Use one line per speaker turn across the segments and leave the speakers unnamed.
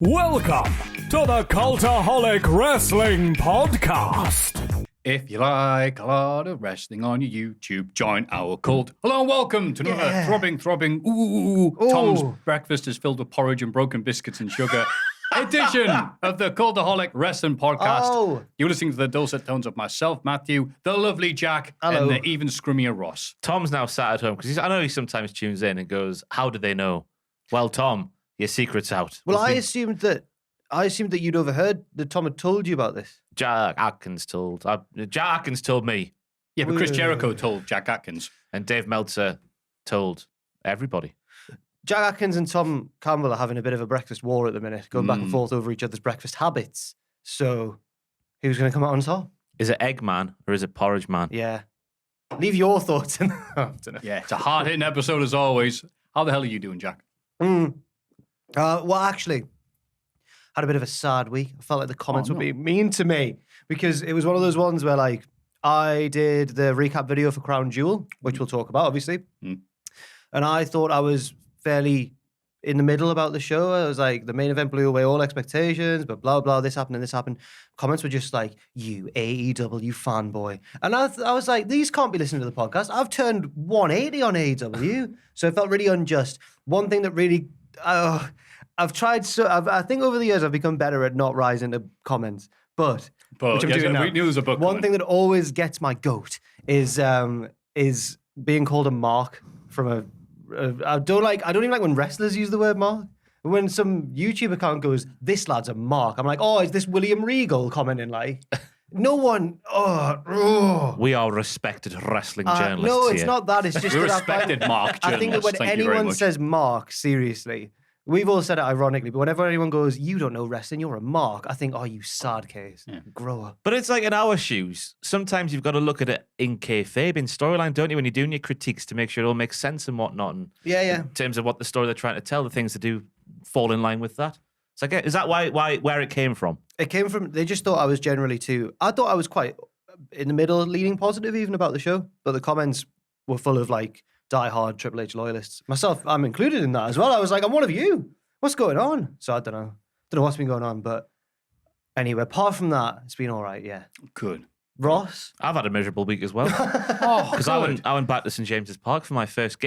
Welcome to the Cultaholic Wrestling Podcast.
If you like a lot of wrestling on your YouTube, join our cult. Hello and welcome to another throbbing, Tom's breakfast is filled with porridge and broken biscuits and sugar edition of the Cultaholic Wrestling Podcast. You're listening to the dulcet tones of myself, Maffew, the lovely Jack, and the even scrummier Ross.
Tom's now sat at home because I know he sometimes tunes in and goes, "How do they know?" Well, Tom, your secret's out.
Well, I assumed that you'd overheard that Tom had told you about this.
Jack Atkins told me.
Yeah, but Chris Jericho told Jack Atkins.
And Dave Meltzer told everybody.
Jack Atkins and Tom Campbell are having a bit of a breakfast war at the minute, going back and forth over each other's breakfast habits. So, who's going to come out on top?
Is it Eggman or is it Porridge Man?
Yeah. Leave your thoughts in I don't know.
Yeah, it's a hard-hitting episode as always. How the hell are you doing, Jack?
Well, actually, had a bit of a sad week. I felt like the comments would be mean to me because it was one of those ones where, like, I did the recap video for Crown Jewel, which we'll talk about, obviously. And I thought I was fairly in the middle about the show. I was like, the main event blew away all expectations, but blah, blah, this happened and this happened. Comments were just like, you AEW fanboy. And I was like, these can't be listening to the podcast. I've turned 180 on AEW. So it felt really unjust. One thing that really... I've tried I think over the years I've become better at not rising to comments, but which I'm doing now.
We knew there was a book.
One thing that always gets my goat is being called a mark from I don't even like when wrestlers use the word mark. When some YouTube account goes, "This lad's a mark," I'm like, "Oh, is this William Regal commenting like?" No one.
We are respected wrestling journalists.
No, it's
here.
not that. It's just
We're
that
respected Mark journalists.
I think that when
Thank you very
anyone
much.
says Mark, seriously, we've all said it ironically, but whenever anyone goes, "You don't know wrestling, you're a Mark," I think, "Oh, you sad case, grow up."
But it's like in our shoes. Sometimes you've got to look at it in kayfabe, in storyline, don't you? When you're doing your critiques to make sure it all makes sense and whatnot. And
Yeah.
in terms of what the story they're trying to tell, the things to do fall in line with that. So is that where it came from?
It came from, they just thought I was generally I thought I was quite in the middle, leaning positive even about the show, but the comments were full of like die-hard Triple H loyalists. Myself, I'm included in that as well. I was like, I'm one of you. What's going on? So I don't know what's been going on, but anyway, apart from that, it's been all right, yeah.
Good.
Ross?
I've had a miserable week as well. Because I went back to St. James's Park for my first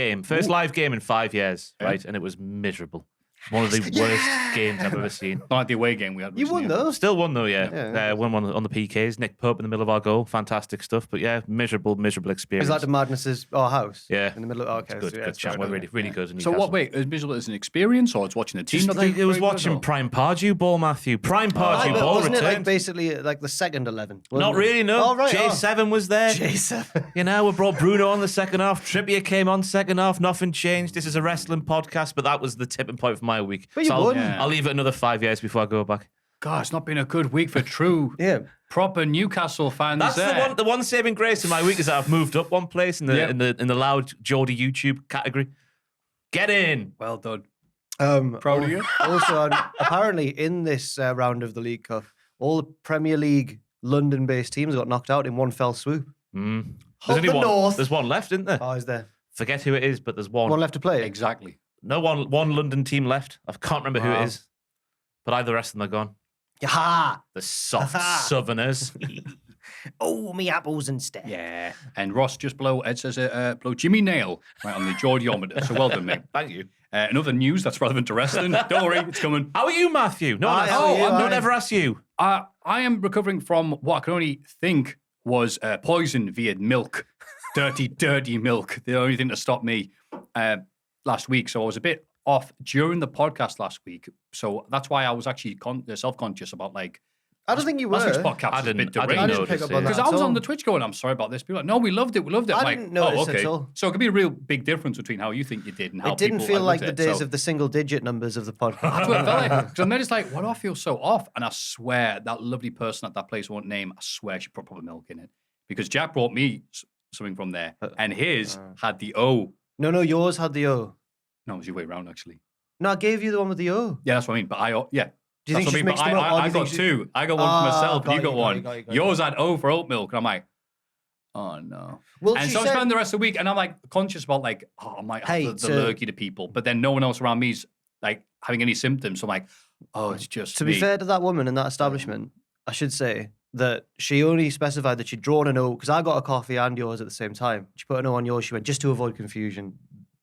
live game in 5 years, right? And it was miserable. One of the worst games I've ever seen.
Not like the away game we had.
You won though.
Still won though, yeah. Won one on the PKs. Nick Pope in the middle of our goal. Fantastic stuff. But yeah, miserable experience.
Is that the Madness's house?
Yeah.
In the middle of, okay.
Good, good chat. Really good.
So what, wait, is miserable as an experience or it's watching the team?
It was watching Prime Pardew ball, Maffew. Prime Pardew ball
wasn't
returned.
it like basically like the second 11?
Not really, no.
Oh, right.
J7 was there.
J7.
You know, we brought Bruno on the second half. Trippier came on second half. Nothing changed. This is a wrestling podcast, but that was the tipping point for my week.
But you won.
I'll leave it another 5 years before I go back.
God, it's not been a good week for true proper Newcastle fans.
That's the one saving grace in my week is that I've moved up one place in the loud Geordie YouTube category. Get in.
Well done.
Proud of you. Also, apparently in this round of the League Cup, all the Premier League London-based teams got knocked out in one fell swoop.
There's only one.
North.
There's one left, isn't there?
Oh, is there?
Forget who it is, but there's one.
One left to play?
Exactly.
No, one London team left. I can't remember who it is, but either the rest of them are gone.
Yaha!
The soft Southerners.
Oh, me apples instead.
Yeah. And Ross just below, Ed says, below Jimmy Nail, right on the Geordiometer. So well done, mate.
Thank you.
Another news that's relevant to wrestling. Don't worry, it's coming.
How are you, Maffew? No one ever asked you.
I am recovering from what I can only think was poison via milk. Dirty milk. The only thing that stopped me last week. So I was a bit off during the podcast last week. So that's why I was actually self-conscious about like...
I don't think you were.
Last week's podcast was a bit deranged.
I didn't pick up on that.
Because I was on the Twitch going, I'm sorry about this. People are like, no, we loved it.
I didn't notice at all.
So it could be a real big difference between how you think you did and how
it didn't
people
feel like
looked
the
at it.
days of the single-digit numbers of the podcast.
That's what it felt like. Because then it's like, why do I feel so off? And I swear, that lovely person at that place I won't name, I swear she put proper milk in it. Because Jack brought me something from there, and his had the O.
No, yours had the O.
No, it was your way around, actually.
No, I gave you the one with the O.
Yeah, that's what I mean. But yeah.
Do you think she's mixed
I
them up?
I got two. I got one for myself, and you got one.
Got you.
Yours had O for oat milk, and I'm like, oh no.
Well,
and
she
so I
said-
spent the rest of the week, and I'm like conscious about like, oh, I might have the lurgy to people, but then no one else around me's like having any symptoms. So I'm like, Oh, it's just
To be fair to that woman in that establishment, I should say that she only specified that she'd drawn an O, because I got a coffee and yours at the same time. She put an O on yours. She went, just to avoid confusion,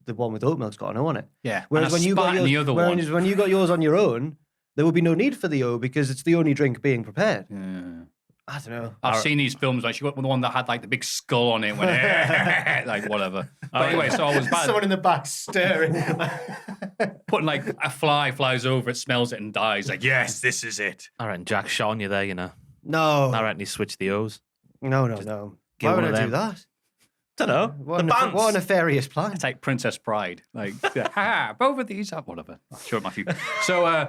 the one with oat milk's got an O on it.
Yeah.
Whereas when you got yours on your own, there would be no need for the O because it's the only drink being prepared.
Yeah.
I don't know.
I've seen these films, like she got the one that had like the big skull on it, went, like whatever. But anyway, so I was bad.
Someone in the back stirring.
Putting like a fly flies over it, smells it and dies. Like, yes, this is it.
I reckon Jack's showing you there, you know.
No.
I reckon he switched the O's.
No.
get
Why
one
would
of
I
them.
do that?
Don't know.
What a nefarious plan.
It's like Princess Bride. Like, ha, both of these are whatever. I'll show it Maffew. So,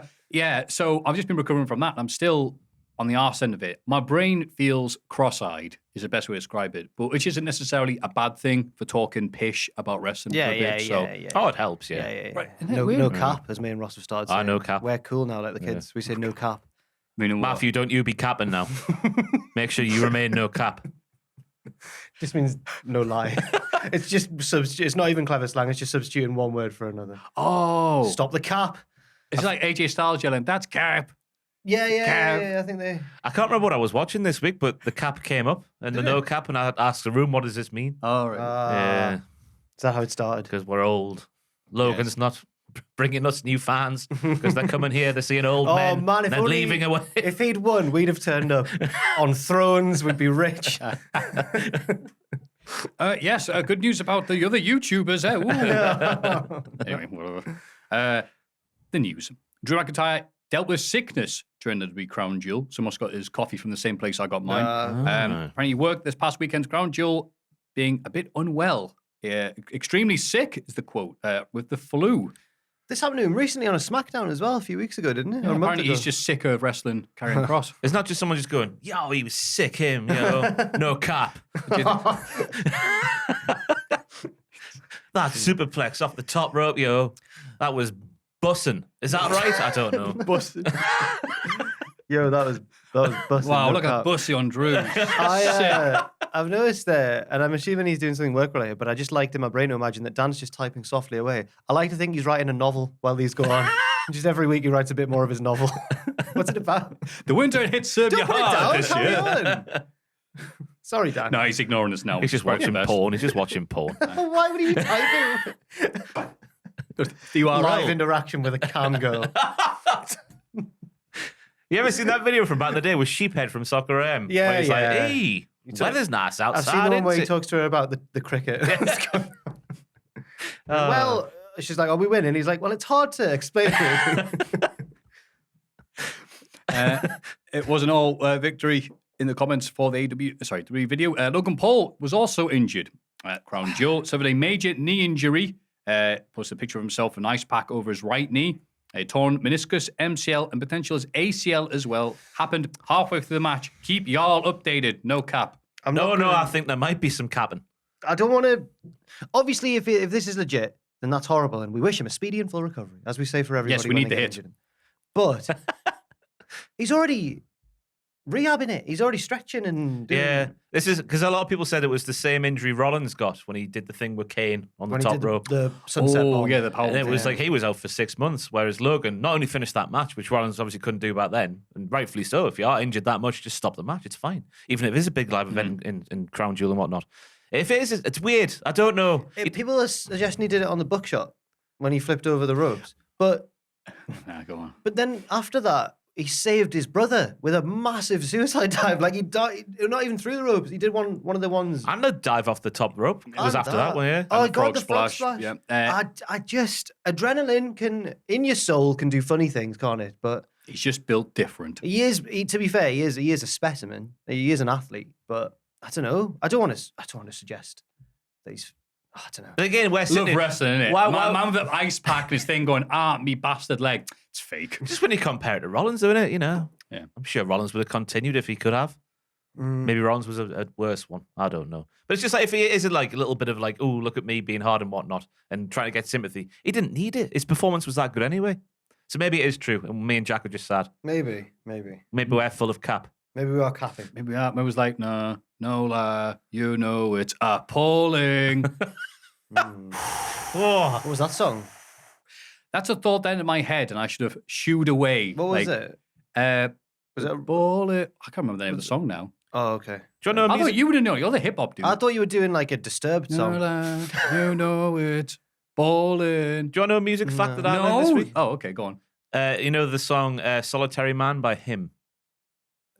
so I've just been recovering from that. I'm still on the arse end of it. My brain feels cross-eyed, is the best way to describe it, but which isn't necessarily a bad thing for talking pish about wrestling for a bit.
Yeah.
Oh, it helps, yeah.
Yeah.
Right.
No cap, as me and Ross have started saying.
No cap.
We're cool now, like the kids. We say no cap.
Meaning what?
Maffew, don't you be capping now. Make sure you remain no cap.
Just means no lie. It's just it's not even clever slang. It's just substituting one word for another.
Oh.
Stop the cap.
It's like AJ Styles yelling, that's cap.
Yeah. I think they.
I can't remember what I was watching this week, but the cap came up and the no cap, and I asked the room, what does this mean?
All right.
Yeah,
Is that how it started?
because we're old. Logan's not bringing us new fans because they're coming here, they're seeing old men
man,
and then leaving away.
If he'd won, we'd have turned up on thrones. We'd be rich.
Yes, good news about the other YouTubers. Anyway, whatever. The news. Drew McIntyre dealt with sickness during the WWE Crown Jewel. Someone's got his coffee from the same place I got mine. Apparently he worked this past weekend's Crown Jewel being a bit unwell. Yeah, extremely sick is the quote, with the flu.
This happened to him recently on a SmackDown as well, a few weeks ago, didn't it?
Yeah,
Or a month
apparently
ago.
he's just sick of wrestling Karrion Kross.
It's not just someone just going, yo, he was sick, him, no cap. That superplex off the top rope, that was bussing. Is that right? I don't know.
busted. Yo, that was busted.
Wow,
no
look
cap.
at Bussy on Drew.
I've noticed there, and I'm assuming he's doing something work-related, but I just liked in my brain to imagine that Dan's just typing softly away. I like to think he's writing a novel while these go on. Just every week he writes a bit more of his novel. What's it about?
The winter hit served you
Don't put it
hard
down,
this
carry
year.
on. Sorry, Dan.
No, he's ignoring us now.
He's just watching porn. He's just watching porn.
Why would he be typing? Live interaction with a cam girl.
You ever seen that video from back in the day with Sheephead from Soccer M?
Yeah,
where he's like, hey, weather's nice outside.
I've seen the one where he
isn't it?"
talks to her about the cricket. Well, she's like, "Oh, we win," and he's like, "Well, it's hard to explain."
It wasn't all victory in the comments for the WWE video. Logan Paul was also injured at Crown Jewel, suffered a major knee injury. Posted a picture of himself, an ice pack over his right knee. A torn meniscus, MCL, and potential as ACL as well. Happened halfway through the match. Keep y'all updated. No cap.
No, I think there might be some capping.
I don't want to. Obviously, if this is legit, then that's horrible, and we wish him a speedy and full recovery, as we say for everybody.
Yes, we
when
need
they
the
get
hit.
injured. But he's already rehabbing it. He's already stretching and doing
Yeah, this is because a lot of people said it was the same injury Rollins got when he did the thing with Kane on the
when he
top
did
rope.
the sunset bomb.
yeah, the power.
And it was like he was out for 6 months, whereas Logan not only finished that match, which Rollins obviously couldn't do back then, and rightfully so. If you are injured that much, just stop the match. It's fine, even if it is a big live event in Crown Jewel and whatnot. If it is, it's weird. I don't know.
People are suggesting he did it on the buckshot when he flipped over the ropes, but
Nah, go on.
But then after that, he saved his brother with a massive suicide dive. Like he died, not even through the ropes. He did one of the ones.
And the dive off the top rope. It was
And
after that one, yeah.
Oh,
And the
God, the
frog
frog
splash.
splash.
Yeah.
I just adrenaline can in your soul can do funny things, can't it? But
He's just built different.
to be fair, he is a specimen. He is an athlete. But I don't know. I don't want to suggest that he's. I don't know.
But again, we're
Love
sitting
wrestling, innit?
Wow,
Man with the ice pack and his thing going, me bastard leg. It's fake.
just when you compare it to Rollins doing it,
Yeah.
I'm sure Rollins would have continued if he could have. Maybe Rollins was a worse one. I don't know. But it's just like if he is like a little bit of like, oh, look at me being hard and whatnot and trying to get sympathy. He didn't need it. His performance was that good anyway. So maybe it is true. And me and Jack are just sad.
Maybe.
Maybe we're full of cap.
Maybe we are capping.
Maybe I was like, no, it's appalling.
Oh,
What was that song?
That's a thought that in my head, and I should have shooed away.
What was it?
Was it a ball? I can't remember the name of the song now.
Oh, okay.
Do you know
I
music?
thought you would have known. You're the hip hop dude.
I thought you were doing like a Disturbed song.
You know it. Ballin'.
Do you know a music fact that I learned this
No.
week?
Oh, okay, go on.
You know the song "Solitary Man" by Him.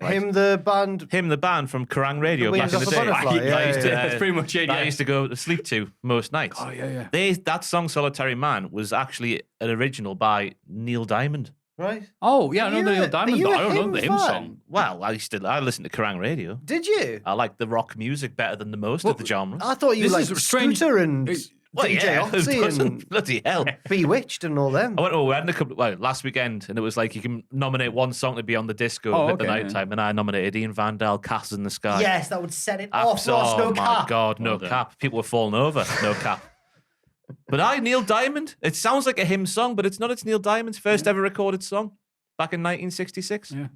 Right.
Him, the band.
Him, the band from Kerrang Radio
The
back
Wings
in the
of the
day.
Butterfly,
That I
yeah,
used to,
That's pretty much it,
that I
yeah.
used to go to sleep to most nights.
Oh, yeah.
That song "Solitary Man" was actually an original by Neil Diamond.
Right?
Oh, yeah, I know
Are
the
you
Neil
a-
Diamond,
are you
but
a
I don't know
Him
the Him
fan?
song.
Well, I listened to Kerrang Radio.
Did you?
I like the rock music better than the most of the genres.
I thought you
This
liked
is strange.
Scooter and
Well,
DJ
yeah,
Oxy
it doesn't-
and
bloody hell.
Bewitched and all them.
I went, we had a couple, last weekend, and it was like you can nominate one song to be on the disco
Oh,
at the
okay,
night time, and I nominated Ian Vandal, Castles in the Sky.
Yes, that would set it off.
Oh,
no
my
cap.
God, no
Well done.
cap. People were falling over, no cap. But Neil Diamond, it sounds like a Him song, but it's not. It's Neil Diamond's first ever recorded song back in 1966.
Yeah.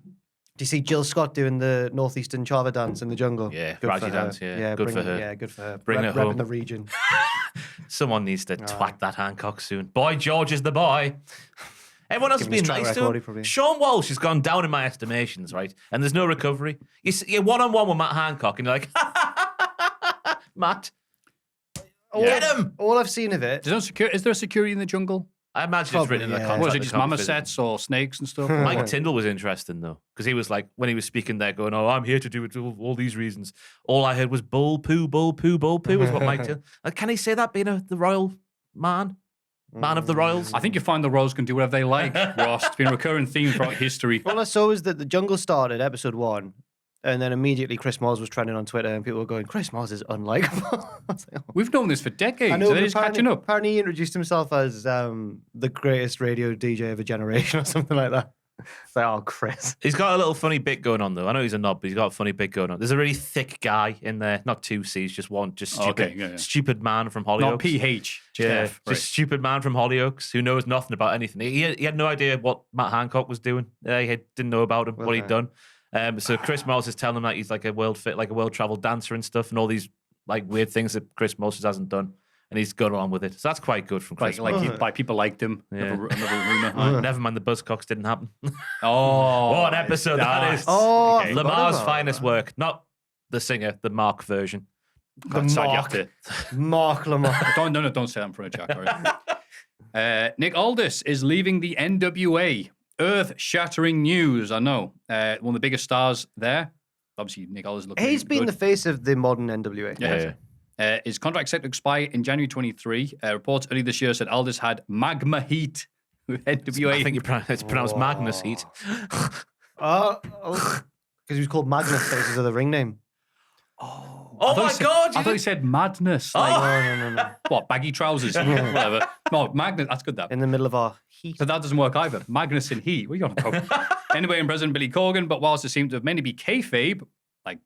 Do you see Jill Scott doing the Northeastern Chava dance in the jungle?
Yeah,
Good
Raji
for her.
dance, yeah. Good for her.
Yeah, good for her.
Bring it
Repping
home.
the region.
Someone needs to twat that Hancock soon. Boy George is the boy. Everyone else has
Give him his
been
track
nice to
record, he
him.
probably-
Sean Walsh has gone down in my estimations, right? And there's no recovery. You're one-on-one with Matt Hancock, and you're like, Matt, get him!
All I've seen of it.
Is there a security in the jungle?
I imagine
Probably,
it's written in the
yeah.
contract.
Was it
they
just
can't
mama
visit.
sets or snakes and stuff?
Mike Tyndall was interesting, though, because he was like, when he was speaking there, going, oh, I'm here to do it for all these reasons. All I heard was bull, poo, bull, poo, bull, poo, is what Mike Tyndall... Like, can he say that being the royal man? Man of the royals?
I think you find the Royals can do whatever they like, Ross. It's been a recurring theme throughout history.
All I saw was that the jungle started episode 1, and then immediately Chris Moss was trending on Twitter, and people were going, "Chris Moss is unlikable." I was like, oh.
We've known this for decades.
I know,
Are
but
they just catching up?
apparently he introduced himself as the greatest radio DJ of a generation or something like that. It's like, oh, Chris.
He's got a little funny bit going on, though. I know he's a knob, but he's got a funny bit going on. There's a really thick guy in there. Not 2 C's, just one. Just stupid,
Okay, yeah.
stupid man from Hollyoaks.
Not PH. Just
Yeah,
F. Right.
just stupid man from Hollyoaks who knows nothing about anything. He had no idea what Matt Hancock was doing. Didn't know about him, what he'd done. So Chris Moss is telling him that he's like a world traveled dancer and stuff, and all these like weird things that Chris Moss hasn't done, and he's gone along with it. So that's quite good from Chris.
Like people liked him.
Yeah.
Another rumor.
Never mind, the Buzzcocks didn't happen.
Oh,
What an episode that is!
Oh, I forgot
Lamar's
about
finest
that.
work, not the singer, the Mark version.
God, sad you have to.
Mark Lamar.
Don't say that in front of Jack. All right. Nick Aldis is leaving the NWA. Earth-shattering news, I know. One of the biggest stars there. Obviously, Nick Aldis looking
He's been
good.
the face of the modern NWA.
Yeah. His contract set to expire in January 23. Reports early this year said Aldis had magma heat with NWA.
I think it's pronounced Magnus Heat.
Because he was called Magnus, that was his other ring name.
Oh my God!
I thought he said madness. Like,
No.
what, baggy trousers? Whatever. No, Magnus, that's good, that.
In the middle of our heat.
So that doesn't work either. Magnus and he. What are you on about? Anyway, and President Billy Corgan, but whilst it seemed to have mainly be kayfabe, like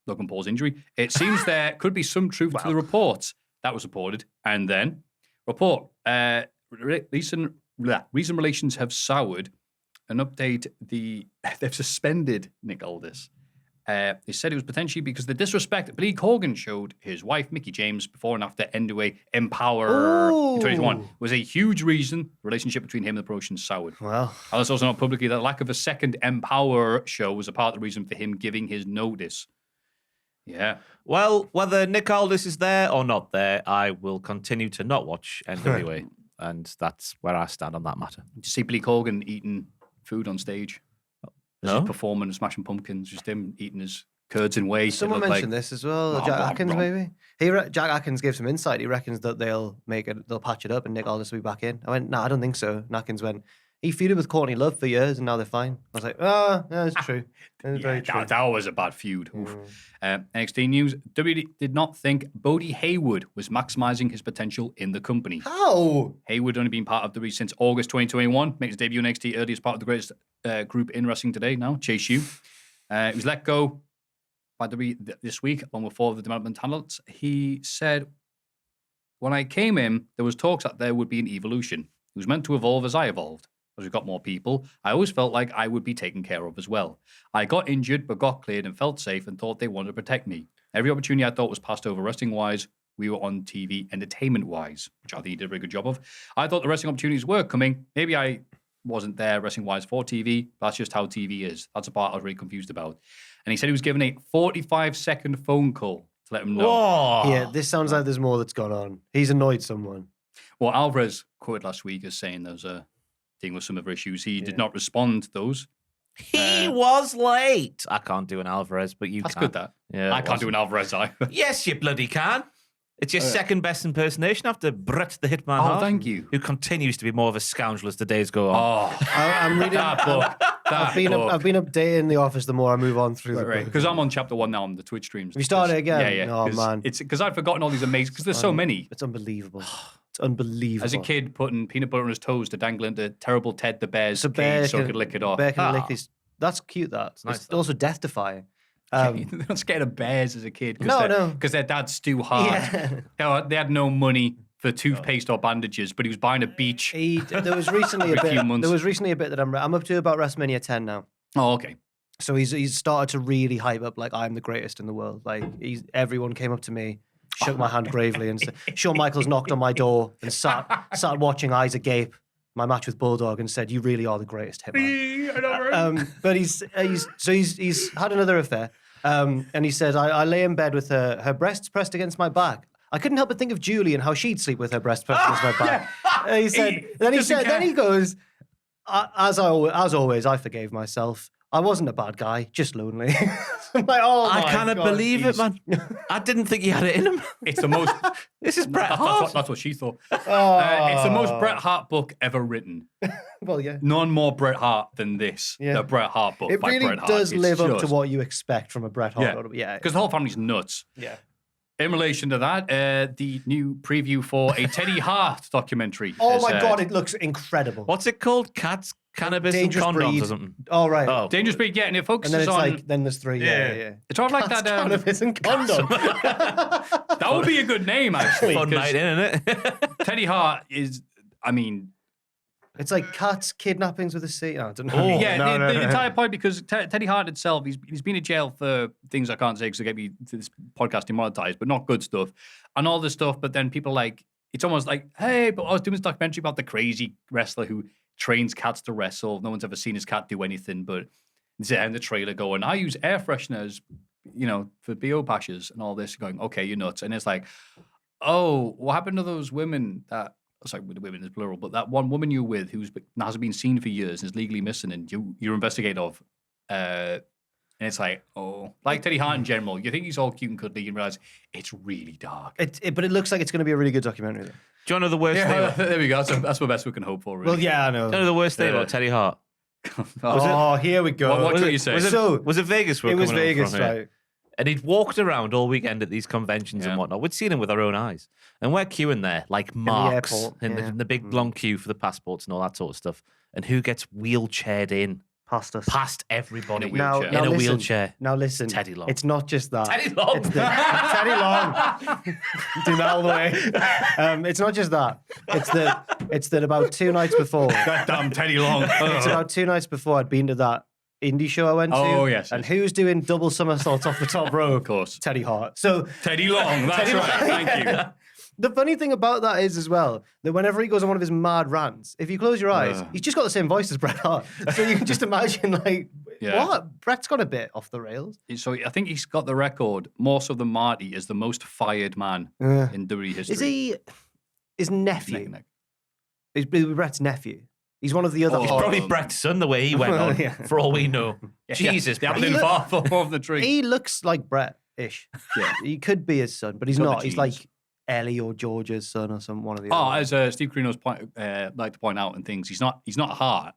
Logan Paul's injury, it seems there could be some truth to the reports that was reported. And then, recent relations have soured. An update, they've suspended Nick Aldis. They said it was potentially because the disrespect Billy Corgan showed his wife, Mickie James, before and after NWA Empower in 2021 was a huge reason the relationship between him and the promotion soured.
Well,
Aldis also not publicly that the lack of a second Empower show was a part of the reason for him giving his notice. Yeah.
Well, whether Nick Aldis is there or not there, I will continue to not watch NWA, and that's where I stand on that matter.
Did you see Billy Corgan eating food on stage?
No?
Just performing, smashing pumpkins, just him eating his curds and whey.
someone mentioned this as well.
Nom,
Jack
nom,
Atkins,
nom.
maybe. Jack Atkins gave some insight. He reckons that they'll patch it up, and Nick Aldis will be back in. I went, no, I don't think so. And Atkins went, he feuded with Courtney Love for years, and now they're fine. I was like, yeah, it's true. It's very true.
That was a bad feud. Oof. NXT news, WWE did not think Bodie Hayward was maximizing his potential in the company.
How?
Hayward only been part of WWE since August 2021, makes his debut in NXT early as part of the greatest group in wrestling today now, Chase U. He was let go by WWE this week, along with 4 of the development talents. He said, when I came in, there was talks that there would be an evolution. It was meant to evolve as I evolved. As we got more people, I always felt like I would be taken care of as well. I got injured, but got cleared and felt safe and thought they wanted to protect me. Every opportunity I thought was passed over wrestling-wise we were on TV entertainment-wise, which I think he did a very good job of. I thought the wrestling opportunities were coming. Maybe I wasn't there wrestling-wise for TV. That's just how TV is. That's the part I was really confused about. And he said he was given a 45-second phone call to let him know.
Whoa.
Yeah, this sounds like there's more that's gone on. He's annoyed someone.
Well, Alvarez quoted last week as saying there's a thing with some other issues. He did not respond to those.
He was late. I can't do an Alvarez, but you
That's
can.
good, that.
Yeah,
I can't do an Alvarez either.
Yes, you bloody can. It's your second best impersonation after Bret the Hitman Hart.
thank you.
Who continues to be more of a scoundrel as the days go on.
I'm reading
that book.
I've been updating the office the more I move on through the book.
Because I'm on chapter 1 now on the Twitch streams.
Have you started again?
Yeah.
Oh, man.
It's because I've forgotten all these amazing, because there's so many.
It's unbelievable. It's unbelievable.
As a kid, putting peanut butter on his toes to dangle into terrible Ted the Bear's
So Bear
cage so he
can-
could lick it off.
Bear can lick his... That's cute, that. It's
nice,
also death-defying.
They're not scared of bears as a kid.
No.
Because their dad's Stu Hart. They had no money for toothpaste or bandages, but he was buying a beach.
There was recently
Every few months.
There was recently a bit that I'm up to about WrestleMania 10 now.
Oh, okay.
So he's started to really hype up like I'm the greatest in the world. Like everyone came up to me, shook my hand gravely, and said, Shawn Michaels knocked on my door and sat watching eyes agape my match with Bulldog and said, "You really are the greatest hitman." But he's had another affair, and he said, I lay in bed with her breasts pressed against my back. I couldn't help but think of Julie and how she'd sleep with her breasts pressed against my back. He said, then he goes, as always, I forgave myself. I wasn't a bad guy, just lonely. I'm like, oh my
I cannot
God,
believe it, man. I didn't think he had it in him.
It's the most...
This is Bret Hart.
That's what she thought. It's the most Bret Hart book ever written.
Well, yeah.
None more Bret Hart than this.
Yeah.
The Bret Hart book
It
by
really
Bret Hart.
does
It's
live up to
just-
what you expect from a Bret Hart. Yeah.
Because the whole family's nuts.
Yeah.
In relation to that, the new preview for a Teddy Hart documentary.
Oh my God, it looks incredible.
What's it called? Cats, cannabis,
Dangerous
and condoms
Breed.
or something?
Oh, right.
Oh.
Dangerous Breed, yeah, and it
And
focuses
then it's
on...
then there's three. Yeah.
It's sort of like
That's
that...
cannabis and condom.
that would be a good name, actually.
Fun
'cause
night in, isn't it?
Teddy Hart is... I mean...
It's like cats, kidnappings with a C. No, I don't know.
The entire point, because Teddy Hart itself, he's been in jail for things I can't say because they get me to this podcast demonetized, but not good stuff. And all this stuff, but then people like, it's almost like, hey, but I was doing this documentary about the crazy wrestler who trains cats to wrestle. No one's ever seen his cat do anything, but it's in the trailer going, I use air fresheners, for BO bashes and all this, going, okay, you're nuts. And it's like, oh, what happened to those women that... Sorry, with the women is plural, but that one woman you're with who hasn't been seen for years and is legally missing, and you're investigating of, and it's like, oh, like Teddy Hart in general, you think he's all cute and cuddly, you realize it's really dark.
But it looks like it's going to be a really good documentary. Though.
Do you want to know the worst thing?
There we go. That's the best we can hope for, really.
Well, yeah, I know.
Do you know the worst thing about Teddy Hart?
Here we go.
What can you say?
Was it Vegas?
It was Vegas, right?
And he'd walked around all weekend at these conventions and whatnot. We'd seen him with our own eyes. And we're queuing there like marks in the big long queue for the passports and all that sort of stuff. And who gets wheelchaired in?
Past us.
Past everybody.
In a wheelchair.
In a
listen,
wheelchair.
Now listen.
Teddy Long.
It's not just that.
Teddy Long.
It's Teddy Long. Do that all the way. It's not just that. It's that about 2 nights before.
Goddamn Teddy Long.
It's about 2 nights before I'd been to that indie show I went to.
Oh, yes.
And who's doing double somersaults off the top row?
Of course.
Teddy Hart. So
Teddy Long, that's
Teddy
right.
Long.
Thank you.
the funny thing about that is as well, that whenever he goes on one of his mad rants, if you close your eyes, he's just got the same voice as Bret Hart. So you can just imagine what? Bret's got a bit off the rails.
So I think he's got the record, more so than Marty, as the most fired man in WWE history.
Is he his nephew?
Neck and neck.
Is Bret's nephew? He's one of the other.
He's probably Bret's son the way he went on, for all we know. Jesus,
They haven't
Bret.
been far from the tree.
He looks like Bret-ish.
Yeah.
He could be his son, but he's
Got the
not. He's
genes.
like Ellie or George's son or one of the
Oh,
others.
as Steve Carino's like to point out and things, he's not Hart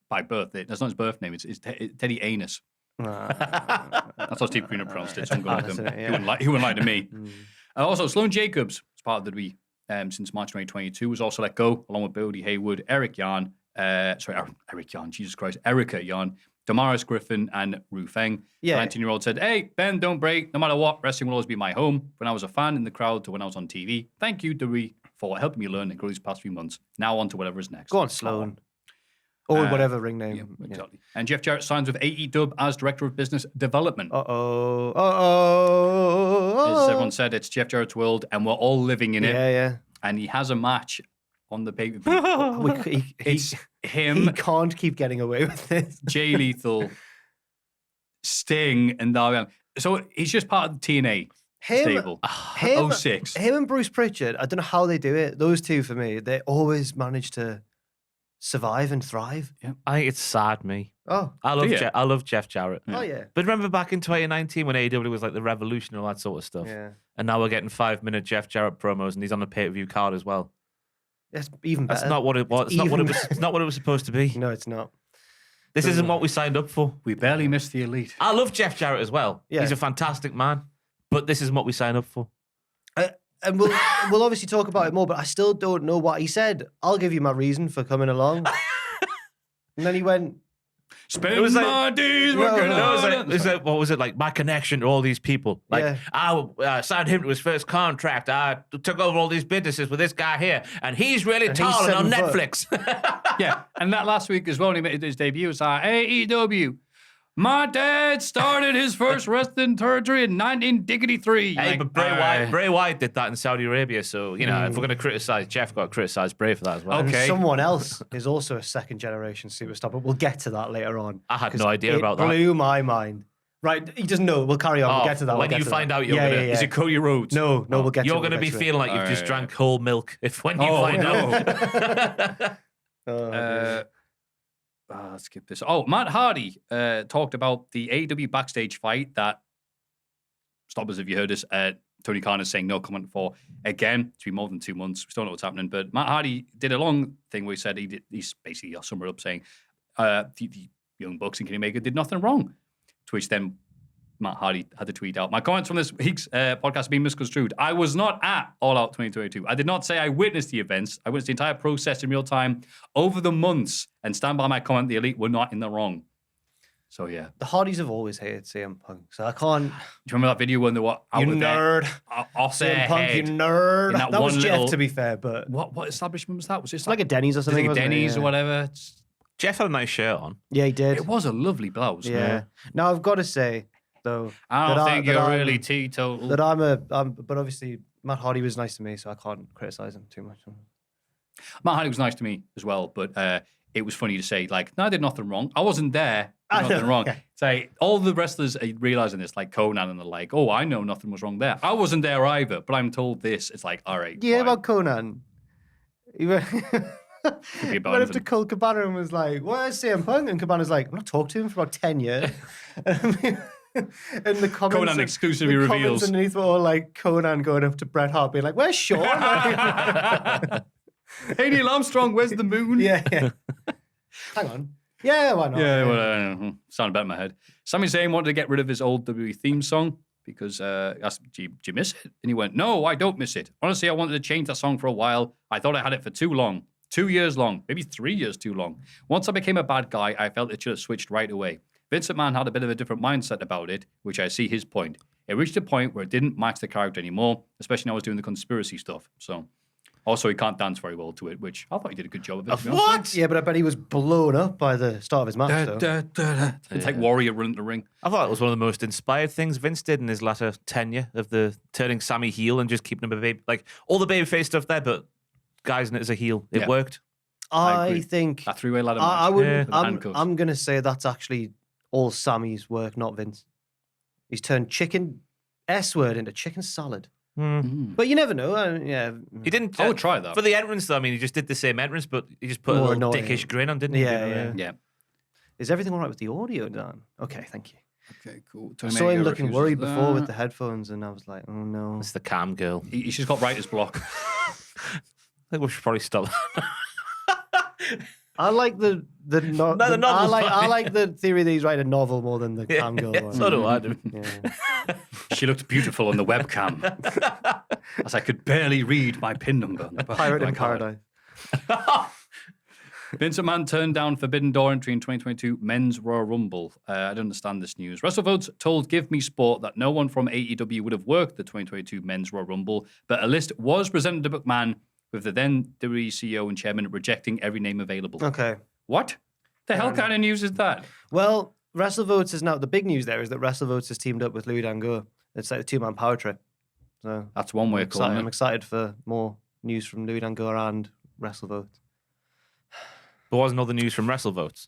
by birth. That's not his birth name. It's Teddy Anus. That's how Steve Carino pronounced it. So I'm going with him.
That's it, yeah.
He wouldn't lie to me. Also, Sloan Jacobs, as part of the WWE since March 2022, was also let go, along with Bodie Haywood, Eric Yarn, Eric Yarn, Jesus Christ, Erica Yarn, Damaris Griffin, and Ru Feng.
Yeah.
The 19-year-old said, "Hey, Ben, don't break. No matter what, wrestling will always be my home. When I was a fan in the crowd to when I was on TV. Thank you, WWE, for helping me learn and grow these past few months. Now on to whatever is next."
Go on, Sloan. Or whatever ring name.
Yeah, exactly. And Jeff Jarrett signs with AEW as Director of Business Development.
Uh-oh.
As everyone said, it's Jeff Jarrett's world, and we're all living in it.
Yeah.
And he has a match on the pay-per-view. It's him.
He can't keep getting away with this.
Jay Lethal, Sting, and Darby Allin. So he's just part of the TNA stable. 06.
Him and Bruce Pritchard, I don't know how they do it. Those two, for me, they always manage to survive and thrive.
Yeah.
I think it's sad, me.
Oh.
I love Jeff Jarrett.
Oh, yeah.
But remember back in 2019 when AEW was like the revolution and all that sort of stuff?
Yeah.
And now we're getting 5-minute Jeff Jarrett promos and he's on the pay-per-view card as well.
It's even better.
That's not what it was. It's not what it was supposed to be.
No, it's not.
This isn't what we signed up for.
We barely missed the elite.
I love Jeff Jarrett as well.
Yeah.
He's a fantastic man. But this isn't what we signed up for.
And we'll obviously talk about it more, but I still don't know what he said. I'll give you my reason for coming along. And then he went,
Spend my days working on
it was like, what was it like? My connection to all these people. Like, I signed him to his first contract. I took over all these businesses with this guy here, and he's really tall and on Netflix.
Yeah, and that last week as well, when he made his debut, it was AEW. My dad started his first wrestling territory in 1983.
Hey, but Bray Wyatt did that in Saudi Arabia, so, you know, if we're going to criticize Jeff, got to criticize Bray for that as well.
and someone else is also a second-generation superstar, but we'll get to that later on.
I had no idea about that.
It blew my mind. Right, he doesn't know. We'll carry on. We'll get to that.
When you find out, you're going to...
Is it Cody Rhodes?
No, we'll get to it.
You're going to be feeling like you've just drank whole milk when you find out.
Let's skip this. Oh, Matt Hardy talked about the AEW backstage fight that, stop us if you heard us, Tony Khan is saying no comment for. Again, it's been more than 2 months. We still don't know what's happening. But Matt Hardy did a long thing where he said he's basically summed it up saying the Young Bucks and Kenny Omega did nothing wrong. To which then Matt Hardy had to tweet out, my comments from this week's podcast have been misconstrued. I was not at All Out 2022. I did not say I witnessed the events. I witnessed the entire process in real time over the months and stand by my comment, the Elite were not in the wrong. So, yeah.
The Hardys have always hated CM Punk, so I can't...
Do you remember that video when they were out
you
of
nerd.
Off their
CM Punk,
head?
you nerd.
In
That was Jeff, to be fair, but...
What establishment was that? Was it
like a Denny's or something,
like a Denny's or whatever?
Jeff had a nice shirt on.
Yeah, he did.
It was a lovely blouse.
Yeah. Now, I've got to say, though...
I don't think you're really teetotal.
But obviously, Matt Hardy was nice to me, so I can't criticize him too much.
Matt Hardy was nice to me as well, but it was funny to say, like, no, I did nothing wrong. I wasn't there. Nothing wrong. Say, all the wrestlers are realizing this, like Conan, and they're like, oh, I know nothing was wrong there. I wasn't there either, but I'm told this. It's like, all right.
Yeah,
fine.
about Conan. He went
Could be about
up to
anything.
Colt Cabana and was like, where's CM Punk? And Cabana's like, I've not talked to him for about 10 years. And the comments...
Conan exclusively
the
reveals.
comments underneath were all like Conan going up to Bret Hart being like, where's Sean?
Hey, Neil Armstrong, where's the moon?
Yeah. Hang on. Yeah, why not?
Yeah, well, sounded better in my head. Sami Zayn wanted to get rid of his old WWE theme song because I asked, do you miss it? And he went, no, I don't miss it. Honestly, I wanted to change that song for a while. I thought I had it for too long. 2 years long, maybe 3 years too long. Once I became a bad guy, I felt it should have switched right away. Vince McMahon had a bit of a different mindset about it, which I see his point. It reached a point where it didn't match the character anymore, especially when I was doing the conspiracy stuff. So, also, he can't dance very well to it, which I thought he did a good job of it.
What? Yeah, but I bet he was blown up by the start of his match, though.
It's like Warrior running the ring.
I thought it was one of the most inspired things Vince did in his latter tenure of the turning Sammy heel and just keeping him a baby. Like, all the babyface stuff there, but guys in it as a heel. It worked.
I think...
That three-way ladder match.
I wouldn't...
Yeah.
I'm going to say that's actually all Sammy's work, not Vince. He's turned chicken S-word into chicken salad. But you never know. Yeah,
he didn't.
I would try that
for the entrance, though. I mean, he just did the same entrance, but he just put a little dickish grin on, didn't he?
Yeah. Is everything all right with the audio, Dan? Okay, thank you.
Okay, cool.
I saw him looking worried before with the headphones, and I was like, oh no.
It's the cam girl.
He's just got writer's block.
I think we should probably stop.
I like the I like the theory that he's writing a novel more than the cam girl one.
So do I.
Yeah.
She looked beautiful on the webcam, as I could barely read my pin number. On the back
Pirate
of my
in
card.
Paradise.
Vince McMahon turned down Forbidden Door entry in 2022 Men's Royal Rumble. I don't understand this news. WrestleVotes told Give Me Sport that no one from AEW would have worked the 2022 Men's Royal Rumble, but a list was presented to McMahon with the then WWE CEO and chairman rejecting every name available.
Okay.
What? The hell kind of news is that?
Well, WrestleVotes is now the big news. There is that WrestleVotes has teamed up with Louis Dango. It's like a 2-man power trip. So
That's one way of calling
I'm
it.
excited for more news from Louis Dango and WrestleVotes.
There was another news from WrestleVotes.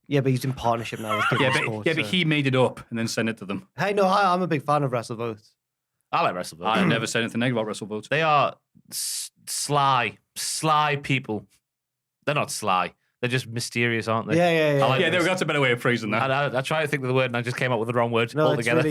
Yeah, but he's in partnership now with
Yeah,
Given
but,
Sports,
yeah, but
so-
he made it up and then sent it to them.
Hey, no, I'm a big fan of WrestleVotes.
I like WrestleVotes.
I never said anything negative about WrestleVotes.
They are sly people. They're not sly. They're just mysterious, aren't they?
Yeah.
I like
Yeah,
this.
that's a better way of phrasing that.
I tried to think of the word and I just came up with the wrong word
No,
altogether.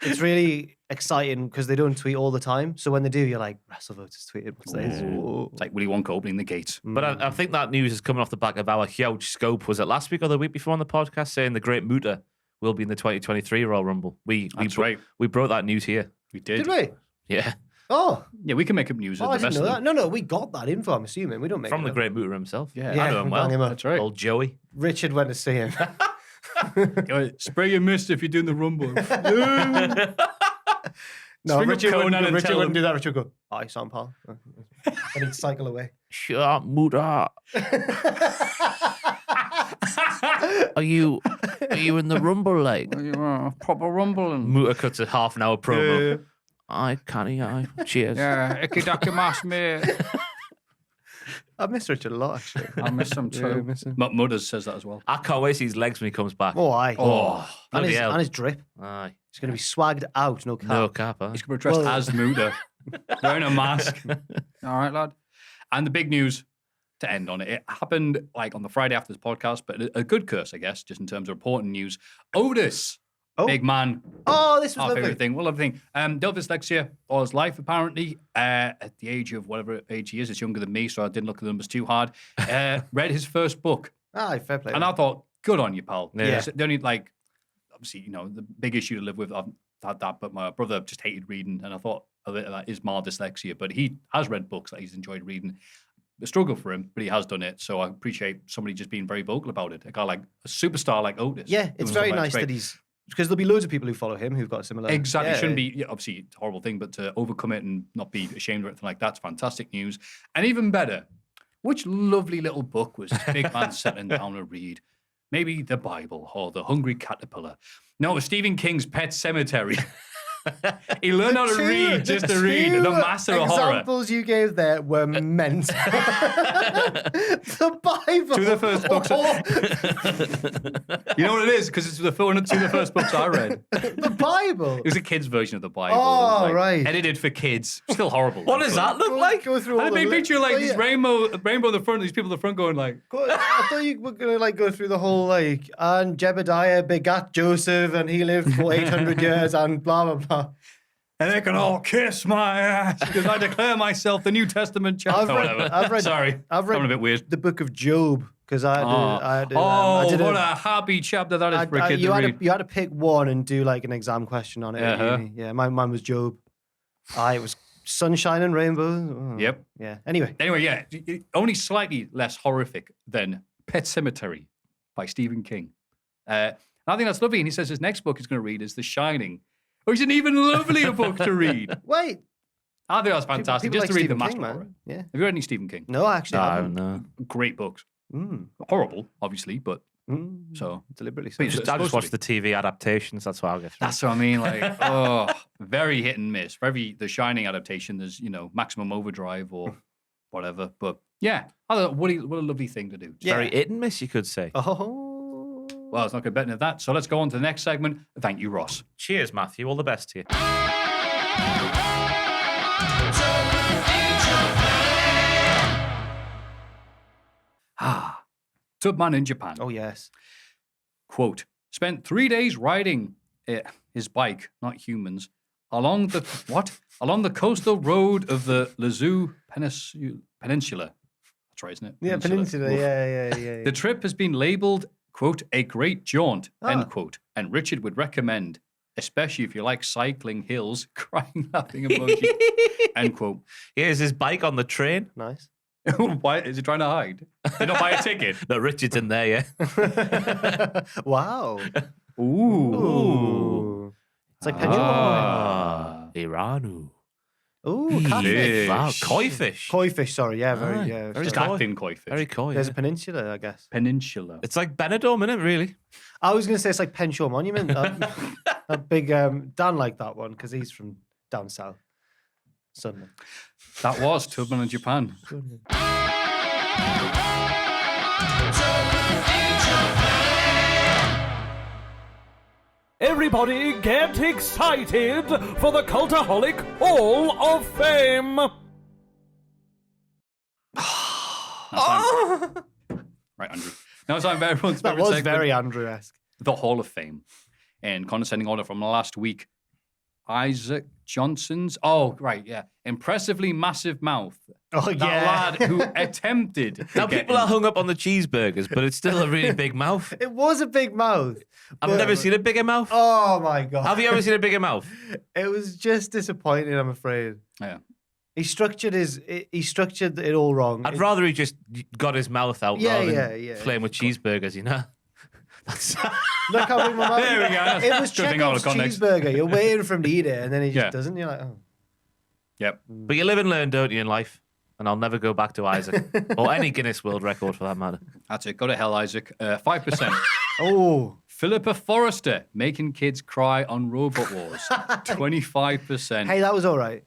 it's really exciting because they don't tweet all the time. So when they do, you're like, WrestleVotes is tweeted. What's this? Ooh.
It's like Willy Wonka opening the gates.
But I think that news is coming off the back of our huge scope. Was it last week or the week before on the podcast saying the Great Muta will be in the 2023 Royal Rumble?
That's right.
We broke that news here.
We did.
Did we?
Yeah.
Oh,
Yeah, we can make up news.
I
at the
didn't
best
know
of
that.
them.
No, we got that info, I'm assuming. We don't make
From
it
the
up.
Great Muta himself.
Yeah.
I know him well.
bang him up.
That's right.
Old Joey.
Richard went to see him.
Spray your mist if you're doing the rumble.
No,
Spring up
Richard
Conan
wouldn't,
and
Richard
tell
wouldn't
him.
do that. Richard would go, "Hi, Sam Paul." And he'd cycle away.
Shut Muta. Are you in the Rumble like?
Proper rumble and
Muta cuts a half an hour promo. I can't. Cheers.
icky ducky mask, mate.
I miss Richard a lot, actually.
I miss him
Yeah, I
too.
miss him.
Mudders says that as well.
I can't wait to see his legs when he comes back.
Oh, aye.
Oh,
and,
bloody hell.
his drip.
Aye.
He's going to be swagged out, no cap.
No cap, huh?
he's going to be dressed
Well-
as Muda, wearing a mask. All right, lad. And the big news to end on it. It happened like on the Friday after this podcast, but a good curse, I guess, just in terms of reporting news. Otis,
Oh.
big man,
Oh, this was
our
lovely.
favorite thing. Well, everything. Dealt with dyslexia all his life, apparently. At the age of whatever age he is, it's younger than me, so I didn't look at the numbers too hard. Read his first book,
Aye, fair play.
and I thought, good on you, pal.
Yeah.
It's the only obviously, the big issue to live with. I've had that, but my brother just hated reading, and I thought that is mild dyslexia. But he has read books that he's enjoyed reading. A struggle for him, but he has done it. So I appreciate somebody just being very vocal about it. A guy like a superstar like Otis.
Yeah, it's very nice
great.
that he's... Because there'll be loads of people who follow him who've got a similar...
Exactly.
Yeah,
Shouldn't be, obviously, it's a horrible thing, but to overcome it and not be ashamed or anything like that's fantastic news. And even better, which lovely little book was this big man settling down to read? Maybe the Bible or The Hungry Caterpillar. No, it was Stephen King's Pet Cemetery. He learned how to read just to read. The master of horror.
examples you gave there were meant. The Bible.
Two of the first books. You know what it is? Because it's two of the first books I read.
The Bible.
It was a kid's version of the Bible.
Oh,
It was,
right.
Edited for kids. Still horrible.
What does that look like?
Go through all
And a
the
big picture like
Oh,
this
yeah.
rainbow in the front, these people in the front going like,
I thought you were going to go through the whole and Jebediah begat Joseph and he lived for 800 years and blah, blah, blah.
and they can all kiss my ass because I declare myself the New Testament child. Sorry,
I've read
I'm a bit weird.
the book of Job because I had to,
What a happy chapter that is for a kid
you
to
had
read.
you had to pick one and do like an exam question on it. at
Uh-huh.
uni. Yeah, mine was Job. It was sunshine and rainbows. Oh,
Yep.
Yeah. Anyway.
Anyway, yeah, only slightly less horrific than Pet Cemetery by Stephen King. And I think that's lovely. And he says his next book he's going to read is The Shining, which is an even lovelier book to read.
Wait.
I think that's fantastic.
People
just
like
to read
Stephen
the
King,
master horror.
man. Yeah.
Have you read any Stephen King?
No, actually, I haven't.
no.
Great books.
Mm.
Horrible, obviously, but so.
Deliberately.
But
So.
it's
I
supposed
just
to
watch the TV adaptations. That's what I'll get through.
That's what I mean. Like, very hit and miss. For every The Shining adaptation, there's Maximum Overdrive or whatever. But yeah, I thought, what a lovely thing to do.
Yeah.
Very hit and miss, you could say.
Oh.
Well, it's not going to better than that. So let's go on to the next segment. Thank you, Ross.
Cheers, Maffew. All the best to you.
Tubman in Japan.
Oh, yes.
Quote, spent 3 days riding his bike, not humans, along the coastal road of the Lazoo Peninsula. That's right, isn't it?
Yeah, Peninsula.
Oof.
Yeah.
The trip has been labeled, quote, a great jaunt, end
Ah.
quote. And Richard would recommend, especially if you like cycling hills, crying laughing emoji, end quote.
Here's his bike on the train.
Nice.
Why is he trying to hide? Did not buy a ticket?
No, Richard's in there, yeah.
Wow.
Ooh.
Ooh. It's like Pension.
Iranu.
Ooh, catfish.
Wow, koi fish.
Koi fish, sorry. Yeah, very,
Aye,
yeah.
very
Just
cool.
acting koi fish.
Very coy.
There's
Yeah.
a peninsula, I guess.
Peninsula.
It's like Benidorm, isn't it, really?
I was going to say it's like Penshaw Monument. That big, Dan liked that one because he's from down south. Suddenly.
That was Tubman in Japan.
Everybody get excited for the Cultaholic Hall of Fame!
Right, Andrew. Now it's time for everyone's
That
favorite
was
segment,
very Andrew-esque.
the Hall of Fame. In condescending order from last week, Isaac Johnson's. Oh, right, yeah. Impressively massive mouth.
Oh,
That
yeah.
lad who attempted.
Now,
to get
people
in.
are hung up on the cheeseburgers, but it's still a really big mouth.
It was a big mouth.
I've
but-
never seen a bigger mouth.
Oh, my God.
Have you ever seen a bigger mouth?
It was just disappointing, I'm afraid.
Yeah.
He structured it all wrong.
I'd rather he just got his mouth out
Yeah,
rather
yeah,
than
yeah.
playing with cheeseburgers, you know?
Look how big my mouth.
There we go.
It was
Good thing I
Chekhov's
would've gone next.
cheeseburger. You're waiting for him to eat it, and then he just
Yeah.
doesn't. You're like, oh.
Yep.
But you live and learn, don't you, in life? And I'll never go back to Isaac. Or any Guinness World Record, for that matter.
That's it. Go to hell, Isaac. 5%.
Oh.
Philippa Forrester making kids cry on Robot Wars. 25%.
Hey, that was all right.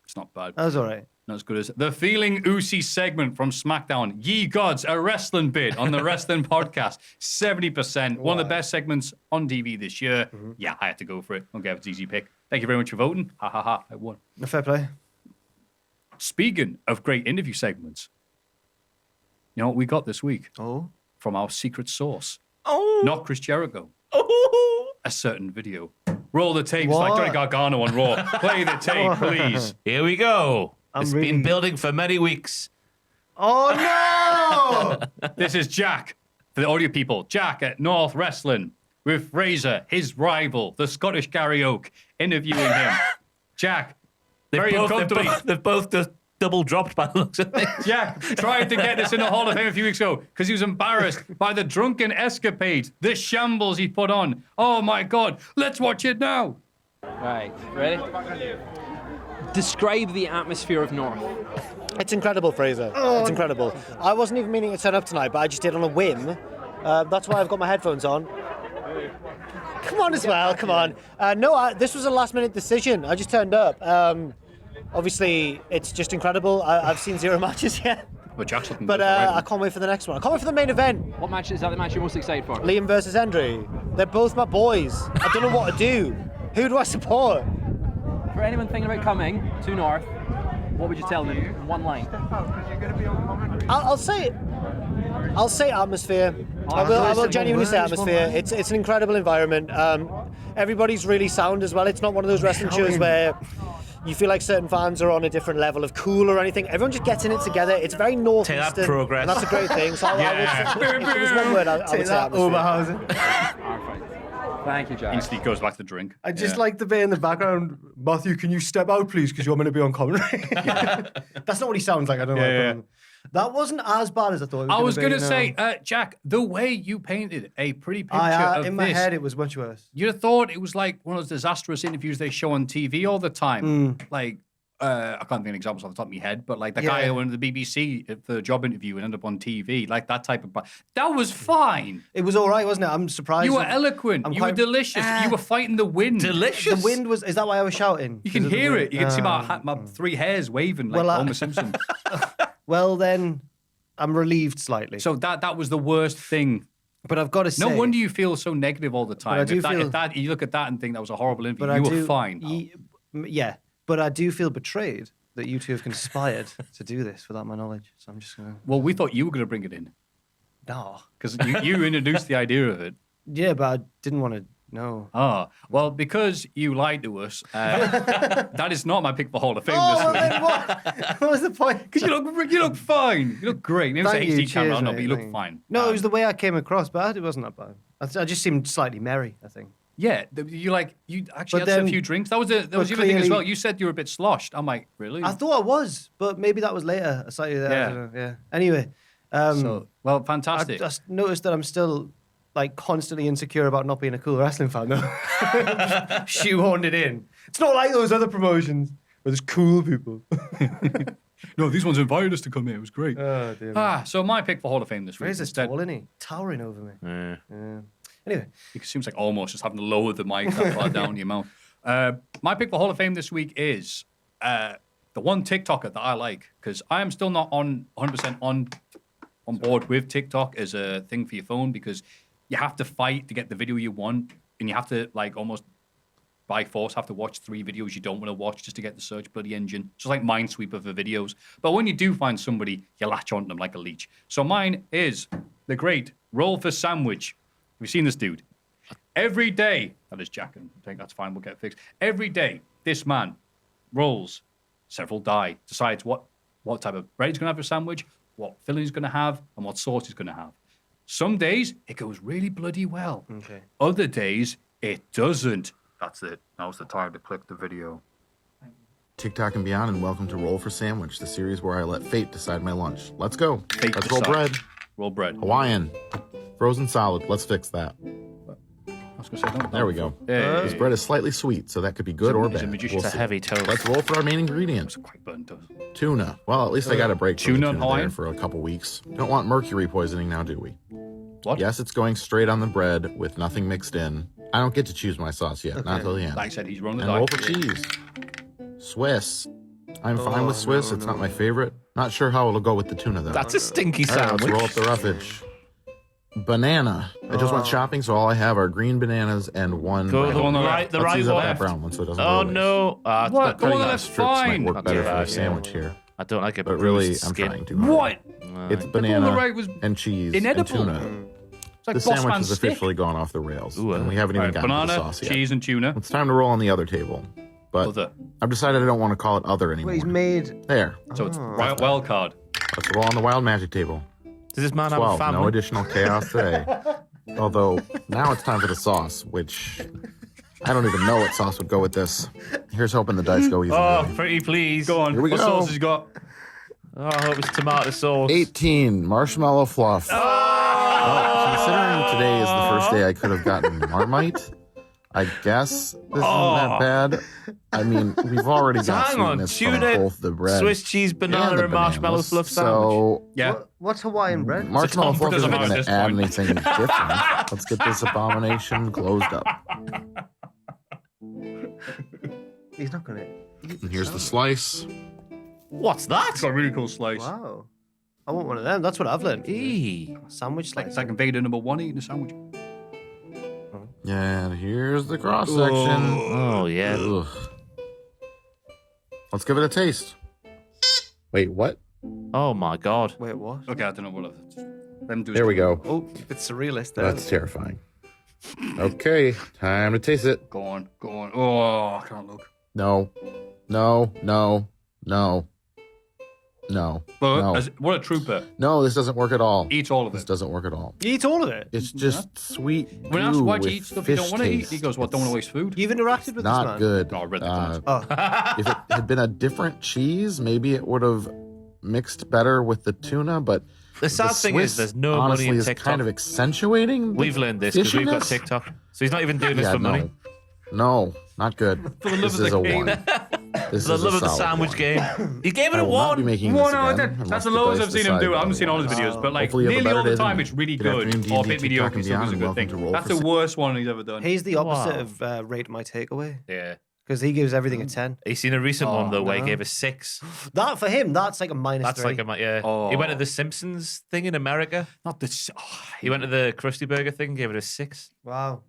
It's not bad.
That was all right.
Not as good as the Feeling Oozy segment from SmackDown. Ye Gods, a wrestling bit on the Wrestling Podcast. 70%. One of the best segments on TV this year. Yeah, I had to go for it. Okay, it's an easy pick. Thank you very much for voting. Ha ha ha. I won.
Fair play.
Speaking of great interview segments, you know what we got this week
Oh.
from our secret source?
Oh!
Not Chris Jericho.
Oh!
A certain video. Roll the tape. It's
What?
like Johnny Gargano on Raw. Play the tape, please.
Here we go. It's
really-
been building for many weeks.
Oh, no!
This is Jack, for the audio people. Jack at North Wrestling with Fraser, his rival, the Scottish Gary Oak, interviewing him. Jack, very uncomfortably.
They've both just double dropped by the looks of it.
Jack tried to get this in the Hall of Fame a few weeks ago because he was embarrassed by the drunken escapades, the shambles he put on. Oh my God, let's watch it now.
Right, ready? Describe the atmosphere of North.
It's incredible, Fraser. It's incredible. I wasn't even meaning to turn up tonight, but I just did on a whim. That's why I've got my headphones on. Come on as well, come on. This was a last-minute decision. I just turned up. Obviously, it's just incredible. I've seen 0 matches yet.
But Jack's looking
But
good, right?
I can't wait for the next one. I can't wait for the main event.
What match is that the match you're most excited for?
Liam versus Endre. They're both my boys. I don't know what to do. Who do I support?
For anyone thinking about coming to North, what would you tell them in one line?
I'll say atmosphere. I will genuinely say atmosphere. It's an incredible environment. Everybody's really sound as well. It's not one of those wrestling shows where you feel like certain fans are on a different level of cool or anything. Everyone just gets in it together. It's very northeastern.
Take that, progress.
And that's a great thing. So I would say, if it was one word, I would say atmosphere.
Perfect. Thank you, Jack.
Instantly goes back to drink.
I just like the bit in the background. Maffew, can you step out, please? Because you're going to be on commentary. That's not what he sounds like. I don't know.
Yeah.
That wasn't as bad as I thought it was.
I was
going
going
to
to say, Jack, the way you painted a pretty picture of
in my
this,
head, it was much worse.
you'd have thought it was like one of those disastrous interviews they show on TV all the time. Like, I can't think of examples off the top of my head, but like the guy who went to the BBC for the job interview and ended up on TV, like that type of. That was fine.
It was all right, wasn't it? I'm surprised.
You were eloquent.
I'm
You were
quite-
delicious. You were fighting the wind.
Delicious.
The wind was. Is that why I was shouting?
You can
Because of the
hear
wind?
it. You can see my 3 hairs waving like
Well,
Homer Simpson.
Well, then, I'm relieved slightly.
So that was the worst thing.
But I've got to say,
No wonder you feel so negative all the time.
I do
If
feel-
that, you look at that and think that was a horrible interview.
But
You
I
were
do,
fine.
Yeah, but I do feel betrayed that you two have conspired to do this without my knowledge. So I'm just gonna.
Well, we thought you were going to bring it in
No.
because you introduced the idea of it.
Yeah, but I didn't want to. No.
Oh, well, because you lied to us, that is not my pick for Hall of Fame
Oh,
this
well,
week.
then what? What was the point?
Because you look fine. You look great. Maybe
Thank
it's
you.
a HD camera,
Cheers,
no,
mate,
but you look
thank you.
fine.
No, it was the way I came across, but it wasn't that bad. I just seemed slightly merry, I think.
Yeah, you actually
But
had
then-
a few drinks. That was the other thing as
clearly-
well. You said you were a bit sloshed. I'm like, really?
I thought I was, but maybe that was later. Slightly later.
Yeah.
I don't know, yeah. Anyway,
well,
I
fantastic.
just noticed that I'm still like constantly insecure about not being a cool wrestling fan though. Shoehorned it in. It's not like those other promotions There's cool people.
No, these ones invited us to come here. It was great.
Oh, dear.
So my pick for Hall of Fame this week.
Where's this
instead-
tall, isn't he? Towering over me.
Yeah.
Anyway.
It seems like almost just having to lower the mic that far down your mouth. My pick for Hall of Fame this week is the one TikToker that I like, because I am still not 100% on board with TikTok as a thing for your phone, because you have to fight to get the video you want, and you have to like almost by force have to watch 3 videos you don't want to watch just to get the search bloody engine. Just like Minesweeper for videos. But when you do find somebody, you latch onto them like a leech. So mine is the great Roll for Sandwich. Have you seen this dude? Every day, that is Jack, and I think that's fine, we'll get it fixed. Every day, this man rolls several die, decides what type of bread he's going to have for a sandwich, what filling he's going to have, and what sauce he's going to have. Some days, it goes really bloody well.
Okay.
Other days, it doesn't. That's it. Now's the time to click the video.
TikTok and beyond, and welcome to Roll for Sandwich, the series where I let fate decide my lunch. Let's go.
Fate
Let's roll
decide.
bread.
Roll bread.
Hawaiian. Frozen solid. Let's fix that.
I was going to say, don't.
There we go.
Hey.
This bread is slightly sweet, so that could be good or
He's a
bad.
magician.
We'll
It's a
see.
heavy toast.
Let's roll for our main ingredients.
Quite burnt toast.
Tuna. Well, at least I got a break from the
Tuna and
tuna there
Hawaiian?
for a couple weeks. Don't want mercury poisoning now, do we?
What?
Yes, it's going straight on the bread with nothing mixed in. I don't get to choose my sauce yet, not till the end.
Like I said, he's rolling the
And roll
dice.
for cheese. Swiss. I'm fine with Swiss. It's not my favorite. Not sure how it'll go with the tuna, though.
That's a stinky
All right, let's
sandwich.
roll up the roughage. Banana. I just went shopping, so all I have are green bananas and one.
Go
red
the
one.
right, the
Let's
right
use that
one.
brown one so it doesn't.
Oh
go
no!
What?
Not
Go on
pretty
the
nice.
left.
Strips might
Fine.
work
Not
better
too
for a
bad,
sandwich
yeah.
here,
I don't like it.
but really, I'm
skin.
trying too hard.
What?
It's
The
banana
right was
and cheese and
inedible.
tuna.
It's like
The
Boss
sandwich
Man
has
stick.
officially gone off the rails,
Ooh,
and we haven't even
Right,
gotten to the
banana,
sauce yet.
cheese, and tuna.
It's time to roll on the other table, but
Other.
I've decided I don't want to call it other anymore.
Well, he's made.
There.
So it's wild card.
Let's roll on the wild magic table.
Does this man have a
12.
family?
No additional chaos today. Although now it's time for the sauce, which I don't even know what sauce would go with this. Here's hoping the dice go even.
Oh,
really.
pretty please.
Go on.
Here we
What
go.
sauce has he got?
Oh, I hope it's tomato sauce.
18 marshmallow fluff. Well, considering today is the first day I could have gotten Marmite, I guess this isn't that bad. I mean, we've already got
Hang on,
sweetness from
tuna,
both the bread
Swiss cheese,
and
banana,
the
and marshmallow
bananas.
fluff sandwich.
So
Yeah.
What's Hawaiian bread?
marshmallow
Tom
fluff
doesn't
isn't
know at
going
this
to add
point.
anything different. Let's get this abomination closed up.
He's not gonna.
And here's the slice.
What's that?
It's got a really cool slice.
Wow. I want one of them. That's what I've learned.
Eee.
Sandwich
Like,
slice.
it's like Invader #1 eating a sandwich.
And here's the cross section.
Oh, yeah.
Ugh. Let's give it a taste. Wait, what?
Oh, my God.
Wait, what?
Okay, I don't know what them do.
There we go.
Oh, it's surrealist there.
That's terrifying. Okay, time to taste it.
Go on, go on. Oh, I can't look.
No, no, no, no, no,
But
no.
what a trooper.
No, this doesn't work at all.
Eats all of
This
it.
doesn't work at all.
You eat all of it.
It's just sweet
When I asked
goo
why do
with
you eat stuff you don't
fish
want to eat,
taste.
he goes, "Well, don't want to
It's
waste food."
You've interacted with this
not
man.
good.
No, I read the comments.
Oh,
If it had been a different cheese, maybe it would have mixed better with the tuna, but
The sad thing
Swiss,
is, there's no
honestly,
money in
is
TikTok.
kind of accentuating.
We've learned this because we've got
fishiness.
TikTok. So he's not even doing this
Yeah,
for money.
No, not good.
For the love
This
of
is
the
a
game.
1. This
The
is
love
a
of the
solid
sandwich
1.
game. He gave it
I
a
will not be
1.
making this
Well, no,
again,
that's
unless
the
the
lowest
dice
I've seen him
decide
do it. I haven't seen all his
otherwise.
videos, but like
Hopefully you have a
nearly all
better
the
day
time
than
it's really
good afternoon,
good
D&D,
or a bit
TikTok,
mediocre
and
stuff is a
beyond.
good
Welcome to
thing.
Roll
That's
for
the worst one he's ever done.
he's the opposite
Wow.
of Rate My Takeaway
Yeah.
because he gives everything a 10.
He's seen a recent one, though, where he
no.
gave a 6.
That for him, that's like a minus
That's
3.
like a, yeah.
Oh.
He went to the Simpsons thing in America.
Not this.
He went to the Krusty Burger thing, gave it a 6.
Wow.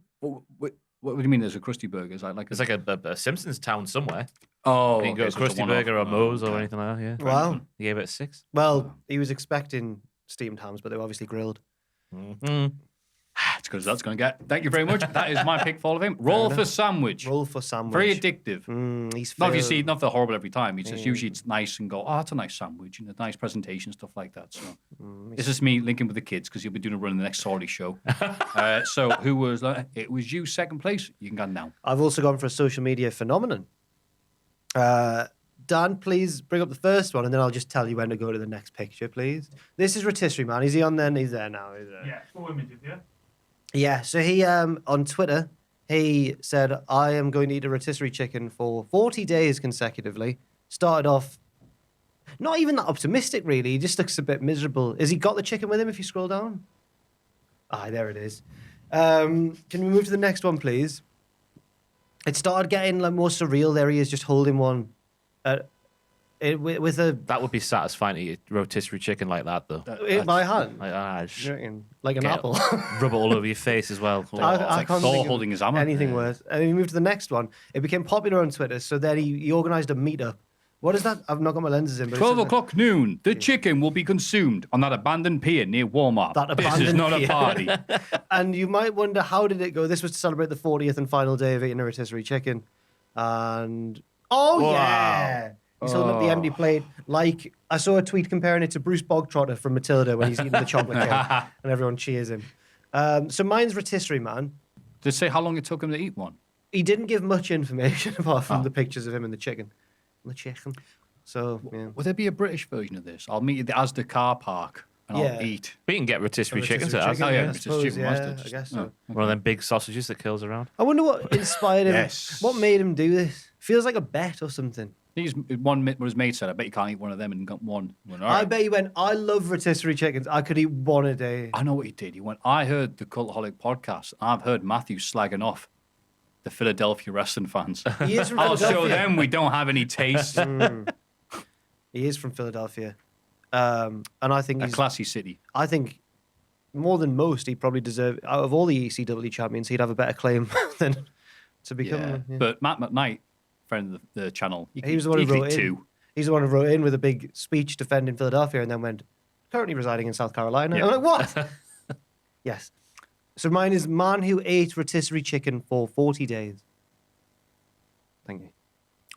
What do you mean? There's a Krusty Burger? Is that like
It's like a Simpsons town somewhere.
oh,
You can go
okay,
to
so it's a
Krusty
one-off.
Burger or
Oh,
Moe's or
okay.
anything like that, yeah.
Wow.
He gave it a 6.
Well, he was expecting steamed hams, but they were obviously grilled.
Mm.
It's because that's going to get. Thank you very much. That is my pick for all of him. Roll for sandwich.
Roll for sandwich.
Very addictive.
He's
Not if you
failed.
see, not for horrible every time. It's just usually it's nice and go, oh, that's a nice sandwich and a nice presentation, stuff like that. So this is me linking with the kids because you'll be doing a run in the next Sorry show. So who was that? It was you, second place. You can go now.
I've also gone for a social media phenomenon. Dan, please bring up the first one, and then I'll just tell you when to go to the next picture, please. This is Rotisserie, man. Is he on then? He's there now. He's there.
Yeah, 4 images, yeah?
Yeah, so he, on Twitter, He said, I am going to eat a rotisserie chicken for 40 days consecutively. Started off not even that optimistic, really. He just looks a bit miserable. Has he got the chicken with him if you scroll down? There it is. Can we move to the next one, please? It started getting like more surreal. There he is, just holding one with a...
That would be satisfying to eat rotisserie chicken like that, though.
in my hand.
Like
an apple.
Rub it all over your face as well.
I can't
Thor
think of
holding his hammer.
anything worse. And we moved to the next one. It became popular on Twitter, so then he organised a meetup. What is that? I've not got my lenses in. But
12 o'clock noon, the chicken will be consumed on that abandoned pier near Walmart. This is not a party.
And you might wonder, how did it go? This was to celebrate the 40th and final day of eating a rotisserie chicken. And, yeah. He's holding up the empty plate. Like, I saw a tweet comparing it to Bruce Bogtrotter from Matilda when he's eating the chocolate cake and everyone cheers him. So mine's rotisserie, man.
Did it say how long it took him to eat one?
He didn't give much information apart from the pictures of him and the chicken. So, yeah.
Will there be a British version of this? I'll meet you at the Asda car park and I'll eat.
We can get rotisserie chickens at
chicken,
us.
Oh, yeah,
I
rotisserie
suppose,
chicken,
yeah,
mustard.
I guess so.
One of them big sausages that kills around.
I wonder what inspired him.
Yes.
What made him do this? Feels like a bet or something.
He's one what his mate said. I bet you can't eat one of them and got one. Went, all
I
right.
bet he went, I love rotisserie chickens. I could eat one a day.
I know what he did. He went, I heard the Cultaholic Podcast. I've heard Maffew slagging off the Philadelphia wrestling fans.
He is from
I'll
Philadelphia.
show them we don't have any taste.
He is from Philadelphia. And I think
A
he's...
classy city.
I think more than most, he probably deserve... Out of all the ECW champions, he'd have a better claim than to become...
Yeah.
Yeah.
But Matt McKnight, friend of the channel,
He was the one who wrote in.
two.
He's the one who wrote in with a big speech defending Philadelphia and then went, currently residing in South Carolina.
Yeah.
I'm like, what? Yes. So mine is man who ate rotisserie chicken for 40 days. Thank you.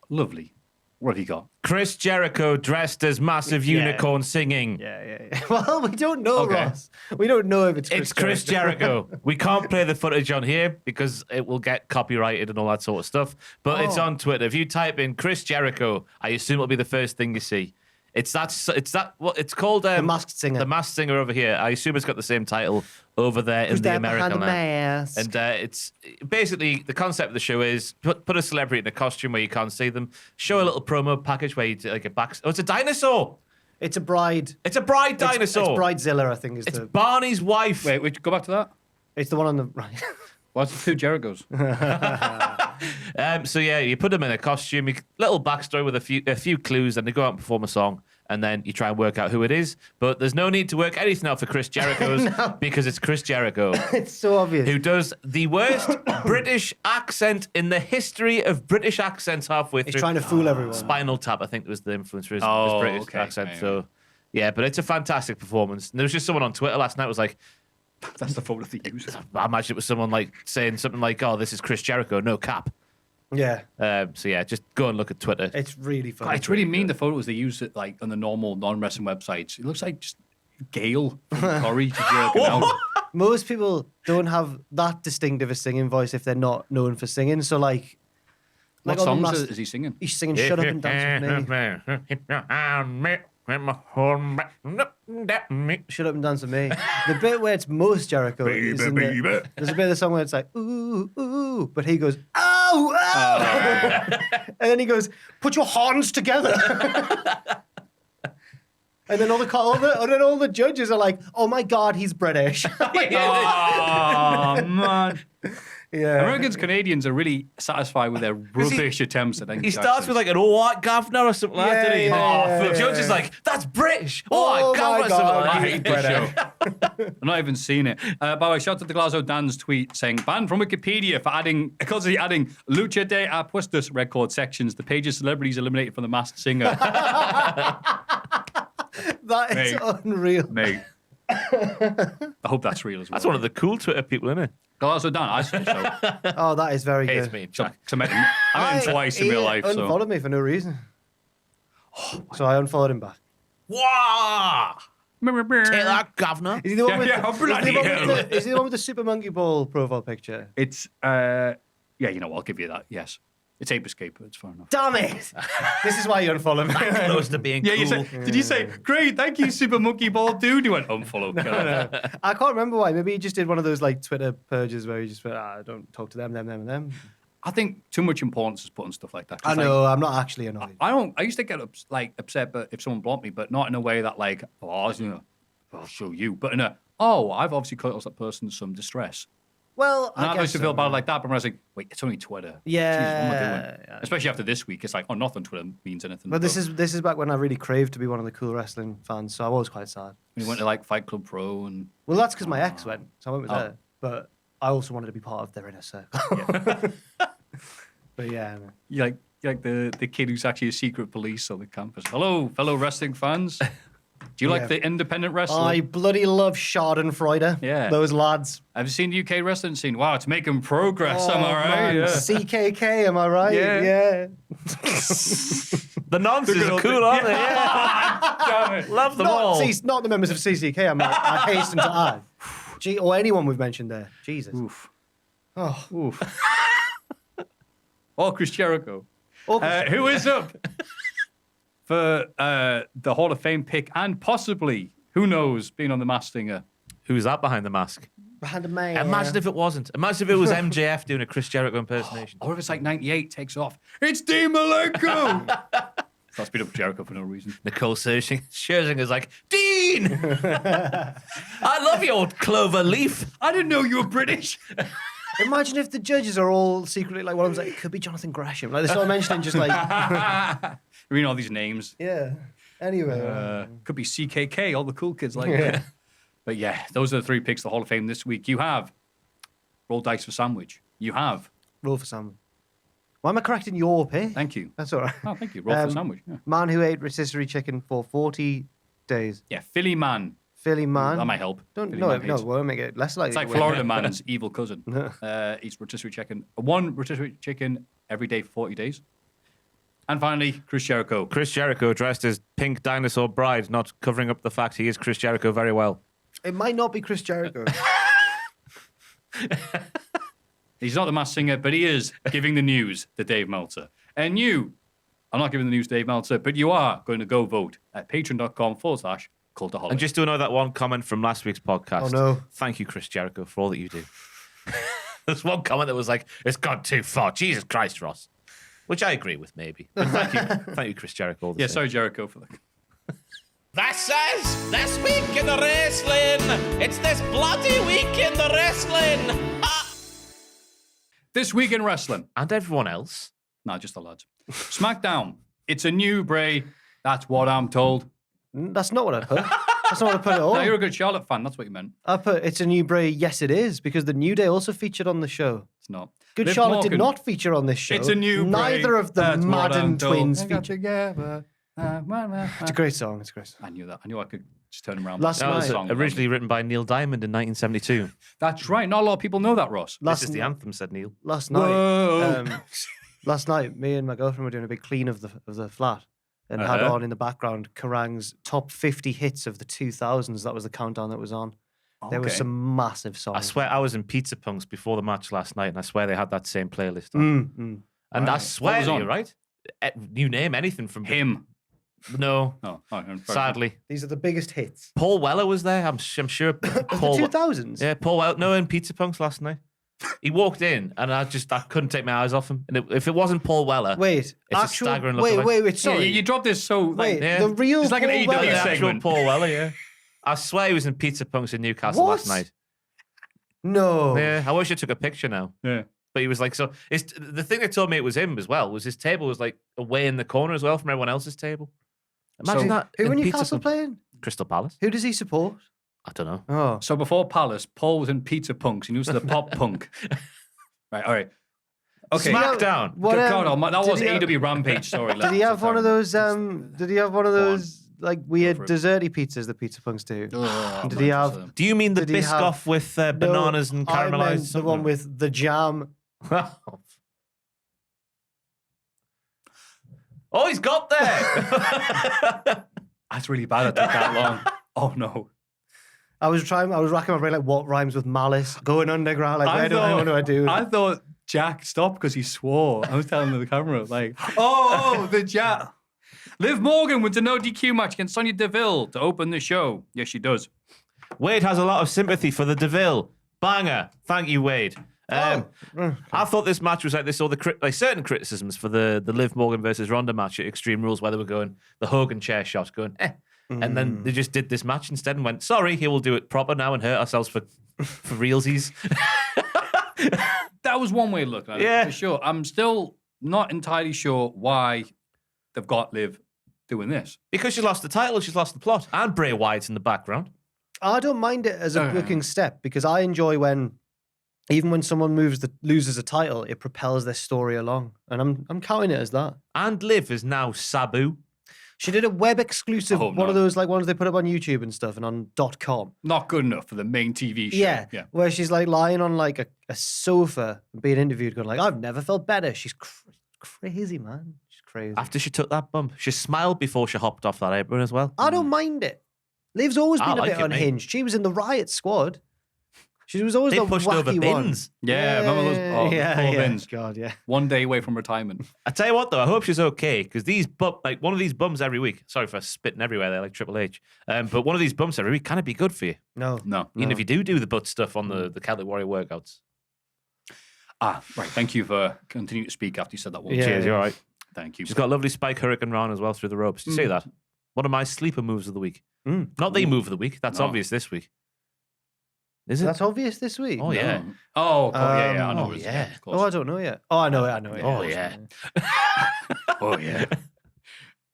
Lovely. What have you got?
Chris Jericho dressed as massive unicorn singing.
Yeah. Well, we don't know,
Okay.
Ross. We don't know if it's Chris
It's Chris Jericho. We can't play the footage on here because it will get copyrighted and all that sort of stuff. But it's on Twitter. If you type in Chris Jericho, I assume it'll be the first thing you see. It's that. What it's called?
The Masked Singer.
The Masked Singer over here. I assume it's got the same title over there in the American land.
mask?
And it's basically the concept of the show is put a celebrity in a costume where you can't see them. Show a little promo package where you do like a back. Oh, it's a dinosaur.
It's a bride.
It's a bride dinosaur.
It's Bridezilla, I think.
It's Barney's wife.
Wait, go back to that.
It's the one on the right.
What's the two Jerichos?
So yeah, you put them in a costume, little backstory with a few clues, and they go out and perform a song, and then you try and work out who it is. But there's no need to work anything out for Chris Jericho's because it's Chris Jericho,
It's so obvious.
who does the worst British accent in the history of British accents halfway
He's
through.
trying to fool everyone.
Spinal Tap, I think, was the influence for his
Oh,
British
okay.
accent.
Yeah,
So yeah, but it's a fantastic performance. And there was just someone on Twitter last night was like,
That's the photo they use.
I imagine it was someone like saying something like, "Oh, this is Chris Jericho, no cap."
Yeah.
So yeah, just go and look at Twitter.
It's really funny.
It's really mean, the photos they use it like on the normal non-wrestling websites. It looks like just Gail from Corrie just working out.
Most people don't have that distinctive a singing voice if they're not known for singing. So like
What
on the
songs
Mas-
is he singing?
He's singing "Shut Up and Dance with Me." Shut up and dance with me. The bit where it's most Jericho is in the, there's a bit of the song where it's like ooh ooh, but he goes ow ow, and then he goes put your hands together, and then all the judges are like, oh my god, he's British.
Oh, man.
Yeah,
Americans, Canadians are really satisfied with their rubbish attempts at English
He starts with
accents.
like an all white governor or something like that, doesn't he?
yeah,
Judge is like, that's British.
Oh
All white
my
governor.
God,
Something
I
like
hate
that.
this show. I've not even seen it. By the way, shout out to the Glasgow Dan's tweet saying, banned from Wikipedia for adding Lucha de Apuestas record sections. The page of celebrities eliminated from the Masked Singer.
that is
Mate.
unreal.
Mate. I hope that's real as well.
That's one of the cool Twitter people, isn't it?
Glasgow Dan, I think so.
Oh, that is very
Hey,
good.
it's me,
So,
Jack.
'cause I met him twice in
He
real life. So.
unfollowed me for no reason. So I unfollowed him back.
Wow! Take that, governor.
Is he the one with,
Yeah,
the,
bloody hell.
is he the one with the Super Monkey Ball profile picture?
It's, yeah, you know what, I'll give you that, yes. It's Ape Escape, but it's far enough.
Damn it! This is why you unfollow me.
Close to being
Yeah,
cool.
you said, did you say, great, thank you, Super Monkey Ball Dude? You went, unfollow.
I can't remember why. Maybe he just did one of those like Twitter purges where he just went, don't talk to them, and them.
I think too much importance is put on stuff like that.
I know, I'm not actually annoyed.
I used to get upset but if someone blocked me, but not in a way that like, I'll show you. But in a, I've obviously caused that person some distress.
Well,
And I
guess
used to feel bad like that, but I was like, wait, it's only Twitter.
Yeah.
Jeez, what am I doing? Yeah. Especially after this week, it's like, nothing on Twitter means anything.
But this is back when I really craved to be one of the cool wrestling fans, so I was quite sad.
When you went to like Fight Club Pro and...
Well, that's because my ex went, so I went with her. But I also wanted to be part of their inner circle. But yeah.
You're like the kid who's actually a secret police on the campus. Hello, fellow wrestling fans. Do you like the independent wrestling?
I bloody love Schadenfreude.
Yeah.
Those lads.
Have you seen the UK wrestling scene? Wow, it's making progress, am I right?
Man.
Yeah.
CKK, am I right?
Yeah.
The nonsense are cool, aren't they? Yeah.
Damn it.
Love them all.
Not the members of CCK, I hasten to add. Or anyone we've mentioned there. Jesus.
Oof.
Oh.
Oof. Or Chris Jericho.
Or Chris
Who is up for the Hall of Fame pick and possibly, who knows, being on the Masked Singer?
Who's that behind the mask?
Behind a man.
Imagine if it wasn't. Imagine if it was MJF doing a Chris Jericho impersonation.
Or if it's like 98 takes off. It's Dean Malenko! I'll speed up Jericho for no reason.
Nicole Scherzinger's like, Dean! I love your clover leaf.
I didn't know you were British.
Imagine if the judges are all secretly like one of them's like, it could be Jonathan Gresham. Like they start mentioning just like
Reading all these names.
yeah. Anyway.
Could be CKK, all the cool kids like that. But yeah, those are the three picks for the Hall of Fame this week. You have Roll Dice for Sandwich. You have.
Roll for Sandwich. Why am I correcting your pick?
Thank you.
That's all right.
Oh, thank you. Roll for Sandwich. Yeah.
Man who ate rotisserie chicken for 40 days.
Yeah, Philly Man.
Philly man.
That might help.
Don't
Philly
no,
Man
no,
hates-
won't make it less likely.
It's like
to win.
Florida Man's evil cousin. Eats rotisserie chicken. One rotisserie chicken every day for 40 days. And finally, Chris Jericho.
Chris Jericho dressed as Pink Dinosaur Bride, not covering up the fact he is Chris Jericho very well.
It might not be Chris Jericho.
He's not the Masked Singer, but he is giving the news to Dave Meltzer. And you, I'm not giving the news to Dave Meltzer, but you are going to go vote at patreon.com/Cultaholic.
And just to know that one comment from last week's podcast.
Oh, no.
Thank you, Chris Jericho, for all that you do. There's one comment that was like, it's gone too far. Jesus Christ, Ross. Which I agree with, maybe. But thank you, Chris Jericho. all the
Yeah,
same.
sorry, Jericho, for that.
This is This Week in the Wrestling. It's this bloody week in the wrestling.
This week in wrestling.
And everyone else.
No, just the lads. SmackDown. It's a new Bray. That's what I'm told.
That's not what I put. That's not what I put at all.
No, you're a good Charlotte fan. That's what you meant.
I put it's a new Bray. Yes, it is because the New Day also featured on the show.
It's not.
Good
Liv
Charlotte
Morgan.
did not feature on this show.
It's a new Bray.
Neither of the
That's what
Madden
I'm told.
twins
I got
featured.
together.
It's a great song. It's a great song.
I knew that. I knew I could just turn him around.
Last
That was
night.
originally written by Neil Diamond in 1972.
That's right. Not a lot of people know that, Ross.
This is the anthem, said Neil.
Last night,
Whoa.
last night, me and my girlfriend were doing a big clean of the flat, and had
Uh-huh.
on in the background Kerrang's top 50 hits of the 2000s. That was the countdown that was on. There were
Okay.
some massive songs.
I swear I was in Pizza Punks before the match last night, and I swear they had that same playlist on. And I
Right.
swear
What was
to you,
on?
right? You name anything from
Him.
No,
Oh,
sadly.
These are the biggest hits.
Paul Weller was there. I'm sure
Of the
Paul.
2000s.
Yeah, Paul Weller. No, in Pizza Punks last night. He walked in, and I couldn't take my eyes off him. And if it wasn't Paul Weller,
Wait,
It's a staggering
wait,
lookalike.
wait,
Sorry,
sorry.
you dropped this so like
Wait,
yeah.
the real
It's like an
Paul
AEW
the
Weller.
actual
segment.
Paul Weller. Yeah, I swear he was in Pizza Punks in Newcastle last
What?
night.
No.
Yeah, I wish I took a picture now.
Yeah.
But he was like, so the thing that told me it was him as well was his table was like away in the corner as well from everyone else's table. Imagine that.
Who
in
in
Pizza
Newcastle
Punks.
playing?
Crystal Palace.
Who does he support?
I don't know.
Oh.
So before Palace, Paul was in Pizza Punks. He was the pop punk. Right. All right. Okay.
SmackDown.
What,
God, that
did
was
he have-
AEW Rampage. Sorry.
Did he have one of those? Did he have one of
Go on.
those like weird
for it.
desserty pizzas that Pizza Punks do?
Oh,
Did he have-
man,
Do you mean the
Did he have-
Biscoff with bananas and
I meant
caramelized?
the one with the jam.
Oh, he's got there.
That's really bad. It took that long. Oh no.
I was racking my brain like what rhymes with malice, going underground. Like what do I do?
I thought Jack, stop, because he swore. I was telling the camera, like, oh, the Jack. Liv Morgan wins a no DQ match against Sonya Deville to open the show. Yes, she does.
Wade has a lot of sympathy for the Deville. Banger. Thank you, Wade. I thought this match was like this, all the certain criticisms for the Liv Morgan versus Ronda match at Extreme Rules, where they were going the Hogan chair shot, going and then they just did this match instead and went, sorry, here we'll do it proper now and hurt ourselves for realsies.
That was one way of looking at it, for sure. I'm still not entirely sure why they've got Liv doing this.
Because she lost the title, she's lost the plot, and Bray Wyatt's in the background.
I don't mind it as a booking step because I enjoy when, even when someone loses a title, it propels their story along, and I'm counting it as that.
And Liv is now Sabu.
She did a web exclusive, one of those like ones they put up on YouTube and stuff, and on .com.
Not good enough for the main TV show.
Yeah, where she's like lying on like a sofa being interviewed, going like, "I've never felt better." She's crazy, man. She's crazy.
After she took that bump, she smiled before she hopped off that apron as well.
I don't mind it. Liv's always been a bit unhinged. She was in the Riot Squad. She was always the
pushed
wacky
over bins.
One.
Yeah, remember those? Oh, poor bins.
God, yeah.
One day away from retirement.
I tell you what, though, I hope she's okay because these one of these bumps every week. Sorry for spitting everywhere there, like Triple H. But one of these bumps every week can it be good for you?
No.
Even if you do the butt stuff on the Celtic Warrior workouts.
Right. Thank you for continuing to speak after you said that one.
Yeah, cheers. You're all right.
Thank you.
She's got a lovely spike hurricane round as well through the ropes. Did you see that? One of my sleeper moves of the week. Not the move of the week. That's obvious this week. Is it?
That's obvious this week.
Oh, yeah.
Oh, yeah. I know.
Yeah.
I don't know yet. Oh, I know it.
Oh, yeah.
Oh, yeah.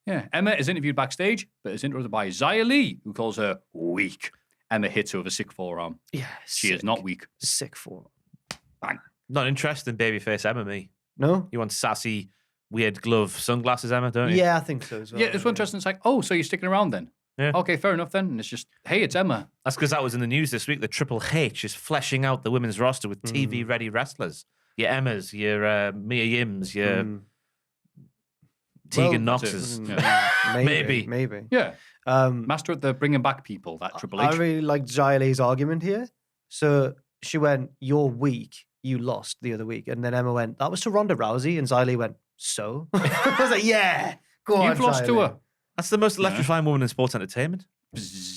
Yeah. Emma is interviewed backstage, but is interrupted by Xia Li, who calls her weak. Emma hits her with a sick forearm.
Yeah.
She is not weak.
Sick forearm.
Bang.
Not interested in babyface Emma, me.
No?
You want sassy, weird glove sunglasses, Emma, don't you?
Yeah, I think so as well.
Yeah, it's interesting. It's like, oh, so you're sticking around then?
Yeah.
Okay, fair enough then. And it's just, hey, it's Emma.
That's because that was in the news this week. The Triple H is fleshing out the women's roster with TV-ready wrestlers. Your Emmas, your Mia Yims, your Tegan Knoxes.
Maybe.
Yeah. Master at the bringing back people, that Triple H.
I really liked Xia Li's argument here. So she went, "You're weak. You lost the other week." And then Emma went, "That was to Ronda Rousey." And Xia Li went, "So?" I was like, yeah, go on,
You've lost
Xia
to
Li.
her.
That's the most electrifying woman in sports entertainment.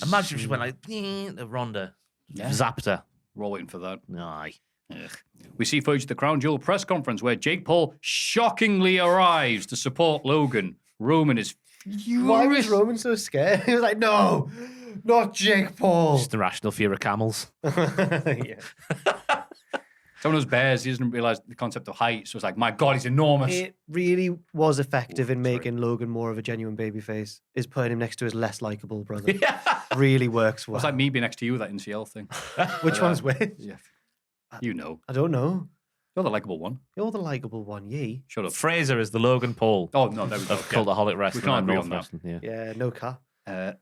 Imagine if she went like, the Ronda. Zapped her.
We're all waiting for that.
Aye.
We see footage of the Crown Jewel press conference where Jake Paul shockingly arrives to support Logan. Roman is furious.
Why was Roman so scared? He was like, "No, not Jake Paul."
Just the rational fear of camels.
Yeah.
Someone who's bears, he doesn't realise the concept of height, so it's like, my God, he's enormous.
It really was effective in making Logan more of a genuine babyface. Is putting him next to his less likable brother. Really works well.
It's like me being next to you with that NCL thing.
Which one's which?
Yeah. You know.
I don't know.
You're the likeable one.
You're the likable one, yee.
Shut up.
Fraser is the Logan Paul.
Oh, no, there we go.
Of Cultaholic Wrestling.
We can't agree
North
on that.
Wrestling,
Yeah, no car.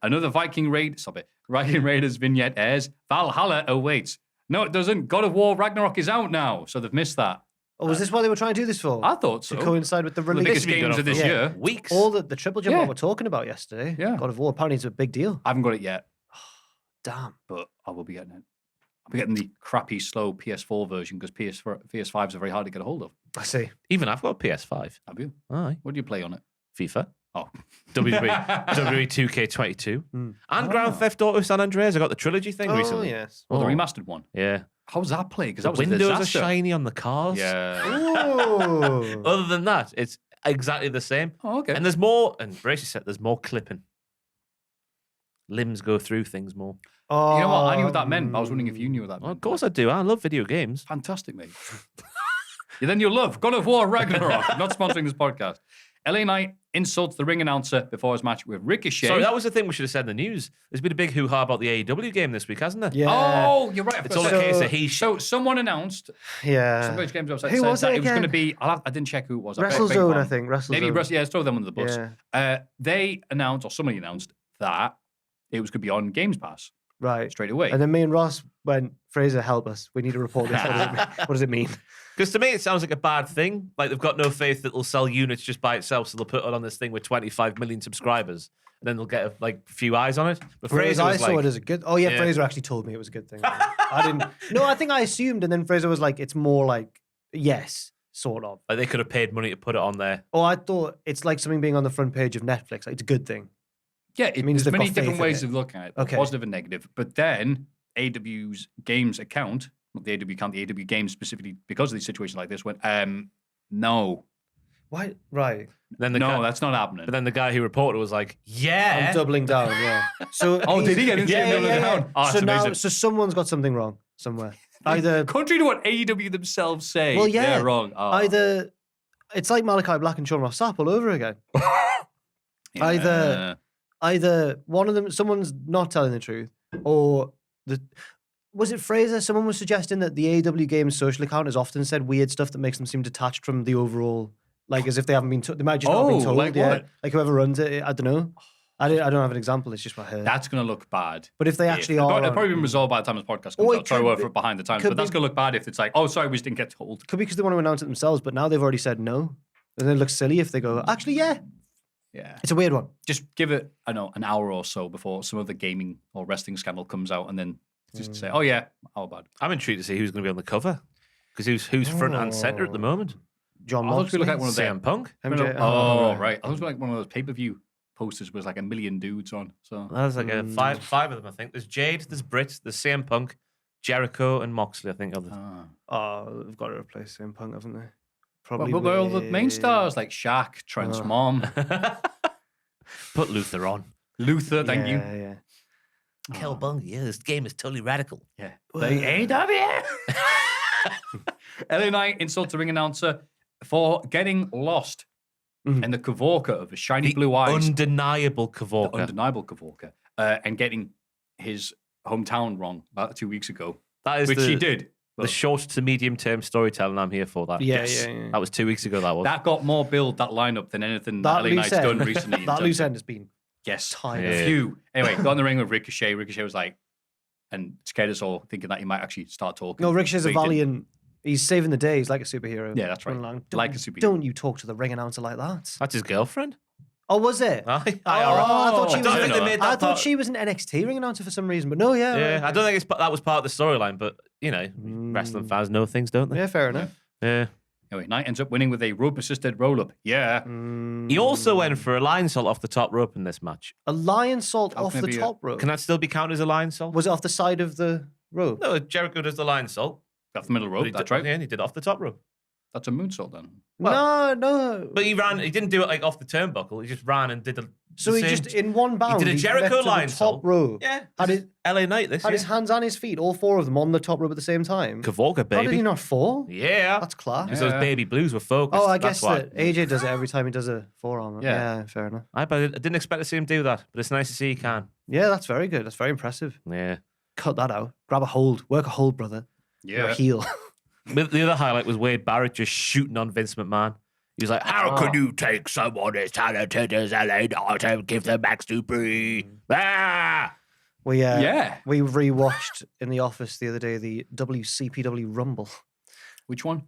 Another Viking Raiders vignette airs. Valhalla awaits. No, it doesn't. God of War Ragnarok is out now, so they've missed that.
Oh, was this what they were trying to do this for?
I thought so.
To coincide with the
The
release.
biggest games of this year.
Weeks.
All the triple jump
Yeah.
that we're talking about yesterday.
Yeah.
God of War, apparently it's a big deal.
I haven't got it yet,
Damn.
but I will be getting it. I'll be getting the crappy, slow PS4 version because PS5s are very hard to get a hold of.
I see.
Even I've got a PS5.
Have you?
Aye.
What do you play on it?
FIFA.
Oh.
WWE 2K22. And Grand Theft Auto San Andreas. I got the trilogy thing recently.
Oh, yes.
Oh, the remastered one.
Yeah.
How's that play? Because
The
that was a
windows are
disaster.
shiny on the cars.
Yeah.
Ooh.
Other than that, it's exactly the same.
Oh, okay.
And there's more, and Brace said there's more clipping. Limbs go through things more.
Oh,
You know what? I knew what that meant. But I was wondering if you knew what that
Well,
meant.
of course I do. I love video games.
Fantastic, mate. Yeah, then you'll love God of War Ragnarok. Not sponsoring this podcast. LA Knight insults the ring announcer before his match with Ricochet.
Sorry, that was the thing we should have said in the news. There's been a big hoo-ha about the AEW game this week, hasn't there?
Yeah.
Oh, you're right.
It's all a case of he...
So someone announced,
Yeah.
some British Games website
Who
said
was
that
it
it was going to
again?
be, I didn't check who it was. I beg your
WrestleZone, I
pardon.
think. WrestleZone.
Maybe let's throw them under the bus.
Yeah.
They announced, or somebody announced, that it was going to be on Games Pass
Right.
straight away.
And then me and Ross went, "Fraser, help us. We need to report this. What does it mean?"
Because to me, it sounds like a bad thing. Like they've got no faith that it'll sell units just by itself, so they'll put it on this thing with 25 million subscribers, and then they'll get a few eyes on it. But
Whereas
Fraser
I
was
saw
like,
it as a good. Oh yeah,
Yeah.
Fraser actually told me it was a good thing. I didn't. No, I think I assumed, and then Fraser was like, "It's more like Yes, sort of.
Like they could have paid money to put it on there.
Oh, I thought it's like something being on the front page of Netflix. Like, it's a good thing.
Yeah, it
means
there's
they've
many
got
different
faith in
ways
it.
of looking at it,
Okay.
positive and negative. But then AEW's games account, not the AEW account, the AEW games specifically because of these situations like this went, no.
Why? Right.
Then the
No,
guy,
that's not happening.
but then the guy who reported was like, "Yeah."
I'm doubling down, yeah. So
Oh, did he? I didn't see him
yeah,
doubling
yeah,
down.
yeah.
Oh,
so
that's
now,
amazing.
so someone's got something wrong somewhere. Either,
Contrary to what AEW themselves say,
well, yeah,
they're wrong. Oh.
either it's like Malachi Black and Sean Ross Sapp all over again.
Yeah.
Either one of them, someone's not telling the truth, or was it Fraser? Someone was suggesting that the AEW Games social account has often said weird stuff that makes them seem detached from the overall, like as if they haven't been. They might just not have been
Oh,
told.
like
yeah,
what?
like whoever runs it. I don't know. I don't have an example. It's just what I heard.
That's going to look bad.
But if they actually
It'll
are,
probably been resolved by the time this podcast
Oh,
comes
it
out. Sorry,
could
we're
be-
for behind the times,
could
but that's
be-
going to look bad if it's like, oh, sorry, we just didn't get told.
could be because they want to announce it themselves, but now they've already said no. And then it looks silly if they go, actually, yeah.
Yeah.
It's a weird one.
Just give it, I don't know, an hour or so before some of the gaming or wrestling scandal comes out, and then just say, oh yeah, how bad?
I'm intrigued to see who's going to be on the cover because who's front and center at the moment.
John
I thought it was
Moxley.
like one of them.
CM Punk.
MJ.
Oh, right. I thought it was like one of those pay-per-view posters with like a million dudes on. So
There's like five of them, I think. There's Jade, there's Britt, there's CM Punk, Jericho, and Moxley. I think.
Oh, they've got to replace CM Punk, haven't they?
well,
Probably.
but all the main
with-
stars like Shaq, Trent's
Oh.
mom,
Put Luther on.
Luther, thank you.
Yeah.
Cowabunga, yeah, this game is totally radical.
Yeah. The AEW. LA Knight insults a ring announcer for getting lost in the Kavorka of the shiny blue eyes.
Undeniable
The
Kavorka.
undeniable Kavorka. And getting his hometown wrong about 2 weeks ago,
That is
which he did.
The short to medium term storytelling. I'm here for that.
Yeah,
Yes.
yeah.
That was 2 weeks ago. That was.
That got more build, that lineup, than anything that,
That
LA
loose
Knight's
end,
done recently. in
that
terms
loose
of-
end has been
Yes.
tight.
Yeah.
Few. Anyway, got in the ring with Ricochet. Ricochet was like, and scared us all, thinking that he might actually start talking.
No, Ricochet's
But
a
he didn't.
valiant. He's saving the day. He's like a superhero.
Yeah, that's right.
Running along.
Like a
Don't-
superhero.
Don't you talk to the ring announcer like that?
That's his girlfriend.
Oh, was it?
Aye.
Oh, I thought she
I
was.
don't think they made that
I thought
part-
she was an NXT ring announcer for some reason, but no, yeah.
Yeah,
right.
I don't think that was part of the storyline, but you know, wrestling fans know things, don't they?
Yeah, fair enough.
Yeah.
Anyway, Knight ends up winning with a rope-assisted roll-up. Yeah.
He also went for a lion salt off the top rope in this match.
A lion salt
How
off
can it
the
be a-
top rope.
Can that still be counted as a lion salt?
Was it off the side of the rope?
No, Jericho does the lion salt.
Off the middle
but
rope,
he
that's
did,
right.
Yeah, and he did it off the top rope.
That's a moonsault then.
No.
But he didn't do it like off the turnbuckle. He just ran and did the.
So
the
he
same-
just in one bound.
did a Jericho
leapt to the
lion
top
salt.
rope.
Yeah.
Had
this
his,
is LA Knight this
had
year.
his hands and his feet, all four of them, on the top rope at the same time.
Kavorka,
How did
baby.
he not fall?
Yeah.
That's class.
Because those baby blues were focused.
Oh, I
That's
guess
why.
that AJ does it every time he does a forearm.
Yeah.
Yeah, fair enough.
But I didn't expect to see him do that, but it's nice to see he can.
Yeah, that's very good. That's very impressive.
Yeah.
Cut that out. Grab a hold. Work a hold, brother. You're
Yeah.
a heel.
But the other highlight was Wade Barrett just shooting on Vince McMahon. He was like, "How can you take someone as talented as LA Knight and give them max to breathe?" Ah!
Yeah.
We rewatched in the office the other day the WCPW Rumble.
Which one?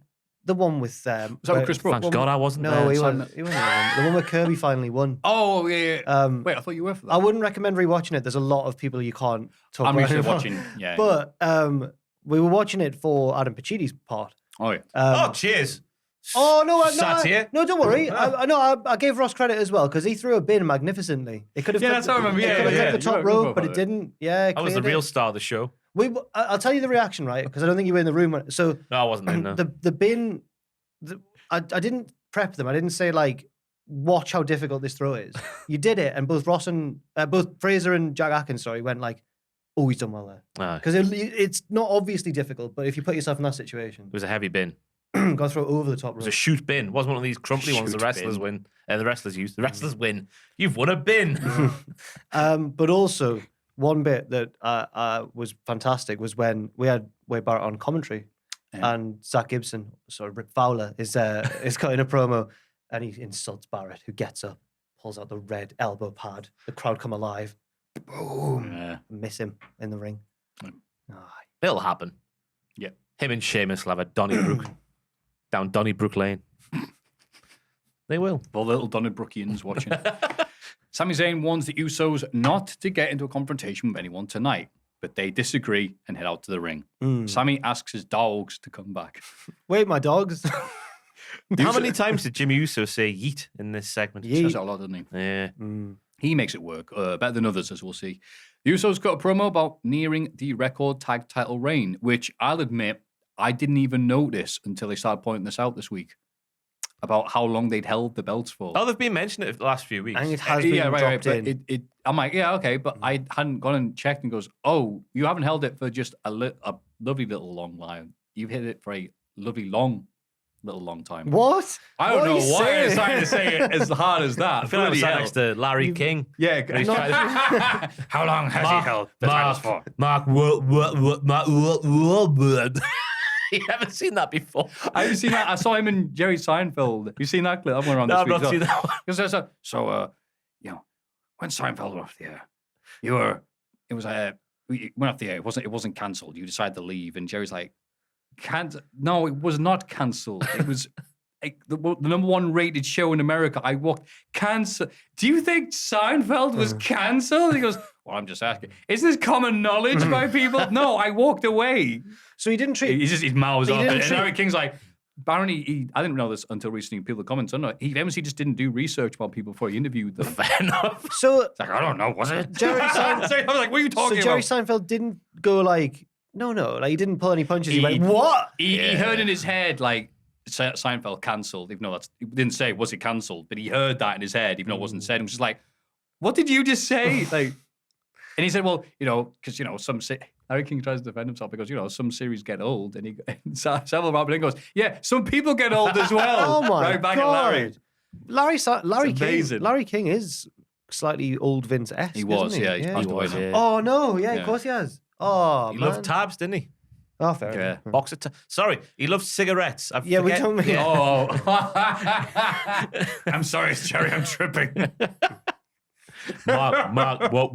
The one with
Was that with Chris Brooks?
Thank God I wasn't
No,
there.
he
Simon-
wasn't. He wasn't there. The one where Kirby finally won.
Oh, yeah. Wait, I thought you were for that.
I wouldn't recommend rewatching it. There's a lot of people you can't talk
I'm
about.
usually
anymore.
watching. Yeah.
But we were watching it for Adam Pacidi's part.
Oh, yeah.
Oh, cheers.
Oh no!
Satire.
No, don't worry. I gave Ross credit as well because he threw a bin magnificently. It could have.
Yeah,
clipped
that's how I remember.
It
Yeah,
could have
yeah,
clipped the
yeah.
top
You were
rope, but it
about it.
didn't. Yeah, it
I was the
cleared
real
it.
star of the show.
I'll tell you the reaction, right? Because I don't think you were in the room. So
No, I wasn't in there.
the bin. I didn't prep them. I didn't say like, watch how difficult this throw is. You did it, and both Fraser and Jack Atkins, went like, oh, he's done well there.
Ah,
Because it's not obviously difficult, but if you put yourself in that situation,
it was a heavy bin.
got to throw it over the top
It was
rope.
a shoot bin. It wasn't one of these crumply ones the
Shoot
wrestlers
bin.
win. The wrestlers use. The wrestlers win. You've won a bin.
But also, one bit that was fantastic was when we had Wade Barrett on commentary, and Zach Gibson, Rick Fowler, is cutting a promo, and he insults Barrett, who gets up, pulls out the red elbow pad. The crowd come alive. Boom.
Yeah.
Miss him in the ring.
It'll happen.
Yeah.
Him and Sheamus will have a Donnybrook down Donnybrook Lane. They will.
For little Donnabrookians watching. Sami Zayn warns the Usos not to get into a confrontation with anyone tonight. but they disagree and head out to the ring.
Hmm.
Sammy asks his dogs to come back.
Wait, my dogs.
How many times did Jimmy Uso say yeet in this segment?
He says it a lot, doesn't he?
Yeah.
He makes it work better than others, as we'll see. The Usos got a promo about nearing the record tag title reign, which I'll admit I didn't even notice until they started pointing this out this week about how long they'd held the belts for.
Oh, they've been mentioning it the last few weeks.
I think it has been dropped in.
But I'm like, yeah, okay, but I hadn't gone and checked and goes, oh, you haven't held it for just a lovely little long line. You've hit it for a lovely long time.
What?
I don't
What are
know
you
why
saying?
I decided to say it as hard as that.
I feel like I was
Bloody
sat
hell.
next to Larry King.
Yeah.
How long has he held the titles for? Mark Wahlberg. You haven't seen that before.
I haven't seen that. I saw him in Jerry Seinfeld. You seen that clip? I'm around
No,
this
I've
week.
not seen that one.
When Seinfeld went off the air, we went off the air. It wasn't cancelled. You decided to leave, and Jerry's like, no, it was not cancelled. It was the number one rated show in America. I walked cancel. Do you think Seinfeld was cancelled? He goes, well, I'm just asking. Isn't this common knowledge by people? No, I walked away.
So he didn't treat.
His mouth's
He
off.
didn't
And
treat-
Larry King's like, apparently, I didn't know this until recently. People comment on it. He famously just didn't do research about people before he interviewed them.
Fair enough.
So
It's like, I don't know, was it?
Jerry Seinfeld.
I was like, what are you
So
talking
Jerry
about?
Seinfeld didn't go like, no, like he didn't pull any punches. He
He-
went, what?
He heard in his head, like, Seinfeld cancelled, even though he didn't say, was it cancelled? But he heard that in his head, even though it wasn't said. And was just like, what did you just say? Like, and he said, well, because, Larry King tries to defend himself because, some series get old. And Savile Robinson goes, yeah, some people get old as well.
Oh my
Right back
God.
at Larry.
Larry
amazing.
King is slightly old Vince-esque.
He was,
isn't
yeah. He's passed away now.
yeah.
Oh no, yeah,
Yeah.
of course he has. Oh,
He
man.
loved tabs, didn't he?
Oh, fair
Yeah.
enough.
Box of Sorry, he loved cigarettes.
Yeah, we don't mean-
Oh. I'm sorry, Jerry, I'm tripping.
Mark, what?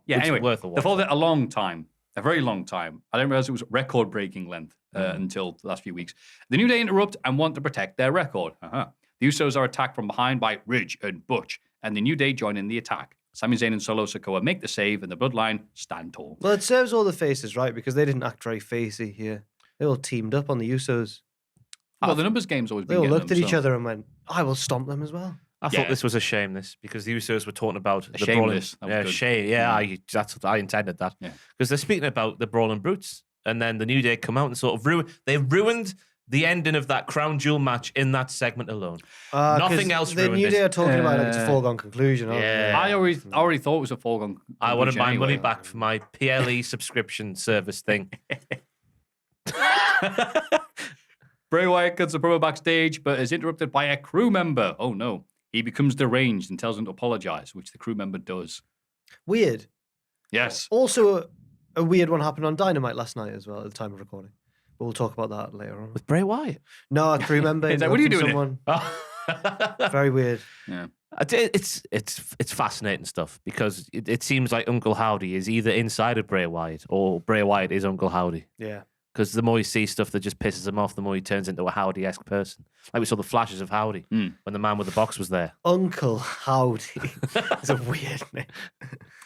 Yeah,
It's
anyway,
worth a
they
watch.
followed it a long time, a very long time. I didn't realize it was record-breaking length until the last few weeks. The New Day interrupt and want to protect their record. The Usos are attacked from behind by Ridge and Butch, and the New Day join in the attack. Sami Zayn and Solo Sikoa make the save, and the Bloodline stand tall.
Well, it serves all the faces, right? Because they didn't act very facey here. They all teamed up on the Usos.
Well, the numbers game's always
They
been
all
getting
looked
them,
at each
so-
other and went, I will stomp them as well.
I
Yeah.
thought this was a shame, because the Usos were talking about the
shameless.
brawling.
That was
Yeah,
good.
shame. Yeah, I intended that.
Yeah.
Because they're speaking about the brawling brutes, and then the New Day come out and sort of ruined the ending of that crown jewel match in that segment alone.
'Cause
Nothing else
The
ruined
New
it.
Day are talking about it like it's a foregone conclusion. aren't they?
Yeah.
I already thought it was a foregone
I wanted my
conclusion
money
anyway.
back for my PLE subscription service thing.
Bray Wyatt cuts a promo backstage, but is interrupted by a crew member. Oh no. He becomes deranged and tells him to apologize, which the crew member does.
Weird.
Yes.
Also, a weird one happened on Dynamite last night as well at the time of recording. But we'll talk about that later on.
With Bray Wyatt.
No, a crew member.
He's like, "What are you
interrupting
doing
Someone. Very weird.
Yeah.
It's fascinating stuff because it seems like Uncle Howdy is either inside of Bray Wyatt or Bray Wyatt is Uncle Howdy.
Yeah.
Because the more you see stuff that just pisses him off, the more he turns into a Howdy-esque person. Like we saw the flashes of Howdy when the man with the box was there.
Uncle Howdy. It's a weird name.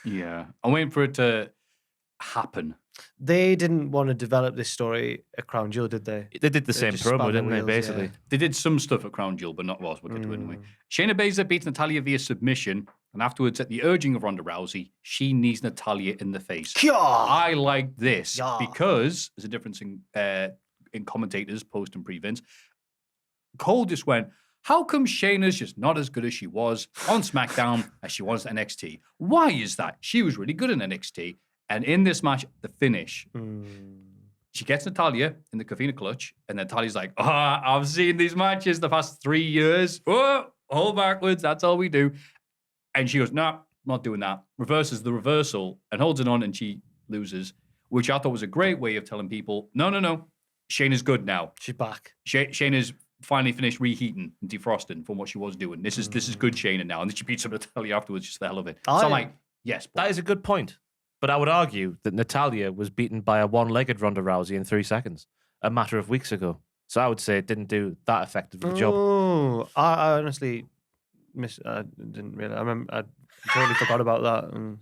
Yeah. I'm waiting for it to happen.
They didn't want to develop this story at Crown Jewel, did they?
They did the same
just
promo,
spun the
didn't they,
wheels,
basically?
yeah.
They did some stuff at Crown Jewel, but not what they're doing anyway. Shayna Baszler beats Natalya via submission, and afterwards, at the urging of Ronda Rousey, she knees Natalya in the face. I like this because there's a difference in commentators post and pre-Vince. Cole just went, how come Shayna's just not as good as she was on SmackDown as she was at NXT? Why is that? She was really good in NXT. And in this match, the finish, she gets Natalya in the Kavina clutch, and Natalya's like, I've seen these matches the past 3 years. Oh, hold backwards, that's all we do. And she goes, no, not doing that. Reverses the reversal and holds it on, and she loses, which I thought was a great way of telling people, no, Shayna's good now.
She's back.
Shayna's finally finished reheating and defrosting from what she was doing. This is good Shayna now. And then she beats up Natalya afterwards, just the hell of it. So I'm like, yes.
That is a good point. But I would argue that Natalya was beaten by a one-legged Ronda Rousey in 3 seconds a matter of weeks ago. So I would say it didn't do that effective of a job.
Oh, I honestly didn't realize. I totally forgot about that.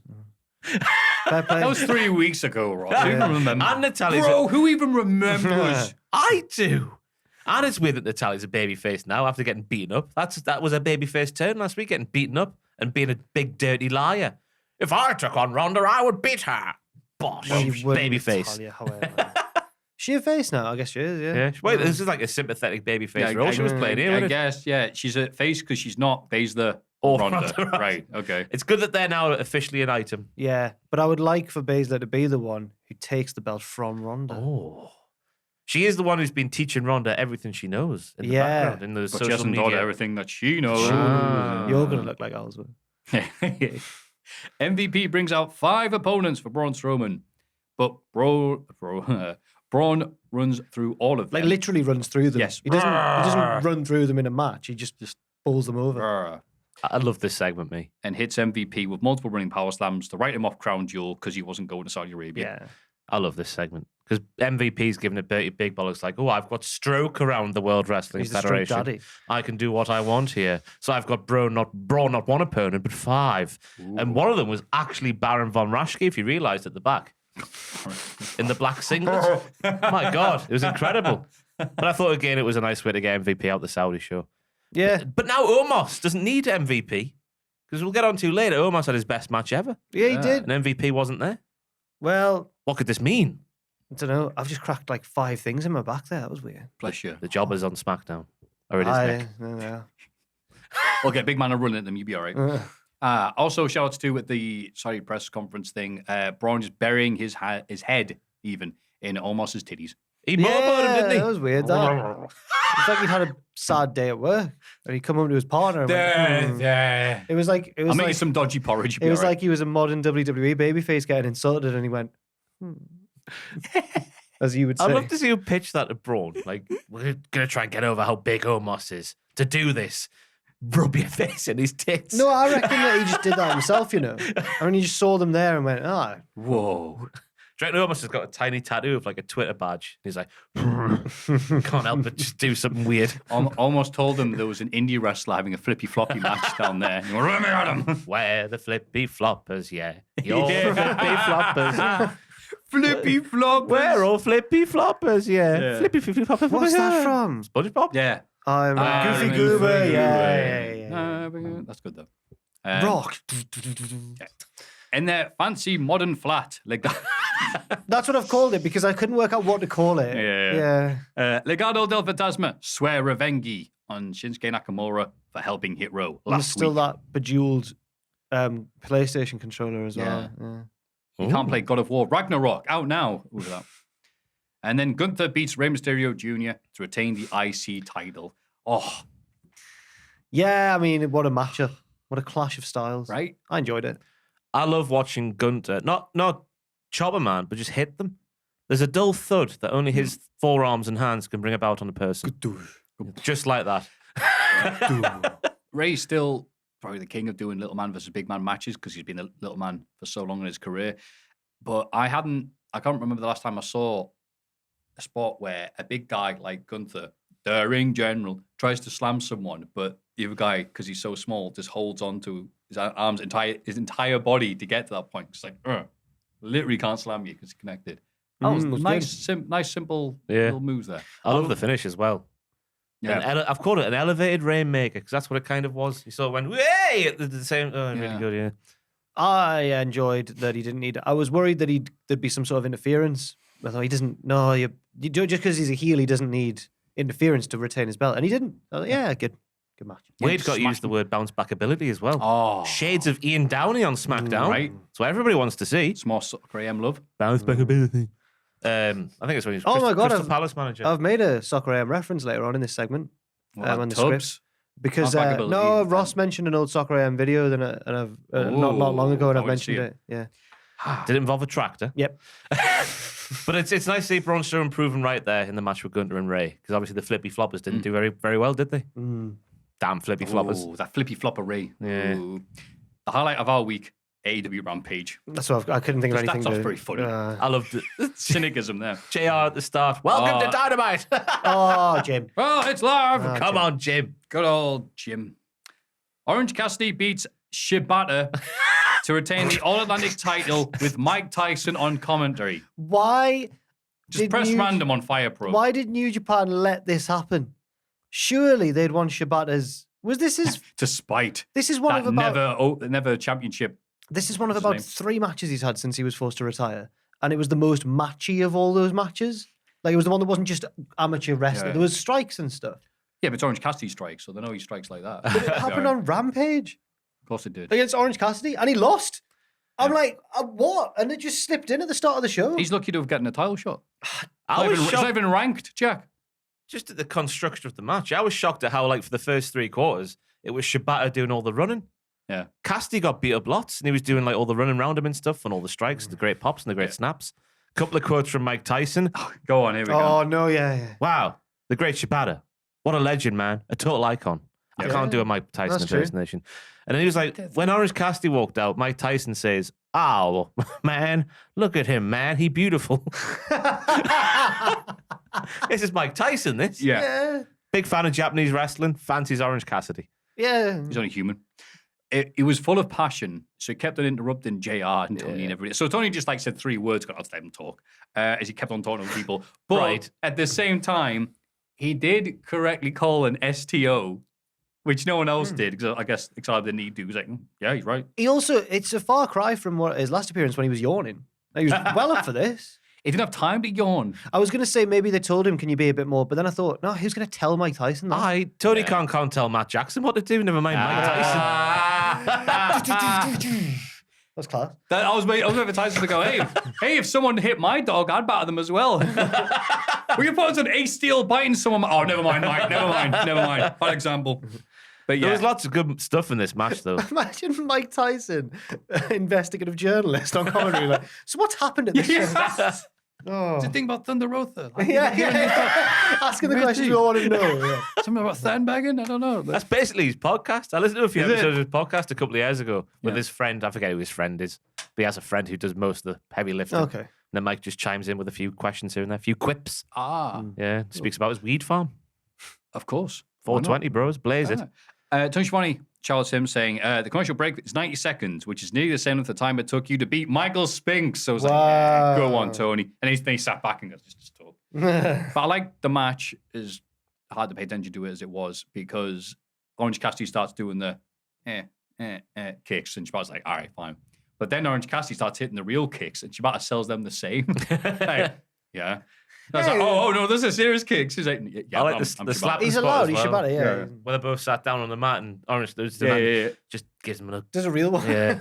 Fair play.
That was 3 weeks ago, Ross. Who even remembers?
And Natalie's
Bro, who even remembers?
I do. And it's weird that Natalie's a babyface now after getting beaten up. That was a babyface turn last week, getting beaten up and being a big dirty liar. If I took on Ronda, I would beat her. Bosh, babyface.
Natalia, however. She a face now? I guess she is, yeah.
Yeah. Wait, this is like a sympathetic babyface role she was playing here.
I
wasn't it?
guess, yeah. She's a face because she's not Baszler
Or
or Ronda.
Ronda,
Right, okay.
It's good that they're now officially an item.
Yeah, but I would like for Baszler to be the one who takes the belt from Ronda.
Oh. She is the one who's been teaching Ronda everything she knows in the
Yeah.
background, in the
But
social
she hasn't
media.
taught everything that she knows.
You're going to look like Ellsworth.
MVP brings out 5 opponents for Braun Strowman, but Braun runs through all of them.
Like literally runs through them.
Yes.
He doesn't run through them in a match. He just pulls them over.
Brr.
I love this segment, me.
And hits MVP with multiple running power slams to write him off Crown Jewel because he wasn't going to Saudi Arabia.
Yeah.
I love this segment because MVP's giving it Bertie Big Bollocks like, oh, I've got stroke around the World Wrestling
He's the
Federation.
stroke daddy.
I can do what I want here. So I've got Braun, not one opponent, but 5. And one of them was actually Baron von Raschke, if you realised at the back. In the black singlet. My God, it was incredible. But I thought again it was a nice way to get MVP out the Saudi show.
Yeah.
But now Omos doesn't need MVP because we'll get on to later. Omos had his best match ever.
Yeah, he did.
And MVP wasn't there.
Well,
What could this mean?
I don't know. I've just cracked like 5 things in my back there. That was weird.
Bless you.
The job is on SmackDown. Or it is Nick.
Okay, big man, a run at them. You'll be all right. Also, shout outs to at the Saudi press conference thing. Braun just burying his head even in Omos's titties.
He motorboated him, didn't he?
That was weird. That. It's like he'd had a sad day at work, and he'd come home to his partner. And went, It was like
I'll make you some dodgy porridge.
It was like he was a modern WWE babyface getting insulted, and he went, as you would say.
I'd love to see you pitch that to Braun. Like, we're going to try and get over how big Omos is. To do this, rub your face in his tits.
No, I reckon that he just did that himself, you know. I mean, he just saw them there and went,
whoa.
Do you reckon Omos has got a tiny tattoo of like a Twitter badge? He's like, can't help but just do something weird.
Almost told them there was an indie wrestler having a flippy floppy match down there. You want to run me at him?
Where the flippy floppers, yeah. Your flippy floppers.
Flippy floppers.
Where all flippy floppers, yeah. Flippy floppers.
What's that from?
SpongeBob?
Yeah.
I'm Goofy Goober. Yeah.
That's good though.
Rock.
In their fancy modern flat, like that.
That's what I've called it because I couldn't work out what to call it.
Yeah. Legado del Fantasma swear revengi on Shinsuke Nakamura for helping Hit Row
And there's
last
still
week.
that bejeweled PlayStation controller as well. Yeah.
He can't play God of War Ragnarok out now. Look at that. And then Gunther beats Rey Mysterio Jr. to retain the IC title. Oh,
Yeah, I mean, what a matchup. What a clash of styles.
right?
I enjoyed it.
I love watching Gunther, not chop a man, but just hit them. There's a dull thud that only his forearms and hands can bring about on a person. Just like that.
Ray's still probably the king of doing little man versus big man matches because he's been a little man for so long in his career. But I can't remember the last time I saw a spot where a big guy like Gunther, the ring general, tries to slam someone, but the other guy, because he's so small, just holds on to his arms, his entire body to get to that point. It's like, literally can't slam you because it's connected. That was nice, simple little moves there.
I love the finish as well.
Yeah.
I've called it an elevated Rainmaker because that's what it kind of was. You saw it went, way at the same. Oh, really
Yeah.
good, yeah.
I enjoyed that he didn't need it. I was worried that there'd be some sort of interference. I thought he doesn't. No, you just because he's a heel, he doesn't need interference to retain his belt, and he didn't. I thought, yeah, good match.
Wade got used the word bounce back ability as well.
Oh,
Shades of Ian Downey on SmackDown.
right.
That's what everybody wants to see.
It's more Graham Love.
Bounce back ability. I think it's when he's
Oh my God,
Crystal Palace manager.
I've made a Soccer AM reference later on in this segment on the script.
Tubs.
Because
Bounce back ability.
Ross mentioned an old Soccer AM video, and I've not long ago, and I've mentioned it. Yeah.
Did it involve a tractor?
Yep.
But it's nice to see Braun Strowman proven right there in the match with Gunther and Ray because obviously the flippy floppers didn't do very very well, did they? Damn flippy floppers.
Ooh, that flippy flopper Ray.
Yeah.
Ooh. The highlight of our week, AEW Rampage.
That's what I couldn't think of
Just
anything.
that's very funny.
I loved it.
Cynicism there.
JR at the start. Welcome to Dynamite.
Oh, Jim.
Oh, it's live.
Come on, Jim.
Good old Jim. Orange Cassidy beats Shibata to retain the All-Atlantic title with Mike Tyson on commentary.
Why?
Just press random on Fire Pro.
Why did New Japan let this happen? Surely they'd want Shibata's. Was this his?
To spite.
This is one
that
of about
never championship.
This is one of
What's
about
his name?
3 matches he's had since he was forced to retire, and it was the most matchy of all those matches. Like it was the one that wasn't just amateur wrestling.
Yeah.
There was strikes and stuff.
Yeah, but it's Orange Cassidy strikes, so they know he strikes like that.
But it happened on Rampage
Of course it did.
against Orange Cassidy, and he lost. I'm like, what? And it just slipped in at the start of the show.
He's lucky to have gotten a title shot.
I was
It's not
shocked
even ranked, Jack.
just at the construction of the match. I was shocked at how, like, for the first 3 quarters, it was Shibata doing all the running.
Yeah.
Cassidy got beat up lots, and he was doing like all the running around him and stuff, and all the strikes, the great pops, and the great snaps. Couple of quotes from Mike Tyson.
Go on, here we go.
Oh no, yeah.
Wow, the great Shibata. What a legend, man. A total icon. I can't do a Mike Tyson
That's true.
impersonation. And then he was like, when Orange Cassidy walked out, Mike Tyson says, "Oh, man, look at him, man. He beautiful." This is Mike Tyson, this.
Yeah.
Yeah.
Big fan of Japanese wrestling, fancies Orange Cassidy.
Yeah.
He's only human. It was full of passion, so he kept on interrupting JR and Tony and everybody. So Tony just like said 3 words, got to let him talk, as he kept on talking to people. But
Right.
at the same time, he did correctly call an STO, which no one else did, because I guess Excalibur didn't need to. He was like, yeah, he's right.
He also, it's a far cry from what his last appearance when he was yawning. Like, he was well up for this.
He didn't have time to yawn.
I was going to say maybe they told him, can you be a bit more? But then I thought, no, who's going to tell Mike Tyson that?
Tony can't tell Matt Jackson what to do, never mind Mike Tyson.
That's class.
I was waiting for Tyson to go, hey, if someone hit my dog, I'd batter them as well. We can put us on Ace Steel biting someone. Oh, never mind, Mike. Never mind. Bad example. But yeah.
There was lots of good stuff in this match, though.
Imagine Mike Tyson, investigative journalist on commentary. Like, so what's happened at this show? Oh.
What's the thing about Thunder Rosa?
Yeah. Asking the questions we all want to know. Yeah.
Something about sandbagging? I don't know.
That's basically his podcast. I listened to a few
Is it?
episodes of his podcast a couple of years ago with
Yeah.
his friend. I forget who his friend is, but he has a friend who does most of the heavy lifting.
Okay.
And then Mike just chimes in with a few questions here and there, a few quips.
Ah,
Yeah, speaks about his weed farm.
of course. Why not?
420, bros, blaze it.
Tony Schiavone, Charles Sims saying, the commercial break is 90 seconds, which is nearly the same as the time it took you to beat Michael Spinks. So I was like, yeah, go on, Tony. And then he sat back and goes, just talk. But I like the match. Is hard to pay attention to it as it was because Orange Cassidy starts doing the kicks and Shibata's like, all right, fine. But then Orange Cassidy starts hitting the real kicks and Shibata sells them the same. Like, yeah. I was like, oh, no, those are serious kicks. He's like, yeah,
I like
I'm
the
Shibata.
slap.
He's
spot
allowed.
as
He's
well.
Shibata, yeah.
Where they both sat down on the mat and Orange
Yeah.
just gives him a look.
There's a real one.
Yeah.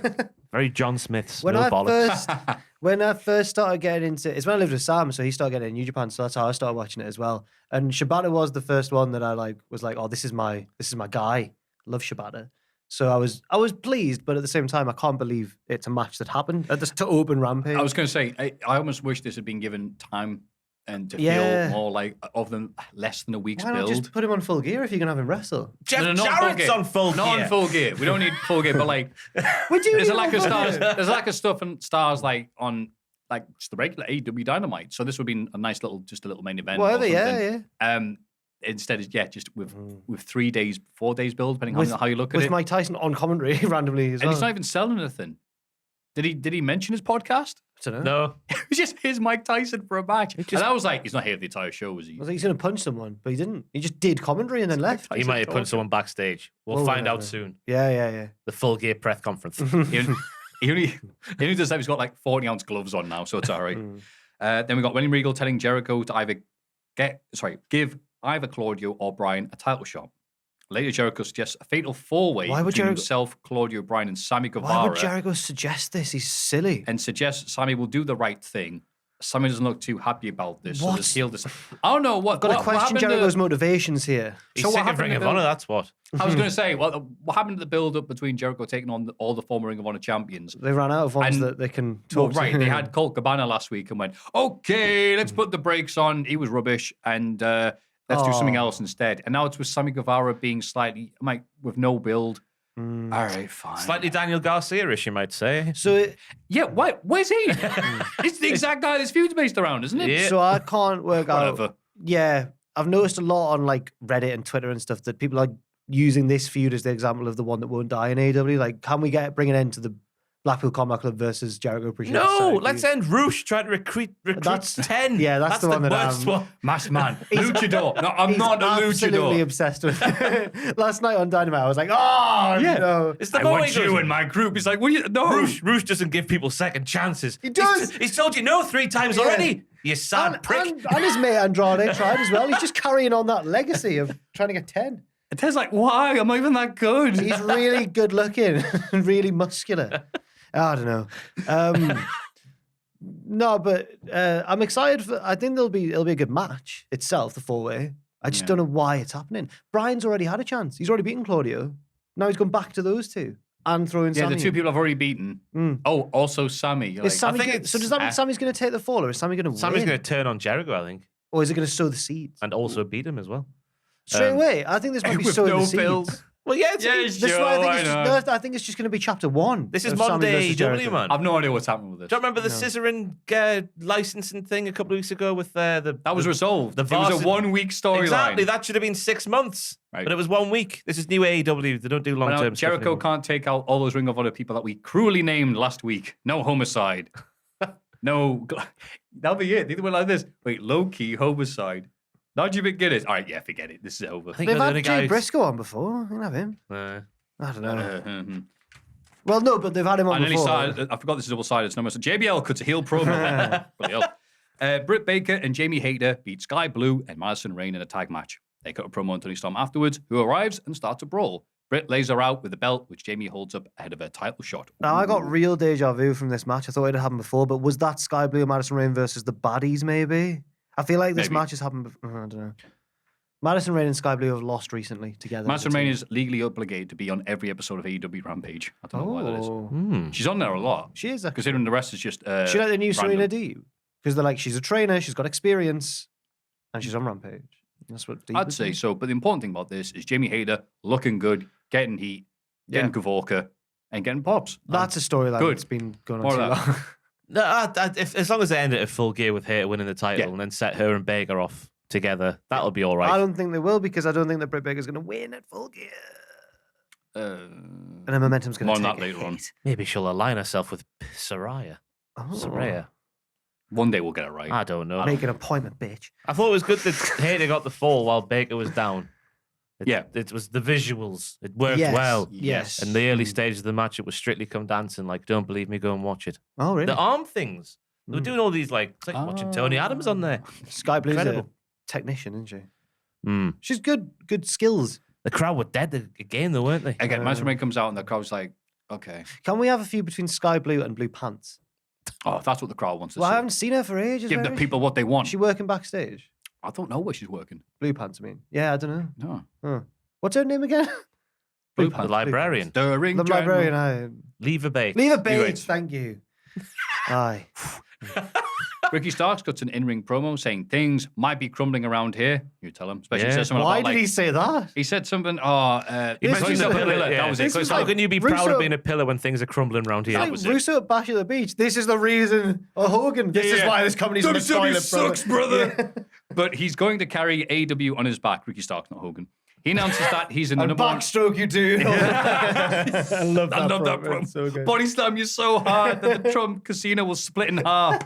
Very John Smith's.
When
no
I
bollocks.
when I first started getting into it's when I lived with Sam, so he started getting in New Japan, so that's how I started watching it as well. And Shibata was the first one that I was like, oh, this is my guy. Love Shibata. So I was pleased, but at the same time, I can't believe it's a match that happened to open Rampage.
I was going to say, I almost wish this had been given time and to
Yeah.
feel more like less than a week's
Why not
build.
just put him on Full Gear if you're gonna have him wrestle?
Jeff
not
Jarrett's
gear.
on full
Not
gear.
on full gear. We don't need full gear, but like
We do.
there's
need
a lack
him
of
on Full
stars.
Gear.
There's a lack of stuff and stars like on like just the regular AEW Dynamite. So this would be a nice little main event. or
Whatever,
something.
yeah.
Instead of just with 3 days, 4 days build, depending on how you look at
With
it.
Mike Tyson on commentary randomly as
And
well.
he's not even selling anything. Did he mention his podcast?
I don't know.
No.
It was just his Mike Tyson for a match. And I was like, he's not here for the entire show, was he?
I was like, he's gonna punch someone, but he didn't. He just did commentary and then left.
He might have put someone backstage. We'll
Oh,
find out
whatever.
soon.
Yeah.
The full gear press conference.
He only does that. He's got like 40-ounce gloves on now, so it's all right. Then we got William Regal telling Jericho to either give either Claudio or Bryan a title shot. Later, Jericho suggests a fatal 4-way
Why would
between
Jericho-
himself, Claudio, Bryan, and Sammy
Why
Guevara,
would Jericho suggest this? He's silly.
and suggests Sammy will do the right thing. Sammy doesn't look too happy about this. So
What?
there's heel I don't know what.
Got to
what
question
happened
Jericho's motivations here.
He's
So what
sick of
happened
Ring
to
of
Bill?
Honor, that's what.
I was going to say, what happened to the build-up between Jericho taking on all the former Ring of Honor champions?
They ran out of ones
And-
that they can
Well,
talk to.
right, they had Colt Cabana last week and went, okay, let's put the brakes on. He was rubbish, and let's do something else instead. And now it's with Sammy Guevara being slightly, with no build. All right, fine.
Slightly Daniel Garcia-ish, you might say.
So,
Yeah, where's he? It's the exact guy this feud's based around, isn't it?
Yeah.
so I can't work out.
Whatever.
Yeah, I've noticed a lot on like Reddit and Twitter and stuff that people are using this feud as the example of the one that won't die in AEW. Like, can we bring an end to the Blackpool Combat Club versus Jericho Appreciation
No,
Society.
let's end Roosh trying to recruit
That's-
10.
yeah, that's the one that
worst one.
Masked man. Luchador. No, I'm
He's
not a
absolutely
luchador.
obsessed with it. Last night on Dynamite, I was like, oh, no.
It's the
I
moment
want
he goes,
you in my group. He's like, what are you? No.
Roosh doesn't give people second chances.
He does.
He's told you no 3 times already. You sad prick.
And his mate Andrade tried as well. He's just carrying on that legacy of trying to get 10.
And Ted's like, why? I'm not even that good.
He's really good looking and really muscular. I don't know. No, but I'm excited for. I think it'll be a good match itself, the 4-way. I just don't know why it's happening. Brian's already had a chance. He's already beaten Claudio. Now he's gone back to those two and throwing Sammy.
the 2 people I've already beaten. Oh, also Sammy. You're
Is Sammy
I think
gonna- so does that mean Sammy's going to take the fall, or is Sammy going to
Sammy's
win?
going to turn on Jericho, I think,
Or is it going to sow the seeds?
and also beat him as well.
Straight away. I think this might be
with
sowing
no
the seeds.
bills.
Well, yeah, it's,
Yes,
This is why
Joe,
I think,
I know.
I think it's just going to be chapter 1.
this is
of Sammy
Monday
versus
AEW,
Jericho.
man.
I've no idea what's happening with this.
Do you remember the scissoring licensing thing a couple of weeks ago with the
That was resolved.
the
It was a
varsity-
1-week storyline.
Exactly, that should have been 6 months,
Right.
but it was 1 week. This is new AEW. They don't do
Well,
long
now,
term.
Jericho can't take out all those Ring of Honor people that we cruelly named last week. No homicide. No. That'll be it. They went like this. Wait, low-key homicide. Now Jimmy Guinness. All right, yeah, forget it. This is over.
I think
They've
the
had
only
Jay
guy.
Briscoe on before. You can have him. I don't know.
Mhm.
Well, no, but they've had him on
And then he
before.
started, I forgot this is double-sided. So JBL cuts a heel promo. Bloody hell. Britt Baker and Jamie Hayter beat Sky Blue and Madison Rayne in a tag match. They cut a promo on Tony Storm afterwards, who arrives and starts a brawl. Britt lays her out with the belt, which Jamie holds up ahead of her title shot.
Now, I got real deja vu from this match. I thought it had happened before, but was that Sky Blue and Madison Rayne versus the Baddies, maybe? I feel like this
Maybe.
match has happened before. I don't know. Madison Rayne and Sky Blue have lost recently together.
Madison Rayne is legally obligated to be on every episode of AEW Rampage. I don't know why that is.
Oh.
She's on there a lot.
She is. Actually.
Considering the rest is just.
She like the new
random.
Serena Deeb. Because they're like, she's a trainer, she's got experience, and she's on Rampage. That's what Deeb
I'd
is
say
doing.
so. But the important thing about this is Jamie Hayter looking good, getting heat, getting Kavorka, and getting pops.
That's a storyline
Good.
that's been going
More
on too
of that.
long.
No, as long as they end it at Full Gear with her winning the title
Yeah.
and then set her and Baker off together, that'll be all right.
I don't think they will, because I don't think that Britt Baker's going to win at Full Gear. And then momentum's going
more
to
on
take
that
a
later on.
hit.
Maybe she'll align herself with Saraya.
Oh.
Saraya.
One day we'll get it right.
I don't know.
Make an appointment, bitch.
I thought it was good that Hayter got the fall while Baker was down.
Yeah.
It was the visuals. It worked
Yes.
well.
Yes.
In the early stages of the match, it was Strictly Come Dancing. Like, don't believe me, go and watch it.
Oh, really?
The arm things. They were doing all these, like, it's like watching Tony Adams on there.
Sky Blue's a
Incredible.
technician, isn't she?
Mm.
She's good skills.
The crowd were dead again, though, weren't they?
Again, Madison Rayne comes out and the crowd's like, okay.
Can we have a feud between Sky Blue and Blue Pants?
Oh, that's what the crowd wants to
Well, I
see.
haven't seen her for ages.
Give
where
the
is
people what they
she?
want.
Is she working backstage?
I don't know where she's working.
Blue Pants, I mean. Yeah, I don't know.
No.
Huh. What's her name again?
Blue
The
Pants.
librarian.
Stirring
The
General.
librarian. Aye.
Leave a bait.
Leave a
Leave
bait.
it.
Thank you. Aye.
Ricky Starks cuts an in-ring promo saying things might be crumbling around here. You tell him. Especially
Yeah.
says something
Why
about,
did
like,
he say that?
He said something.
He
This
mentioned
is
the
a
pillar.
pillar,
Yeah.
that was it.
This
So
is
it's
How
like,
can you be proud
Russo-
of being a pillar when things are crumbling around here?
That
Like
was it.
Russo at Bash at the Beach. This is the reason. Oh, Hogan. This is
Yeah.
why this company's in the
WWE
toilet,
sucks, brother.
Yeah.
But he's going to carry AEW on his back. Ricky Starks, not Hogan. He announces that he's in the
And
number one.
backstroke you do. I love that.
I love that
promo. It's so good.
Body slam you so hard that the Trump casino will split in half.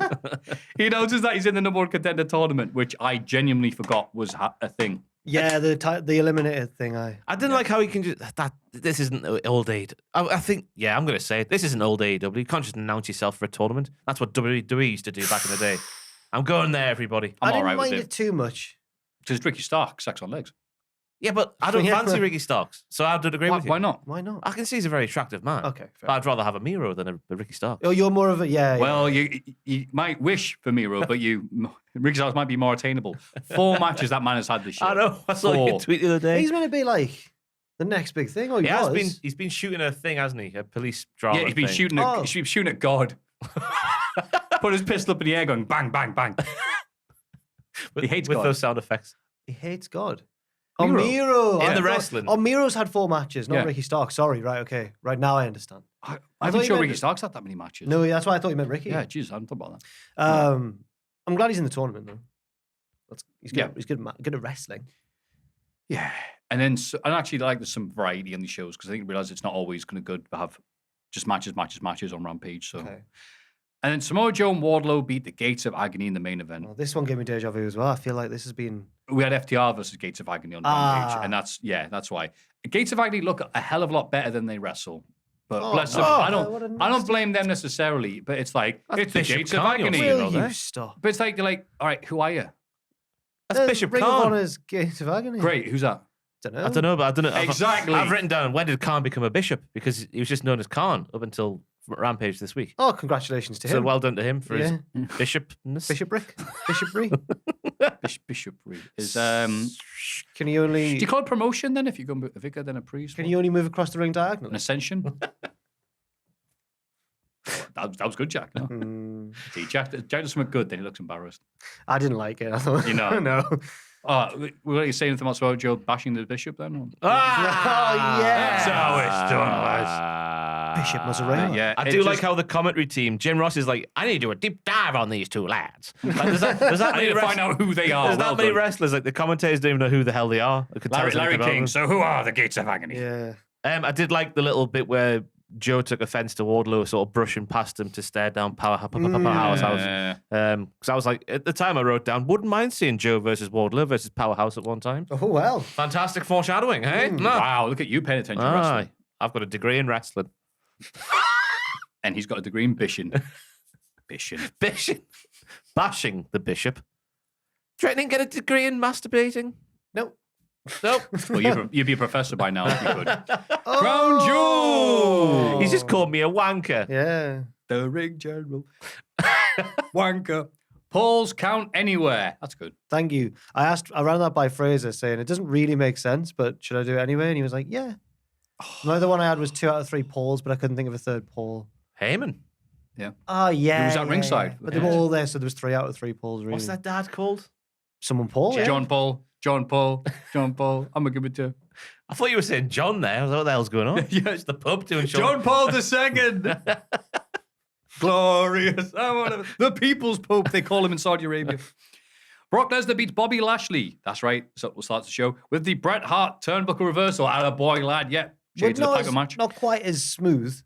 He announces that he's in the number one contender tournament, which I genuinely forgot was a thing.
Yeah, the eliminated thing.
I didn't like how he can just that. This isn't old age. I think, yeah, I'm going to say it. This isn't old AEW. You can't just announce yourself for a tournament. That's what WWE used to do back in the day. I'm going there, everybody.
I'm
I didn't
all right
mind
with
it
it.
too much.
Because Ricky Starks, sex on legs.
Yeah, but I don't
Yeah.
fancy Ricky Starks, so I would agree with you.
Why not?
Why not?
I can see he's a very attractive man.
Okay, fair.
But I'd rather have a Miro than a Ricky Starks.
Oh, you're more of a yeah.
Well, you might wish for Miro, but Ricky Starks might be more attainable. 4 matches that man has had this year.
I know. I saw
4.
your tweet the other
yeah.
day.
He's meant to be like the next big thing. Oh, he was.
He's been shooting a thing, hasn't he? A police drama.
Yeah, he's been
thing.
shooting.
Oh.
He's been shooting at God. Put his pistol up in the air, going bang, bang, bang.
with,
he hates
with
God.
those sound effects.
He hates God. Oh,
Miro.
Miro.
In
I
the
thought-
wrestling.
Oh, Miro's had 4 matches, not
Yeah.
Ricky Starks. Sorry, right, okay. Right now I understand.
I'm
thought
not
you
sure
meant-
Ricky Starks had that many matches.
No, that's why I thought you meant Ricky.
Yeah, jeez, I hadn't thought about that.
I'm glad he's in the tournament though. He's good.
Yeah.
He's good at wrestling.
Yeah, and then and actually, like, there's some variety on these shows because I think I realize it's not always going to good to have just matches on Rampage. So,
Okay.
and then Samoa Joe and Wardlow beat the Gates of Agony in the main event.
Well, this one gave me deja vu as well. I feel like this has been.
We had FTR versus Gates of Agony on Rampage, and that's why Gates of Agony look a hell of a lot better than they wrestle. But bless them, I don't blame them necessarily. But it's like it's the Gates of Agony.
Will you stop?
But it's like you're like, all right, who are you?
That's Bishop
Ring of
Khan.
Honor's Gates of Agony.
Great, who's that?
I don't know, but I don't know.
Exactly.
I've written down, when did Khan become a bishop? Because he was just known as Khan up until Rampage this week.
Oh, congratulations to him.
So well done to him for his bishopness.
Bishopry.
Bishopry is.
Can you only?
Do you call it promotion then? If you go a vicar, then a priest.
Can you only move across the ring
An
diagonally?
ascension? that was good, Jack. No? See, Jack does something good, then he looks embarrassed.
I didn't like it. I thought,
You know.
no.
Were you saying anything about Samoa Joe bashing the bishop then? Or?
Oh yeah.
That's how it's done, lads.
Bishop Mozzarella.
Yeah,
I do like how the commentary team, Jim Ross is like, I need to do a deep dive on these two lads. Like, does that
I need to find out who they are.
There's that many wrestlers, like the commentators don't even know who the hell they are.
Larry King. So who are the Gates of Agony?
Yeah.
I did like the little bit where Joe took offense to Wardlow sort of brushing past him to stare down Powerhouse. Because I was like, at the time I wrote down, wouldn't mind seeing Joe versus Wardlow versus Powerhouse at one time.
Oh well.
Fantastic foreshadowing, hey? No.
Wow, look at you paying attention to wrestling.
I've got a degree in wrestling.
And he's got a degree in bishing.
Bishing. Bashing the bishop. Threatening get a degree in masturbating?
Nope.
Nope.
Well, you'd be a professor by now if you could. Crown Jewel!
He's just called me a wanker.
Yeah.
The ring general. Wanker. Paul's count anywhere. That's good.
Thank you. I ran that by Fraser saying it doesn't really make sense, but should I do it anyway? And he was like, yeah. Another one I had was 2 out of 3 Pauls, but I couldn't think of a third Paul.
Heyman.
Yeah.
Oh, yeah.
He was at ringside.
Yeah. But they were all there, so there was 3 out of 3 Pauls, really.
What's that dad called?
Someone Paul? Yeah.
John Paul. I'm going to give it to.
I thought you were saying John there. I was like, what the hell's going on?
Yeah.
It's the pub doing
John Paul II. Glorious. The People's Pope, they call him in Saudi Arabia. Brock Lesnar beats Bobby Lashley. That's right. So we'll start the show with the Bret Hart turnbuckle reversal. Atta boy, lad. Yeah. Shades of the Piper match.
Not quite as smooth.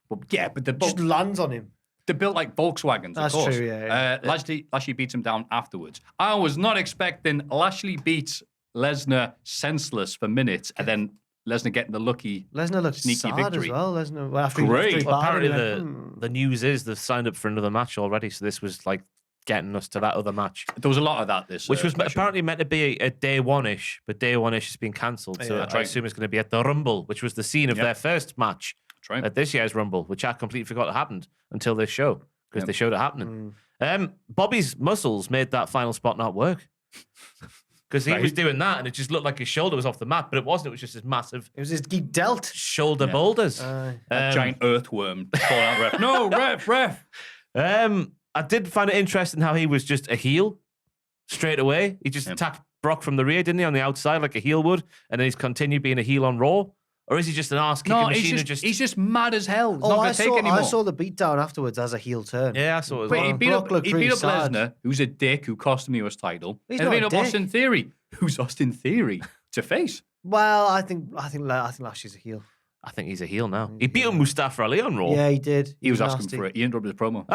Well, yeah, but they're
Just lands on him.
They're built like Volkswagens,
That's
of course.
true, yeah.
Lashley beats him down afterwards. I was not expecting Lashley beats Lesnar senseless for minutes and then Lesnar getting the lucky
Lesnar looked
sneaky
sad
victory.
as well. Lesnar, well, after
Great.
he looked
Well,
bad,
apparently
he went,
the news is they've signed up for another match already, so this was like getting us to that other match.
There was a lot of that
Which was
special.
apparently meant to be a day one-ish, but day one-ish has been cancelled. So
Yeah.
I assume it's going to be at the Rumble, which was the scene of their first match
That's right.
at this year's Rumble, which I completely forgot happened until this show, because they showed it happening. Bobby's muscles made that final spot not work. Because he was doing that, and it just looked like his shoulder was off the mat, but it wasn't. It was just his massive
It was his he dealt.
shoulder boulders.
That giant earthworm calling out ref. No, ref.
I did find it interesting how he was just a heel straight away. He just attacked Brock from the rear, didn't he, on the outside like a heel would, and then he's continued being a heel on Raw? Or is he just an arse-kicking machine?
He's just mad as hell. He's not
Oh,
going
I
to take anymore.
saw the beatdown afterwards as a heel turn.
Yeah, I saw it as
But
well.
he beat
Brock
up,
looked
he
pretty
beat up
sad.
Lesnar, who's a dick, who cost him the US title.
He's
and
not
beat
a
up
dick.
Austin Theory, who's Austin Theory to face.
Well, I think Lashley's a heel.
I think he's a heel now. He beat up Mustafa Ali on Raw.
Yeah, he did.
He was asking
nasty.
for it. He interrupted his promo.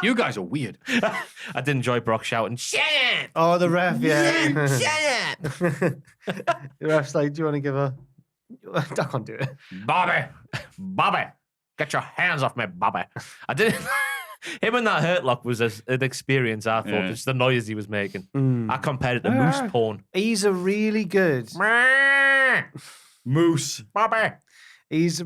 You guys are weird.
I did enjoy Brock shouting, "Shut up!
Oh, the ref, yeah.
Shut up!"
The ref's like, do you want to give a... I can't do it.
Bobby, get your hands off me, Bobby. I didn't. Him and that Hurt Lock was an experience, I thought.
Yeah.
Just the noise he was making. I compared it to moose porn.
He's a really good...
Moose.
Bobby.
Is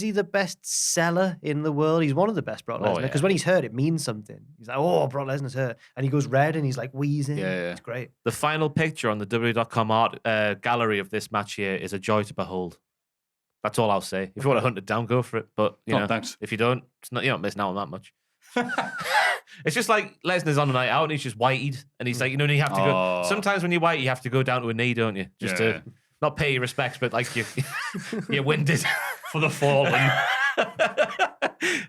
he the best seller in the world? He's one of the best, Brock Lesnar.
yeah.
Because when he's hurt, it means something. He's like, oh, Brock Lesnar's hurt. And he goes red and he's like wheezing.
Yeah.
It's great.
The final picture on the WWE.com art gallery of this match here is a joy to behold. That's all I'll say. If you want to hunt it down, go for it. But you know,
Thanks.
if you don't, you're not missing out on that much. It's just like Lesnar's on a night out and he's just whited. And he's like, you have to go. Sometimes when you're white, you have to go down to a knee, don't you? Just to not pay your respects, but like you're winded for the fall.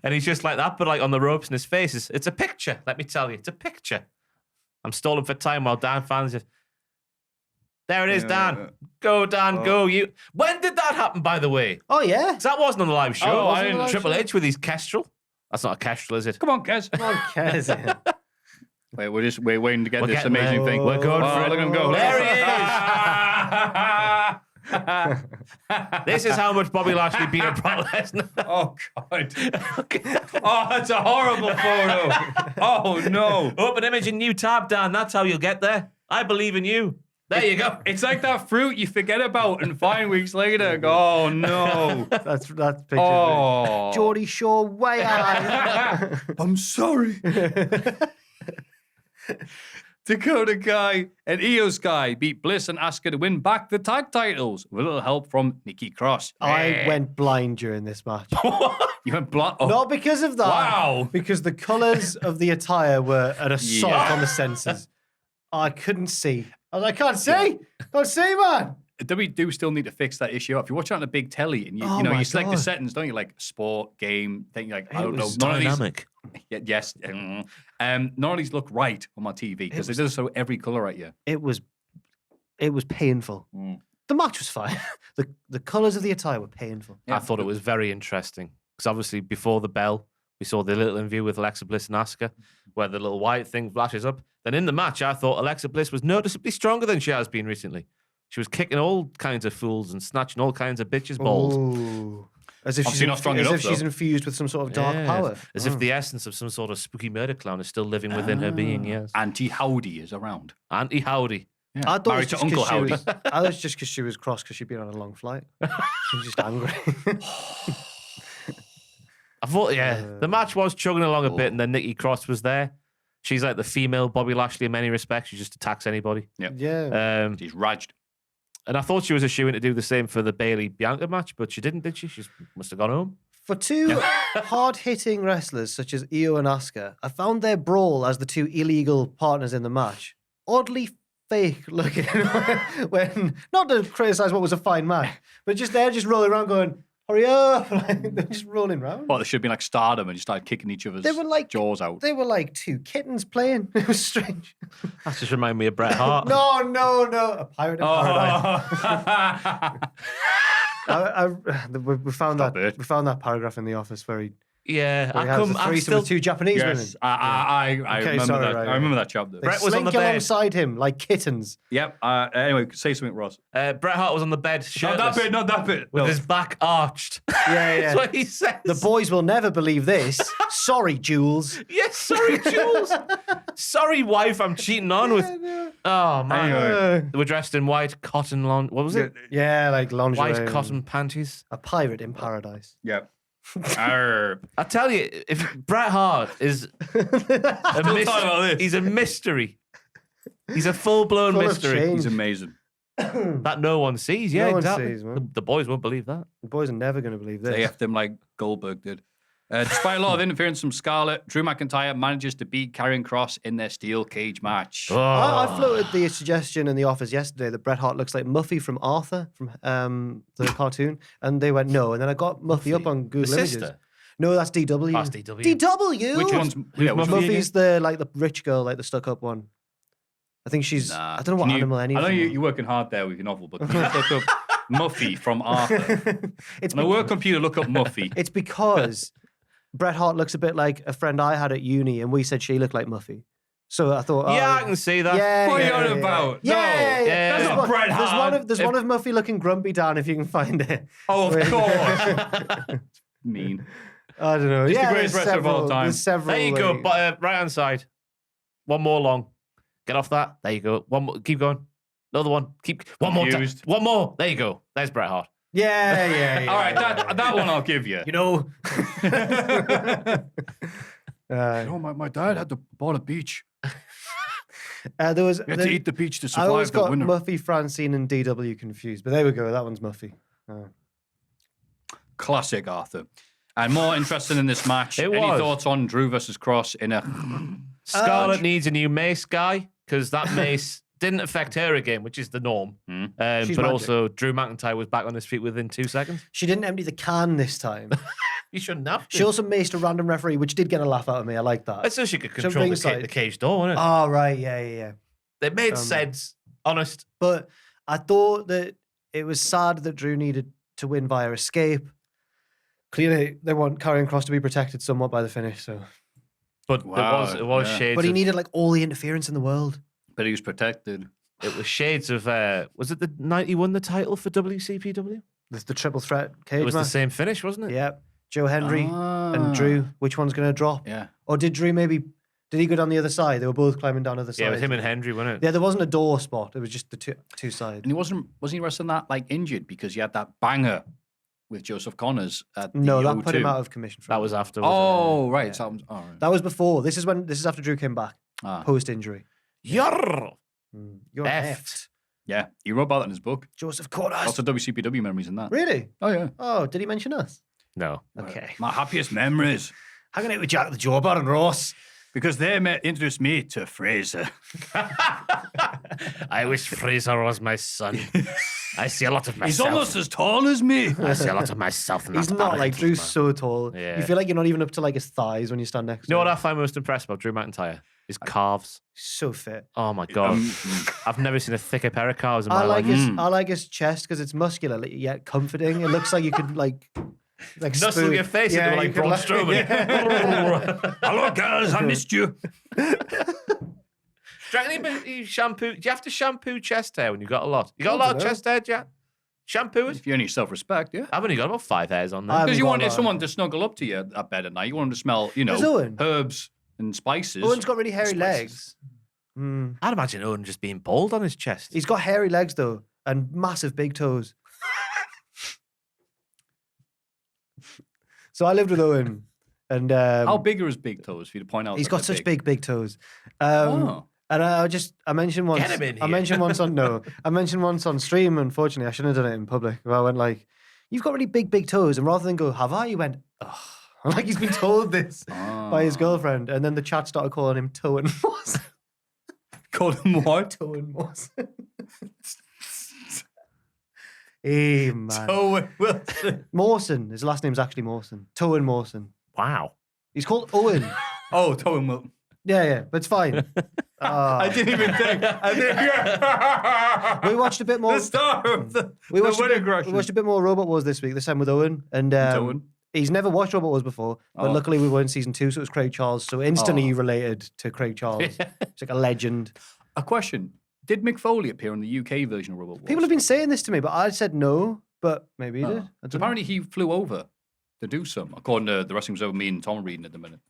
And he's just like that, but like on the ropes in his face. It's a picture, let me tell you. It's a picture. I'm stalling for time while Dan fans There it is, Dan. Go, Dan, go. You. When did that happen, by the way?
Oh, yeah.
'Cause that wasn't on the live show.
Oh, I didn't-
Triple H with his Kestrel. That's not a Kestrel, is it?
Come on, Kez.
Come on, Kez.
Wait, we're waiting to get
We're
this
getting
amazing
there.
thing.
We're going for it.
Look at him go.
There he is. This is how much Bobby Lashley beat up Brock Lesnar.
Oh, God. Oh, that's a horrible photo. Oh, no.
Open image in new tab, Dan. That's how you'll get there. I believe in you. There you go.
It's like that fruit you forget about and 5 weeks later go, oh, no.
That's picture.
Oh.
Geordie Shore, way out.
I'm sorry. Dakota Kai and Io Sky beat Bliss and Asuka to win back the tag titles with a little help from Nikki Cross.
I went blind during this match.
You went blind? Oh.
Not because of that.
Wow.
Because the colours of the attire were an assault on the senses. I couldn't see. I was like, can't see. Can't see, man.
We do still need to fix that issue up. If you watch it on a big telly and you,
Oh
you know,
my
you select the
God.
settings, don't you? Like sport, game, thing. Like, I don't know.
was
None of these.
Dynamic.
Yes. None of these look right on my TV because it does show every color at you.
It was painful. The match was fine. The colours of the attire were painful.
I thought it was very interesting because obviously before the bell, we saw the little interview with Alexa Bliss and Asuka where the little white thing flashes up. Then in the match, I thought Alexa Bliss was noticeably stronger than she has been recently. She was kicking all kinds of fools and snatching all kinds of bitches' balls.
Ooh. As if
Obviously not strong
as
enough,
if she's
though.
infused with some sort of dark
Yes.
power.
As if the essence of some sort of spooky murder clown is still living within her being, yes.
Auntie Howdy is around.
Auntie Howdy.
Yeah.
I thought
Married
it
to
was
Uncle
just 'cause
Howdy.
she was, I thought it was just because she was cross because she'd been on a long flight. She was just angry.
I thought, the match was chugging along a bit, and then Nikki Cross was there. She's like the female Bobby Lashley in many respects. She just attacks anybody.
Yeah.
She's raged.
And I thought she was a shoo-in to do the same for the Bayley-Bianca match, but she didn't, did she? She must have gone home.
For two hard-hitting wrestlers such as Io and Asuka, I found their brawl as the two illegal partners in the match oddly fake looking. When not to criticize what was a fine match, but just they're just rolling around going, hurry up. Like, they're just rolling around.
Well, they should have been like Stardom and just started kicking each other's
They were like
jaws out.
They were like two kittens playing. It was strange.
That just reminded me of Bret Hart.
No. A pirate in paradise. We found
Stop
that.
it.
We found that paragraph in the office where he
Yeah,
has a
I'm
threesome
still...
with two Japanese women.
Yes, I
Okay,
remember
sorry,
that.
right,
I remember that chapter.
They
Bret was on
slink
the bed.
alongside him like kittens.
Yep. Anyway, say something, Ross.
Bret Hart was on the bed
Not
shirtless
that bit. Not that bit.
with
No.
his back arched.
Yeah.
That's what he says.
The boys will never believe this. Sorry, Jules.
Yes, sorry, Jules. Sorry, wife, I'm cheating on with... Oh, man.
Anyway.
They were dressed in white cotton what was it?
Yeah, like lingerie.
White cotton panties.
A pirate in paradise.
Yep. Arr.
I tell you, if Bret Hart is a
talking about this.
he's a mystery. He's a full-blown
Full of
mystery
change.
He's amazing.
that no one sees. Yeah,
No one
exactly.
sees, man.
The boys won't believe that.
The boys are never going to believe this.
They effed him like Goldberg did. Despite a lot of interference from Scarlett, Drew McIntyre manages to beat Karrion Kross in their steel cage match.
I floated the suggestion in the office yesterday that Bret Hart looks like Muffy from Arthur from the cartoon, and they went no. And then I got Muffy up on Google
The
Images.
sister?
No, that's DW.
That's DW.
DW.
Which one's yeah, which one's-
Muffy's the rich girl, like the stuck-up one. I think she's.
Nah.
I don't know what
Can you-
animal any.
I know
of them
you're working hard there with your novel, but can you look up Muffy from Arthur?
It's
On a work computer, look up Muffy.
It's because Bret Hart looks a bit like a friend I had at uni, and we said she looked like Muffy. So I thought,
Yeah,
oh,
I can see that.
Yeah,
What are you
yeah,
on
yeah,
about?
Yeah,
No.
yeah.
That's
There's
not
one-
Bret Hart.
There's one of Muffy looking grumpy, Dan, if you can find it.
Oh, of
Where-
course. Mean.
I don't know.
He's the
Yeah,
greatest
there's
wrestler of all
several-
time.
There's several.
There you go.
like-
But right hand side. One more long. Get off that. There you go. One more. Keep going. Another one. Keep one more.
Confused.
One more. There you go. There's Bret Hart.
Yeah.
All right, that one I'll give you.
You know.
My dad had to bought a beach.
There was.
You had to eat the beach to
I
survive
always
the
got
winter.
Muffy, Francine, and DW confused, but there we go. That one's Muffy.
Classic Arthur. And more interesting in this match.
It
Any
was.
thoughts on Drew versus Cross in a
Scarlett needs a new mace guy because that mace didn't affect her again, which is the norm.
She's
But
magic.
also, Drew McIntyre was back on his feet within 2 seconds.
She didn't empty the can this time.
You shouldn't have to.
She also maced a random referee, which did get a laugh out of me. I like that.
That's so she could
So
control the,
ringside.
the cage door, wasn't it?
Oh, right. Yeah.
It made sense. Honest.
But I thought that it was sad that Drew needed to win via escape. Clearly, they want Karrion Kross to be protected somewhat by the finish. So,
But
Wow,
it was
yeah.
shades.
but he
of,
needed like all the interference in the world.
But he was protected.
It was shades of. Was it the night he won the title for WCPW?
There's the triple threat cage
It was the
match.
same finish, wasn't it?
Yeah, Joe Hendry and Drew. Which one's going to drop?
Yeah.
Or did Drew maybe? Did he go down the other side? They were both climbing down the other side.
Yeah, it was him and Hendry, wasn't it?
Yeah, there wasn't a door spot. It was just the two sides.
And he wasn't he wrestling that like injured because he had that banger with Joseph Connors at the
No, that
O2?
put him out of commission.
That was after.
Oh, right. So, all right.
That was before. This is after Drew came back
Ah.
post injury.
Yarr!
You're
Left.
left.
Yeah, he wrote about that in his book.
Joseph Connors.
Lots of WCPW memories in that.
Really?
Oh, yeah.
Oh, did he mention us?
No.
Okay.
My happiest memories.
Hanging out with Jack the Jawbar and Ross.
Because they introduced me to Fraser.
I wish Fraser was my son. I see a lot of myself.
He's almost as tall as me.
I see a lot of myself in
He's
that
not like
arrogant
Drew's
man.
so tall.
Yeah.
You feel like you're not even up to like his thighs when you stand next to
You know
him.
what I find most impressed about Drew McIntyre? His calves.
So fit.
Oh my god! I've never seen a thicker pair of calves in my
I like
life.
I like his chest because it's muscular yet comforting. It looks like you could like
Nuzzle
spoon-
your face
Yeah,
into like
you could,
Braun
like-
Strowman.
Hello, girls. I missed you.
Do you reckon you shampoo? Do you have to shampoo chest hair when you've got a lot? You got a lot of
dunno.
chest hair, Jack? Shampoo it?
If you only self-respect, yeah.
I've only got about 5 hairs on
I
there.
haven't
Because you
got
wanted
that.
someone to snuggle up to you at bed at night. You want them to smell, you know,
Who's Owen?
herbs and spices.
Owen's got really hairy
Spices.
legs. Mm.
I'd imagine Owen just being bald on his chest.
He's got hairy legs though and massive big toes. So I lived with Owen, and
How big are his big toes for you to point out?
he's
that
got
they're
such big toes. And I mentioned once.
Get him in
I
here.
mentioned once on stream. Unfortunately, I shouldn't have done it in public. Where I went like, "You've got really big toes," and rather than go, "Have I?" You went, "Oh," like he's been told this by his girlfriend, and then the chat started calling him Toe and Moss.
Called him what?
Toe and Moss. Hey man,
Owen Wilson.
Mawson. His last name's actually Mawson. Toe and Mawson.
Wow.
He's called Owen.
Oh, Owen Wilson.
Yeah, but it's fine.
I didn't even think.
We watched a bit more.
The star of the
We watched,
the
a
wedding
bit, we watched a bit more Robot Wars this week. This time with Owen, and
Owen.
he's never watched Robot Wars before. But
Oh.
luckily, we were in season 2, so it was Craig Charles. So instantly,
Oh.
related to Craig Charles. It's like a legend.
A question. Did Mick Foley appear in the UK version of Robot Wars?
People have been saying this to me, but I said no. But maybe he did. I
So
don't know.
apparently he flew over to do some, according to the wrestling show me and Tom are reading at the minute.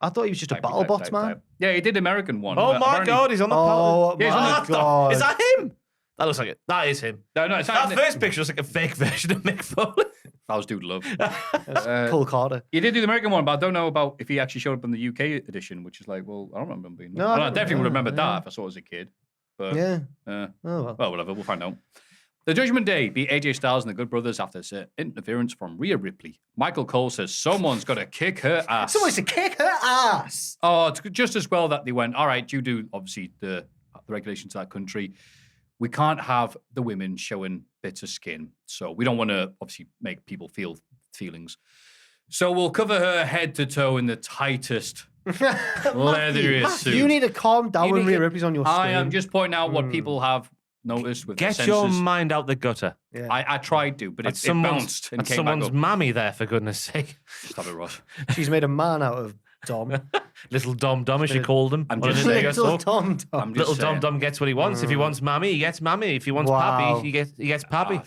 I thought he was just a
Type,
battle
type,
bots
type,
man.
type. Yeah, he did American one.
Oh
but
my
apparently-
god, he's on the
Oh
Yeah, he's on
my
the-
god!
Is that him? That looks like it. That is him.
No, it's
That
not.
first picture looks like a fake version of Mick Foley.
That was Dude Love.
Cole Carter.
He did do the American one, but I don't know about if he actually showed up in the UK edition, which is like, well, I don't remember him being.
No,
I
I don't
definitely would
remember,
remember
yeah.
that if I saw it as a kid. But
Yeah.
uh,
Oh well.
well, whatever. We'll find out. The Judgment Day beat AJ Styles and the Good Brothers after interference from Rhea Ripley. Michael Cole says someone's got to kick her ass.
Someone's to kick her ass.
Oh, it's just as well that they went, all right, you do, obviously, the regulations of that country. We can't have the women showing bits of skin. So we don't want to, obviously, make people feel feelings. So we'll cover her head to toe in the tightest leatheriest suit.
You need to calm down when
need
Rhea
to-
Ripley's on your screen.
I am just pointing out what people have noticed with
Get
the
your
censors.
mind out the gutter.
Yeah.
I tried to, but it bounced and
That's
came back
someone's
up.
mammy there, for goodness sake.
Stop it, Ross.
She's made a man out of Dom.
Little Dom Dom, as she called him.
I'm
on
just
an
saying-
episode.
Little Dom Dom.
I'm just
Little Dom
saying.
Dom gets what he wants. If he wants mammy, he gets mammy. If he wants
Wow.
pappy, he gets pappy.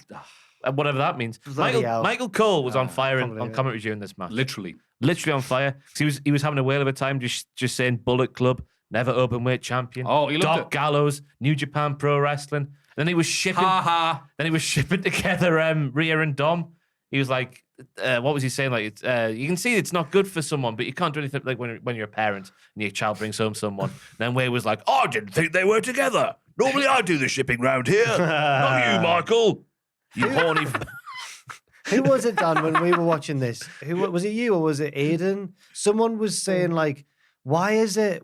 Whatever that means.
Bloody hell.
Michael Cole was on fire
can't believe
on
it.
commentary during this match.
Literally.
Literally on fire. 'Cause he was having a whale of a time just saying Bullet Club, never open weight champion.
Oh, he looked
Doc
at-
Gallows, New Japan Pro Wrestling. Then he was shipping.
Ha ha.
Then he was shipping together Rhea and Dom. He was like, what was he saying? Like, you can see it's not good for someone, but you can't do anything like when you're a parent and your child brings home someone. And then Way was like, oh, I didn't think they were together. Normally I do the shipping round here. Not you, Michael. You horny.
Who was it, Dan, when we were watching this? Who was it? You or was it Aiden? Someone was saying like, why is it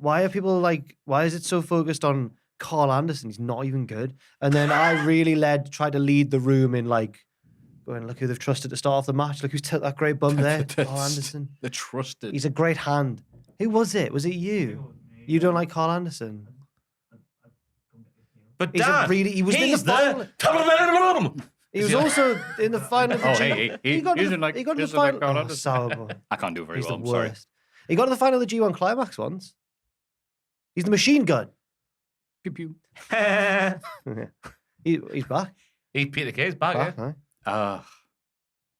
so focused on Carl Anderson? He's not even good. And then I really tried to lead the room in like, going, look who they've trusted to start off the match. Look who's took that great bum there. Carl Anderson.
The trusted.
He's a great hand. Who was it? Was it you? You don't like Carl Anderson?
But
He's
Dan,
he was in the final. He was also in the final.
Oh, hey,
he got to
he's
the,
in like,
he got to
here's
the
the
final.
background.
Oh, sour boy.
I can't do very
He's
well,
the
I'm sorry.
worst. He got to the final of the G1 Climax once. He's the machine gun.
Pew, pew.
He's back.
He's Peter Kay's back, yeah.
Aye.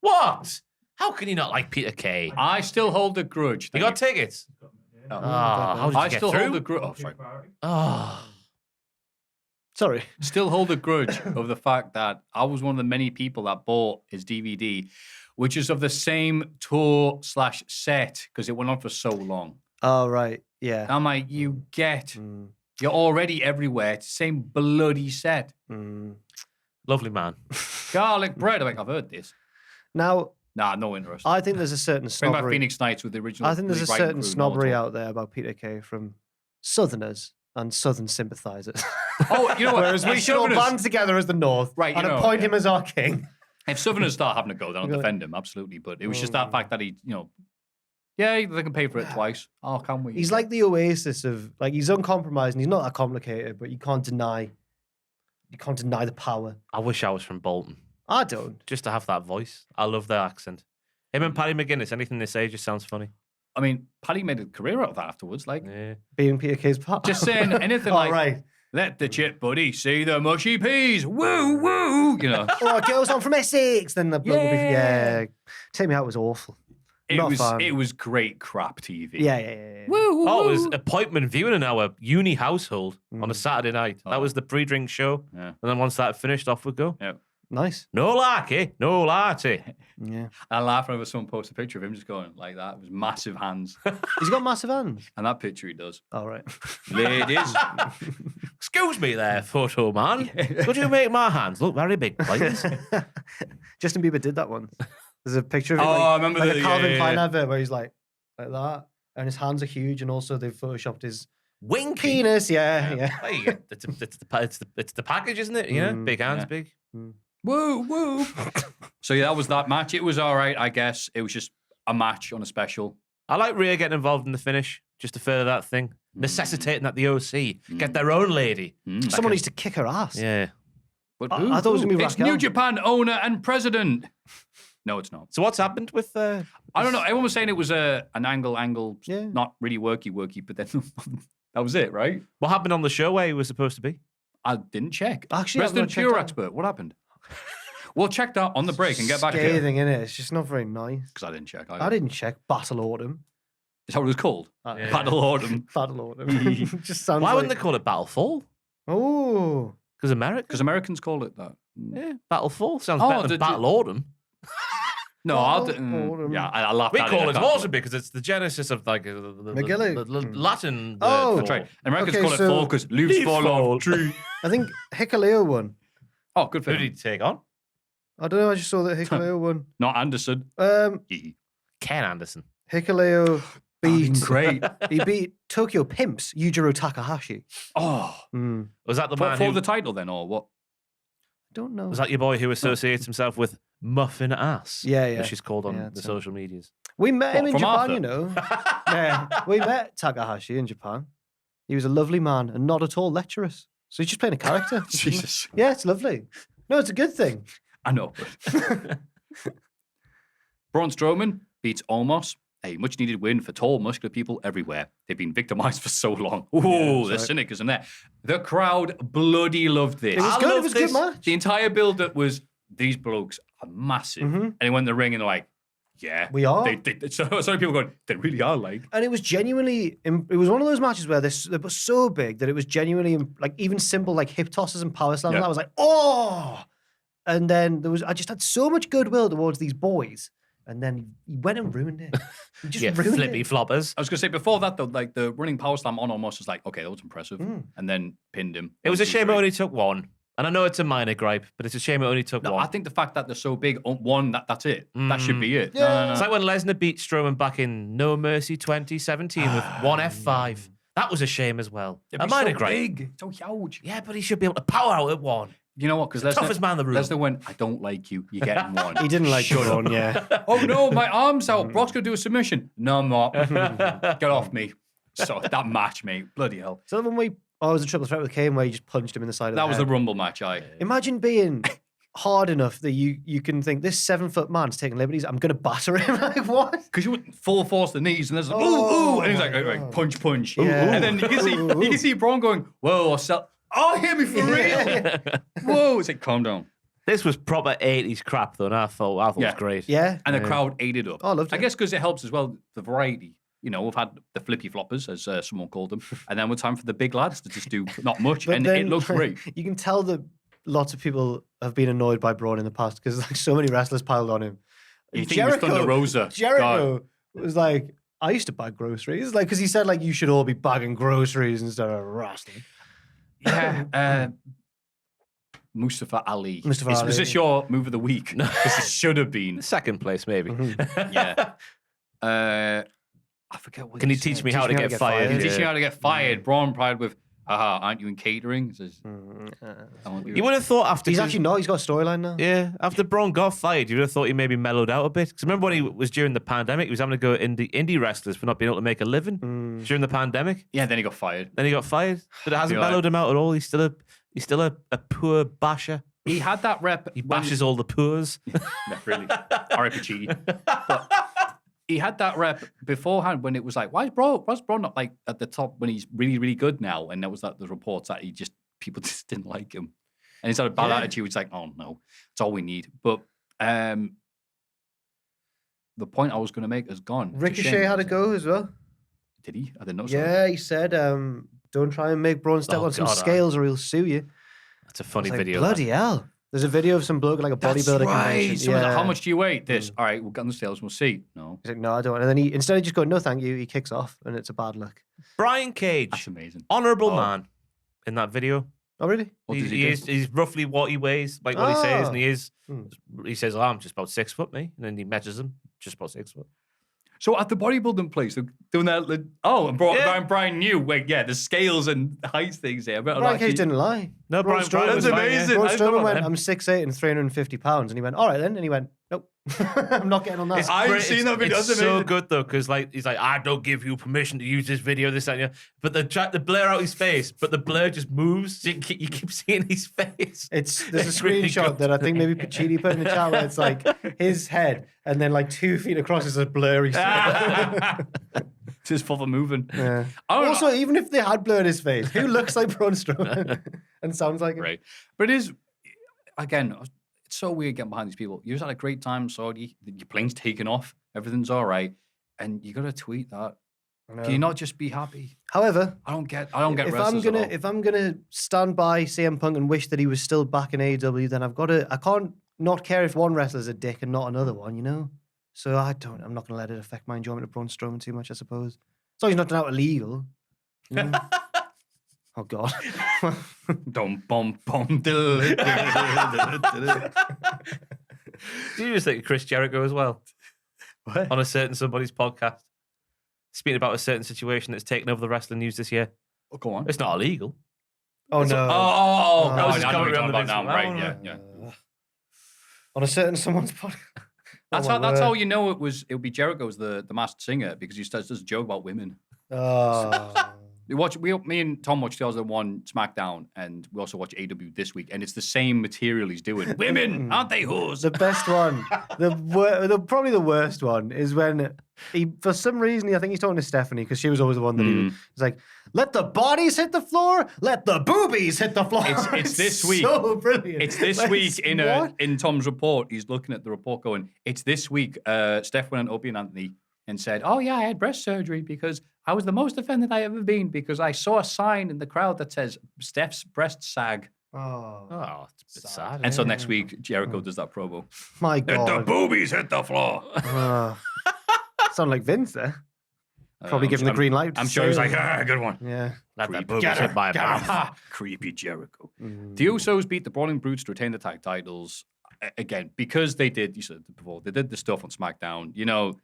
What? How can you not like Peter Kay?
I still hold a grudge.
You got tickets?
Oh.
How did you
I
get
still
through?
hold a grudge. Oh, sorry.
Oh.
Sorry.
Still hold a grudge of the fact that I was one of the many people that bought his DVD, which is of the same tour/set because it went on for so long.
Oh, right. Yeah.
I'm like, you're already everywhere. It's the same bloody set.
Lovely man.
Garlic bread. I'm like, I've heard this.
Now,
Nah, no interest.
I think there's a certain
Bring back
snobbery.
Phoenix Nights with the original.
I think there's a
writing
certain
crew,
snobbery
Molotov.
out there about Peter Kay from Southerners and Southern sympathisers.
Oh, you know what?
Whereas we
If
should all
Southerners-
band together as the North
Right, you
and
know,
appoint
yeah.
him as our king.
If Southerners start having a go, then I'll
Go-
defend him, absolutely. But it was just that fact that he, yeah, they can pay for it twice. Oh, can we?
He's like the oasis of, like, he's uncompromising. He's not that complicated, but you can't deny the power.
I wish I was from Bolton.
I don't.
Just to have that voice. I love their accent. Him and Paddy McGuinness, anything they say just sounds funny.
I mean, Paddy made a career out of that afterwards. Like,
Yeah.
Being Peter Kay's part.
just saying anything
All
like,
right.
let the chip buddy see the mushy peas. Woo, woo.
Oh, girls on from Essex. Then the bloke will be,
Yeah.
yeah. Take Me Out was awful. Not fun.
It was great crap TV.
Yeah.
Woo,
Oh, it was
woo.
appointment viewing in our uni household on a Saturday night. That was the pre-drink show.
Yeah.
And then once that finished, off we'd go.
Yeah.
Nice.
No larky, no larty.
Yeah.
I laughed whenever someone posted a picture of him just going like that. It was massive hands.
He's got massive hands.
And that picture he does.
All right.
Ladies.
Excuse me there, photo man. Could you make my hands look very big, please?
Justin Bieber did that once. There's a picture of him,
Oh,
like,
I remember
like
the-
a Calvin
yeah,
Klein
yeah.
advert where he's like that, and his hands are huge, and also they've photoshopped his
Winky.
penis. Yeah.
There you go. It's the package, isn't it? Yeah, big hands,
yeah.
big.
Woo, woo. So yeah, that was that match. It was all right, I guess. It was just a match on a special.
I like Rhea getting involved in the finish, just to further that thing. Necessitating that the OC get their own lady.
Someone needs to kick her ass.
Yeah.
But
I thought it was gonna be
It's
Raquel.
New Japan owner and president. No, it's not.
So what's happened with...
I don't know. Everyone was saying it was an angle,
Yeah.
not really worky, but then that was it, right?
What happened on the show where he was supposed to be?
I didn't check.
Actually, I've
Resident
not checked
Pure
out.
expert. What happened? We'll check that on the break and get back here.
Scathing, innit? It's just not very nice.
Because I didn't check.
I didn't check Battle Autumn.
Is that what it was called?
Yeah.
Battle Autumn.
Battle Autumn. Just sounds
Why
like...
wouldn't they call it Battlefall?
Oh.
Because America?
Because Americans call it that.
Yeah, Battlefall sounds
Oh,
better than
did you-
Battle Autumn.
No,
Autumn.
yeah, I laughed
We
at
call it
I can't-
autumn because it's the genesis of like the Latin.
Oh.
word
That's
for-
right. Americans
Okay,
call it
so-
fall because leaves
Leaves
fall
fall.
off tree.
I think Hikaleo won.
Oh, good for
Who did
him.
he take on?
I don't know. I just saw that Hikaleo won.
Not Anderson.
Ken Anderson.
Hikaleo beat.
Great.
He beat Tokyo Pimps Yujiro Takahashi.
Oh,
Was that the
for,
man
for
who,
the title then, or what?
Don't know.
was that your boy who associates himself with Muffin Ass?
Yeah, yeah.
Which is called on
Yeah,
the
that's
social medias.
We met him
What,
in
from
Japan,
Arthur?
you know. Yeah, we met Takahashi in Japan. He was a lovely man and not at all lecherous. So he's just playing a character.
Jesus.
Yeah, it's lovely. No, it's a good thing.
I know. Braun Strowman beats Omos. A much needed win for tall, muscular people everywhere. They've been victimized for so long. Ooh, the cynicism there. The crowd bloody loved this.
It was
I
good. It
love
was a good
this.
match.
The entire build up was these blokes are massive. And they went in the ring and they're like, yeah.
We are.
So people going, they really are like.
And it was genuinely, it was one of those matches where they were so big that it was genuinely, like, even simple, like, hip tosses and power slams.
Yeah.
I was like, oh! And then I just had so much goodwill towards these boys. And then he went and ruined it. He just
Yeah,
ruined
flippy
it.
floppers.
I was going to say, before that, though, like the running power slam on Omos was like, okay, that was impressive. And then pinned him.
It was a
1, 2,
shame it
3.
only took one. And I know it's a minor gripe, but it's a shame it only took
No,
one.
I think the fact that they're so big, one, that's it. That should be it. No.
It's like when Lesnar beat Strowman back in No Mercy 2017 with one F5. That was a shame as well.
It'd
A
be
minor
so
gripe.
big, so huge.
Yeah, but he should be able to power out at one.
You know what? Because Lesnar,
Toughest man in the room.
Lesnar went, I don't like you. You're getting one.
He didn't like Braun, yeah.
Oh no, my arm's out. Brock's gonna do a submission. No, I'm not. Get off me. So that match, mate. Bloody hell.
So when we Oh, it was a triple threat with Kane where you just punched him in the side of the
That was
head.
the Rumble match,
Imagine being hard enough that you can think, this 7-foot man's taking liberties, I'm going to batter him. Like, what?
Because you went full force the knees, and there's like,
Oh,
ooh, and he's like,
my
right,
God.
punch, punch.
Yeah.
And then you can see Braun going, whoa, hit me for real. Whoa, it's like, calm down.
This was proper 80s crap, though, and I thought it was great.
Yeah.
And the crowd ate it up.
Oh, I loved it.
I guess because it helps as well, the variety. You know, we've had the flippy floppers, as someone called them, and then we're time for the big lads to just do not much,
But
and
then,
it looks great.
You can tell that lots of people have been annoyed by Braun in the past because like so many wrestlers piled on him.
You think it was Thunder Rosa.
Jericho was like, I used to bag groceries, like because he said like you should all be bagging groceries instead of wrestling.
Yeah. Mustafa Ali.
Mustafa
Was
Ali.
this your move of the week? This it should have been.
Second place, maybe.
Yeah. I forget what
Can you
he
teach
said.
me how to get fired?
Can you teach me how to get fired? Braun Pride with, aren't you in catering? He says, I want
You would have thought after...
He's actually not. He's got a storyline now.
Yeah, after Braun got fired, you would have thought he maybe mellowed out a bit. Because remember when he was during the pandemic, he was having to go indie wrestlers for not being able to make a living during the pandemic.
Yeah, then he got fired.
Then he got fired, but it hasn't
You're like-
mellowed him out at all. He's still a poor basher.
He had that rep.
He bashes all the poors.
No, really. R.I.P. Cheaty. But he had that rep beforehand when it was like, why is Braun not like at the top when he's really, really good now? And there was like the reports that people just didn't like him. And he's had a bad attitude. It's like, oh no, it's all we need. But the point I was going to make is gone. It's a
Ricochet
shame.
had a go as well.
Did he? I didn't know.
Yeah, he said, don't try and make Braun step
Oh,
on some
God,
scales or he'll sue you.
That's a funny
It's like,
video.
bloody hell. There's a video of some bloke like a
That's
bodybuilder
right.
convention.
Someone's like, how much do you weigh? This. All right, we'll get on the scales and we'll see. No.
He's like, no, I don't. And then he, instead of just going, no, thank you, he kicks off and it's a bad look.
Brian Cage,
That's amazing.
honourable man in that video.
Oh, really?
What does he do?
He's roughly what he weighs, like what he says, and he is.
Hmm.
He says, I'm just about 6 foot, me. And then he measures him, just about 6 foot.
So at the bodybuilding place, they're doing that. And Brian knew, the scales and height things there.
Brian Cage didn't lie.
No,
Braun
Brian
Strowman
was
That's
fine, yeah.
amazing.
Braun
I don't know
Strowman went,
that.
I'm 6'8" and 350 pounds. And he went, all right then. And he went, nope, I'm not getting on that.
I've seen that video.
It's
That's
so
amazing.
good though, because he's like, I don't give you permission to use this video, this and that. But they blur out his face, but the blur just moves. So you keep seeing his face.
There's a
It's really
screenshot
good.
that I think maybe Pachidi put in the chat where it's like his head and then like 2 feet across is a blurry.
It's his fault for moving.
Yeah.
I don't
Also, even if they had blurred his face, who looks like Braun Strowman and sounds like him?
Right. But it is, again, it's so weird getting behind these people. You just had a great time, Saudi. Your plane's taken off. Everything's all right. And you got to tweet that. Can you not just be happy?
However,
I don't get
if
wrestlers at all.
if I'm gonna stand by CM Punk and wish that he was still back in AEW, then I can't not care if one wrestler's a dick and not another one, you know? So I'm not gonna let it affect my enjoyment of Braun Strowman too much, I suppose. So he's not done out illegal. You know? Oh God.
Dum bum bum.
Do you just think of Chris Jericho as well?
What?
On a certain somebody's podcast, speaking about a certain situation that's taken over the wrestling news this year.
Oh, go on.
It's not illegal.
Oh no.
Oh,
I was
I
just
know what
coming
you're
around
talking
the
about now.
Vince
Right,
McMahon.
yeah.
On a certain someone's podcast.
That's
Oh, my
how
word.
you know it would be Jericho's the masked singer because he does a joke about women.
Oh.
Me and Tom watched 2001 SmackDown, and we also watch AW this week, and it's the same material he's doing. Women, aren't they whores?
The best one, probably the worst one, is when he, for some reason, I think he's talking to Stephanie because she was always the one that he was like, "Let the bodies hit the floor, let the boobies hit the floor."
It's this week.
So brilliant.
It's this
Like,
week
what?
in Tom's report. He's looking at the report going, it's this week. Steph went on Opie and Anthony and said, oh yeah, I had breast surgery because I was the most offended I ever been because I saw a sign in the crowd that says Steph's breast sag.
Oh
Oh, it's a bit sad.
And so next week, Jericho does that promo.
my
Let the
God!
boobies hit the floor.
Sound like Vince there. Probably
I'm
giving the
sure-
green light.
I'm sure he's like, good one.
Yeah.
Let that
Creep.
boobies
Get her,
hit my
get her.
mouth.
Creepy Jericho. The Usos beat the Brawling Brutes to retain the tag titles. Again, because they did, you said it before, they did the stuff on SmackDown. You know,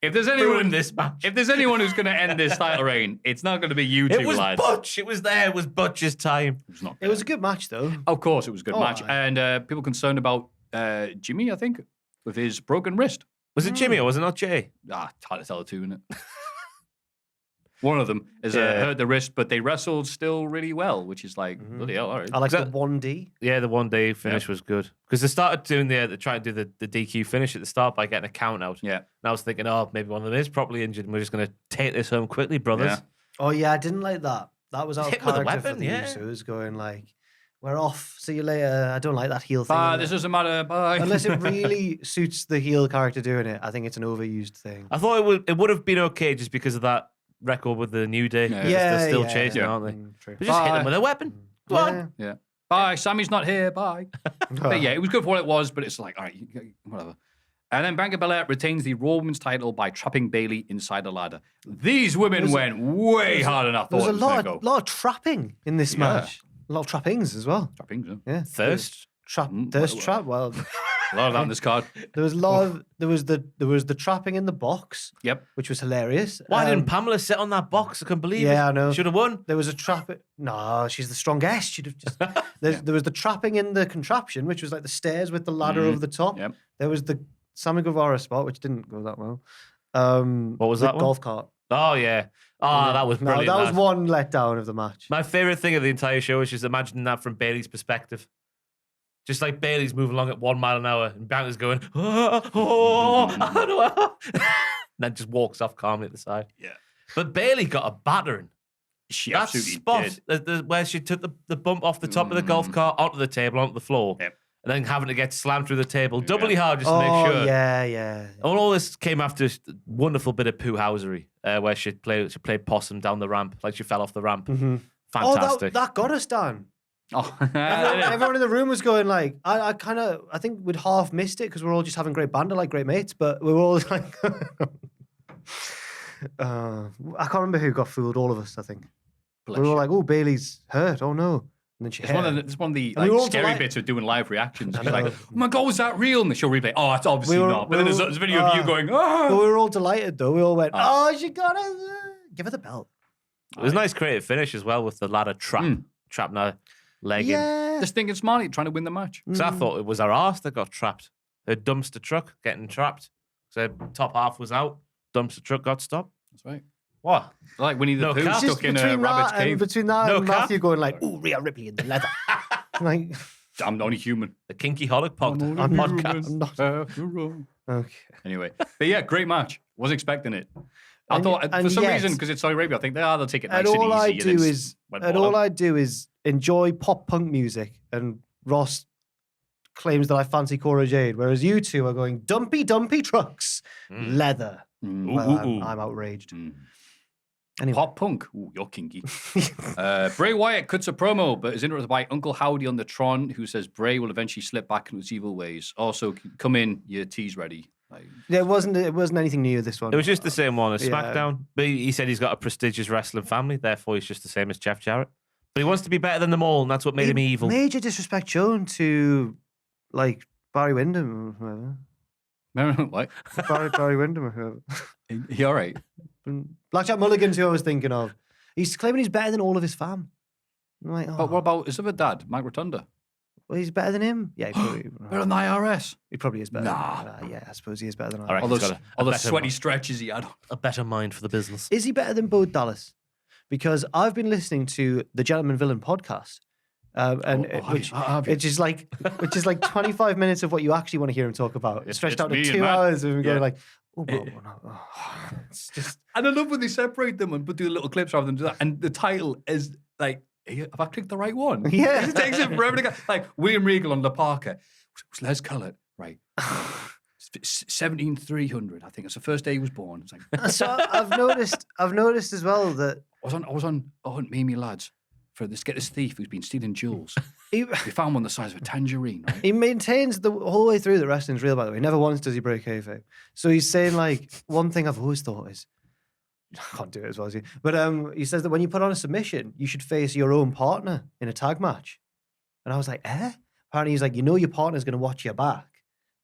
if there's anyone
Ruined this match.
if there's anyone who's going to end this title reign, it's not going to be you two
It was
lads.
Butch. It was there. It was Butch's time.
It's not
It was a good match though.
Of course, it was a good
Oh,
match.
aye.
And people concerned about Jimmy, I think, with his broken wrist.
Was it Jimmy or was it not Jay?
Hard to tell the two, isn't it? One of them has hurt the wrist, but they wrestled still really well, which is like, bloody hell, all right.
I like the 1D.
Yeah, the 1D finish was good. Because they started doing they tried to do the DQ finish at the start by getting a count out.
Yeah.
And I was thinking, maybe one of them is properly injured and we're just going to take this home quickly, brothers.
Yeah.
Oh, yeah, I didn't like that. That was out of
Hit with a
character for
weapon,
the
yeah.
Usos going like, we're off, see you later. I don't like that heel thing.
This doesn't matter. Bye.
Unless it really suits the heel character doing it, I think it's an overused thing.
I thought it would have been okay just because of that record with the New Day. They're still chasing, aren't they?
True.
But just hit them with a weapon. Go on.
Yeah. Bye. Sammy's not here. Bye. But yeah, it was good for what it was, but it's like, all right, whatever. And then Bianca Belair retains the Raw Women's title by trapping Bayley inside the ladder. These women went way harder than I thought.
There was
it was gonna go.
lot of trapping in this match. A lot of trappings as well.
Trappings,
Yeah.
Thirst.
Thirst trap. Well,
a lot of that on this card.
there was a lot of there was the trapping in the box.
Yep.
Which was hilarious.
Why didn't Pamela sit on that box? I couldn't believe it.
Yeah, I know.
Should have won.
There was a trap. No, she's the strongest. She'd have just. There was the trapping in the contraption, which was like the stairs with the ladder over the top.
Yep.
There was the Sammy Guevara spot, which didn't go that well.
What was
the
that one?
golf cart.
Oh, yeah. Oh, that was brilliant.
No, that was one letdown of the match.
My favourite thing of the entire show is just imagining that from Bayley's perspective. Just like Bayley's moving along at 1 mile an hour and Bianca's going, and then just walks off calmly at the side.
Yeah.
But Bayley got a battering.
She
That
absolutely
spot
did.
where she took the bump off the top of the golf cart onto the table, onto the floor,
Yep.
and then having to get slammed through the table doubly hard just to make sure.
Yeah.
All this came after a wonderful bit of poo-housery where she played possum down the ramp, like she fell off the ramp. Fantastic.
Oh, that got us down.
Oh.
Everyone in the room was going like, I think we'd half missed it because we're all just having great banter like great mates, but we were all like, I can't remember who got fooled. All of us, I think. We were all like, oh, Bayley's hurt. Oh no. And then she
It's
hit.
one of the
And we were all
scary bits of doing live reactions. It's like, oh my God, was that real? And the show replay, oh, it's obviously not. But then there's a video of you going,
But
oh.
we were all delighted though. We all went, oh, she got it. Give her the belt.
It was a nice creative finish as well with the ladder trap now leg in.
Yeah.
Just thinking smartly, trying to win the match.
Because I thought it was her arse that got trapped. Her dumpster truck getting trapped. So top half was out. Dumpster truck got stopped.
That's right.
What?
Like Winnie the
No
Pooh
cat.
stuck in a
between
rabbit's
that and
cave.
between that
No
and
cat?
Maffew going like, ooh, Rhea Ripley in the leather. Like,
I'm only human.
The Kinky Holic podcast.
I'm not-
podcast.
I'm not-
After all.
okay.
Anyway, but yeah, great match. Was expecting it. I
And-
thought
and
for some
yes.
reason because it's Saudi Arabia, I think they'll take it nice
And
and
all I
easy.
do
and then
is,
went
and
all
all
out.
I do is enjoy pop punk music. And Ross claims that I fancy Cora Jade, whereas you two are going dumpy trucks, leather.
Mm.
Well, I'm outraged.
Mm.
Anyway.
Pop punk. Ooh, you're kinky. Bray Wyatt cuts a promo, but is interrupted by Uncle Howdy on the Tron, who says Bray will eventually slip back into his evil ways. Also, come in, your tea's ready. Like,
Yeah, it wasn't anything new, this one.
It was just the same one as
Yeah.
SmackDown. But he said he's got a prestigious wrestling family, therefore he's just the same as Jeff Jarrett. But he wants to be better than them all, and that's what made him evil.
Major disrespect shown to, like, Barry Windham or whoever.
what?
Barry Windham or whoever.
You all right?
Blackjack Mulligan's who I was thinking of. He's claiming he's better than all of his fam. I'm like,
But what about his other dad, Mike Rotunda?
well, he's better than him? Yeah, he probably,
Better than the IRS.
he probably is better.
Nah.
Yeah, I suppose he is better than
All right.
I.
All
He's
those,
got
all those
better
sweaty
mind.
stretches he had.
A better mind for the business.
Is he better than Bo Dallas? Because I've been listening to the Gentleman Villain podcast, which is like 25 minutes of what you actually want to hear him talk about, stretched
it's
out to
me and
2
Matt.
hours of him going
Yeah.
like, oh, it's just
And I love when they separate them and do little clips rather than do that. And the title is like, have I clicked the right one?
Yeah.
It takes him forever to go. Like William Regal on La Parker. Les Cullen, right. 17,300. I think it's the first day he was born. It's like,
so I've noticed as well that
I was on Mimi Lads for this get this thief who's been stealing jewels.
he,
We found one the size of a tangerine, right?
he maintains the whole way through that wrestling's real, by the way. Never once does he break kayfabe. So he's saying like, one thing I've always thought is, I can't do it as well as you, but he says that when you put on a submission, you should face your own partner in a tag match. And I was like, Apparently he's like, you know your partner's going to watch your back,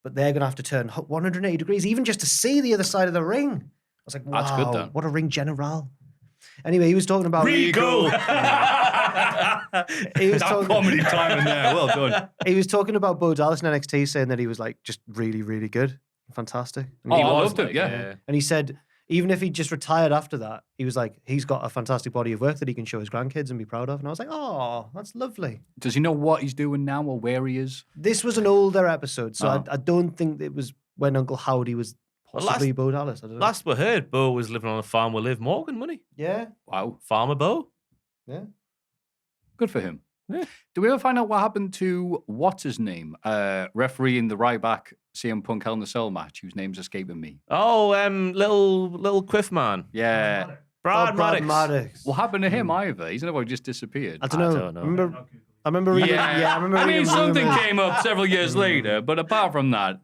but they're going to have to turn 180 degrees even just to see the other side of the ring. I was like, wow,
That's good, then.
what a ring general. Anyway, he was talking about...
Regal!
He was
that
talking-
comedy time in there. Well done.
He was talking about Bo Dallas in NXT, saying that he was like just really, really good. Fantastic. And
Oh,
he
I
was,
loved it, yeah.
and he said even if he just retired after that, he was like, he's got a fantastic body of work that he can show his grandkids and be proud of. And I was like, oh, that's lovely.
Does he know what he's doing now or where he is?
This was an older episode, so I don't think it was when Uncle Howdy was possibly Bo Dallas. I don't know.
Last we heard, Bo was living on a farm with Liv Morgan, wasn't he?
Yeah.
Wow.
Farmer Bo.
Yeah.
Good for him.
Yeah.
Do we ever find out what happened to what's his name? Referee in the Ryback CM Punk Hell in the Cell match, whose name's escaping me.
Oh, little quiff man.
Yeah.
Brad
Maddox.
What happened to him either? He's never just disappeared.
I don't know. I remember reading.
Yeah.
I remember
I mean,
reading
something
rumors.
came up several years later, but apart from that,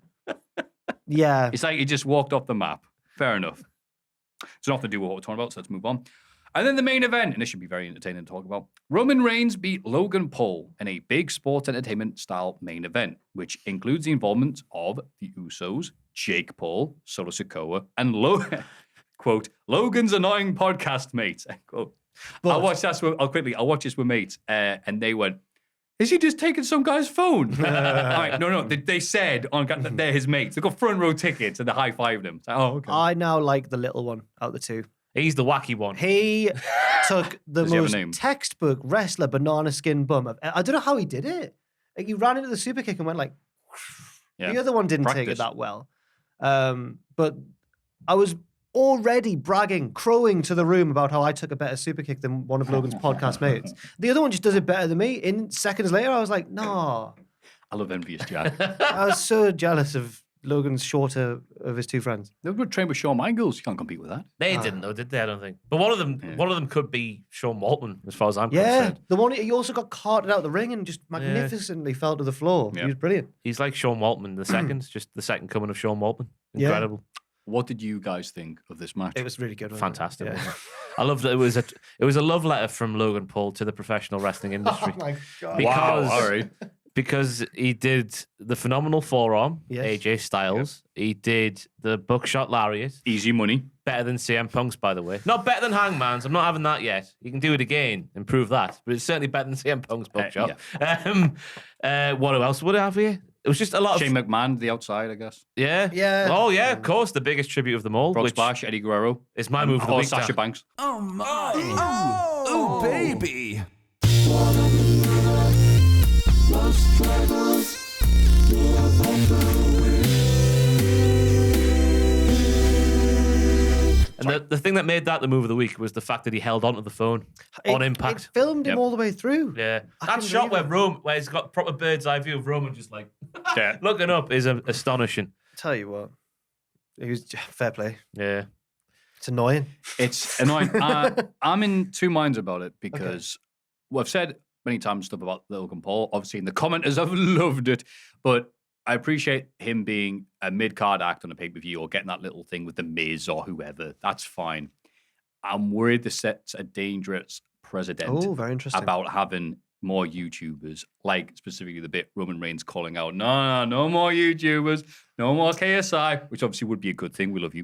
Yeah.
it's like he just walked off the map. Fair enough. It's not to do with what we're talking about, so let's move on. And then the main event, and this should be very entertaining to talk about. Roman Reigns beat Logan Paul in a big sports entertainment style main event, which includes the involvement of the Usos, Jake Paul, Solo Sikoa, and quote, Logan's annoying podcast mate, end quote. I watched this with mates, and they went, is he just taking some guy's phone? All right, no, they said they're his mates. They got front row tickets and they high-fived him. Like, oh, okay.
I now like the little one out of the two.
He's the wacky one.
He took the
Does he have a
most
name?
textbook wrestler banana skin bum. I don't know how he did it. Like, he ran into the super kick and went like,
Yeah.
The other one didn't take it
Practice.
that well. But I was already crowing to the room about how I took a better super kick than one of Logan's podcast mates. The other one just does it better than me. In seconds later, I was like, no.
I love envious Jack.
I was so jealous of Logan's shorter of his two friends.
They were trained with Shawn Michaels. You can't compete with that.
They didn't though, did they? I don't think. But one of them could be Sean Waltman, as far as I'm
Yeah,
concerned.
the one he also got carted out the ring and just magnificently fell to the floor.
Yeah.
He was brilliant.
He's like Sean Waltman, the second, just the second coming of Sean Waltman.
Yeah.
Incredible.
What did you guys think of this match?
It was really good. wasn't it?
Fantastic.
Yeah.
wasn't it? I love that it was a love letter from Logan Paul to the professional wrestling industry.
Oh my god!
Because,
all right.
because he did the phenomenal forearm,
Yes.
AJ Styles. He did the buckshot lariat.
Easy money.
Better than CM Punk's, by the way. Not better than Hangman's. I'm not having that yet. You can do it again, improve that. But it's certainly better than CM Punk's buckshot. What else would I have here? It was just a lot
Shane
of...
McMahon, the outside, I guess.
Yeah.
Yeah.
Oh, yeah, of course. The biggest tribute of them all.
Brock
which
Splash, Eddie Guerrero.
is my move of the
Or
week.
Sasha
Dan.
Banks.
Oh my! Oh, baby!
And the thing that made that the move of the week was the fact that he held onto the phone on impact.
It filmed him
Yep.
all the way through.
Yeah.
I
That
couldn't
shot
believe
where he's got proper bird's eye view of Roman just like
Yeah.
looking up is astonishing.
Tell you what, it was fair play.
Yeah.
It's annoying.
It's annoying. I'm in two minds about it because I've said many times stuff about Logan Paul. Obviously, in the commenters, I've loved it. But I appreciate him being a mid-card act on a pay-per-view or getting that little thing with The Miz or whoever. That's fine. I'm worried this sets a dangerous precedent
Oh, very interesting.
about having more YouTubers, like specifically the bit Roman Reigns calling out, no more YouTubers, no more KSI, which obviously would be a good thing. We love you.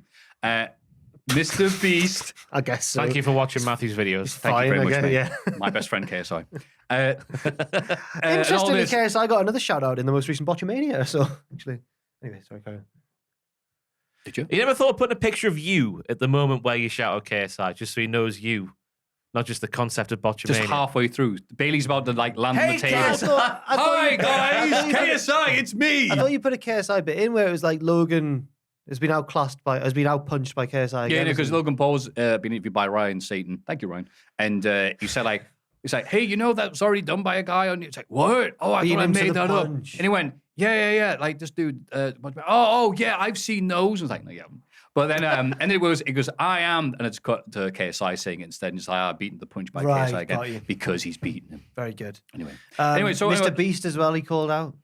Mr. Beast.
I guess so.
Thank you for watching Matthew's videos.
Thank you very much,
I
mate.
guess, yeah.
My best friend KSI. And all
Interestingly,
this-
KSI got another shout out in the most recent Botchamania. So actually, anyway, sorry, carry on.
Did you?
You never thought of putting a picture of you at the moment where you shout out KSI, just so he knows you, not just the concept of botchamania.
Just halfway through. Bailey's about to land on the table.
I thought
Hi
you-
guys,
I thought you-
KSI, it's me.
I thought you put a KSI bit in where it was like Logan has been outpunched by KSI.
Yeah,
again,
because
isn't it?
Logan Paul's been interviewed by Ryan Satan. Thank you, Ryan. And he said like, he's like, hey, you know that was already done by a guy on. It's like, what? Oh, I
Beat
thought I
him to
made
the
that up.
punch.
And he went, yeah. Like this dude. Oh, yeah, I've seen those. I was like, no, yeah. But then, and it goes, I am, and it's cut to KSI saying it instead. And it's like, I beaten the punch by
Right,
KSI
got you.
again because he's beaten him.
Very good.
Anyway,
So
Mr.
Mr. Beast as well, he called out.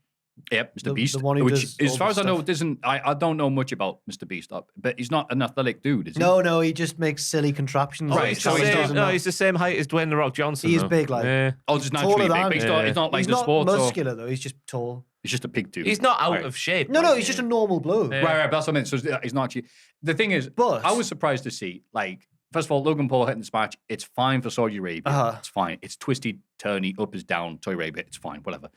Yep, Mr.
The
Beast.
one who
which,
does
as
all
far
the
as I know,
stuff.
doesn't. I don't know much about Mr. Beast, but he's not an athletic dude, is he?
No, he just makes silly contraptions.
Right,
He's
so
the
he's
same,
not-
no, he's the same height as Dwayne The Rock Johnson.
He is
though.
big, like-
Yeah.
Oh, just
Taller
naturally big.
than-
But he's not like
He's
the
not
sports. Or,
muscular though. He's just tall.
he's just a big dude.
He's not out
Right.
of shape.
No,
like,
he's just a normal bloke.
Yeah.
Right, that's what I meant. So he's not actually. The thing is,
But-
I was surprised to see, like, first of all, Logan Paul hitting this match. It's fine for Saudi Arabia.
Uh-huh.
It's fine. It's twisty, turny, up is down, Saudi Arabia. It's fine, whatever.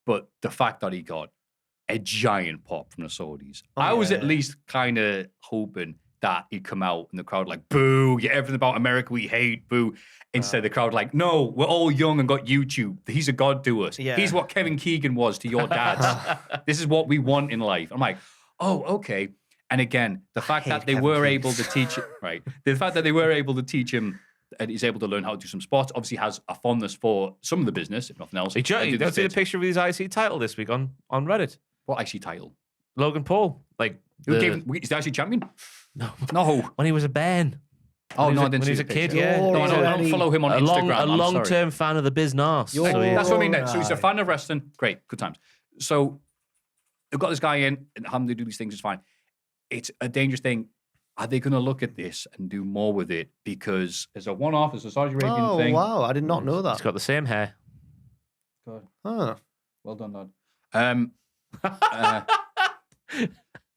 But the fact that he got a giant pop from the Saudis,
Oh,
I was
yeah.
at least kind of hoping that he'd come out and the crowd like, boo, yeah, everything about America we hate, boo. Instead, the crowd like, no, we're all young and got YouTube. He's a god to us.
Yeah.
He's what Kevin Keegan was to your dads. This is what we want in life. I'm like, oh, okay. And again, the fact that they were able to teach it, right? The fact that they were able to teach him and he's able to learn how to do some spots, obviously has a fondness for some of the business, if nothing else.
Did you see the picture of his IC title this week on Reddit?
What IC title?
Logan Paul. Like,
Who gave him, is the IC champion?
No.
When
he was a Ben.
Oh, no, I didn't
when
see
he was
the
a kid,
picture.
yeah.
No, I don't follow him on Instagram.
A long-term fan of the business.
That's what I mean. So he's a fan of wrestling. Great, good times. So they've got this guy in and having to do these things is fine. It's a dangerous thing. Are they going to look at this and do more with it? Because as a one-off, as a Saudi Arabian thing.
Oh, wow. I did not know that.
He's got the same hair.
God.
Huh.
Well done, lad.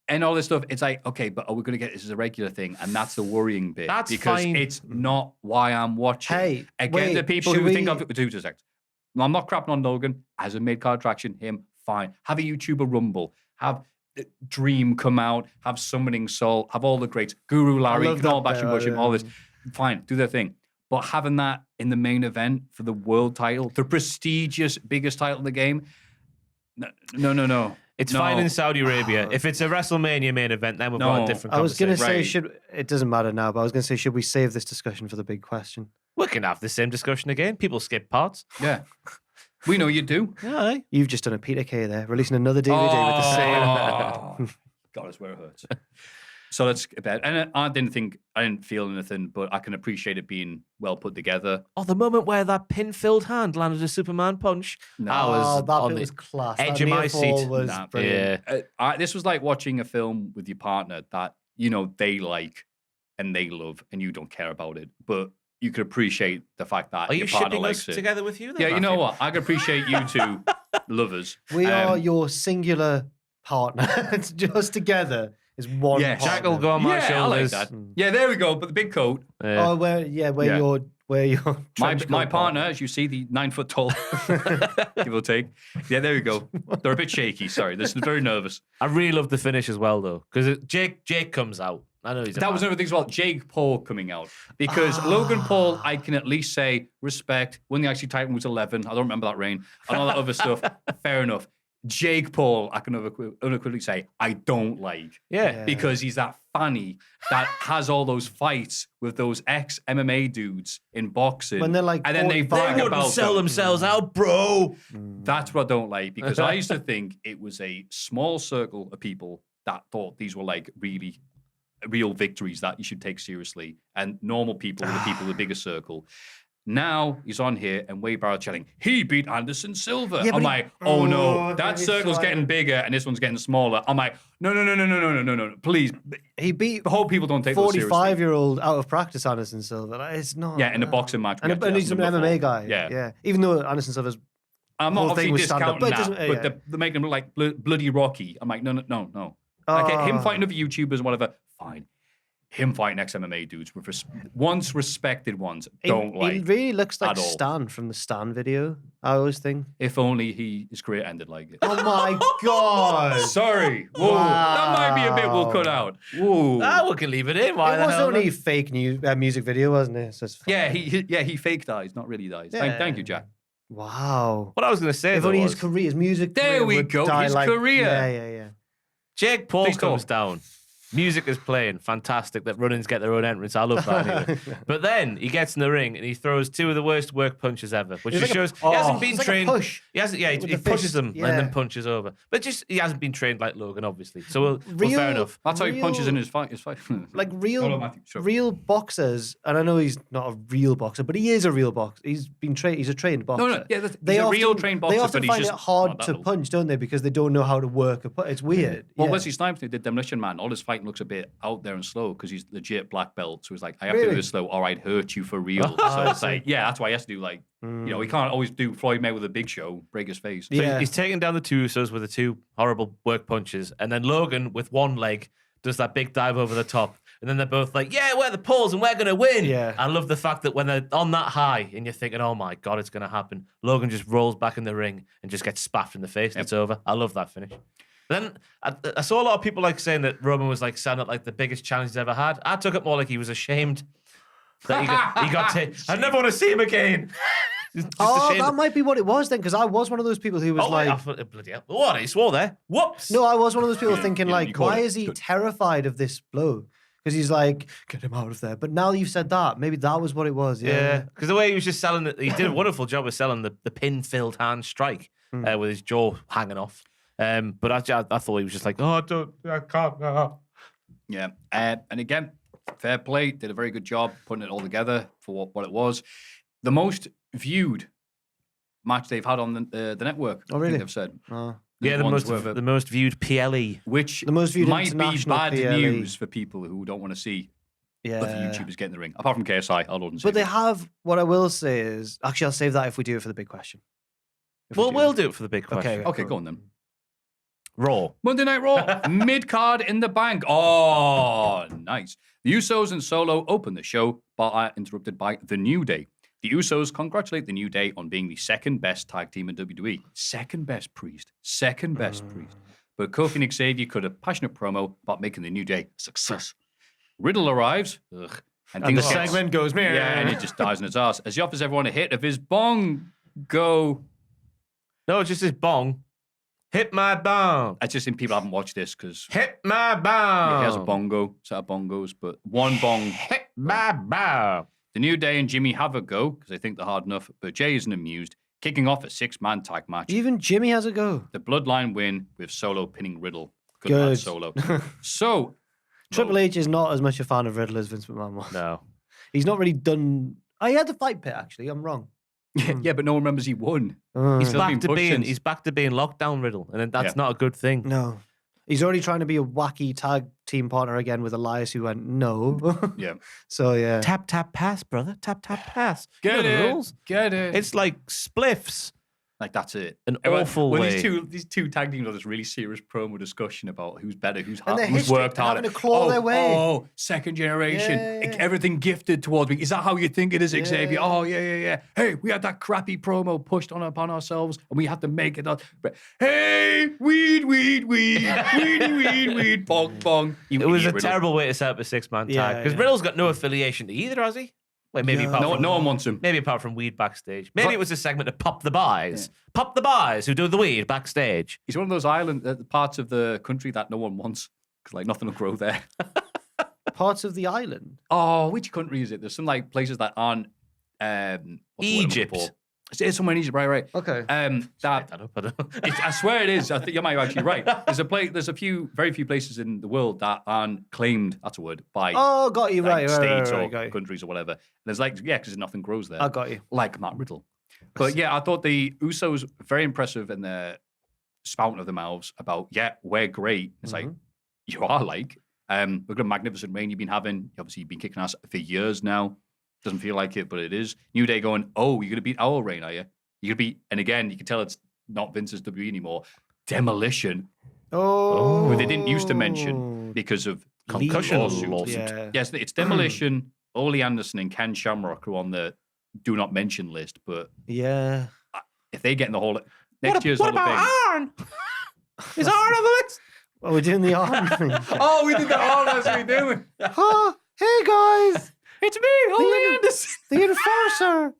And all this stuff, it's like, okay, but are we going to get this as a regular thing? And that's the worrying bit.
That's
because
fine.
it's not why I'm watching.
Hey,
Again,
wait,
the people
should
who think
we-
of it with 2 seconds. No, I'm not crapping on Logan. As a mid-card attraction, him, fine. Have a YouTuber Rumble. Have Dream come out. Have Summoning Soul. Have all the greats. Guru Larry,
love
Knall
that
Bashing
bit,
Bushing, all this. Fine, do their thing. But having that in the main event for the world title, the prestigious, biggest title in the game, no.
It's
No.
fine in Saudi Arabia. If it's a WrestleMania main event, then we've got a different
I was going to
conversation.
say, it doesn't matter now, but I was going to say, should we save this discussion for the big question?
We can have the same discussion again. People skip parts.
Yeah. We know you do.
Yeah.
You've just done a Peter K there, releasing another DVD with the same.
God, that's where it hurts. So that's about. And I didn't feel anything, but I can appreciate it being well put together.
Oh, the moment where that pin-filled hand landed a Superman punch.
No.
I was
that
on
bit
the
was class.
edge
That
of my
near fall
seat.
was
Nah,
brilliant.
Yeah.
This was like watching a film with your partner that they like and they love, and you don't care about it, but you could appreciate the fact that
Are
your
you
partner
shipping
likes
us
it.
together with you then,
Yeah, you know
Maffew?
what? I can appreciate you two lovers.
We are your singular partner. It's just together is one.
Yes.
Jack will go on my
Yeah, I like
shoulders.
that. Yeah, there we go. But the big coat.
Yeah.
Oh, where
Yeah.
your
My
trench coat
partner, as you see, the 9 foot tall, give or take. Yeah, there we go. They're a bit shaky. Sorry, this is very nervous.
I really love the finish as well, though, because Jake comes out. I know he's.
That was another thing as well. Jake Paul coming out because Logan Paul, I can at least say respect. When the IC title was 11, I don't remember that reign, and all that other stuff. Fair enough. Jake Paul, I can unequivocally say I don't like.
Yeah.
Because he's that fanny that has all those fights with those ex-MMA dudes in boxing.
When they're like
and then they
45.
brag
They wouldn't
about
sell
them.
themselves out, bro.
That's what I don't like because I used to think it was a small circle of people that thought these were like really real victories that you should take seriously, and normal people are the people in the bigger circle. Now he's on here and Wade Barrett chatting, he beat Anderson Silva.
Yeah, but
I'm
he-
like, oh no,
Oh,
that
he's
circle's
like-
getting bigger and this one's getting smaller. I'm like, no, please.
He beat
I hope people don't take those seriously.
45-year-old out of practice Anderson Silva. Like, it's not.
Yeah, in a boxing match. we
And,
have to
and
ask
he's an
them before.
MMA guy.
Yeah.
Even though Anderson Silva's
I'm
whole
not
thing
obviously
was stand-up,
discounting
but it
that,
doesn't-
but
yeah.
they're making him look like bloody Rocky. I'm like, no. Like him fighting other YouTubers and whatever, fine. Him fighting ex-MMA dudes with once respected ones, don't
he
like.
really looks like
at all.
Stan from the Stan video. I always think.
If only his career ended like it.
Oh my god!
Sorry. Whoa. That might be a bit we'll cut out. Whoa.
Ah, we can leave it in. Why
It
the
was
hell
only
not?
fake music video, wasn't it? So it's fine.
Yeah, he fake dies, not really dies.
Yeah.
Thank you, Jack.
Wow.
What I was going to say
If
though
only
was,
his career, his music.
There
career
we
would
go,
die
his
like,
career.
Yeah.
Jake Paul
Please
comes
talk.
down. Music is playing. Fantastic that run-ins get their own entrance. I love that anyway. But then he gets in the ring and he throws 2 of the worst work punches ever, which
It's
just
like a-
shows he hasn't been
it's like a
trained.
push
He hasn't. Yeah,
with
he
the
pushes
fist,
them and
yeah.
then punches over. But just he hasn't been trained like Logan, obviously. So well, fair enough.
That's how he punches in his fight.
Like real,
Hold on, Matthew, sure.
real boxers, and I know he's not a real boxer, but he is a real boxer. He's been trained. He's a trained boxer.
yeah, he's a real trained boxer,
They
but
often
he's
find
just
it hard
not that
to
old.
punch, don't they? Because they don't know how to work a punch. It's weird.
Well,
yeah.
Wesley Snipes did Demolition Man. All his fighting looks a bit out there and slow because he's legit black belt. So he's like, I have to do
Really?
this slow or I'd hurt you for real. So it's like, yeah, that's why he has to do like, he can't always do Floyd Mayweather Big Show, break his face.
So
Yeah.
he's taking down the 2 Usos with the 2 horrible work punches, and then Logan with one leg does that big dive over the top, and then they're both like, "Yeah, we're the Pauls and we're gonna win."
Yeah.
I love the fact that when they're on that high and you're thinking, "Oh my god, it's gonna happen," Logan just rolls back in the ring and just gets spaffed in the face. And it's over. I love that finish. Then I saw a lot of people like saying that Roman was like sounded like the biggest challenge he's ever had. I took it more like he was ashamed that he got to. I never want to see him again. Just ashamed.
That might be what it was then, because I was one of those people who was like,
bloody hell. What? He swore there. Whoops.
no, I was one of those people thinking
you
like,
caught
why
it.
is he
Good.
terrified of this blow? Because he's like, get him out of there. But now you've said that, maybe that was what it was.
Yeah, because the way he was just selling it, he did a wonderful job of selling the pin-filled hand strike with his jaw hanging off. But I thought he was just like, I can't.
Yeah. And again, fair play. Did a very good job putting it all together for what it was. The most viewed match they've had on the network.
Oh, really?
I think they've said.
Yeah, the most viewed PLE.
Which
The most viewed
might be
international
bad
PLE.
news for people who don't want to see other YouTubers get in the ring. Apart from KSI, I'll
But they have, what I will say is, actually, I'll save that if we do it for the big question. If we
We'll do it for the big question.
Okay, go on then.
Raw.
Monday Night Raw, mid-card in the bank. Oh, nice. The Usos and Solo open the show, but are interrupted by The New Day. The Usos congratulate The New Day on being the second best tag team in WWE. Second best Priest. Second best Priest. But Kofi and Xavier cut a passionate promo about making The New Day a success. Riddle arrives. Ugh,
And
things
the
get-
segment goes,
Yeah, and it just dies in its ass as he offers everyone a hit of his bong. Go.
No, it's just his bong. Hit my bong.
I just think people haven't watched this because
Hit my bong.
he has a bongo, set of bongos, but one bong.
Hit my bong.
The New Day and Jimmy have a go because they think they're hard enough, but Jay isn't amused, kicking off a 6-man tag match.
Even Jimmy has a go.
The Bloodline win with Solo pinning Riddle. Good
Good.
man, Solo. So,
Triple H is not as much a fan of Riddle as Vince McMahon was.
No.
He's not really done. Oh, he had the fight pit, actually. I'm wrong.
yeah, but no one remembers he won.
He's
Still been
back to
pushed
being
since.
he's back to being lockdown Riddle, and that's
Yeah.
not a good thing.
No. He's already trying to be a wacky tag team partner again with Elias, who went, no.
Yeah.
So, yeah.
Tap tap pass, brother. Tap tap pass. You
Get
know the
it.
rules.
Get it.
It's like spliffs.
Like, that's it.
An
And
awful
when
way.
these two tag teams have this really serious promo discussion about who's better, who's
And their
who's
history,
worked
they're
harder.
having to claw their way.
Oh, second generation.
Yeah.
Everything gifted towards me. Is that how you think it is, Xavier?
Yeah.
Oh, yeah. Hey, we had that crappy promo pushed upon ourselves, and we had to make it up. But, hey, weed, weedy, weed, bong, bong. You
It was a
idiot, Riddle.
terrible way to set up a 6-man
Yeah,
tag because
yeah.
Riddle's got no affiliation to either, has he? Well, maybe apart
No,
from
no one wants him.
maybe apart from weed backstage. Maybe it was a segment to pop the buys. Pop the buys who do the weed backstage.
He's one of those parts of the country that no one wants because, like, nothing will grow there.
Parts of the island.
Oh, which country is it? There's some like places that aren't what's the word I'm looking
Egypt.
for? It's somewhere in Egypt, right?
Okay.
That
I don't know.
I swear it is. I think you might be actually right. There's very few places in the world that aren't claimed. That's a word by
Oh, got you.
like,
Right,
states
right,
or
got you.
countries or whatever. And there's like because nothing grows there.
I got you.
Like Matt Riddle. But yeah, I thought the Usos very impressive in their spouting of the mouths about we're great. It's like you are like. We've got a magnificent reign you've been having. Obviously, you've been kicking ass for years now. Doesn't feel like it, but it is. New Day going, oh, you're going to beat our reign, are you? You're going to beat, and again, you can tell it's not Vince's WWE anymore. Demolition,
Oh.
who they didn't used to mention because of
Concussion
lawsuits.
lawsuit.
Yeah.
Yes, it's Demolition, Ole Anderson, and Ken Shamrock who are on the do not mention list. But
Yeah.
if they get in the Hall, next year's
what
Hall of
about
Fame.
Arn? Is Arn on the list?
Well, we're doing the arm thing.
Oh, we did that. Oh, that's what we're doing.
Oh, hey, guys.
It's me, Ole Anderson.
The Enforcer.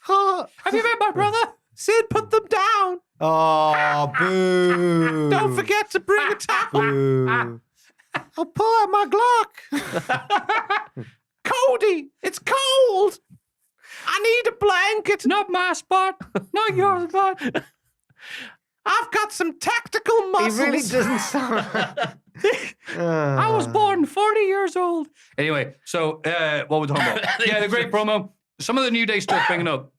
Oh,
Have you met my brother?
Sid, put them down.
oh boo.
Don't forget to bring a towel.
Boo. I'll pull out my Glock.
Cody, it's cold. I need a blanket.
Not my spot. Not yours, bud.
I've got some tactical
He
muscles.
really doesn't sound
I was born 40 years old. Anyway, so what we're talking about? Yeah, the great promo. Some of the New Day stuff bringing up.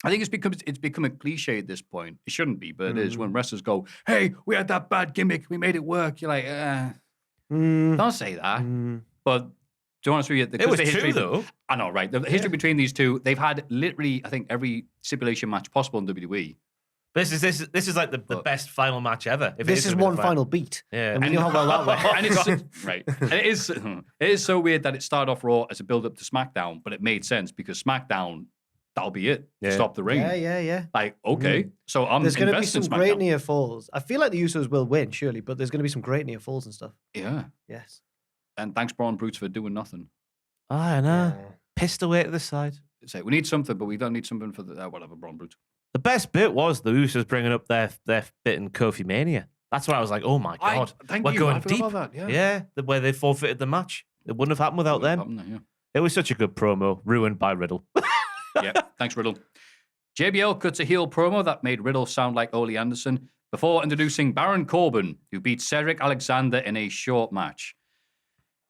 I think it's become a cliche at this point. It shouldn't be, but it is. When wrestlers go, "Hey, we had that bad gimmick. We made it work." You're like, don't say that. But to be honest with you,
It was true, though.
I know, right? The history between these two, they've had literally, I think, every stipulation match possible in WWE.
This is like the best final match ever. If it
This is
gonna be
one
the
final beat.
Yeah.
And we know how well that went.
And it's right. And it is so weird that it started off Raw as a build up to SmackDown, but it made sense because SmackDown that'll be it.
Yeah.
Stop the reign.
Yeah.
Like, okay. So I'm
There's going to be
invested
some
in
great
SmackDown.
near falls. I feel like the Usos will win, surely, but there's going to be some great near falls and stuff.
Yeah.
Yes.
And thanks, Braun Brutes, for doing nothing.
I know. Pissed away to the side.
Say, we need something, but we don't need something for the whatever, Braun Brutes.
The best bit was the Usos bringing up their bit in Kofi Mania. That's where I was like, oh my God.
Thank
We're
you.
going
I forgot
deep.
about that, yeah.
Where they forfeited the match. It wouldn't have happened without them.
Yeah.
It was such a good promo, ruined by Riddle.
Yeah. Thanks, Riddle. JBL cuts a heel promo that made Riddle sound like Ole Anderson before introducing Baron Corbin, who beat Cedric Alexander in a short match.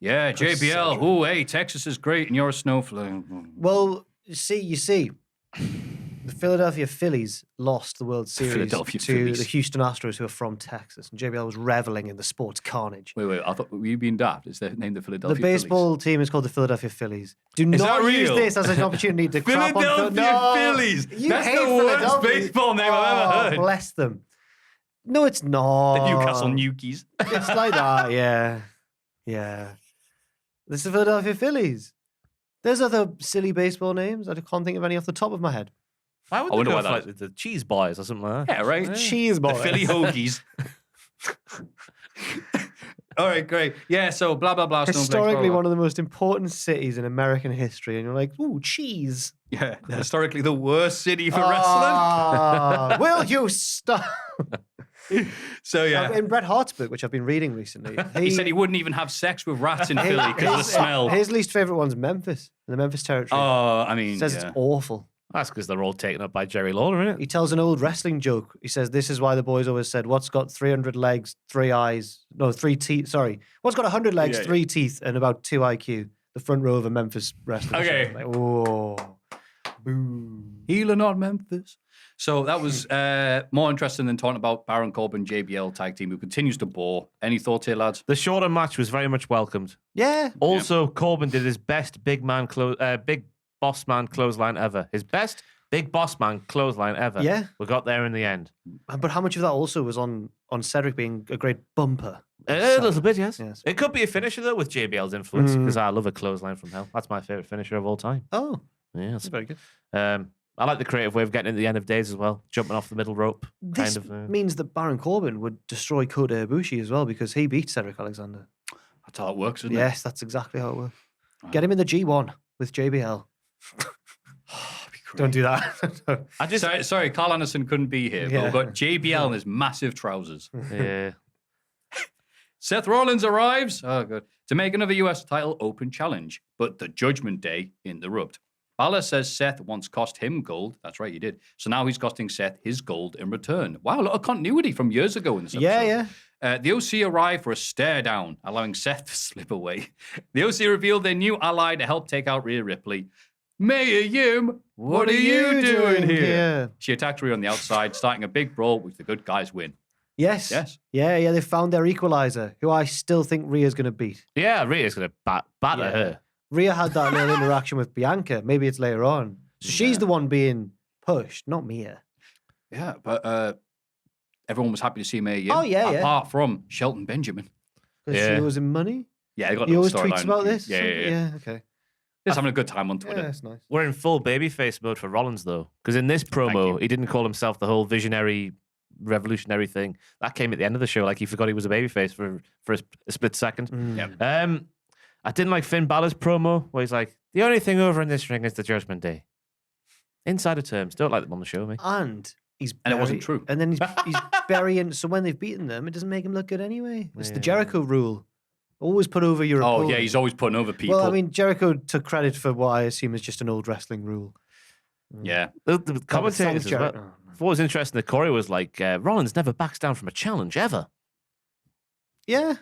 Yeah, JBL. Oh, hey, Texas is great, and you're a snowflake.
Well, you see, the Philadelphia Phillies lost the World Series
Philadelphia
to
Phillies.
the Houston Astros, who are from Texas, and JBL was reveling in the sports carnage.
Wait, I thought, were you being daft? Is that named the Philadelphia
The baseball team is called the Philadelphia Phillies. Do
Is
not
that
use
real?
this as an opportunity to crap on
Philadelphia Phillies.
You
That's
hate
the worst
Philadelphia.
baseball name I've ever heard.
Bless them. No, it's not.
The Newcastle Nukies.
It's like that, yeah. This is the Philadelphia Phillies. There's other silly baseball names. I can't think of any off the top of my head.
Why would
I wonder
they
why
go
that
for like the cheese boys or something like that?
Yeah, right.
Cheese
The
boy.
Philly Hoagies. All right, great. Yeah, so blah, blah, blah.
Historically, one of the most important cities in American history, and you're like, ooh, cheese.
Yeah, historically the worst city for
Ah, will you stop?
wrestling. So, yeah.
In Bret Hart's book, which I've been reading recently,
He said he wouldn't even have sex with rats in Philly because of the smell.
His least favorite one's Memphis, in the Memphis territory.
Oh, I mean,
He says
yeah.
it's awful.
That's because they're all taken up by Jerry Lawler, isn't it?
He tells an old wrestling joke. He says, this is why the boys always said, what's got 300 legs, 3 eyes, no, 3 teeth, sorry. What's got 100 legs,
Yeah,
3 teeth, and about 2 IQ? The front row of a Memphis wrestling
Okay.
show. Like, oh. Boo.
Healing on Memphis. So that was more interesting than talking about Baron Corbin, JBL tag team, who continues to bore. Any thoughts here, lads?
The shorter match was very much welcomed.
Yeah.
Also, Corbin did his best big boss man clothesline ever. His best big boss man clothesline ever.
Yeah.
We got there in the end.
But how much of that also was on Cedric being a great bumper?
A little bit, yes.
Yes.
It could be a finisher, though, with JBL's influence, because I love a clothesline from hell. That's my favorite finisher of all time.
Oh,
Yes.
that's very good.
I like the creative way of getting into the end of days as well, jumping off the middle rope.
This
kind of.
means that Baron Corbin would destroy Kota Ibushi as well because he beat Cedric Alexander.
That's how it works, isn't
Yes, that's exactly how it works. Get him in the G1 with JBL. Don't do that.
I just,
Sorry, Carl Anderson couldn't be here, but
Yeah.
we've got JBL in his massive trousers.
yeah.
Seth Rollins arrives, to make another US title open challenge, but the Judgment Day interrupt. Balor says Seth once cost him gold. That's right, he did. So now he's costing Seth his gold in return. Wow, a lot of continuity from years ago in this episode.
Yeah.
The OC arrived for a stare down, allowing Seth to slip away. The OC revealed their new ally to help take out Rhea Ripley. Maya Yim, what are you doing here? She attacked Rhea on the outside, starting a big brawl, which the good guys win.
Yes.
Yes.
Yeah, they found their equalizer, who I still think Rhea's going to beat.
Yeah, Rhea's going to batter her.
Rhea had that little interaction with Bianca. Maybe it's later on. So she's the one being pushed, not Mia.
Yeah, but everyone was happy to see Maya Yim.
Oh, yeah.
Apart from Shelton Benjamin.
Because she owes him money.
Yeah, they got
He
a
always
little
tweets
storyline.
about this.
Yeah.
Okay.
Just having a good time on Twitter.
Yeah, that's nice.
We're in full babyface mode for Rollins, though, because in this
you.
promo, he didn't call himself the whole visionary, revolutionary thing. That came at the end of the show, like he forgot he was a babyface for a split second.
Yeah.
I didn't like Finn Balor's promo, where he's like, the only thing over in this ring is the Judgment Day. Insider terms. Don't like them on the show, mate.
And
And it wasn't true.
And then he's burying. So when they've beaten them, it doesn't make him look good anyway. It's the Jericho rule. Always put over your
Oh,
opponent.
yeah, he's always putting over people.
Well, I mean, Jericho took credit for what I assume is just an old wrestling rule.
yeah.
The commentators as well.
Jarrett.
What was interesting, that Corey was like, Rollins never backs down from a challenge, ever.
Yeah,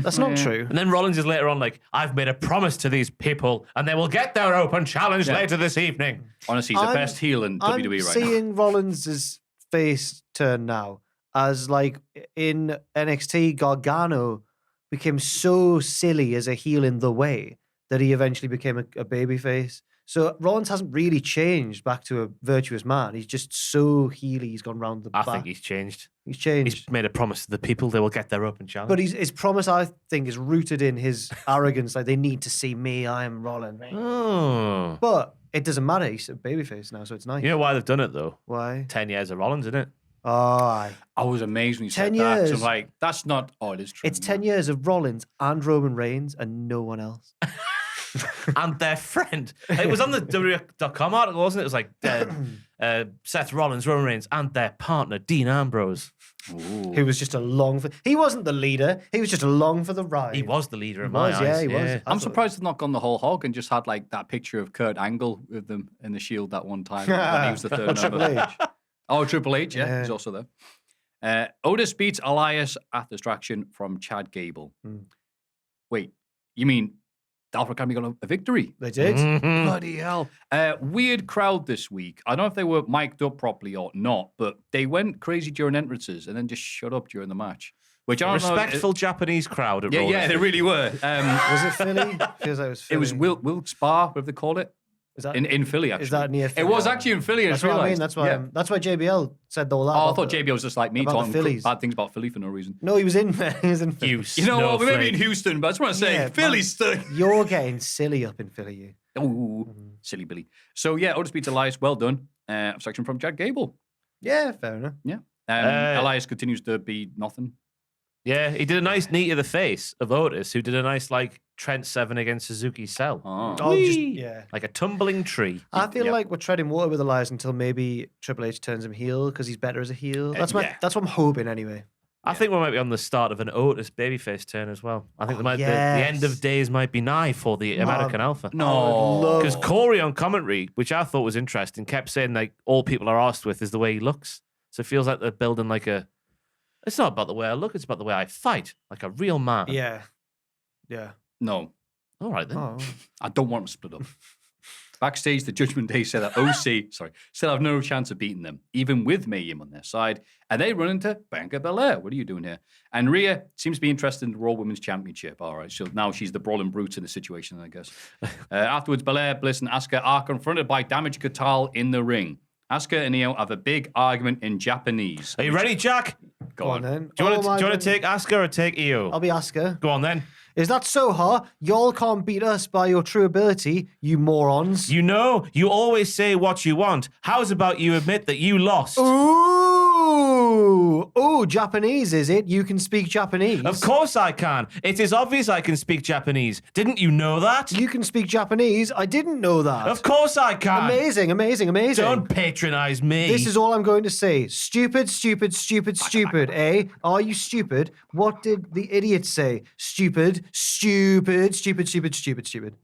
that's not true.
And then Rollins is later on like, I've made a promise to these people, and they will get their open challenge later this evening.
Honestly, he's the best heel in
I'm
WWE right now.
seeing Rollins' face turn now as like in NXT, Gargano became so silly as a heel in the way that he eventually became a babyface. So Rollins hasn't really changed back to a virtuous man. He's just so heely. He's gone round the
I
back.
think he's changed.
He's changed.
He's made a promise to the people they will get their open challenge.
But his promise, I think, is rooted in his arrogance. Like, they need to see me. I am Rollins.
Oh.
But it doesn't matter. He's a babyface now, so it's nice.
You know why they've done it, though?
Why?
10 years of Rollins, isn't it?
Oh, aye.
I was amazed when you
10
said that.
years.
So I'm like, that's not. Oh, it is true.
It's 10 years of Rollins and Roman Reigns and no one else.
And their friend. It was on the WWE.com article, wasn't it? It was like Seth Rollins, Roman Reigns, and their partner, Dean Ambrose.
He was just along for... He wasn't the leader. He was just along for the ride.
He was the leader in
He
my
was,
eyes.
yeah, he was.
I'm surprised they've not gone the whole hog and just had like that picture of Kurt Angle with them in the Shield that one time when he was the third
Triple
member.
H.
Oh, Triple H, yeah,
Yeah.
he's also there. Otis beats Elias after distraction from Chad Gable. Wait, you mean the Alpha Academy got a victory?
They did.
Mhm.
Bloody hell. Weird crowd this week. I don't know if they were mic'd up properly or not, but they went crazy during entrances and then just shut up during the match. Which I don't know.
Respectful Japanese crowd at Raw.
Yeah, they really were.
Was it Philly? Feels like it was Philly.
It was Wilkes Bar, whatever they called it.
Is that,
In Philly, actually.
is that near Philly?
It was actually in Philly.
That's what I mean. That's why. That's why JBL said all that.
Oh, I
about
thought
the-
JBL was just like me
about the
talking
Phillies.
bad things about Philly for no reason.
No, he was in. He was in Philly.
You
You know what? We may be
snowflake.
in Houston, but I just want to say
Yeah,
Philly's stuck.
You're getting silly up in Philly, you.
Oh, silly Billy. So yeah, Otis beats Elias. Well done. Section from Chad Gable.
Yeah, fair enough.
Yeah.
Uh,
Elias continues to be nothing.
Yeah, he did a nice knee to the face of Otis, who did a nice like Trent Seven against Suzuki Cell.
Oh.
Oh, just,
Whee!
yeah.
Like a tumbling tree.
I feel
Yep.
like we're treading water with Elias until maybe Triple H turns him heel because he's better as a heel. That's
yeah.
that's what I'm hoping anyway.
I think we might be on the start of an Otis babyface turn as well. I think
Oh,
the end of days might be nigh for the American Alpha.
No.
Because Corey on commentary, which I thought was interesting, kept saying like all people are asked with is the way he looks. So it feels like they're building like a. It's not about the way I look; it's about the way I fight, like a real man.
Yeah. Yeah.
No.
All right then.
Oh.
I don't want them split up. Backstage, the Judgment Day said that OC, still have no chance of beating them, even with Mayhem on their side. And they run into Bianca Belair. What are you doing here? And Rhea seems to be interested in the Raw Women's Championship. All right, so now she's the brawling brute in the situation, I guess. Afterwards, Belair, Bliss, and Asuka are confronted by Damage Katal in the ring. Asuka and Io have a big argument in Japanese.
Are you ready, Jack?
Go on.
then.
Do you want
my
to
goodness.
take Asuka or take Io?
I'll be Asuka.
Go on then.
Is that so hard? Y'all can't beat us by your true ability, you morons.
You know, you always say what you want. How's about you admit that you lost?
Ooh, Japanese, is it? You can speak Japanese.
Of course I can. It is obvious I can speak Japanese. Didn't you know that?
You can speak Japanese. I didn't know that.
Of course I can.
Amazing, amazing, amazing.
Don't patronize me.
This is all I'm going to say. Stupid, stupid, stupid, stupid, eh? Are you stupid? What did the idiot say? Stupid, stupid, stupid, stupid, stupid, stupid.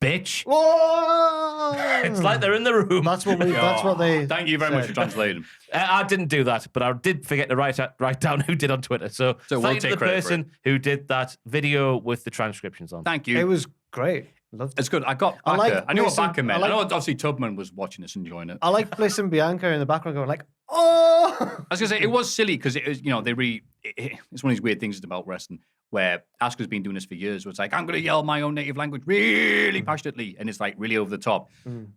bitch.
Whoa!
It's like they're in the room.
That's what we. That's what they.
Thank you very much for translating.
I didn't do that, but I did forget to write down who did on Twitter. So
we'll
thank
take
the
credit for
person who did that video with the transcriptions on.
Thank you.
It was great. Loved it.
It's good. I got
I
Backer.
like
I knew what
Bliss and-
Backer meant.
I
I
like-
know obviously Tubman was watching this and enjoying it.
I like Bliss and Bianca in the background going like, oh.
I was gonna say it was silly because it was, you know, it's one of these weird things about wrestling where Asuka's been doing this for years. Where it's like I'm gonna yell my own native language really passionately, and it's like really over the top,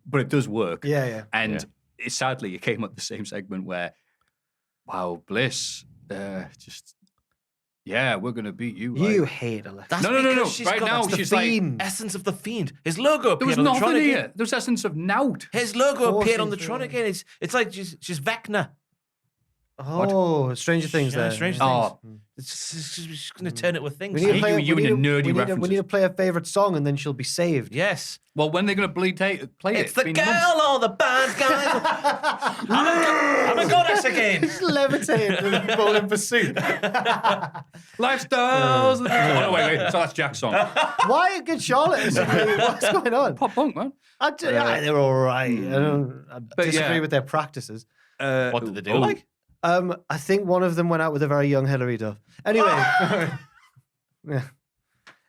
but it does work.
Yeah, yeah.
And sadly, it came up the same segment where, wow, Bliss, we're gonna beat you.
You
right?
hate Alexa.
That's
No.
because she's
Right
got
now,
the
she's like,
Fiend.
essence of the Fiend. His logo
there was
appeared on the
nothing
Tron
here.
again.
There was essence of nout.
His logo
Of course
appeared on the
he's
Tron
doing.
again. It's like she's Vecna.
Oh, Stranger Things
Yeah,
there.
Stranger
Oh,
It's just going to turn it with things.
We need to
hate
play,
you and your nerdy
we need
references.
to play a favorite song and then she'll be saved.
Yes.
well, when they're gonna play it?
It's the
been
girl
months.
or the bad guy. I'm a goddess again.
Just levitating and bowling pursuit.
Lifestyles. Oh no, wait. So that's Jack's song.
Why good Charlotte? What's going on?
Pop punk, man.
They're all right. I disagree
yeah.
with their practices.
What did they do? Like?
I think one of them went out with a very young Hillary Duff. Anyway. Yeah.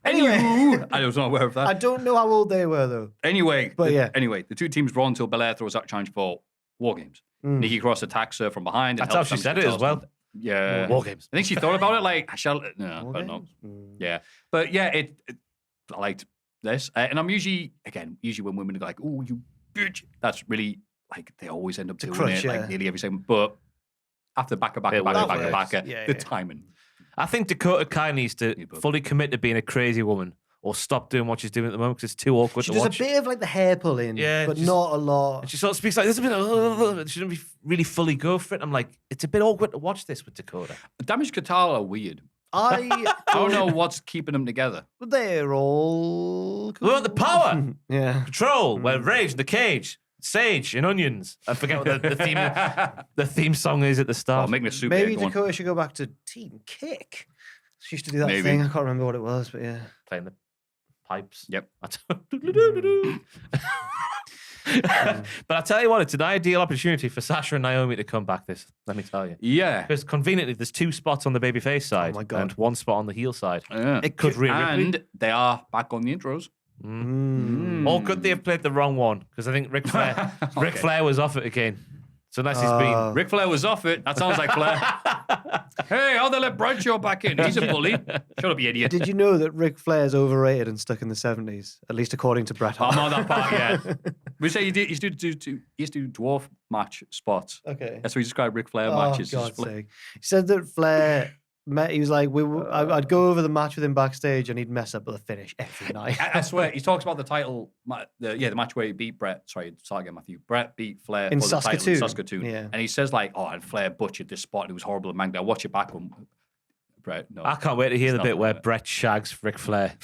Anyway.
I was not aware of that.
I don't know how old they were though.
Anyway,
But yeah.
Anyway, the two teams draw until Belair throws out a challenge for War Games. Nikki Cross attacks her from behind. And
That's how
helps
she
Damage
said it
Control
as well.
stand. Yeah.
War Games.
I think she thought about it like, I shall. No,
War
but no.
Games?
Yeah. But yeah, I liked this. And I'm usually when women are like, "Oh, you bitch," that's really like they always end up doing
crush,
it like nearly every segment. But after backer, the timing.
I think Dakota Kai needs to fully commit to being a crazy woman or stop doing what she's doing at the moment because it's too awkward
She
to
does
watch.
a bit of like the hair pulling, but not a lot.
And she sort of speaks like this a bit. She doesn't really fully go for it. I'm like, it's a bit awkward to watch this with Dakota.
Damage Control are weird.
I
don't know what's keeping them together.
But they're all cool.
We want the power,
yeah,
control. We're rage in the cage. Sage and onions. I forget what the theme song is at the start.
Oh, making a soup.
Maybe Dakota should go back to Team Kick. She used to do that thing. I can't remember what it was, but yeah.
Playing the pipes.
Yep.
But I tell you what, it's an ideal opportunity for Sasha and Naomi to come back this, let me tell you.
Yeah.
Because conveniently, there's 2 spots on the babyface side and 1 spot on the heel side.
Yeah.
It could really...
And they are back on the intros.
Or could they have played the wrong one? Because I think Ric Flair was off it again. So unless he's been...
Ric Flair was off it. That sounds like Flair. Hey, how'd they let Bradshaw back in? He's a bully. Shut up, you idiot.
Did you know that Ric Flair's overrated and stuck in the 70s? At least according to Bret Hart.
I'm on that part, yeah. We say he used to do dwarf match spots.
Okay.
That's what he described Ric Flair matches.
Oh, God's sake. He said that Flair... He was like, I'd go over the match with him backstage and he'd mess up with the finish every night.
I swear, he talks about the title, the match where he beat Bret. Sorry, start again, Maffew. Bret beat Flair
in
for the title in Saskatoon.
Yeah.
And he says like, oh, and Flair butchered this spot and it was horrible and manged. I'll watch it back on Bret. No,
I can't wait to hear the bit where Bret shags Ric Flair.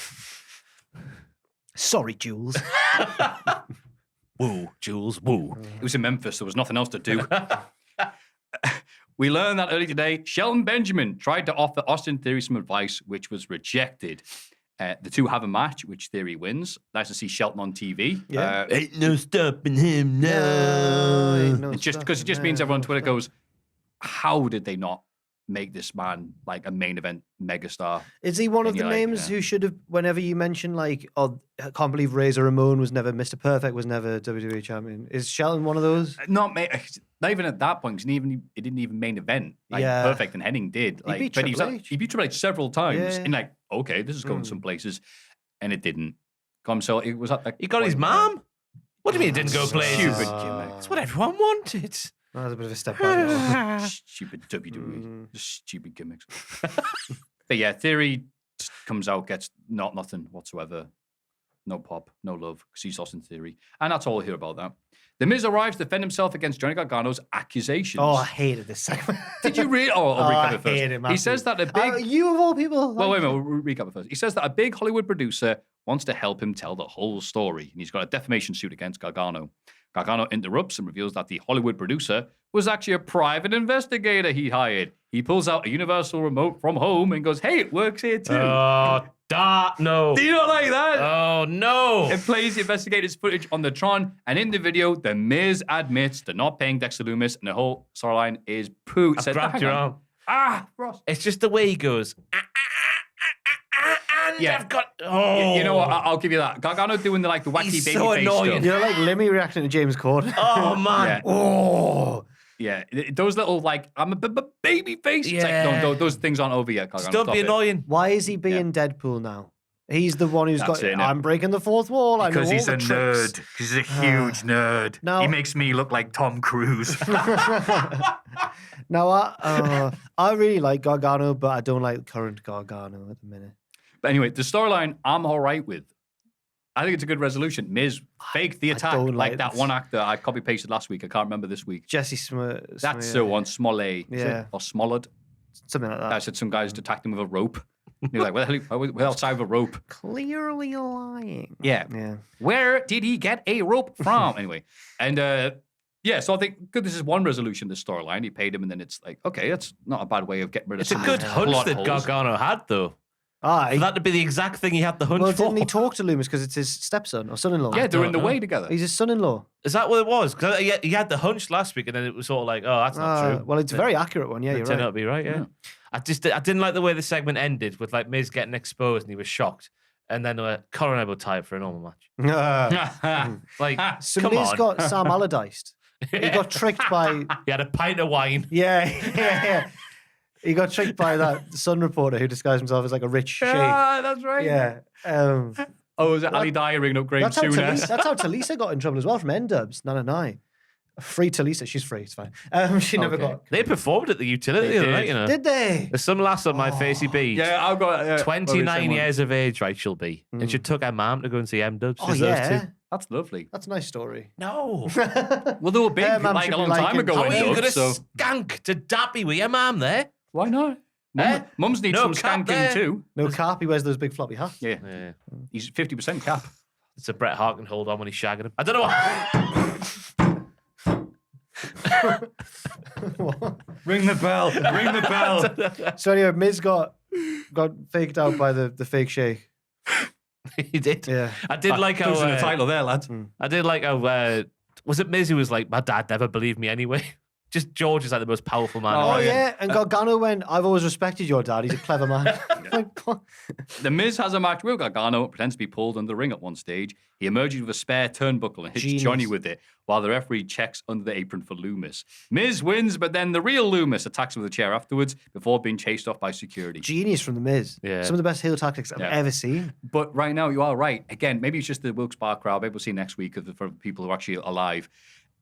Sorry, Jules.
Woo, Jules, woo.
It was in Memphis. There was nothing else to do. We learned that early today, Shelton Benjamin tried to offer Austin Theory some advice, which was rejected. The two have a match, which Theory wins. Nice to see Shelton on TV.
Yeah.
Ain't no stopping him now.
Just because it just means everyone on Twitter goes, how did they not make this man like a main event megastar?
Is he one of the names who should have, whenever you mention like, oh, I can't believe Razor Ramon was never Mr. Perfect, was never WWE champion. Is Shelton one of those?
Not even at that point, because he didn't even main event. Like Perfect and Henning did. Like,
he beat Triple H.
He beat Triple H several times.
Yeah.
And like, okay, this is going some places. And it didn't come. So it was at like,
he got his mom? What do you mean it didn't go places?
Stupid gimmick.
That's what everyone wanted.
That was a bit of a step back.
Stupid WWE. Just stupid gimmicks. But yeah, Theory comes out, gets nothing whatsoever. No pop, no love, because he's Austin Theory. And that's all I hear about that. The Miz arrives to defend himself against Johnny Gargano's accusations.
Oh, I hated this segment.
Did you read? Oh, I'll recap it first.
I hate it,
He says that a big...
you of all people.
Well, wait a minute, we'll recap it first. He says that a big Hollywood producer wants to help him tell the whole story, and he's got a defamation suit against Gargano. Gargano interrupts and reveals that the Hollywood producer was actually a private investigator he hired. He pulls out a universal remote from home and goes, hey, it works here too.
Oh, no.
Do you not like that?
Oh, no.
It plays the investigator's footage on the Tron, and in the video, The Miz admits to not paying Dexter Lumis, and the whole storyline is poo.
I've grabbed your arm.
Ross.
It's just the way he goes.
Yeah.
I've got.
You know what? I'll give you that. Gargano doing the wacky
He's
baby
so
face
annoying.
stuff.
You're like Lemmy reacting to James Corden.
Oh, man.
Yeah.
Oh.
Yeah, those little I'm a baby face. It's like, no, those things aren't over yet. Gargano.
Don't be annoying.
Why is he being Deadpool now? He's the one who's
That's
got.
it, innit?
I'm breaking the fourth wall.
Because
I know
he's
all
a
the tricks.
nerd. He's a huge nerd.
Now-
He makes me look like Tom Cruise.
Now, I really like Gargano, but I don't like current Gargano at the minute.
But anyway, the storyline I'm all right with. I think it's a good resolution. Miz faked the attack
don't
like
like
that
this.
one actor I copy pasted last week. I can't remember this week.
Jesse Smollett.
That's the one, Smollett. Is it?
Yeah.
Or Smollett.
Something like that.
I said some guys attacked him with a rope. He was like, where else I have a rope?
Clearly lying.
Yeah.
Yeah.
Where did he get a rope from? Anyway. And yeah, so I think good. This is one resolution, this storyline. He paid him, and then it's like, okay, that's not a bad way of getting rid of
It's a
some
good hunch
plot
that
holes.
Gargano had, though.
Ah,
For that to be the exact thing he had the hunch
well,
for.
didn't he talk to Loomis because it's his stepson or son-in-law?
Yeah, they're in the
don't know.
way together.
He's his son-in-law.
Is that what it was? Because he had the hunch last week, and then it was sort of like, oh, that's not true.
Well, it's a very accurate one. Yeah,
It
you're
turned
right.
out to be right, yeah. I didn't like the way the segment ended with Miz getting exposed and he was shocked. And then Collar and I will tie it for a normal match. Like,
So
come
Miz
on.
got Sam Allardyce. He got tricked by...
He had a pint of wine.
Yeah. He got tricked by that Sun reporter who disguised himself as like a rich sheik.
that's right.
Yeah.
Oh, was it Ali Dyer ringing up Graham
That's how
Souness?
Talisa, that's how Talisa got in trouble as well from N-Dubs. No. Free Talisa. She's free. It's fine. She never
Okay.
got.
They performed at the utility
They
the other
did.
night, you know.
Did they?
There's some lass on my Facey Beach.
Yeah, I've got
29 years of age, right, she'll be. And she took her mum to go and see M-Dubs.
Oh,
Just those
yeah.
two.
That's lovely.
That's a nice story.
No.
Well, they were big
Mum
like
should
a
be
long time
liking-
ago.
How are you
N-Dubs,
going to
so
skank to Dappy with your mum there?
why not?
Eh?
Mums need
No
some
cap
skanking
there.
too.
No cap. He wears those big floppy hats.
Yeah,
Yeah.
he's 50% cap.
It's a Bret Hart can hold on when he's shagging him. I don't know what.
Ring the bell. Ring the bell.
So anyway, Miz got faked out by the fake shake.
He did.
Yeah.
I did like how...
Losing the title there, lads.
I did like how... was it Miz who was like, my dad never believed me anyway? Just George is like the most powerful man.
Oh,
alive.
yeah. And Gargano went, I've always respected your dad. He's a clever man. Like, what?
The Miz has a match with Gargano, pretends to be pulled under the ring at one stage. He emerges with a spare turnbuckle and hits
Genius.
Johnny with it, while the referee checks under the apron for Loomis. Miz wins, but then the real Loomis attacks him with a chair afterwards before being chased off by security.
Genius from The Miz.
Yeah.
Some of the best heel tactics I've
Yeah.
ever seen.
But right now, you are right. Again, maybe it's just the Wilkes Barre crowd. Maybe we'll see next week for people who are actually alive.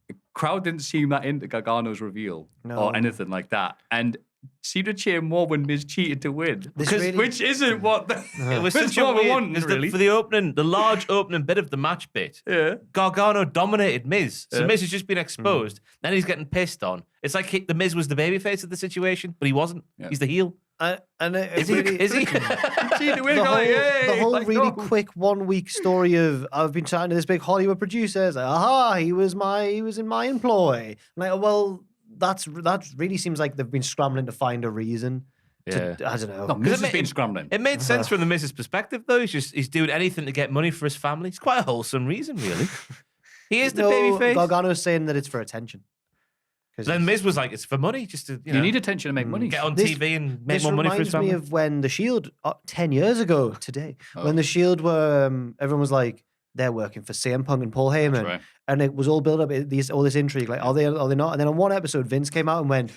The crowd didn't seem that into Gargano's reveal or anything like that. And seemed to cheer more when Miz cheated to win. Which isn't what
It was
that's
such a
what we
weird...
want,
'cause
really.
for the large opening bit of the match bit,
Yeah.
Gargano dominated Miz. So Miz has just been exposed. Then he's getting pissed on. It's like the Miz was the babyface of the situation, but he wasn't.
Yeah.
He's the heel.
And it
Is he?
really,
Is he?
Cheated to win,
the
go
whole,
like, "Yay!"
the whole
Like,
really
no.
quick 1 week story of I've been chatting to this big Hollywood producer. It's like, aha, he was in my employ. I'm like, well, that really seems like they've been scrambling to find a reason.
Yeah.
I don't know.
No, Miz
it
has been
made-
scrambling.
It made sense from the Miz's perspective, though. He's doing anything to get money for his family. It's quite a wholesome reason, really. He is the babyface.
Gargano's saying that it's for attention. 'Cause
Then Miz was like, it's for money, just to
You need attention to make money.
get on
This-
TV and make
This
more money for his
reminds me
family.
of when the Shield 10 years ago today,
Oh.
when the Shield were everyone was like they're working for CM Punk and Paul Heyman,
right.
and it was all built up all this intrigue. Like, are they not? And then on one episode, Vince came out and went,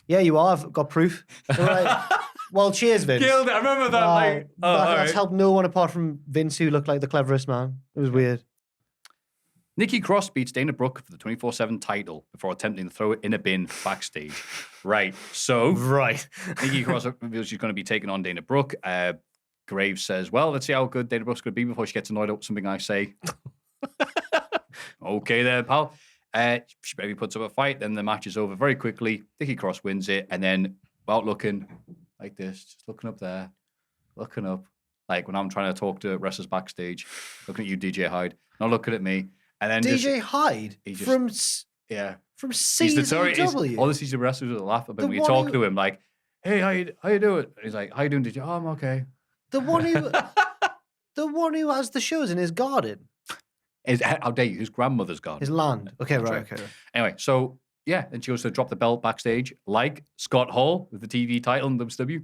"Yeah, you are. I've got proof." They were like, well, cheers, Vince.
Killed it. I remember that.
Like,
all
that's
right.
helped no one apart from Vince, who looked like the cleverest man. It was weird.
Nikki Cross beats Dana Brooke for the 24/7 title before attempting to throw it in a bin backstage. Right. So
Right.
Nikki Cross reveals she's going to be taking on Dana Brooke. Graves says, well, let's see how good Dana Brooke's going to be before she gets annoyed at something I say. Okay there, pal. She maybe puts up a fight, then the match is over very quickly. Nikki Cross wins it, and then without looking like this, just looking up there, looking up, like when I'm trying to talk to wrestlers backstage, looking at you, DJ Hyde, not looking at me. And then
DJ Hyde
he just-
from
yeah.
CZW.
All the season wrestlers would laugh about
The
when you
one
talk
who-
to him, like, hey, how you doing? And he's like, how you doing, DJ? Oh, I'm okay.
The one who has the shows in his garden,
How dare you? His grandmother's garden.
his land. Okay, right. Okay.
Anyway, so yeah, then she goes to drop the belt backstage, like Scott Hall with the TV title in WCW,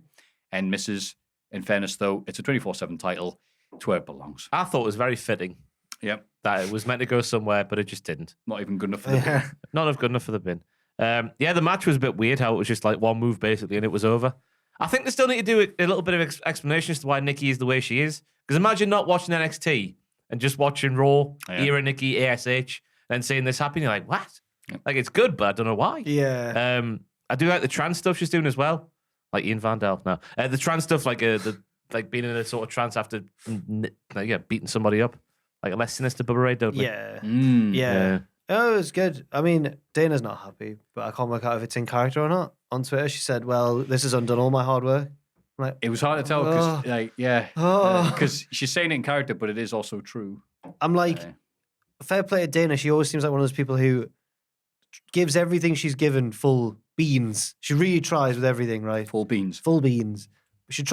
and misses. In fairness, though, it's a 24/7 title. It's where it belongs.
I thought it was very fitting
Yep,
that it was meant to go somewhere, but it just didn't.
not even good enough for the bin.
Not good enough for the bin. Yeah, the match was a bit weird how it was just like one move basically and it was over. I think they still need to do a little bit of explanation as to why Nikki is the way she is. Because imagine not watching NXT and just watching Raw, era Nikki, ASH, and seeing this happen. You're like, what?
Yep.
Like, it's good, but I don't know why.
Yeah.
I do like the trans stuff she's doing as well. Like Ian Van Dal. No. The trans stuff, like being in a sort of trance after beating somebody up. Like a less sinister Bubba Ray Dudley.
Yeah.
Mm.
Yeah. Oh, it was good. I mean, Dana's not happy, but I can't work out if it's in character or not. On Twitter, she said, well, this has undone all my hard work. I'm like,
It was hard to tell because,
Oh.
because she's saying it in character, but it is also true.
I'm like, fair play to Dana. She always seems like one of those people who gives everything she's given full beans. She really tries with everything, right?
Full beans.
Full beans. She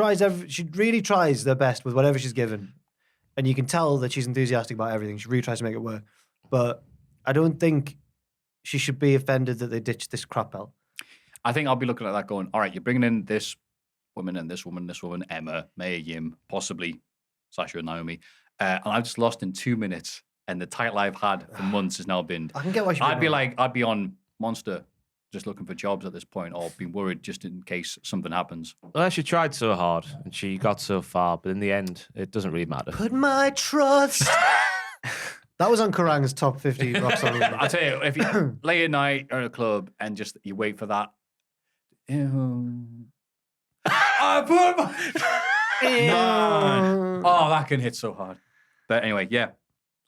really tries their best with whatever she's given. And you can tell that she's enthusiastic about everything. She really tries to make it work. But I don't think she should be offended that they ditched this crap belt.
I think I'll be looking at that going, all right, you're bringing in this woman and this woman, Emma, Maya Yim, possibly Sasha and Naomi. And I've just lost in 2 minutes. And the title I've had for months has now been.
I can get why she.
I'd be on Monster just looking for jobs at this point, or being worried just in case something happens.
Well, she tried so hard and she got so far, but in the end, it doesn't really matter.
Put my trust. That was on Kerrang's top 50 rock song.
I tell you, if you late at night or at a club and just you wait for that. I put my Man. Oh, that can hit so hard. But anyway, yeah.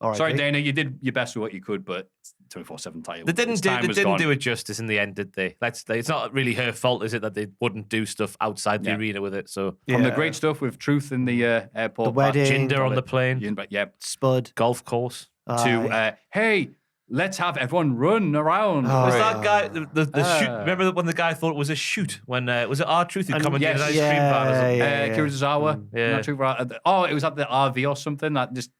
All right,
sorry,
Pete.
Dana, you did your best with what you could, but 24/7 title.
They didn't
Its
do.
time
They
was
didn't
gone.
do it justice in the end, did they? It's not really her fault, is it, that they wouldn't do stuff outside the arena with it? So
From the great stuff with Truth in the airport,
The wedding.
Jinder on the plane,
yeah,
Spud.
golf course.
to hey, let's have everyone run around.
Was that guy the shoot? Remember when the guy thought it was a shoot? When was it R-Truth who commented on ice cream van or something?
Kurosawa.
Yeah.
Not Truth, oh, it was at the RV or something. That just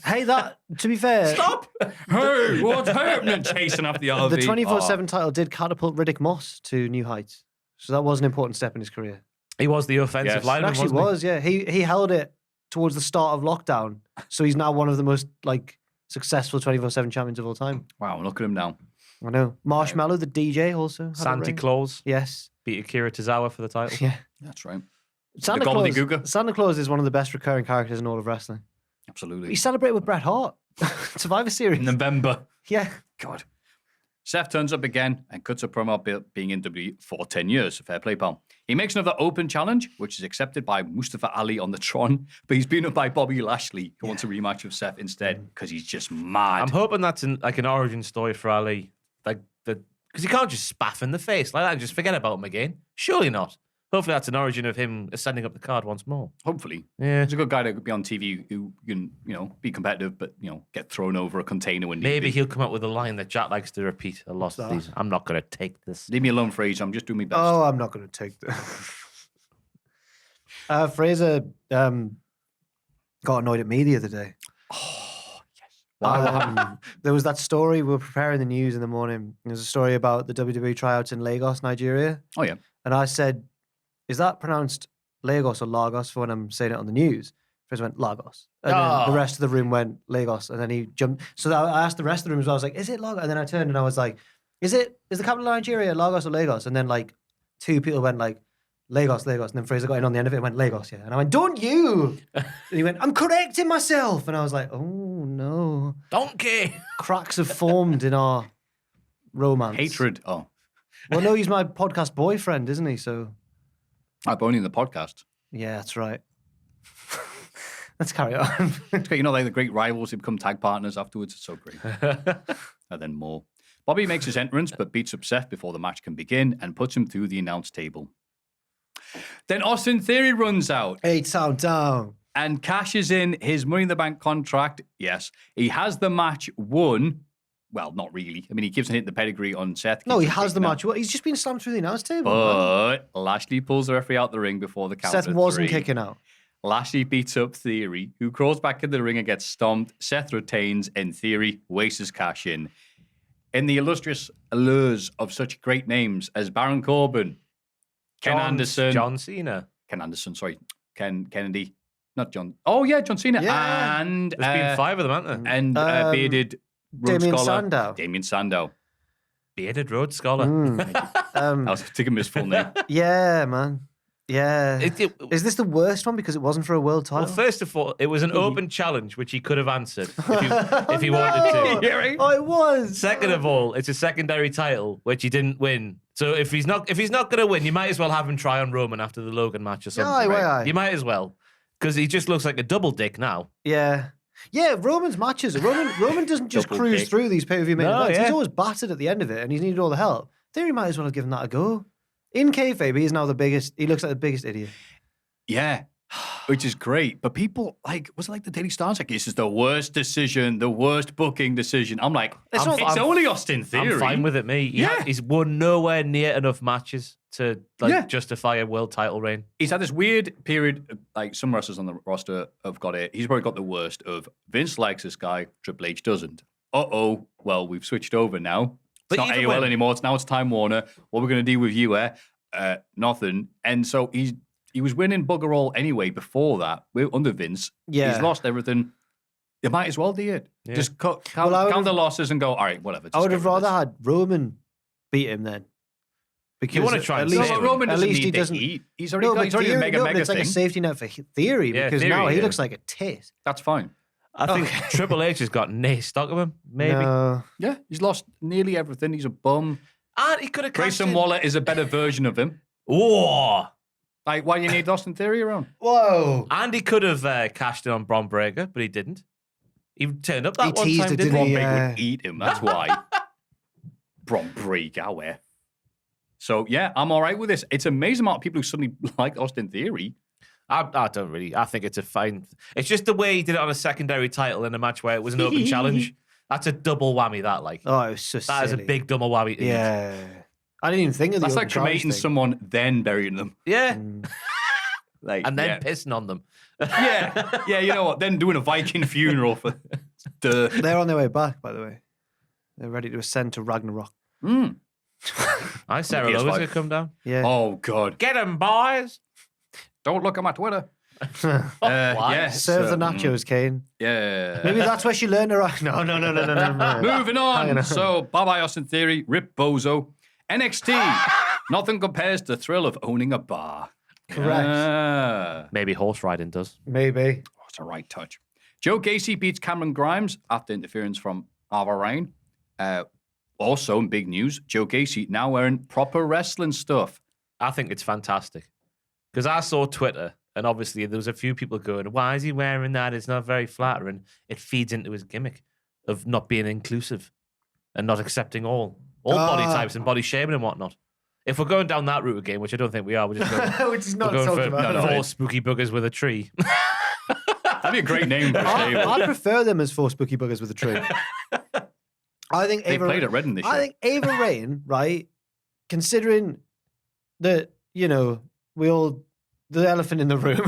Hey, that, to be fair,
stop. Hey, what's happening? Chasing after the RV.
the 24/7 title did catapult Riddick Moss to new heights. So that was an important step in his career.
He was the offensive
Yes.
It
lineman.
actually
wasn't
was, yeah. He held it towards the start of lockdown. So he's now one of the most successful 24/7 champions of all time.
Wow, look at him now.
I know. Marshmallow, the DJ, also. had a
Santa
ring.
Claus
Yes.
beat Akira Tozawa for the title.
Yeah.
That's right.
Santa
gobbledygooker.
Santa Claus is one of the best recurring characters in all of wrestling.
Absolutely.
He celebrated with Bret Hart. Survivor Series.
In November.
Yeah.
God. Seth turns up again and cuts a promo about being in WWE for 10 years. Fair play, pal. He makes another open challenge, which is accepted by Mustafa Ali on the Tron, but he's beaten up by Bobby Lashley, who wants a rematch with Seth instead because he's just mad.
I'm hoping that's an origin story for Ali, because he can't just spaff in the face like that and just forget about him again. Surely not. Hopefully that's an origin of him ascending up the card once more.
Hopefully.
Yeah.
He's a good guy to be on TV who can, be competitive, but, get thrown over a container when
Maybe
need be.
he'll come up with a line that Jack likes to repeat a lot of these. I'm not going to take this.
Leave me alone, Fraser. I'm just doing my best.
Oh, I'm not going to take that. Fraser got annoyed at me the other day. There was that story, we were preparing the news in the morning. There was a story about the WWE tryouts in Lagos, Nigeria.
Oh, yeah.
And I said, is that pronounced Lagos or Lagos for when I'm saying it on the news? Fraser went, Lagos. And then the rest of the room went, Lagos. And then he jumped. So I asked the rest of the room as well. I was like, is it Lagos? And then I turned and I was like, is the capital of Nigeria Lagos or Lagos? And then two people went Lagos. And then Fraser got in on the end of it and went, Lagos, yeah. And I went, don't you? And he went, I'm correcting myself. And I was like, oh, no.
Donkey!
Cracks have formed in our romance.
Hatred. Oh.
Well, no, he's my podcast boyfriend, isn't he? So,
I'm only in the podcast.
yeah, that's right. Let's carry on.
It's great. The great rivals who become tag partners afterwards. It's so great. And then more. Bobby makes his entrance, but beats up Seth before the match can begin and puts him through the announce table. Then Austin Theory runs out
8 sound down.
and cashes in his Money in the Bank contract. Yes, he has the match won. Well, not really. I mean, he keeps on hitting the pedigree on Seth.
No, he
keeps on
has the
kicking
match. Well, he's just been slammed through the announce table.
But Lashley pulls the referee out the ring before the count.
Seth
of
wasn't
3.
kicking out.
Lashley beats up Theory, who crawls back in the ring and gets stomped. Seth retains, and Theory wastes his cash in. In the illustrious allures of such great names as Baron Corbin, Ken Anderson,
John Cena.
Ken Anderson, sorry, Ken Kennedy, not John. Oh yeah, John Cena,
Yeah.
and
There's been 5 of them, haven't there?
and bearded Rhodes
Damien
Scholar,
Sandow.
Damien Sandow.
Bearded Road Scholar.
I was thinking his full name.
Yeah, man. Yeah.
It-
Is this the worst one because it wasn't for a world title?
Well, first of all, it was an open challenge which he could have answered if he wanted to.
Oh, it was.
Second of all, it's a secondary title which he didn't win. So if he's not going to win, you might as well have him try on Roman after the Logan match or something.
Aye,
right?
aye.
You might as well, because he just looks like a double dick now.
Yeah. Yeah, Roman's matches. Roman doesn't just
Double
cruise
dick.
through these pay-per-view main
No,
events.
yeah.
He's always battered at the end of it, and he's needed all the help. Theory might as well have given that a go. In kayfabe, he is now the biggest. He looks like the biggest idiot.
Yeah, which is great. But people, was it the Daily Star's this is the worst decision, the worst booking decision. I'm like,
It's
it's
not-
only Austin Theory.
I'm fine with it, me.
Yeah.
He's won nowhere near enough matches to justify a world title reign.
He's had this weird period, some wrestlers on the roster have got it. He's probably got the worst of Vince likes this guy, Triple H doesn't. Well, we've switched over now. It's
But
not
even
AOL
when-
anymore. It's Time Warner. What we're going to do with you, nothing. And so he was winning bugger all anyway before that. We're under Vince.
Yeah.
He's lost everything. You might as well do it.
Yeah.
Just count
Well, I
the
would've-
losses and go, all right, whatever.
I would have rather had Roman beat him then. Because
You wanna try
at
and
least,
save him.
Roman
at
doesn't
least
need
he
to
doesn't.
eat. He's
No,
already
but
made a
no, but
mega
it's like a
thing.
safety net for Theory
Yeah,
because
Theory,
now he
yeah.
looks like a tit.
That's fine.
I think Triple H has got no stock of him, maybe.
No.
Yeah, he's lost nearly everything. He's a bum.
And he could have cashed
Grayson
in.
Waller is a better version of him.
Whoa!
Like, why do you need Austin Theory around?
Whoa.
And he could have cashed in on Braun Breaker, but he didn't. He turned up that
He
one
teased
time,
it,
didn't
didn't
Braun
he?
he?
Breaker
Yeah.
would eat him. That's why. Braun Breaker, where? So, yeah, I'm all right with this. It's amazing amount of people who suddenly like Austin Theory.
I don't really. I think it's a fine. It's just the way he did it on a secondary title in a match where it was an open challenge. That's a double whammy. That like
Oh, it was so
that is a
silly.
big double whammy.
Yeah. I didn't even think of the
That's
open
like
challenge
cremating
thing.
someone, then burying them.
Yeah,
Like,
and then
yeah.
pissing on them.
yeah, you know what? Then doing a Viking funeral for the.
They're on their way back, by the way. They're ready to ascend to Ragnarok.
Hi, Sarah
PS5.
Logan's gonna come down.
Yeah.
Oh God!
Get him, boys.
Don't look at my Twitter.
Why?
Yes.
Serve the nachos, Kane.
Yeah.
Maybe that's where she learned her. No.
Moving
Hang
on.
on.
So, bye-bye Austin Theory, Rip Bozo. NXT. Nothing compares to the thrill of owning a bar.
Correct.
Yeah.
Maybe horse riding does.
Maybe.
Oh, it's a right touch. Joe Gacy beats Cameron Grimes after interference from Ava Rain. Also, in big news, Joe Gacy now wearing proper wrestling stuff.
I think it's fantastic because I saw Twitter and obviously there was a few people going, "Why is he wearing that? It's not very flattering." It feeds into his gimmick of not being inclusive and not accepting all body types and body shaming and whatnot. If we're going down that route again, which I don't think we are, we're just going,
Which is not
we're going
talking
for
about.
four spooky buggers with a tree.
That'd be a great name for a stable.
I prefer them as four spooky buggers with a tree. I think
They
Ava
played at Reading this year.
I think Ava Rain, right? Considering that, the elephant in the room,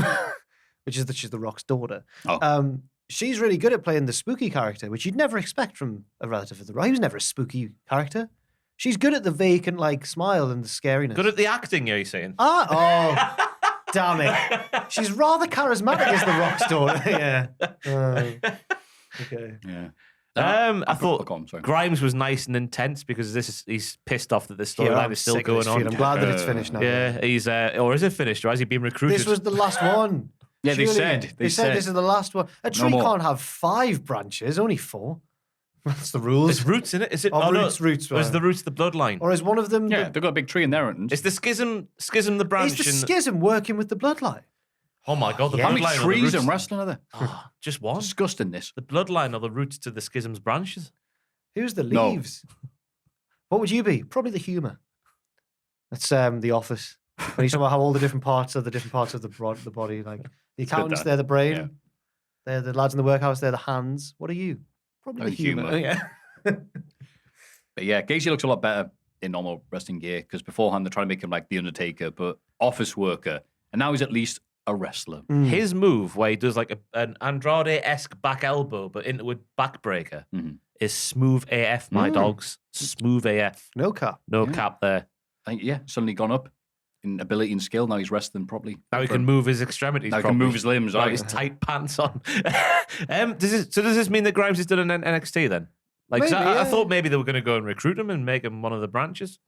which is that she's the Rock's daughter.
Oh.
She's really good at playing the spooky character, which you'd never expect from a relative of the Rock. He was never a spooky character. She's good at the vacant, smile and the scariness.
Good at the acting, are you saying?
Damn it. She's rather charismatic as the Rock's daughter. Yeah. Okay.
Yeah.
I thought
Go on, sorry.
Grimes was nice and intense because he's pissed off that the
Yeah,
storyline
I'm
is still
sick of this
going
feud.
on.
I'm glad that it's finished now.
Yeah, he's or is it finished? Or has he been recruited?
This was the last one.
Yeah, they
Surely.
said.
They said this is the last one. A tree
more.
can't have 5 branches, only 4. That's the rules.
There's roots in it. Is it?
Oh,
no.
roots.
Or is the roots the bloodline?
Or is one of them?
Yeah, they've got a big tree in their entrance.
Is the schism the branch?
Is the
in-
schism working with the bloodline?
oh my god, the
How many
bloodline. or the
trees
roots?
and wrestling are there?
Oh, just one.
Disgusting, this.
The bloodline or the roots to the schism's branches.
Who's the
No.
leaves? What would you be? Probably the humour. That's The Office. When you talk about how all the different parts of the body, like the accountants,
that.
they're the brain.
Yeah.
They're the lads in the workhouse. They're the hands. What are you? Probably the
The
humour.
humour.
Yeah.
But yeah, Gacy looks a lot better in normal wrestling gear because beforehand they're trying to make him like The Undertaker, but office worker. And now he's at least a wrestler.
His move where he does like an Andrade-esque back elbow but into a backbreaker is smooth AF, my dogs. Smooth AF.
No cap.
No cap there.
I think, suddenly gone up in ability and skill. Now he's wrestling properly.
Now he can move his extremities.
Now he can
properly.
move his limbs.
Like
Right?
his tight pants on. Does this mean that Grimes is done in NXT then? Like, 'cause
Maybe,
I
yeah.
thought maybe they were going to go and recruit him and make him one of the branches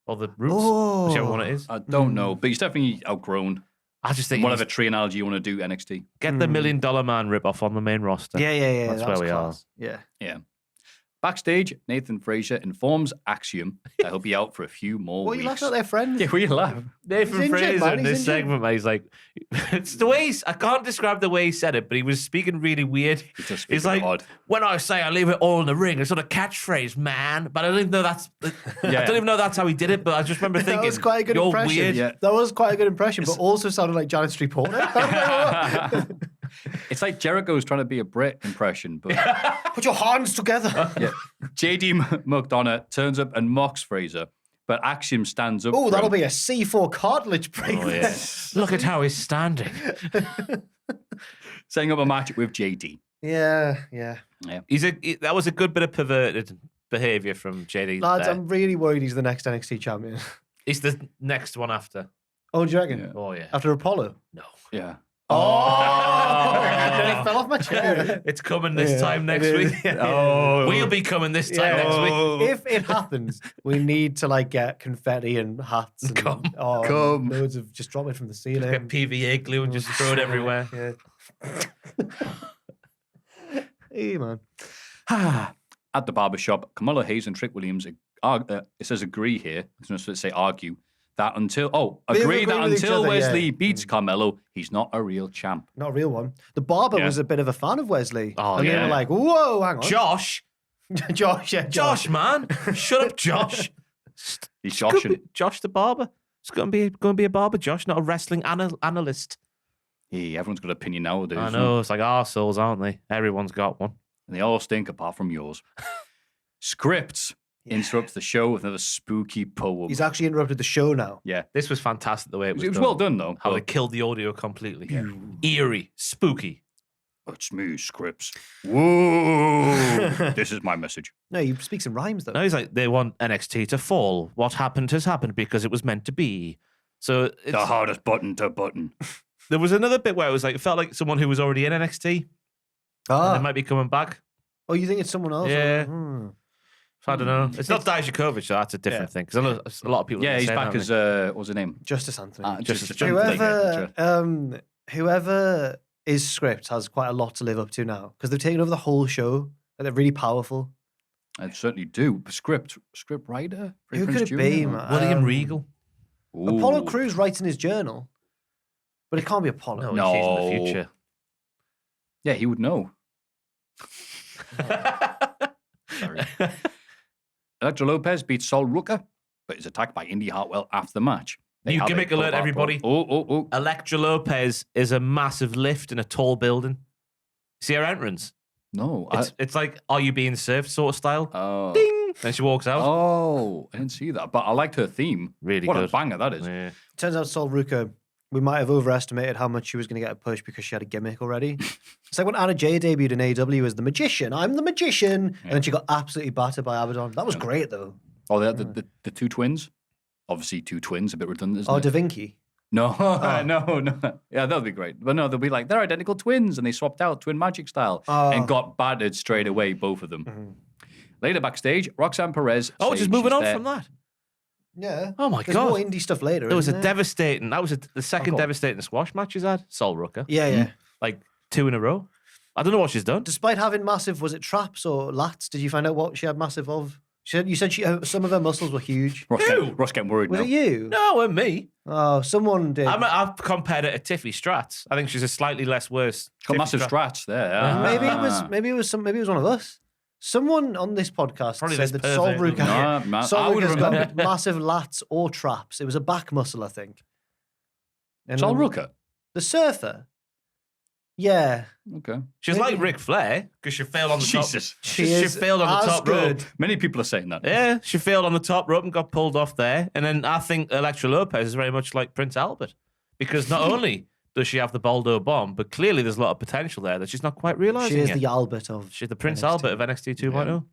or the roots,
Oh.
whichever one it is.
I don't know, but he's definitely outgrown.
I just think
Whatever tree analogy you want to do, NXT.
get the $1 Million Man rip off on the main roster.
Yeah.
That's
that
where
was
we
class. Yeah.
Yeah. Backstage, Nathan Frazier informs Axiom that he'll be out for a few more
What, you
weeks.
laughing at their friends?
Yeah, we laugh.
Nathan
He's injured,
Fraser
man,
in
he's
this
injured.
segment, man, he's like, it's the way I can't describe the way he said it, but he was speaking really weird.
He does speak
He's like,
odd.
when I say I leave it all in the ring, it's not a catchphrase, man. But I don't even know that's. I don't even know that's how he did it. But I just remember thinking,
That was quite a good
you're
impression.
weird.
Yeah.
That was quite a good impression, but also sounded like Janet Street Porter.
It's like Jericho's trying to be a Brit impression, but
Put your hands together.
yeah. JD McDonough turns up and mocks Fraser, but Axiom stands up.
Oh,
for
that'll
him.
be a C4 cartilage break.
Oh, yeah. Look at how he's standing.
setting up a match with JD.
Yeah.
That was a good bit of perverted behaviour from JD.
Lads,
there.
I'm really worried he's the next NXT champion.
He's the next one after.
Oh, do you reckon?
Yeah.
Oh yeah.
After Apollo?
No.
Yeah.
I fell off my chair.
It's coming this time next week.
Oh.
We'll be coming this time next week.
If it happens, we need to like get confetti and hats and
Come.
loads of just drop it from the ceiling.
Get PVA glue and just throw it everywhere.
Hey man.
At the barbershop, Kamala Hayes and Trick Williams, it says agree here. It's not supposed to say argue. That until
agree
that
with each
until
other,
Wesley
yeah.
beats Carmelo, he's not a real champ.
Not a real one. The barber
Yeah.
was a bit of a fan of Wesley.
Oh,
and they
yeah.
were like, whoa, hang on.
Josh,
Josh,
man, shut up, Josh.
He's joshing.
Josh the barber. It's going to be a barber, Josh, not a wrestling analyst.
Yeah, everyone's got an opinion nowadays.
I know, it's like arseholes, aren't they? Everyone's got one.
And they all stink apart from yours. Scripts interrupts the show with another spooky poem.
He's actually interrupted the show now.
Yeah.
This was fantastic the way it was
It was
done.
well done, though.
How
but-
they killed the audio completely. Eerie, spooky.
It's me, Scripts. Whoa. This is my message.
No, he speaks in rhymes though.
No, he's like, they want NXT to fall. What happened has happened because it was meant to be. So it's,
The hardest button to button.
there was another bit where it was like, it felt like someone who was already in NXT. And they might be coming back.
Oh, you think it's someone else?
Yeah.
Hmm.
So I don't know. It's not Dijakovic, so that's a different thing. Because I know a lot of people.
Yeah, he's
say
back
that,
as, what's his name?
Justice Anthony.
Justice
Whoever is Script has quite a lot to live up to now because they've taken over the whole show. And they're really powerful.
I certainly do. Script writer?
Who
Prince
could it be,
Jr.?
man?
William Regal.
Apollo
Ooh.
Crews writes in his journal, but it can't be Apollo.
No, he's in the future.
Yeah, he would know. Sorry. Electra Lopez beats Sol Ruka, but is attacked by Indy Hartwell after the match. They
New
have a
gimmick alert,
pull-up
everybody.
brawl. Oh.
Electra Lopez is a massive lift in a tall building. See her entrance?
No.
It's like, are you being served sort of style?
Oh.
Ding! Then she walks out.
Oh, I didn't see that. But I liked her theme.
Really
what
good.
a banger that is.
Yeah.
Turns out Sol Ruka, we might have overestimated how much she was going to get a push because she had a gimmick already. It's like when Anna Jay debuted in AEW as the Magician. I'm the Magician. And then she got absolutely battered by Abaddon. That was great, though.
Oh, the two twins? Obviously, two twins, a bit redundant, isn't
Oh,
it?
Da Vinci.
No, no. Yeah, that would be great. But no, they'll be like, they're identical twins, and they swapped out twin magic style and got battered straight away, both of them. Later backstage, Roxanne Perez.
Oh,
says
just moving
she's
on
there-
from that.
Yeah.
Oh my
There's
god.
more indie stuff later.
There was a
isn't there?
devastating. That was the second
go on.
devastating squash match she's had. Sol Ruka.
Yeah.
Like 2 in a row. I don't know what she's done.
Despite having massive, was it traps or lats? Did you find out what she had massive of? You said some of her muscles were huge.
Ross getting worried
Was
now.
it you?
No, it wasn't me.
Oh, someone did.
I've compared it to Tiffany Stratz. I think she's a slightly less worse.
Got
Tiffany
massive
Stratz.
strats there.
Maybe it was one of us. Someone on this podcast
Probably
said
this
that Sol
pervert.
Ruka,
No, man,
Sol
I would
Ruka's
remember.
got massive lats or traps. It was a back muscle, I think. And
Sol
then
Ruka.
the surfer. Yeah,
Okay.
She's like Ric Flair because she failed on the
Jesus.
top.
she
She
is
failed on the
as
top
good.
rope.
Many people are saying that.
Yeah, she failed on the top rope and got pulled off there. And then I think Electra Lopez is very much like Prince Albert because not only does she have the Baldo bomb, but clearly there's a lot of potential there that she's not quite realizing.
She is
yet.
the Albert of.
She's the Prince
NXT.
Albert of NXT 2.0.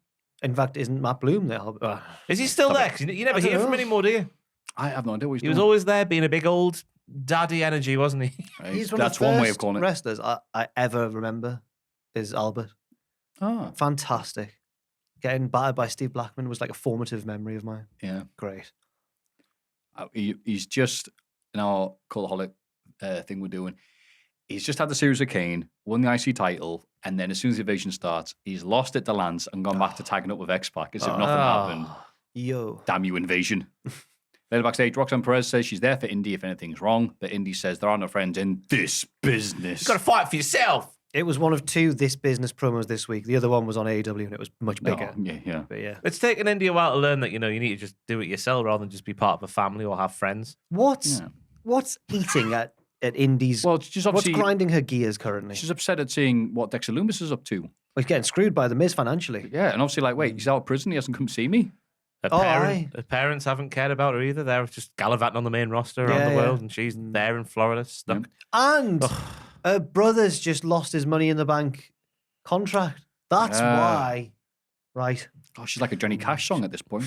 In fact, isn't Matt Bloom the Albert?
Is he still there? 'Cause you never
I don't
hear from
know.
him anymore, do you?
I have no idea what he's
He
doing.
was always there being a big old daddy energy, wasn't he?
Right.
He's one
That's
of the
one
first
way of calling it.
wrestlers I ever remember is Albert.
Ah,
Fantastic. Getting battered by Steve Blackman was like a formative memory of mine.
yeah.
Great.
He's just in our Cultaholic thing we're doing. He's just had the series of Kane, won the IC title, and then as soon as the invasion starts, he's lost it to Lance and gone back to tagging up with X-Pac as if nothing happened.
Yo.
Damn you, invasion. Later backstage, Roxanne Perez says she's there for Indy if anything's wrong, but Indy says there are no friends in this business.
You've got to fight for yourself.
It was one of two This Business promos this week. The other one was on AEW and it was much bigger.
Oh, yeah.
But yeah.
It's taken India a while to learn that, you need to just do it yourself rather than just be part of a family or have friends.
What's eating at Indy's?
Well, she's
what's
obviously
grinding her gears currently?
she's upset at seeing what Dexter Loomis is up to.
Well, he's getting screwed by the Miz financially.
Yeah, and obviously, like, wait, he's out of prison, he hasn't come see me.
Her parents haven't cared about her either. They're just gallivanting on the main roster around
Yeah,
the
yeah.
world, and she's there in Florida, stuck.
And her brother's just lost his Money in the Bank contract. That's
Yeah.
why. Right.
Oh, she's like a Johnny Cash song at this point.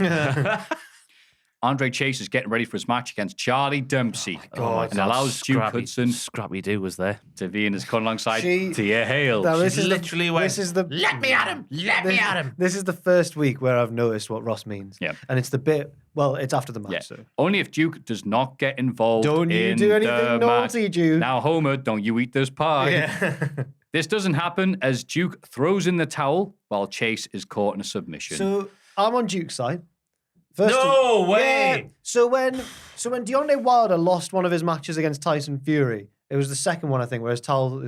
Andre Chase is getting ready for his match against Charlie Dempsey. And allows Duke Hudson
Scrappy Doo was there.
to be in his corner alongside Tia Hale.
Now,
She literally went,
This is the
Let me at him. Let me at him.
This is the first week where I've noticed what Ross means.
Yeah.
And it's the bit. Well, it's after the match.
Yeah.
So.
Only if Duke does not get involved.
Don't you
in
do
the
anything naughty,
match.
Duke.
Now, Homer, don't you eat this pie.
Yeah.
This doesn't happen as Duke throws in the towel while Chase is caught in a submission.
So I'm on Duke's side. First
No way!
Yeah. So when Deontay Wilder lost one of his matches against Tyson Fury, it was the second one, I think, where his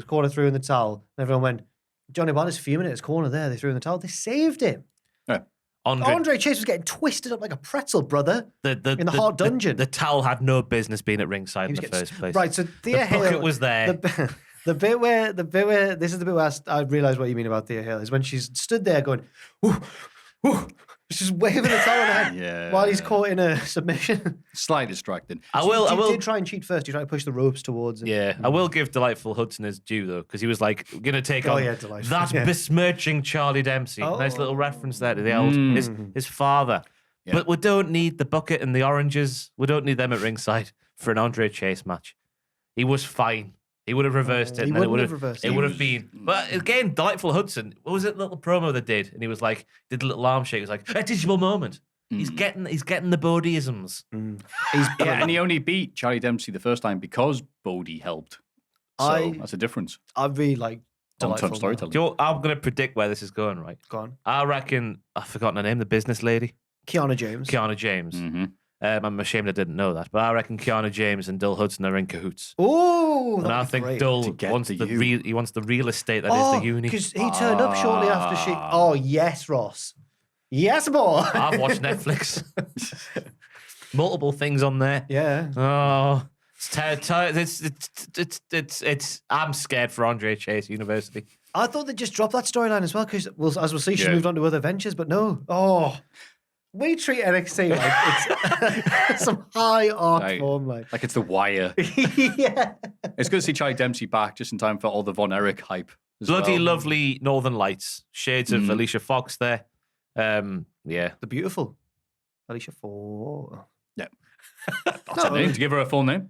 corner threw in the towel, and everyone went, Deontay Wilder's fuming at his corner there. They threw in the towel. They saved him.
Yeah.
Andre Chase was getting twisted up like a pretzel, brother, in the Hart dungeon.
The towel had no business being at ringside in
He
the
was getting-
first place.
Right, so Thea
The
Hale
bucket was there.
The bit where this is the bit where I realised what you mean about Thea Hale is when she's stood there going, whoo, whoo, she's waving the towel in her head
Yeah.
while he's caught in a submission.
Slight distracting.
I will.
He did try and cheat first. He tried to push the ropes towards him.
Yeah, I will give Delightful Hudson his due though, because he was like going to take
Oh,
on
yeah, Delightful,
that
yeah.
besmirching Charlie Dempsey.
Oh.
Nice little reference there to the old his father.
Yeah.
But we don't need the bucket and the oranges. We don't need them at ringside for an Andre Chase match. He was fine. He would have reversed it.
He
And then it
wouldn't
would
have
have.
reversed
It
it.
would have been. But again, Delightful Hudson. What was it? Little promo they did, and he was like, did a little arm shake. He was like, a teachable moment. He's getting the Bodieisms.
He's
Yeah, and he only beat Charlie Dempsey the first time because Bodie helped. So that's a difference.
I really like
Long-term
Delightful.
storytelling.
Do you know, I'm going to predict where this is going. Right.
Go on.
I reckon I've forgotten her name. The business lady,
Kiana James.
Kiana James.
Mm-hmm.
I'm ashamed I didn't know that, but I reckon Kiana James and Dill Hudson are in cahoots.
Oh,
And I think
To
Dill
get
wants
the
the
U.
he wants the real estate that is the uni.
because he turned up shortly after she. Oh yes, Ross. Yes, boy.
I've watched Netflix. Multiple things on there.
Yeah.
Oh, it's. I'm scared for Andre Chase University.
I thought they just dropped that storyline as well because, as we'll see, she
Yeah.
moved on to other ventures, but no. Oh, we treat NXT like it's some high art
Right.
form, like.
Like it's The Wire.
Yeah.
It's good to see Charlie Dempsey back just in time for all the Von Erich hype. as
Bloody
well.
lovely Northern Lights. Shades of Alicia Fox there. Yeah.
The beautiful Alicia Four.
That's her name. To give her a full name.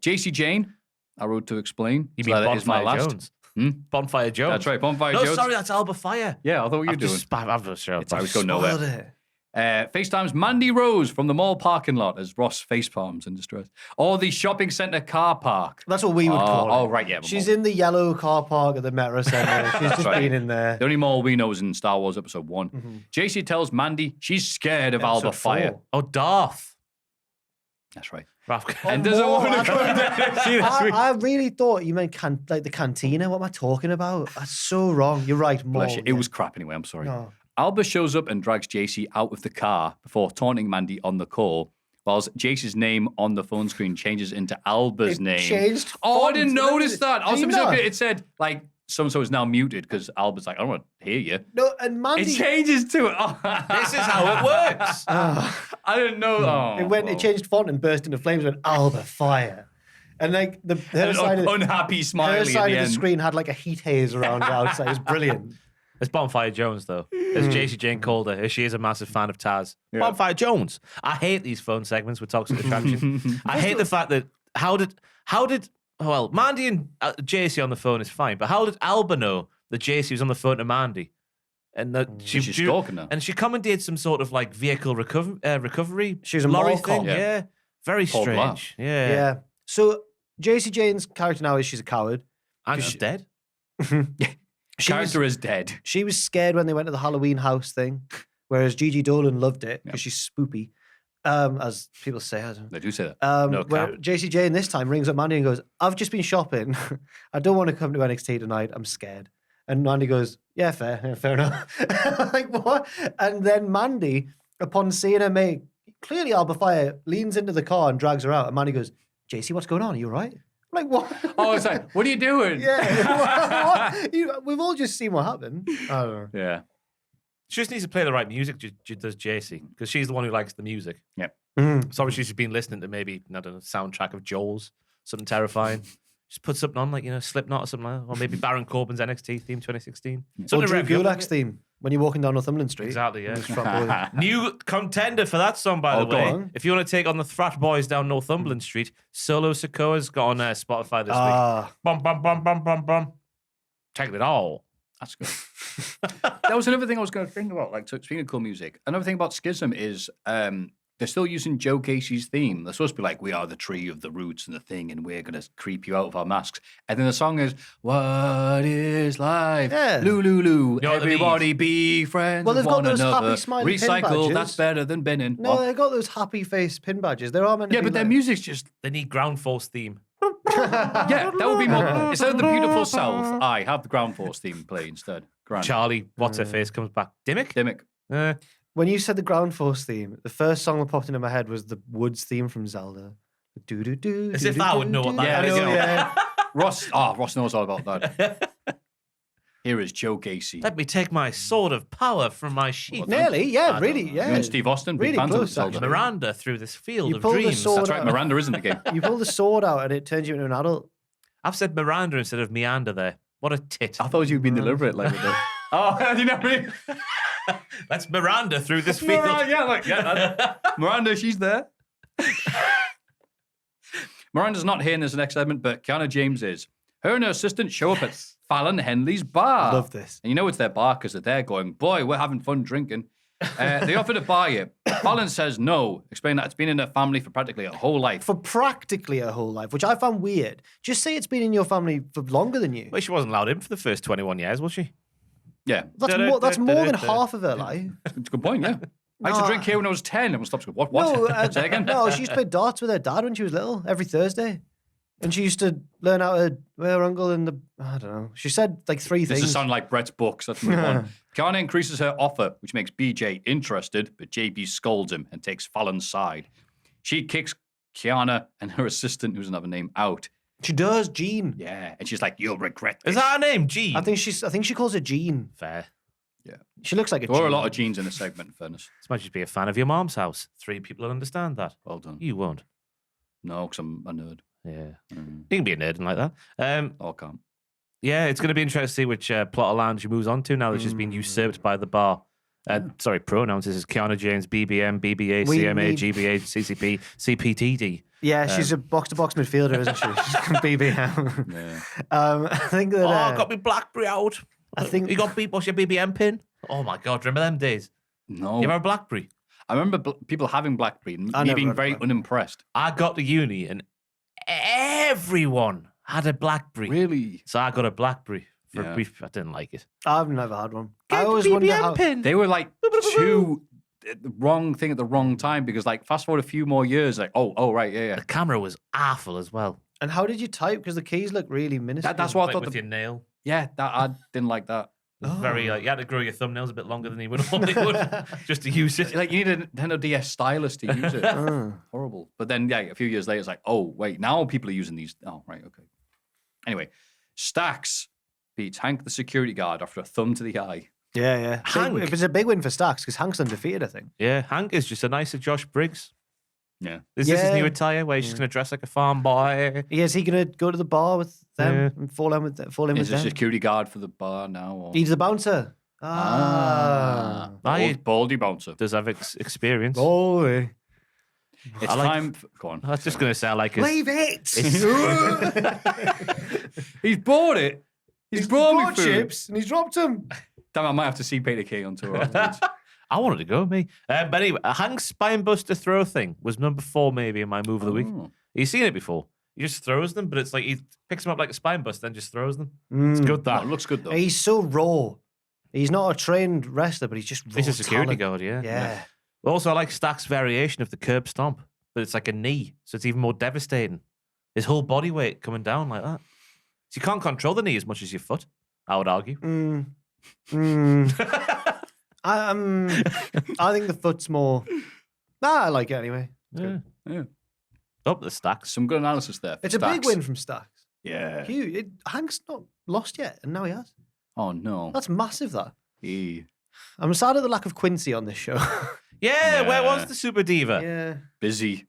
JC Jane, I wrote to explain.
You
So
mean
that is my
Bonfire
last.
Jones?
Hmm?
Bonfire Jones.
That's right, Bonfire
No,
Jones.
sorry, that's Alba Fire.
Yeah, I thought what you were
I've
doing.
just
It's I was going nowhere.
Spoiled it.
FaceTimes Mandy Rose from the mall parking lot as Ross facepalms in distress. Or the shopping centre car park.
That's what we would call it.
Oh, right, yeah.
She's in the yellow car park at the Metro Centre. She's just
right.
been in there.
The only mall we know is in Star Wars Episode 1. JC tells Mandy she's scared of Alba
Episode
Fire.
4.
Oh, Darth.
That's right.
Ralph.
And doesn't
more.
want to come down and see this week.
I really thought you meant like the cantina. What am I talking about? That's so wrong. You're right. More.
Bless you. It was crap anyway, I'm sorry.
No.
Alba shows up and drags JC out of the car before taunting Mandy on the call, whilst JC's name on the phone screen changes into Alba's
It
name.
changed
Oh, I
font.
didn't notice that.
Did you
Also,
not?
it said, like, so-and-so is now muted because Alba's like, I don't want to hear you.
No, and Mandy.
It changes to it. Oh.
This is how it works.
I didn't know. Oh,
It changed font and burst into flames. Went Alba Fire, and like her
An
side, of,
unhappy
her
smiley at
side
the
of the
end.
screen had like a heat haze around it outside. It was brilliant.
It's Bonfire Jones, though. As JC Jane called her, as she is a massive fan of Taz. Bonfire Jones. I hate these phone segments with Toxic Attraction. I hate the fact that well, Mandy and JC on the phone is fine, but how did Alba know that JC was on the phone to Mandy? And that
She's stalking her.
And she commandeered some sort of like vehicle recovery.
She was a
lorry
mall cop.
thing. Yeah. Very
Paul
strange. Yeah.
Yeah. So JC Jane's character now is she's a coward.
And she's dead.
Character is dead.
She was scared when they went to the Halloween house thing, whereas Gigi Dolan loved it because she's spoopy, as people say. I don't
They do say that.
know.
No
Where
cap.
JC Jane this time rings up Mandy and goes, I've just been shopping. I don't want to come to NXT tonight. I'm scared. And Mandy goes, yeah, fair enough. Like, what? And then Mandy, upon seeing her make clearly Alba Fire, leans into the car and drags her out. And Mandy goes, JC, what's going on? Are you all right? I'm like, what?
Oh, it's like, what are you doing?
Yeah. We've all just seen what happened. I don't know.
Yeah.
She just needs to play the right music, does JC, because she's the one who likes the music.
Yep.
So obviously she's been listening to maybe, I don't know, soundtrack of Joel's, something terrifying. Just put something on, like, Slipknot or something like that. Or maybe Baron Corbin's NXT theme 2016.
Or
Something
Drew
rev you up a
Gulak's
bit.
theme. When you're walking down Northumberland Street.
Exactly, yeah.
Those frat boys.
New contender for that song, by the
go
way.
on.
If you want to take on the frat boys down Northumberland Street, Solo Sokoa's got on Spotify this week. Bum, bum, bum, bum, bum, bum. Taking it all.
That's good. That was another thing I was going to think about. Like, speaking of cool music, another thing about Schism is they're still using Joe Casey's theme. They're supposed to be like, we are the tree of the roots and the thing, and we're going to creep you out of our masks. And then the song is, what is life?
Yeah.
Loo, loo, loo.
You know what they
Everybody be friends
Well,
with
they've got
one
those
another.
happy smiley pin
Recycle,
badges.
that's better than binning.
No,
What?
they've got those happy face pin badges. They're all meant to
Yeah,
be
but their
like-
music's just,
They need Ground Force theme.
yeah, that would be more. Instead of the beautiful self, I have the Ground Force theme play instead. Grand.
Charlie, what's her face, comes back. Dimmick?
Dimmick.
When you said the Ground Force theme, the first song that popped into my head was the Woods theme from Zelda. Do do do.
As if I would know what that
Yeah,
is.
I know,
Yeah.
Ross knows all about that. Here is Joe Casey.
Let me take my sword of power from my sheath.
Nearly, yeah,
I
really,
don't
You
yeah.
and Steve Austin, big
Really
fans
close,
of Zelda.
actually.
Miranda through this field
You
of
pull the
dreams.
sword
That's right, Miranda isn't the game.
You pull the sword out and it turns you into an adult.
I've said Miranda instead of meander there. What a tit.
I thought you'd been deliberate like with the... Oh, you know what I mean?
That's Miranda through this field.
Miranda, she's there. Miranda's not here in this next segment, but Kiana James is. Her and her assistant show up at Fallon Henley's bar.
Love this.
And you know it's their bar because they're there going, boy, we're having fun drinking. They offer to buy it. Fallon says no, explaining that it's been in her family for practically her whole life.
For practically a whole life, which I found weird. Just say it's been in your family for longer than you.
Well, she wasn't allowed in for the first 21 years, was she?
Yeah,
That's more than half of her life.
it's a good point, yeah. I used to drink here when I was 10. Everyone stops going, what?
No,
Say again?
no, she used to play darts with her dad when she was little, every Thursday. And she used to learn how to with her uncle in the, I don't know. She said like three
This
things.
is sound like Brett's books. That's number one. Kiana increases her offer, which makes BJ interested, but JB scolds him and takes Fallon's side. She kicks Kiana and her assistant, who's another name, out.
She does, Jean.
Yeah, and she's like, you'll regret this.
Is that her name? Jean?
I think she calls her Jean.
Fair.
She looks like a
There were
Jean.
a lot of jeans in the segment, in fairness.
This might just be a fan of your mom's house. 3 people will understand that.
Well done.
You won't.
No, because I'm a nerd.
Yeah.
Mm.
You can be a nerd and like that.
Oh, I can't.
Yeah, it's going to be interesting to see which plot of land she moves on to now that she's been usurped by the bar. Sorry, pronouns. This is Kiana James, BBM, BBA,
We
CMA,
need-
GBA, CCP, CPTD.
Yeah, she's a box-to-box midfielder, isn't she? She's BBM.
Yeah.
I think that...
Oh, I got my BlackBerry out.
I think-
You got what's your BBM pin? Oh my God, remember them days?
No.
You remember BlackBerry?
I remember people having BlackBerry and
I
me
never
being
had
very
BlackBerry.
unimpressed.
I got to uni and everyone had a BlackBerry.
Really?
So I got a BlackBerry for
Yeah.
a brief. I didn't like it.
I've never had one.
Get
I
the
always wonder
BBM
how...
pin.
They were like the wrong thing at the wrong time because, like, fast forward a few more years, like, oh, right, yeah.
The camera was awful as well.
And how did you type? Because the keys look really minuscule.
That's what I
Like
thought.
with your nail.
Yeah, I didn't like that.
It was very you had to grow your thumbnails a bit longer than you would normally would just to use it.
Like, you need a Nintendo DS stylus to use it. Horrible. But then, yeah, a few years later, it's like, oh, wait, now people are using these. Oh, right, okay. Anyway, Stax beats Hank the security guard after a thumb to the eye.
Yeah.
Hank.
It was a big win for Stax because Hank's undefeated, I think.
Yeah, Hank is just a nicer Josh Briggs.
Yeah.
Is this his
Yeah.
new attire where he's just going to dress like a farm boy?
Is he going to go to the bar with them
Yeah.
and fall in with
Is a
them?
security guard for the bar now? Or...
He's the bouncer. Ah.
Baldy bouncer.
Does have experience.
Boy.
It's
I like-
time. Go on.
I was just going to sound like
Leave it.
He's bought it. He's brought me
bought
food.
chips and he's dropped them.
Damn, I might have to see Peter Kay on tour afterwards.
I wanted to go, me. But anyway, Hank's spinebuster throw thing was number 4 maybe in my move of the week.
Oh.
You've seen it before. He just throws them, but it's like he picks them up like a spinebuster, then just throws them. It's good
Oh,
that.
it looks good though.
He's so raw. He's not a trained wrestler, but he's just raw
He's a security
talent.
guard, yeah.
Yeah.
Also, I like Stack's variation of the curb stomp, but it's like a knee, so it's even more devastating. His whole body weight coming down like that. So you can't control the knee as much as your foot, I would argue.
I think the foot's more... I like it anyway.
Yeah.
Yeah.
Up the Stacks.
Some good analysis there. for
It's a big
Stax.
win from Stax.
Yeah.
Huge. Hank's not lost yet, and now he has.
Oh no.
That's massive, that.
Yeah.
I'm sad at the lack of Quincy on this show.
Yeah, where
Yeah.
was the Super Diva?
yeah.
Busy.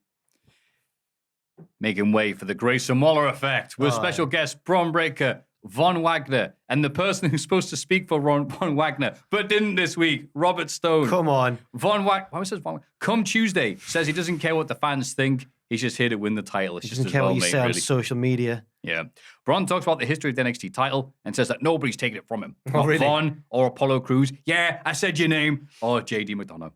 Making way for the Grayson Waller effect with
Oh.
special guest Braun Breaker, Von Wagner, and the person who's supposed to speak for Von Wagner, but didn't this week, Robert Stone.
Come on.
Why was it Von? Come Tuesday, says he doesn't care what the fans think. He's just here to win the title. It's
He
just
doesn't
as
care
well,
what you
mate,
say on
really.
social media.
Yeah. Braun talks about the history of the NXT title and says that nobody's taken it from him.
Oh,
Not
really?
Von or Apollo Crews. Yeah, I said your name. Or JD McDonough.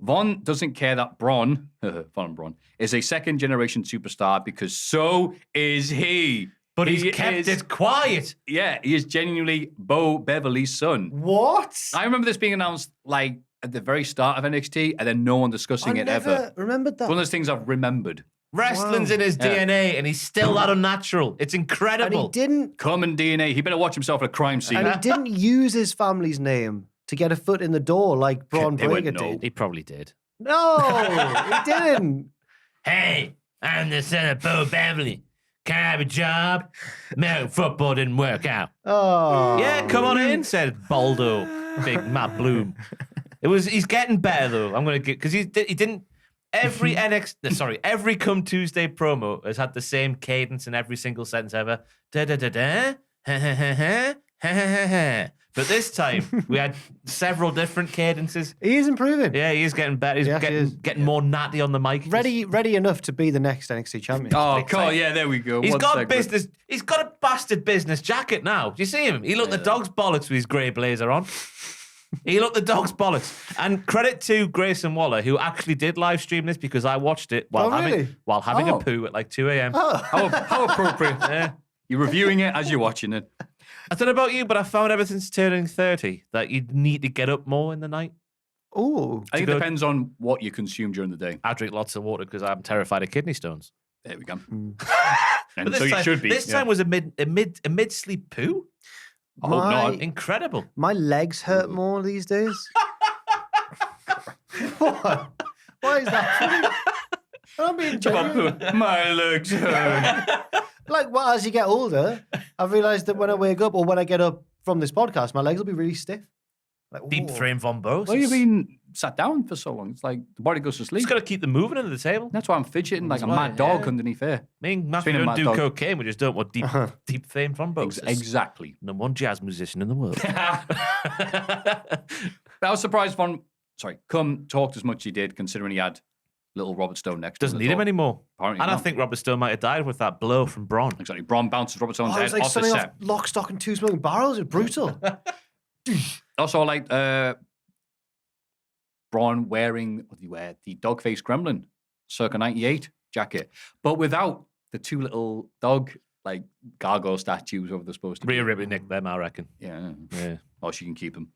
Von doesn't care that Braun, Von Braun, is a second-generation superstar because so is he.
But
He
he's kept
is-
it quiet.
Yeah, he is genuinely Bo Beverly's son.
What?
I remember this being announced like at the very start of NXT and then no one discussing
I
it
never
ever.
remembered that.
One of those things I've remembered.
Wrestling's in his
Yeah.
DNA, and he's still that unnatural. It's
And
incredible.
he didn't.
Common DNA. He better watch himself at a crime scene.
And he didn't use his family's name to get a foot in the door like Braun
They went,
Breaker
no.
did.
He probably did.
No, he didn't.
Hey, I'm the son of Bo Beverly. Can I have a job? No, football didn't work out.
Oh,
Yeah, come on in, said Baldo, big Matt Bloom. He's getting better though. I'm gonna get because he didn't. Every every Come Tuesday promo has had the same cadence in every single sentence ever. Da da da da, ha ha ha ha, ha ha ha. But this time we had several different cadences.
he is improving.
Yeah, he is getting better. He's
Yeah, he is.
getting more natty on the mic.
Ready enough to be the next NXT champion.
Oh, cool. Yeah, there we go.
He's
One
got
segment.
business. He's got a bastard business jacket now. Do you see him? He looked the dog's bollocks with his grey blazer on. He looked the dog's bollocks. And credit to Grayson Waller, who actually did live stream this because I watched it while
really?
having
Oh.
a poo at like 2 a.m.
How appropriate.
Yeah.
You're reviewing it as you're watching it.
I don't know about you, but I found ever since turning 30 that you need to get up more in the night.
Oh,
I think it
go-
depends on what you consume during the day.
I drink lots of water because I'm terrified of kidney stones.
There we go.
Mm.
And
But
so you
time,
should be.
This
yeah.
time was a mid sleep poo.
I hope not.
Incredible.
my legs hurt more these days. What? Why is that funny? I'm being genuine.
My legs hurt.
Like, well, as you get older, I've realised that when I wake up or when I get up from this podcast, my legs will be really stiff. Like,
Deep
whoa.
frame von Bose.
Well, you've been sat down for so long. It's like the body goes to sleep.
Just got to keep them moving under the table.
That's why I'm fidgeting like a
That's
mad
right,
dog
yeah.
underneath here.
Me and Maffew
Speaking of
don't
mad
do
dog.
cocaine. We just don't want deep fame von Bose.
Exactly.
Number one jazz musician in the world.
But I was surprised Come talked as much as he did, considering he had little Robert Stone next to
Doesn't
him.
need him anymore.
Apparently
And I
not.
think Robert Stone might have died with that blow from Braun.
Exactly. Braun bounces Robert Stone's
Oh, it
head
was like
off the
something off
set.
Lock, Stock, and Two Smoking Barrels. It's brutal.
Also, like Braun wearing, what did he wear? The dog face gremlin, circa 98 jacket, but without the two little dog, like, gargoyle statues over the supposed to be.
Rhea Ripley nicked them, I reckon.
Yeah.
Yeah.
Or she can keep them.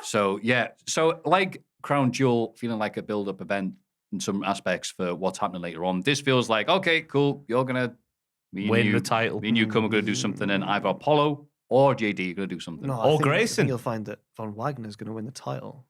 So, yeah. So, like Crown Jewel, feeling like a build-up event in some aspects for what's happening later on. This feels like, okay, cool, you're going to
Win the title.
Me and you come are going to do something, and either Apollo or JD are going to do something.
No,
Or
I think
Grayson.
You'll find that Von Wagner's going to win the title.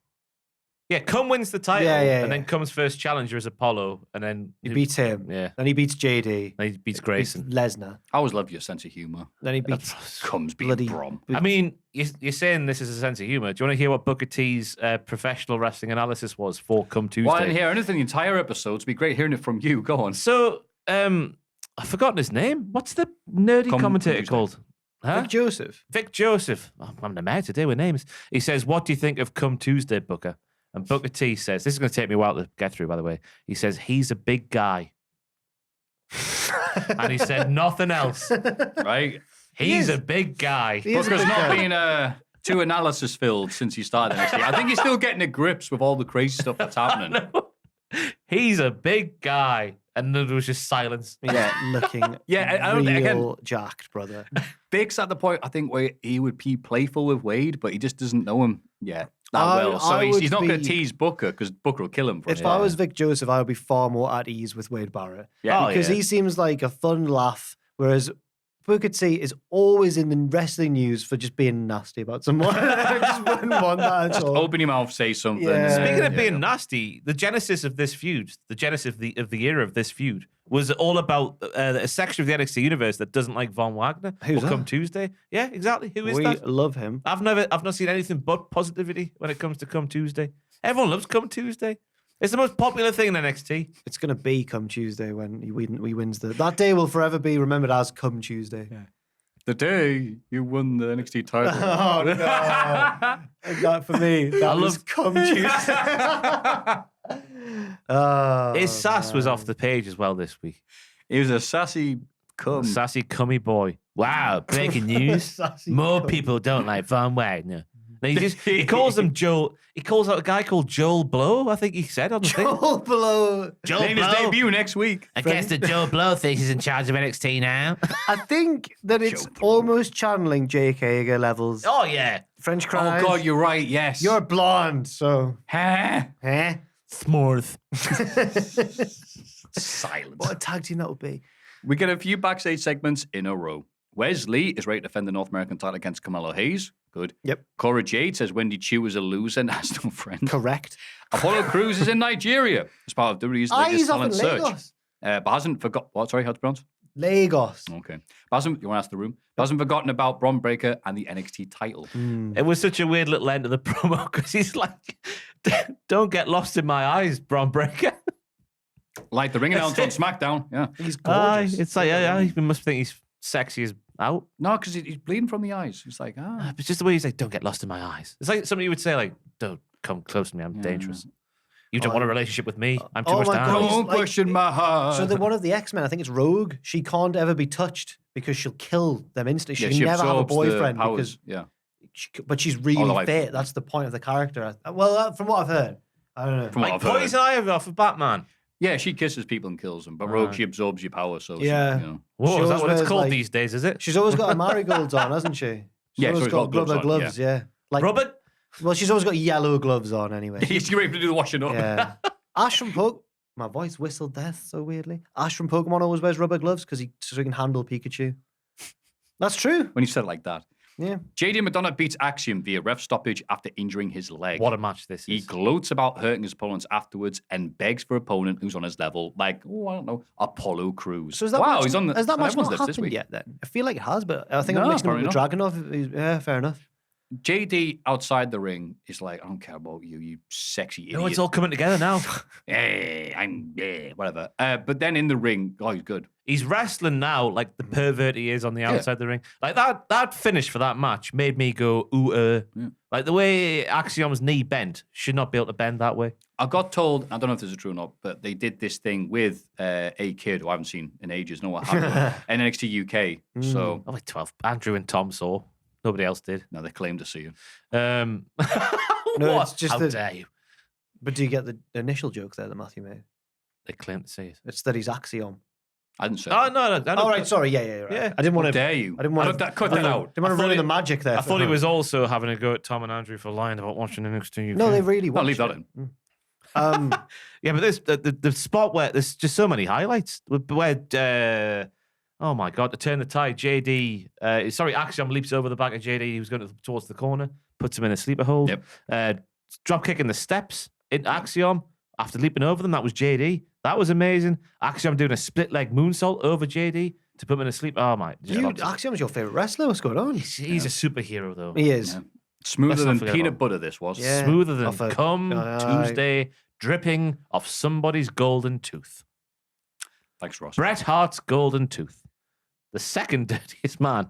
Yeah, Come wins the title,
Yeah,
and then Come's first challenger is Apollo, and then
He beats him.
Yeah.
Then he beats JD.
Then he beats Grayson.
Lesnar.
I always love your sense of humour.
Then he beats
Comes being
bloody.
Brom.
I mean, you're saying this is a sense of humor. Do you want to hear what Booker T's professional wrestling analysis was for Come Tuesday?
Well, I didn't hear anything the entire episode. It'd be great hearing it from you. Go on.
So, I've forgotten his name. What's the nerdy
Come
commentator
Tuesday.
called? Huh?
Vic Joseph.
Vic Joseph. Oh, I'm the mayor today with names. He says, "What do you think of Come Tuesday, Booker?" And Booker T says, "This is going to take me a while to get through, by the way." He says, "He's a big guy," and he said nothing else.
Right?
He's a big guy.
He is a
Booker's
big
not
guy.
been too analysis filled since he started NXT. I think he's still getting to grips with all the crazy stuff that's happening.
He's a big guy. And then there was just silence.
Yeah, looking
Yeah, I
real
don't- again-
jacked, brother.
Big's at the point, I think, where he would be playful with Wade, but he just doesn't know him yet that
I-
well. So
I
he's
would
not going to
be-
tease Booker because Booker will kill him for
If
a
I
start.
was Vic Joseph, I would be far more at ease with Wade Barrett.
Yeah.
Oh,
Because
yeah.
he seems like a fun laugh, whereas Booker T is always in the wrestling news for just being nasty about someone. I just wouldn't want that at all.
Open your mouth, say something.
Yeah.
Speaking of
Yeah.
being nasty, the genesis of this feud, the genesis of the era of this feud, was all about a section of the NXT universe that doesn't like Von Wagner.
Who's
Will Come
that?
Tuesday. Yeah, exactly. Who is
We
that?
love him.
I've not seen anything but positivity when it comes to Come Tuesday. Everyone loves Come Tuesday. It's the most popular thing in NXT.
It's going to be Come Tuesday when he wins the... That day will forever be remembered as Come Tuesday.
The day you won the NXT title.
Oh, no. That for me, that was cum juice.
His sass was off the page as well this week.
He was a sassy cum.
Sassy cummy boy. Wow, breaking news.
Sassy
More
cum.
people don't like Von Wagner. No, he calls them Joel. He calls out a guy called Joel Blow, I think he said on the thing.
Joel Blow.
Joel
Name his
Blow.
debut next week.
I guess that Joel Blow thinks he's in charge of NXT now.
I think that it's almost channeling Jake Hager levels.
Oh, yeah.
French cries.
Oh, God, you're right. Yes.
You're blonde, so.
Huh?
Eh?
Smorth.
Silence.
What a tag team that would be.
We get a few backstage segments in a row. Wesley is ready to defend the North American title against Carmelo Hayes. Good.
Yep.
Cora Jade says Wendy Chu is a loser and has no friends.
Correct.
Apollo Crews is in Nigeria as part of WWE's latest
He's off in
talent search.
Lagos.
But hasn't forgot. What? Sorry, how to pronounce?
Lagos.
Okay. But hasn't, you want to ask the room? But hasn't forgotten about Bron Breakker and the NXT title.
It was such a weird little end to the promo because he's like, don't get lost in my eyes, Bron Breakker.
Like the ring announcer on SmackDown. Yeah.
He's gorgeous.
It's like, he must think he's sexy as out.
No, because he's bleeding from the eyes. He's like,
It's just the way he's like, don't get lost in my eyes. It's like somebody would say, like, don't come close to me, I'm dangerous. You don't want a relationship with me. I'm too
Oh
much
my
to
God,
handle.
he's
don't
like-
question my heart.
So one of the X-Men, I think it's Rogue, she can't ever be touched because she'll kill them instantly.
Yeah,
She can never have a
absorbs the
boyfriend
powers.
because
Yeah.
but she's
the
really
way-
fit. That's the point of the character. Well, from what I've heard. I don't know.
From what
Like
I've heard.
Poison Ivy off of Batman.
Yeah, she kisses people and kills them. But Rogue, she absorbs your power. So
Yeah.
She, you know.
Whoa,
She
is that
always
what it's
wears,
called
like-
these days, is it?
She's always got her marigolds on, hasn't she? She's
Yeah,
always
she's
got
always got
rubber
gloves on,
gloves, yeah. Like,
Robert?
well, she's always got yellow gloves on anyway.
He's ready to do the washing up.
Yeah. Ash from Pokemon. My voice whistled death so weirdly. Ash from Pokemon always wears rubber gloves so he can handle Pikachu. That's true.
When you said it like that.
Yeah.
JD McDonough beats Axiom via ref stoppage after injuring his leg.
What a match this
He
is.
gloats about hurting his opponents afterwards and begs for an opponent who's on his level, like, I don't know, Apollo Crews.
So is that
wow,
match,
he's on the
has that match
everyone's
not
list this
happened
week.
yet then? I feel like it has, but I think I'm
No,
mixing it up with
apparently
Dragunov. Yeah, fair enough.
JD outside the ring is like, I don't care about you, you sexy idiot.
No, it's all coming together now.
Hey, whatever. But then in the ring, he's good.
He's wrestling now like the pervert he is on the outside of the ring. Like that finish for that match made me go, ooh, Like the way Axiom's knee bent, should not be able to bend that way.
I got told, I don't know if this is true or not, but they did this thing with a kid who I haven't seen in ages, no what happened, in NXT UK. So,
Oh, like 12. Andrew and Tom saw. Nobody else did.
no, they claim to see him.
No,
what?
it's just
How
that-
dare you?
But do you get the initial joke there that Matthew made?
They claim to see it.
It's that he's Axiom.
I didn't say
Oh,
that.
no. I don't-
Oh, right, sorry. Yeah. Right.
Yeah.
I didn't want
How
to.
dare you?
I didn't want to
cut that out.
Didn't want to ruin the magic there.
I
for
thought he
her.
was also having a go at Tom and Andrew for lying about watching NXT UK.
No, they really
I'll
watched
leave that
it.
in.
Yeah, but there's the spot where there's just so many highlights. Where, oh my God, to turn the tide, Axiom leaps over the back of JD. He was going towards the corner, puts him in a sleeper hold.
Yep.
Drop kick in the steps in Axiom after leaping over them. That was JD. That was amazing. Axiom doing a split leg moonsault over JD to put him in a sleep. Oh my!
Axiom's your favorite wrestler. What's going on?
He's a superhero though.
He is.
Yeah. Smoother
Let's not
than
forget
peanut
about-
butter, this was.
Yeah.
Smoother than
Off a-
cum
Aye.
Tuesday, dripping off somebody's golden tooth.
Thanks, Ross.
Bret Hart's golden tooth. The second dirtiest man.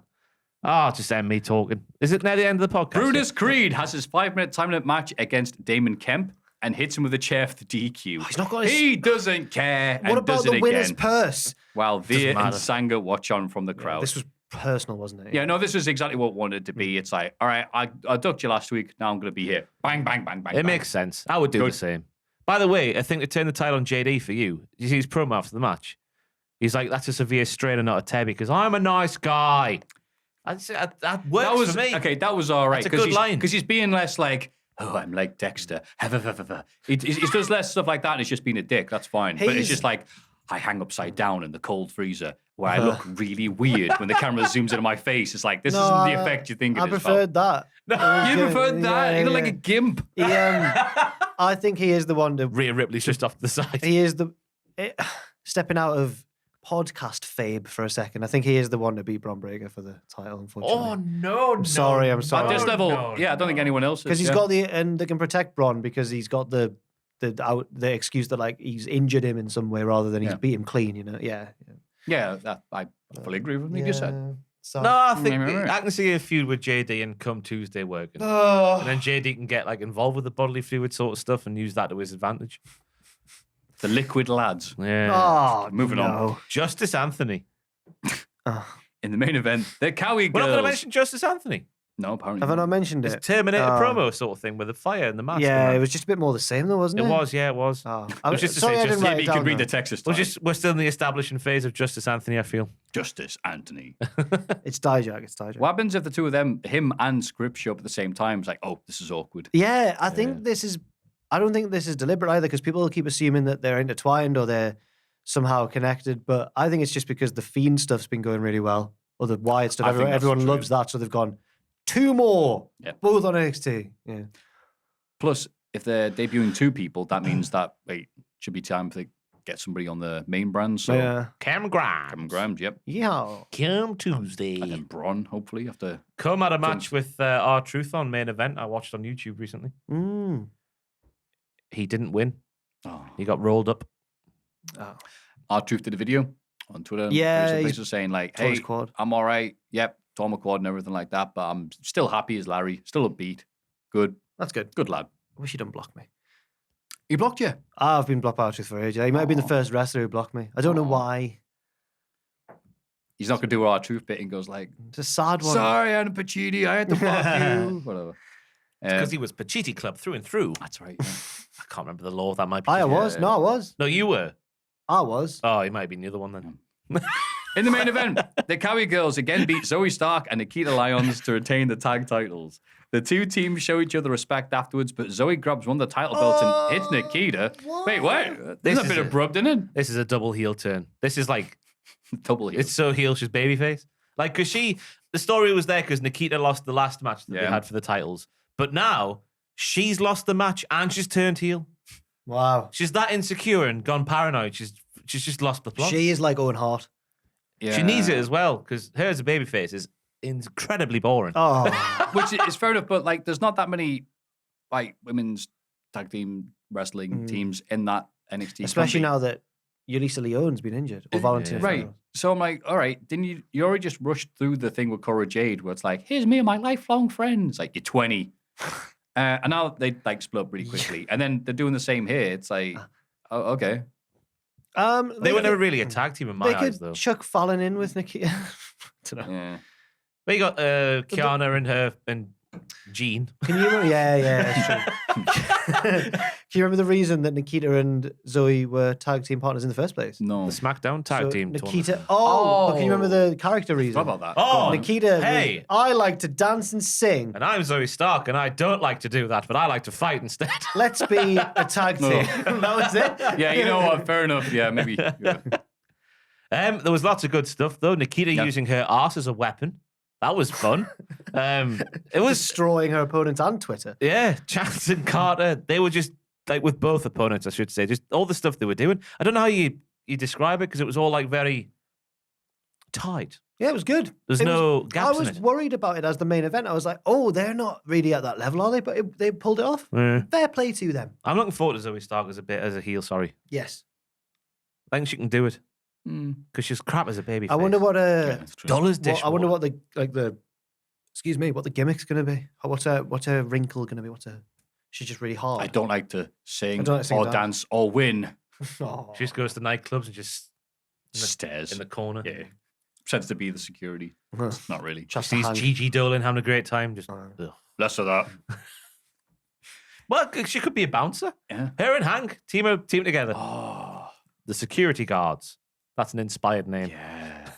Just end me talking. Is it near the end of the podcast?
Brutus Creed has his 5-minute time limit match against Damon Kemp and hits him with a chair for the DQ.
He's not got his-
He doesn't care.
What
and
about
does
the
it
winner's
again,
purse?
while Veer and
matter.
Sanga watch on from the crowd.
This was personal, wasn't it?
Yeah, no, this is exactly what it wanted to be. It's like, all right, I ducked you last week. Now I'm going to be here. Bang, bang, bang, bang.
It
bang.
makes sense. I would do
Good.
the same. By the way, I think to turn the title on JD for you, you see his promo after the match. He's like, that's a severe strain and not a tear because I'm a nice guy. That works
That was
for me.
okay. That was all right.
That's a good line.
Because he's being less like, oh, I'm like Dexter. He does less stuff like that, and it's just being a dick. That's fine. But it's
He's-
just like, I hang upside down in the cold freezer where I look really weird when the camera zooms into my face. It's like, this isn't the effect you think it
I
is.
preferred that.
pal. You preferred that?
Yeah,
You look like
yeah.
a gimp.
He, I think he is the one to.
Rhea Ripley's just off to the side.
He is stepping out of podcast fabe for a second. I think he is the one to beat Bron Breakker for the title. Unfortunately,
no,
I'm sorry.
At this level, I don't think anyone else is.
because he's
yeah.
got and they can protect Bron because he's got the excuse that like he's injured him in some way rather than he's
Yeah.
beat him clean. You know, yeah.
Yeah, I fully agree with what you just said.
So,
No, I think I can see a feud with JD and come Tuesday working. And then JD can get like involved with the bodily fluid sort of stuff and use that to his advantage.
The liquid lads.
Yeah.
Moving on.
Justice Anthony.
In the main event, the Cowie
We're not
girls.
going to mention Justice Anthony.
No, apparently.
Have I
not.
not mentioned
It's
it?
Terminator promo sort of thing with the fire and the mask.
Yeah,
and
it was just a bit more the same though, wasn't it?
It was, yeah, it was.
Oh.
It was just to
Sorry,
say
I didn't
just-
write
Maybe
it
you could
down
read the
though.
Texas
We're
time.
we're still in the establishing phase of Justice Anthony, I feel.
Justice Anthony.
It's Dijak. It's Dijak.
What happens if the two of them, him and Script, show up at the same time? It's like, oh, this is awkward.
Yeah, I think this is. I don't think this is deliberate either, because people keep assuming that they're intertwined or they're somehow connected. But I think it's just because the Fiend stuff's been going really well, or the Wyatt stuff.
I think that's
Everyone
true.
loves that, so they've gone 2 more,
Yeah.
both on NXT. Yeah,
Plus, if they're debuting 2 people, that means that, should be time to get somebody on the main brand. So,
yeah,
Cam Grimes.
Kevin Grimes, yep.
yeah.
Come Tuesday.
And then Braun, hopefully, after.
Come had a match with R-Truth on main event I watched on YouTube recently.
Mm.
He didn't win.
Oh.
He got rolled up.
R-Truth did a video on Twitter.
Yeah,
Basically
he's
saying, like,
tore his
hey,
quad.
I'm all right. Yep, tore my quad and everything like that, but I'm still happy as Larry. Still upbeat. Good.
That's good.
Good lad.
I wish he didn't block me.
He blocked you.
I've been blocked by R-Truth for ages. He might have been the first wrestler who blocked me. I don't know why.
He's not going to do our truth bit and goes like,
It's a sad one.
sorry, Anna Pacini, I had to block you. Whatever.
Because he was Pachiti Club through and through.
That's right. Yeah.
I can't remember the law. That might be.
I was. No, I was.
No, you were.
I was.
Oh, he might have been the other one then.
In the main event, the Cowie girls again beat Zoe Stark and Nikita Lyons to retain the tag titles. The two teams show each other respect afterwards, but Zoe grabs one of the title belts and hits Nikita. Wait, what? This is a bit abrupt, isn't it?
This is a double heel turn. This is like
Double heel.
it's so heel, she's babyface. Like, because the story was there because Nikita lost the last match that they had for the titles, but now she's lost the match and she's turned heel.
Wow.
She's that insecure and gone paranoid. She's just lost the plot.
She is like Owen Hart.
Yeah.
She needs it as well because her as a babyface is incredibly boring.
Oh.
Which is fair enough, but like, there's not that many like women's tag team wrestling teams in that NXT.
Especially
company.
now that Yulisa Leone's been injured or volunteered.
Right. So I'm like, all right, didn't you already just rushed through the thing with Cora Jade where it's like, here's me and my lifelong friends. Like, you're 20. And now they like split up really quickly. And then they're doing the same here. It's like, oh, okay.
They were never really a tag team in my
They
eyes,
could
though.
chuck Fallon in with Nikita. I don't know.
Yeah.
But you got Kiana and her and Jean.
Can you remember? Yeah, that's true. Can you remember the reason that Nikita and Zoe were tag team partners in the first place?
No.
The SmackDown tag
So
team
Nikita.
tournament.
But can you remember the character reason?
What about that?
Oh,
Nikita.
hey.
was, I like to dance and sing.
And I'm Zoe Stark, and I don't like to do that, but I like to fight instead.
Let's be a tag team. That was it.
Yeah, you know what? Fair enough. Yeah, maybe. Yeah.
There was lots of good stuff, though. Nikita using her arse as a weapon. That was fun. It was,
Destroying her opponents on Twitter.
yeah, Chance and Carter, they were just, like, with both opponents, I should say, just all the stuff they were doing. I don't know how you describe it, because it was all, like, very tight.
Yeah, it was good.
There's
It
no
was,
gaps
I was
in it.
worried about it as the main event. I was like, oh, they're not really at that level, are they? But they pulled it off.
Yeah.
Fair play to them.
I'm looking forward to Zoe Stark as a heel, sorry.
Yes.
I think she can do it. Because she's crap as a baby.
I wonder what
That's true.
Dollars dish.
I wonder what what the gimmick's gonna be. What's her wrinkle gonna be? She's just really hard.
I don't like to sing,
I don't like to sing
or
that.
dance or win.
Oh.
She just goes to nightclubs and just
Stairs.
in the corner.
Yeah. Pretends to be the security. Not really.
Just a
Sees
hand.
Gigi Dolan having a great time. Just ugh.
Less of that.
Well, she could be a bouncer.
Yeah.
Her and Hank team together.
Oh,
The security guards. That's an inspired name.
yeah.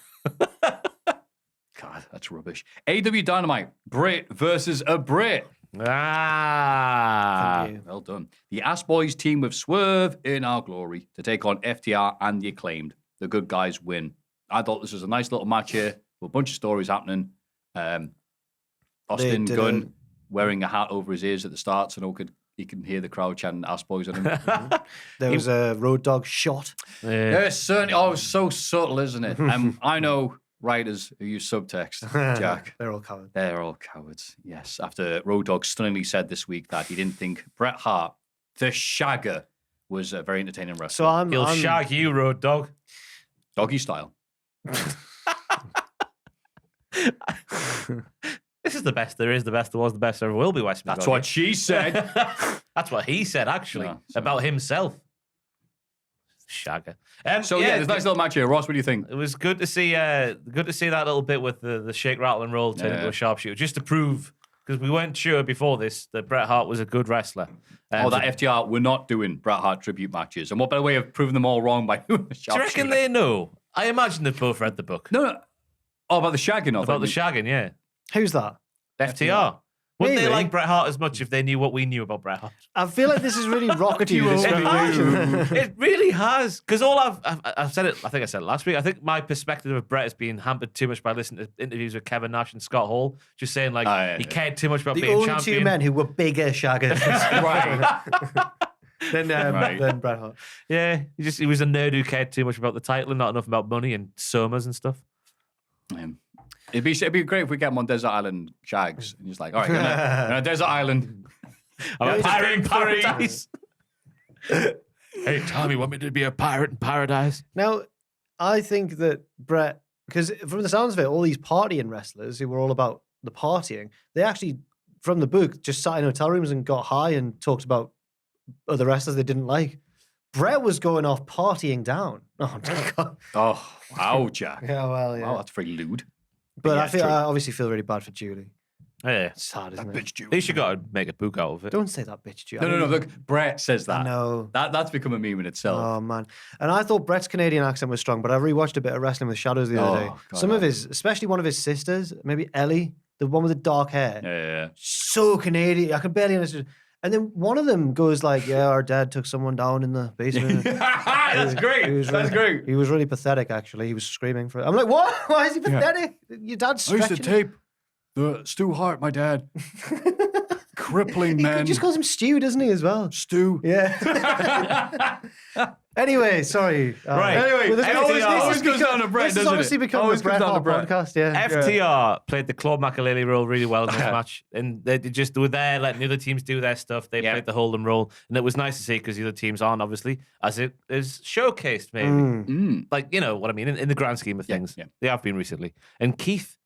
God, that's rubbish. AEW Dynamite, Bret versus a Bret.
Ah.
Thank you.
Well done. The Ass Boys team with Swerve in Our Glory to take on FTR and the Acclaimed. The good guys win. I thought this was a nice little match here with a bunch of stories happening. Austin
did
Gunn wearing a hat over his ears at the start so he can hear the crowd chanting Ass Boys at him.
There was a Road Dogg shot.
Yes, certainly. Oh, it's so subtle, isn't it? I know writers who use subtext, Jack.
They're all covered.
They're all cowards, yes. After Road Dogg stunningly said this week that he didn't think Bret Hart, the Shagger, was a very entertaining wrestler.
So I'm
He'll shag you, Road Dog.
Doggy style.
This is the best there is, the best there was, the best there ever will be, Westminster.
That's what she said.
That's what he said, actually, about himself. Shagger.
So there's a nice little match here. Ross, what do you think?
It was good to see that little bit with the shake, rattle, and roll turn into a sharpshooter, just to prove, because we weren't sure before this that Bret Hart was a good wrestler.
That FTR, we're not doing Bret Hart tribute matches. And what better way of proving them all wrong by doing a sharpshooter?
Do you reckon they know? I imagine they've both read the book.
No. Oh, about the shagging of
About the shagging, yeah.
Who's that?
FTR. Wouldn't they
Maybe.
like Bret Hart as much if they knew what we knew about Bret Hart?
I feel like this has really rocked you. This revelation.
It really has. Because all I've said it, I think I said it last week, I think my perspective of Bret has been hampered too much by listening to interviews with Kevin Nash and Scott Hall, just saying he cared too much about
The
being
only
champion.
two men who were bigger shaggers.
Right.
than Bret Hart.
Yeah, he was a nerd who cared too much about the title and not enough about money and somas and stuff.
It'd be great if we get him on Desert Island Shags. And he's like, all right, going to Desert Island.
I'm a pirate in paradise. Hey, Tommy, want me to be a pirate in paradise?
Now, I think that Bret, because from the sounds of it, all these partying wrestlers who were all about the partying, they actually, from the book, just sat in hotel rooms and got high and talked about other wrestlers they didn't like. Bret was going off partying down. Oh, God.
Oh, wow, Jack.
Yeah, well, yeah.
Wow, that's very lewd.
But
yeah,
I obviously feel really bad for Julie.
Yeah.
It's sad, isn't
That
it?
bitch Julie.
At least you got to make a book out of it.
Don't say that bitch, Julie.
No. Look, Bret says that.
No.
That's become a meme in itself.
Oh, man. And I thought Bret's Canadian accent was strong, but I rewatched a bit of Wrestling with Shadows the other day.
God,
Some of his, especially one of his sisters, maybe Ellie, the one with the dark hair.
Yeah.
So Canadian. I could barely understand. And then one of them goes like, yeah, our dad took someone down in the basement.
That's great. That's great.
He was really pathetic, actually. He was screaming for it. I'm like, what? Why is he pathetic? Your dad's
I used
stretching.
to tape the Stu Hart, my dad. Crippling man.
He just calls him Stu, doesn't he, as well?
Stu.
Yeah. Anyway, sorry.
Right.
Anyway,
this
it always goes down to Bret,
This has
doesn't
obviously
it?
become
Always
a Bret
comes down to
Hart
Bret.
podcast, yeah.
FTR played the Claude McAlealy role really well in this match. And they just were there letting the other teams do their stuff. They played the Hold'em role. And it was nice to see because the other teams aren't, obviously, as it is showcased, maybe. Like, you know what I mean? In the grand scheme of things.
yeah.
They have been recently. And Keith,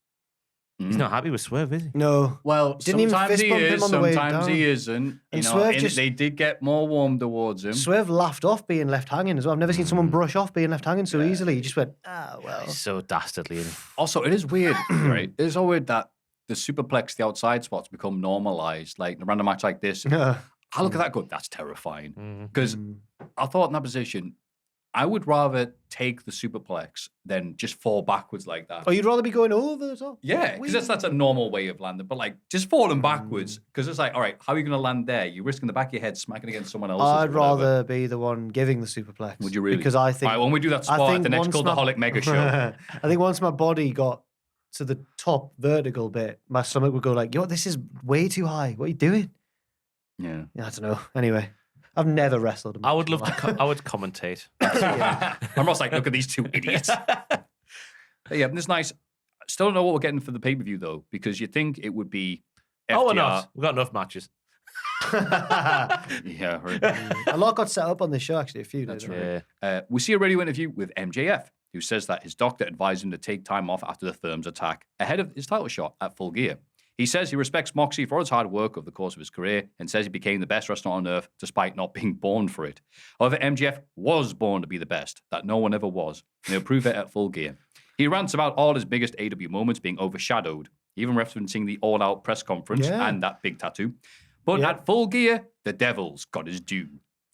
he's not happy with Swerve, is he?
No.
Well,
Didn't even
sometimes
fist
he
bump him
is,
on the way
sometimes
down.
he isn't.
And
You
Swerve
know,
just-
they did get more warm towards him.
Swerve laughed off being left hanging as well. I've never seen someone brush off being left hanging so easily. He just went, well.
He's so dastardly. Isn't he?
Also, it is weird, right? It is so weird that the superplex, the outside spots become normalized. Like in a random match like this, I look at that and go, that's terrifying. Because I thought in that position, I would rather take the superplex than just fall backwards like that.
Oh, you'd rather be going over as well?
Yeah, because that's a normal way of landing. But like, just falling backwards, because it's like, all right, how are you going to land there? You're risking the back of your head smacking against someone else's.
I'd
or whatever.
rather be the one giving the superplex.
Would you really?
Because I think...
All right, when we do that
I
spot at
think
the next
once my-
Cultaholic Mega Show.
I think once my body got to the top vertical bit, my stomach would go like, yo, this is way too high. What are you doing?
Yeah.
Yeah, I don't know. Anyway, I've never wrestled.
I would love to. I would commentate.
I'm just like, look at these two idiots. But yeah, it's nice. Still don't know what we're getting for the pay-per-view, though, because you think it would be FTR.
Oh, we're not. We've got enough matches.
Yeah, right.
A lot got set up on this show, actually. A few.
That's
didn't
right.
Yeah.
We see a radio interview with MJF, who says that his doctor advised him to take time off after the Therms attack ahead of his title shot at Full Gear. He says he respects Moxie for his hard work over the course of his career and says he became the best wrestler on earth despite not being born for it. However, MJF was born to be the best, that no one ever was, and he'll prove it at Full Gear. He rants about all his biggest AEW moments being overshadowed, even referencing the all-out press conference and that big tattoo. But at Full Gear, the devil's got his due.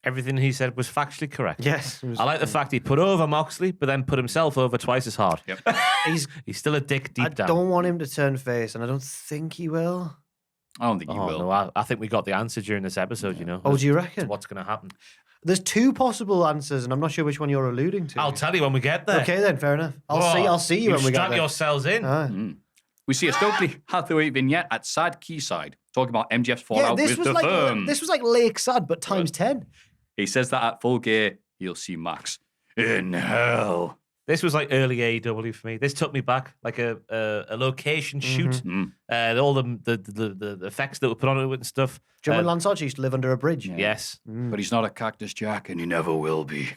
Everything he said was factually correct.
Yes.
I like the fact he put over Moxley, but then put himself over twice as hard.
Yep.
He's still a dick deep
I
down.
don't want him to turn face, and I don't think he will.
I don't think he will.
No, I think we got the answer during this episode, you know.
Oh, do you
to
reckon?
what's going to happen?
There's two possible answers, and I'm not sure which one you're alluding to.
I'll tell you when we get there.
Okay, then, fair enough. I'll see you when we get
strap
there.
yourselves in.
Ah.
We see a Stokely Hathaway vignette at Sad Quayside, talking about MJF's fallout with the firm.
This was like Lake Sad, but times 10.
He says that at Full Gear, he'll see Max in hell.
This was like early AEW for me. This took me back, like a location shoot. All the effects that were put on it and stuff.
Do you remember Lance Archer used to live under a bridge?
Yes.
But he's not a Cactus Jack, and he never will be.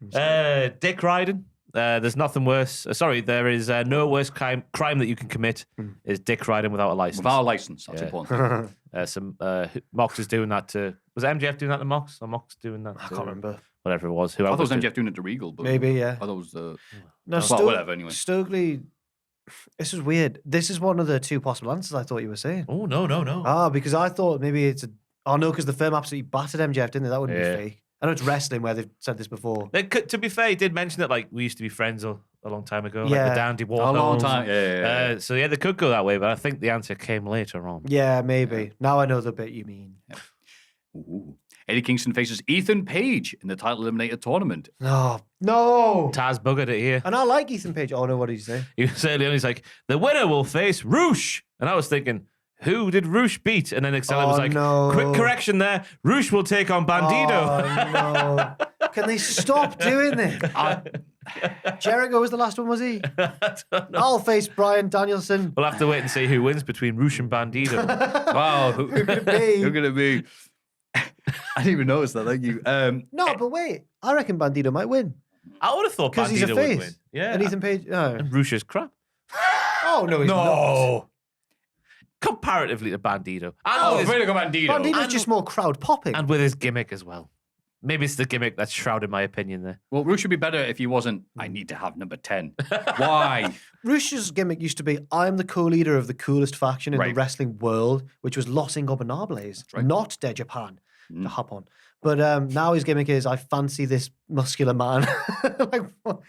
Dick Ryden There's nothing worse. There is no worse crime that you can commit is dick riding without a license.
Without a license, that's important.
Mox is doing that to. Was MJF doing that to Mox? Or Mox doing that?
I can't remember.
Whatever it was.
I thought it was MJF doing it to Regal, but
Maybe, yeah.
I thought it was the.
No,
whatever. Anyway,
Stokely. This is weird. This is one of the two possible answers I thought you were saying.
Oh no.
Because I thought maybe it's a. Oh no, because the firm absolutely battered MJF, didn't they? That wouldn't be fake. I know it's wrestling where they've said this before.
To be fair, he did mention that like we used to be friends a long time ago.
Yeah.
Like the Dandy Warhols.
a long time. Yeah.
So yeah, they could go that way, but I think the answer came later on.
Yeah, maybe. Yeah. Now I know the bit you mean.
Yeah. Ooh. Eddie Kingston faces Ethan Page in the title eliminator tournament.
No.
Taz buggered it here.
And I like Ethan Page. Oh no, what did he say?
He was saying, he's like, the winner will face Roosh. And I was thinking, who did Roosh beat? And then Excella was like, quick correction there. Roosh will take on Bandido.
Oh no. Can they stop doing this? Jericho was the last one, was he? I'll face Bryan Danielson.
We'll have to wait and see who wins between Roosh and Bandido.
Wow. Who
could it be?
Who could it be? I didn't even notice that. Thank you.
No, but wait. I reckon Bandido might win.
I would have thought
Bandido he's a face.
would win. Yeah.
And Ethan Page. No.
And Roosh is crap.
Oh, no, he's not.
Comparatively to Bandido.
Way to go, Bandido.
Bandido's just more crowd popping.
And with his gimmick as well. Maybe it's the gimmick that's shrouded my opinion there.
Well, Roosh would be better if he wasn't, I need to have number 10. Why?
Roosh's gimmick used to be, I'm the co-leader of the coolest faction in the wrestling world, which was Los Ingobernables, not De Japan, to hop on. But now his gimmick is, I fancy this muscular man. Like, what?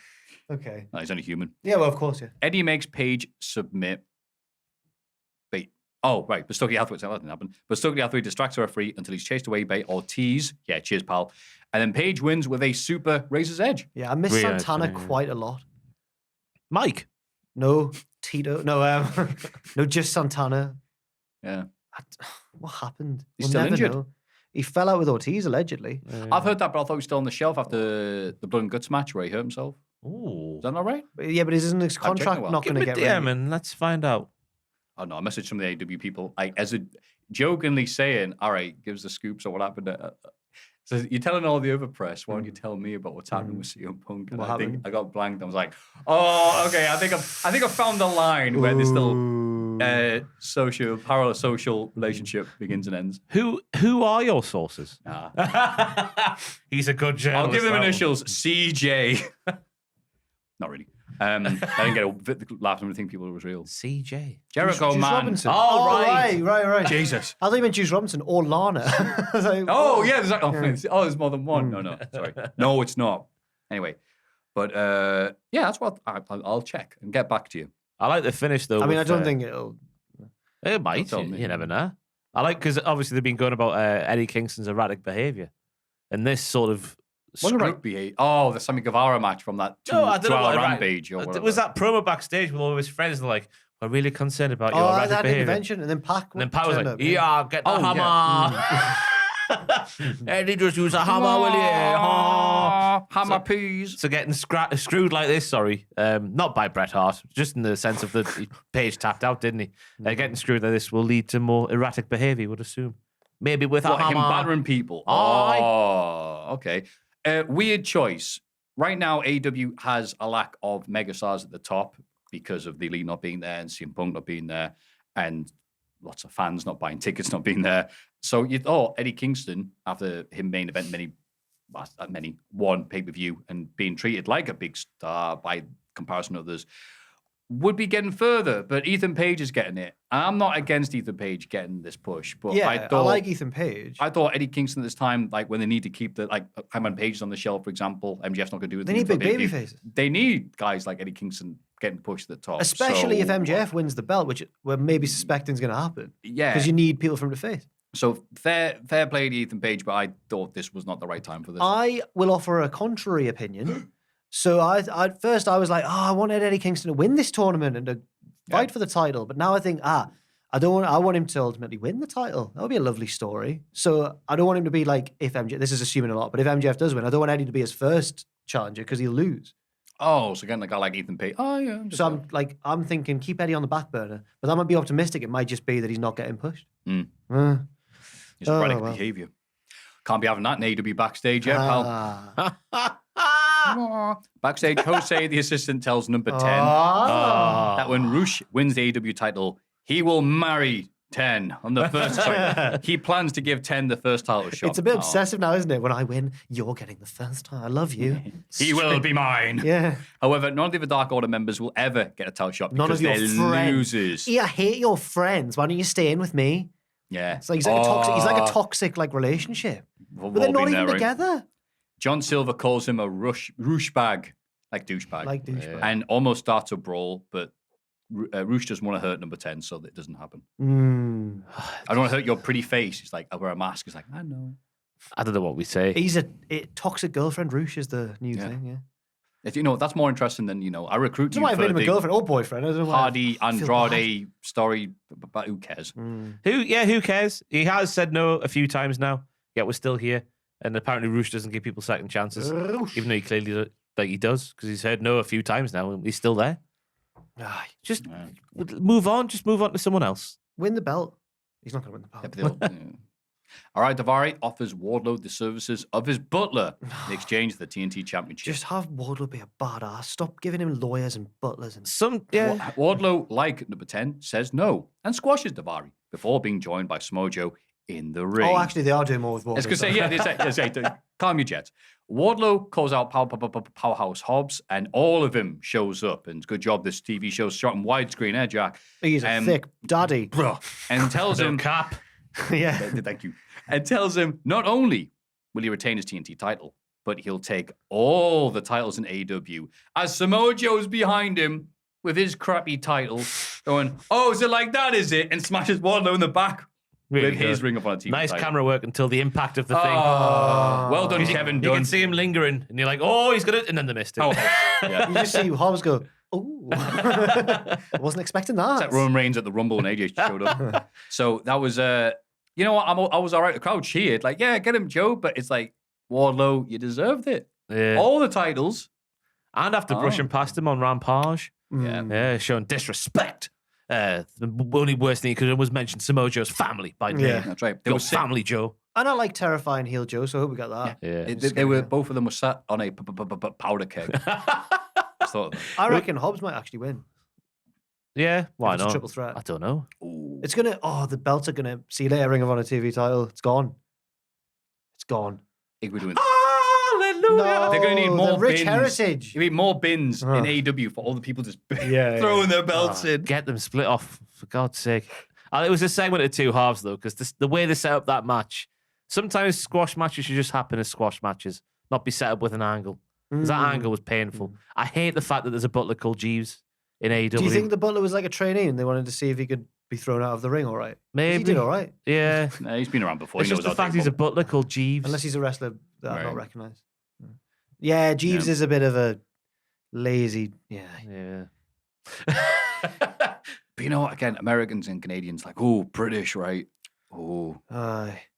Okay.
No, he's only human.
Yeah, well, of course, yeah.
Eddie makes Page submit. Wait. Oh, right. But Stokely Hathaway, that didn't happen. But Stokely Hathaway distracts the referee until he's chased away by Ortiz. Yeah, cheers, pal. And then Page wins with a super Razor's Edge.
Yeah, I miss Santana quite a lot.
Mike?
No. Tito? No, no, just Santana.
Yeah.
What happened?
He's still injured.
Know. He fell out with Ortiz, allegedly.
I've heard that, but I thought he was still on the shelf after the Blood and Guts match where he hurt himself.
Ooh.
Is that not right?
Yeah, but isn't his contract not going to get
ready? And let's find out.
Oh, no, a message from the AEW people. As a jokingly saying, all right, gives the scoops or what happened. So you're telling all the other press, why don't you tell me about what's happening with CM Punk? And I think I got blanked. I was like, oh, okay, I think I found the line where this little parallel social relationship begins and ends.
Who are your sources? He's a good journalist.
I'll give them initials, CJ. Not really. I didn't get a laugh. I didn't think people it was real.
CJ.
Jericho,
Juice
man.
Robinson.
Oh, right.
Jesus.
I thought you meant Juice Robinson or Lana. Like,
yeah. There's more than one. No, sorry. No, it's not. Anyway. But, yeah, that's what I'll check and get back to you.
I like the finish, though.
I mean, I don't think it'll...
It might. You never know. I like, because obviously they've been going about Eddie Kingston's erratic behavior. And this sort of...
the Sammy Guevara match from that 2-hour Rampage. Or whatever.
Was that promo backstage with all his friends? They're like, we're really concerned about your erratic behavior.
Convention, and then Pac
was like, get the hammer. Eddie just use a hammer, will you?
Hammer peas.
So getting screwed like this, not by Bret Hart, just in the sense of the Page tapped out, didn't he? Getting screwed like this will lead to more erratic behavior, you would assume. Maybe with a hammer.
Him battering people. Oh, okay. Weird choice. Right now, AEW has a lack of megastars at the top because of the Elite not being there and CM Punk not being there and lots of fans not buying tickets, not being there. So you thought Eddie Kingston, after him main event one pay-per-view and being treated like a big star by comparison to others, would be getting further, but Ethan Page is getting it. And I'm not against Ethan Page getting this push, but
I like Ethan Page.
I thought Eddie Kingston at this time, like when they need to keep the Hangman Page on the shelf, for example, MJF's not going to do it.
They need big baby faces.
They need guys like Eddie Kingston getting pushed to the top,
especially if MJF wins the belt, which we're maybe suspecting is going to happen.
Yeah,
because you need people from the face.
So fair play to Ethan Page, but I thought this was not the right time for this.
I will offer a contrary opinion. So at first I was like, I wanted Eddie Kingston to win this tournament and to fight for the title. But now I think, I want him to ultimately win the title. That would be a lovely story. So I don't want him to be like, if MJF, this is assuming a lot, but if MJF does win, I don't want Eddie to be his first challenger because he'll lose.
Oh, so again, like I like Ethan Page. Oh, yeah.
So I'm thinking, keep Eddie on the back burner. But that might be optimistic. It might just be that he's not getting pushed.
It's erratic behavior. Can't be having that in AEW Backstage yet, pal. Backstage, Jose, the assistant, tells number 10 that when Rush wins the AEW title, he will marry 10 on the first time. He plans to give 10 the first title shot.
It's a bit obsessive now, isn't it? When I win, you're getting the first time. I love you.
He will be mine.
Yeah.
However, none of the Dark Order members will ever get a title shot
None
because
of your
they're
friends.
losers.
Yeah, I hate your friends. Why don't you stay in with me?
Yeah.
It's like he's like a toxic. He's like a toxic like relationship,
We've
but they're
all
not
been
even
there, right?
together.
John Silver calls him a rush bag, like douchebag.
Like douchebag.
And almost starts a brawl, but Roosh doesn't want to hurt number 10, so that it doesn't happen. I don't want to hurt your pretty face. He's like, I wear a mask. He's like, I know.
I don't know what we say.
He's a toxic girlfriend. Roosh is the new thing. Yeah.
If, that's more interesting than, I recruit
I
you
might have
for
made him a
the
girlfriend or boyfriend. I don't know. why
Hardy
I feel
Andrade story, but who cares?
Who cares? He has said no a few times now, yet we're still here. And apparently Roosh doesn't give people second chances, even though he clearly he does, because he's heard no a few times now, and he's still there. Just move on. Just move on to someone else.
Win the belt. He's not going to win the belt.
All right, Daivari offers Wardlow the services of his butler in exchange for the TNT Championship.
Just have Wardlow be a badass. Stop giving him lawyers and butlers and
Wardlow, like number 10, says no and squashes Daivari before being joined by Samojo in the ring.
Oh, actually, they are doing more with Wardlow.
I was going to say, calm your jets. Wardlow calls out Powerhouse Hobbs, and all of him shows up. And good job, this TV show's shot in widescreen, Jack?
He's a thick daddy.
And tells him...
cap.
Yeah.
Thank you. And tells him not only will he retain his TNT title, but he'll take all the titles in AEW. As Samoa Joe's behind him with his crappy title, going, oh, is it like that, is it? And smashes Wardlow in the back
Really
with
good.
his Ring of Honor TV
Nice
title.
camera work until the impact of the thing.
Well done, Kevin
You
Dunn.
can see him lingering, and you're like, oh, he's gonna, and then they missed it.
Oh, yeah.
You just see Hobbs go, oh. I wasn't expecting that.
It's like Roman Reigns at the Rumble and AJ showed up. So that was, you know what? I was all right. The crowd cheered. Like, yeah, get him, Joe. But it's like, Wardlow, you deserved it.
Yeah.
All the titles.
And after brushing past him on Rampage,
Yeah.
showing disrespect. The only worst thing he could have was mention Samoa Joe's family by name.
Yeah.
That's right. They
Your
were
family, Joe.
And I like terrifying heel Joe, so I hope we got that.
Yeah.
They were both of them were sat on a powder keg.
I reckon Hobbs might actually win.
Yeah, why
It's a
not?
triple threat.
I don't know.
It's going to, the belts are going to, see you later, Ring of Honor TV title. It's gone. It's gone.
Hallelujah.
No,
They're going to need more
the rich
bins.
heritage.
You need more bins in AEW for all the people just throwing their belts in.
Get them split off, for God's sake. It was a segment of two halves, though, because the way they set up that match, sometimes squash matches should just happen as squash matches, not be set up with an angle. Because that angle was painful. I hate the fact that there's a butler called Jeeves in AEW.
Do you think the butler was like a trainee and they wanted to see if he could be thrown out of the ring all right?
Maybe.
He did all right.
Yeah.
No, he's been around before.
It's
He
just
knows
the
how
fact
to
he's a
do it.
butler called Jeeves.
Unless he's a wrestler that I've not
Right.
recognised. Yeah, Jeeves is a bit of a lazy,
Yeah.
But you know what? Again, Americans and Canadians like, oh, British, right? Oh,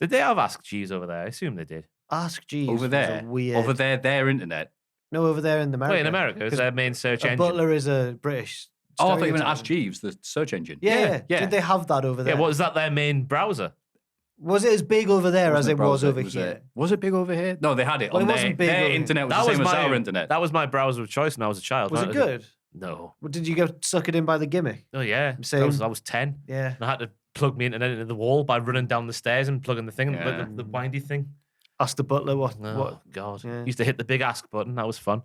Did they have Ask Jeeves over there? I assume they did.
Ask Jeeves
over
was
there,
a weird...
over there, their internet.
No, over there in America.
Wait, in America, is their main search
a
engine?
butler is a British.
Oh, I thought you meant
stereotype.
Ask Jeeves, the search engine.
Yeah.
Yeah.
Did they have that over there?
Yeah, was that their main browser?
Was it as big over there as it was over here?
Was it big over here? No, they had it
Well,
on
it wasn't big
their
over-
internet was the same as our internet.
That was my browser of choice when I was a child.
Was it good?
No.
Did you get suckered in by the gimmick?
Oh, yeah.
Same.
I was 10.
Yeah.
And I had to plug my internet into the wall by running down the stairs and plugging the thing,
Yeah.
the windy thing.
Ask the butler what.
Oh, God.
Yeah.
Used to hit the big ask button. That was fun.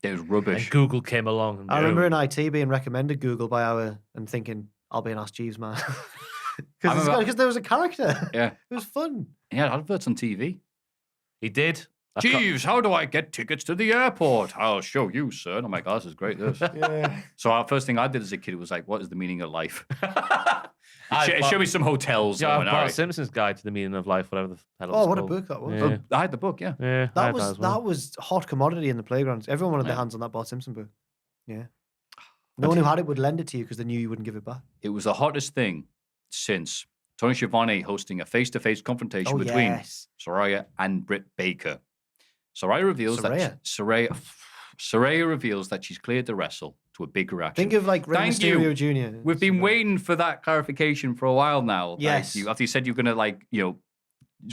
It was rubbish.
And Google came along. And
I remember in IT being recommended Google by and thinking, I'll be an Ask Jeeves man. Because there was a character.
Yeah.
It was fun.
He had adverts on TV.
He did.
Jeeves, how do I get tickets to the airport? I'll show you, sir. And I'm like, oh, this is great. This.
Yeah.
So our first thing I did as a kid was like, what is the meaning of life?
I
Show me some hotels.
Yeah,
I went, all
Bart
right.
Simpson's Guide to the Meaning of Life, whatever the hell it
Oh,
was
what a
called.
book that was.
Yeah.
I had the book, yeah.
Yeah, I
That
had
was
as well.
that was hot commodity in the playgrounds. Everyone wanted their hands on that Bart Simpson book. Yeah. No one who had it would lend it to you because they knew you wouldn't give it back.
It was the hottest thing since Tony Schiavone hosting a face-to-face confrontation
Oh,
between
yes.
Saraya and Britt Baker. Saraya reveals that Saraya reveals that she's cleared to wrestle to a big reaction.
Think of like Rey
Thank
Mysterio
you.
Jr.
We've been waiting for that clarification for a while now.
Yes.
After you said you're gonna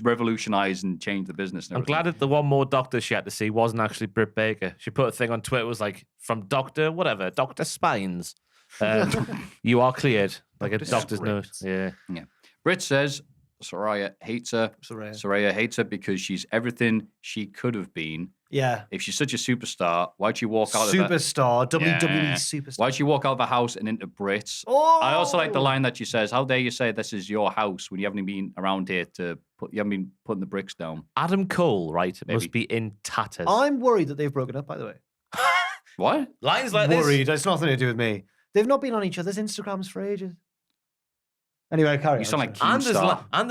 revolutionise and change the business. And
I'm glad that the one more doctor she had to see wasn't actually Britt Baker. She put a thing on Twitter, it was like, from Dr. Spines, you are cleared. Like a doctor's note. Yeah.
Britt says Saraya hates her. Saraya hates her because she's everything she could have been.
Yeah.
If she's such a superstar, why'd you walk out of
Superstar, WWE superstar.
Why'd you walk out of the house and into Brit's?
Oh!
I also like the line that she says, how dare you say this is your house when you haven't been around here you haven't been putting the bricks down.
Adam Cole, right, must be in tatters.
I'm worried that they've broken up, by the way.
What?
Lines like
Worried. It's nothing to do with me. They've not been on each other's Instagrams for ages. Anyway, carry on.
You sound like
and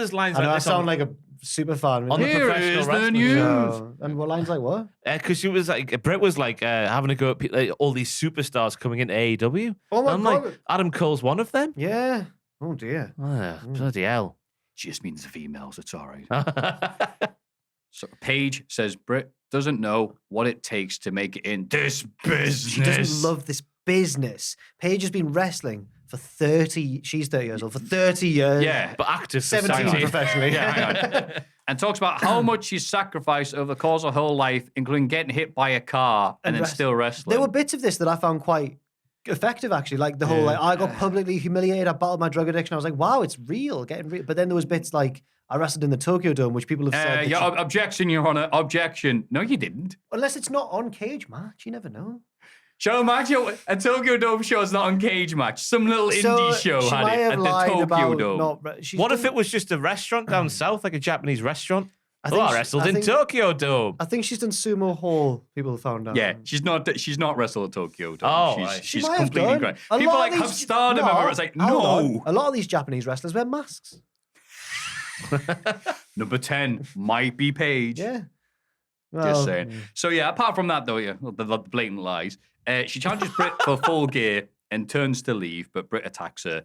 there's lines
I know,
like
I
this
sound like a super fan.
on the
Here
professional
is the
wrestling
news.
show.
No. And what lines like what?
Because she was like, Britt was like having a go at like, all these superstars coming into AEW.
Oh my
I'm
God.
like, Adam Cole's one of them?
Yeah. Oh dear.
Bloody hell.
She just means the females. It's all right. So Paige says Britt doesn't know what it takes to make it in this business.
She doesn't love this business. Paige has been wrestling for 30. She's 30 years old for 30 years.
Yeah.
But active
17
society.
professionally.
Yeah, hang on. And talks about how much she's sacrificed over the course of her whole life, including getting hit by a car and then still wrestling.
There were bits of this that I found quite effective, actually. Like the whole, like, I got publicly humiliated. I battled my drug addiction. I was like, wow, it's real, getting real. But then there was bits like I wrestled in the Tokyo Dome, which people have said.
Yeah, objection, Your Honor. Objection. No, you didn't.
Unless it's not on cage match, you never know.
Show match, a Tokyo Dome show is not on cage match. Some little indie show
she
had
might
it
have
at the
lied
Tokyo
about
Dome.
What if it was just a restaurant down south, like a Japanese restaurant? I wrestled in
think-
Tokyo Dome.
I think she's done Sumo Hall, people have found out.
Yeah, she's not wrestled at Tokyo Dome.
Oh,
she's
right.
She
she's
might have
completely
done.
great.
A
People
lot
like
of
have
these-
stardom over it. It's like,
hold
no.
on. A lot of these Japanese wrestlers wear masks.
Number 10 might be Paige.
Yeah.
Just saying. So yeah, apart from that though, yeah, the blatant lies. She challenges Britt for full gear and turns to leave, but Britt attacks her.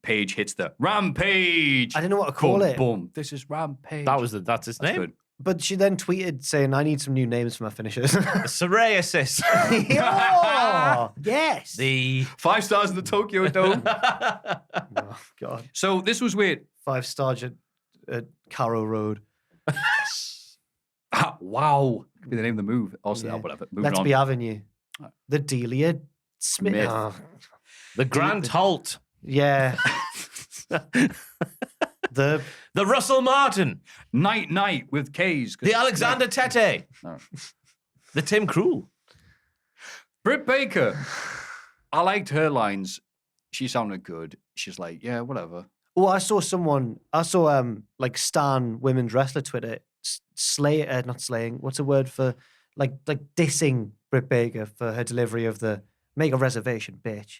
Paige hits the Rampage.
I didn't know what to call
boom,
it.
Boom. This is Rampage.
That's his name.
Good.
But she then tweeted saying, I need some new names for my finishers.
Saraya sis.
Oh, yes.
The
5 stars in the Tokyo Dome.
Oh, God.
So this was weird.
5-star at Carrow Road.
Wow. Could be the name of the move. Also,
Yeah.
whatever. Moving
Let's
on.
Be Avenue. The Delia Smith.
Myth.
Oh,
the Grant Holt.
yeah. the
Russell Martin.
Night with K's.
The Alexander Tete.
Oh.
The Tim Krul.
Britt Baker. I liked her lines. She sounded good. She's like, yeah, whatever.
Oh, I saw like Stan women's wrestler Twitter not slaying. What's a word for like dissing Britt Baker for her delivery of the make a reservation, bitch.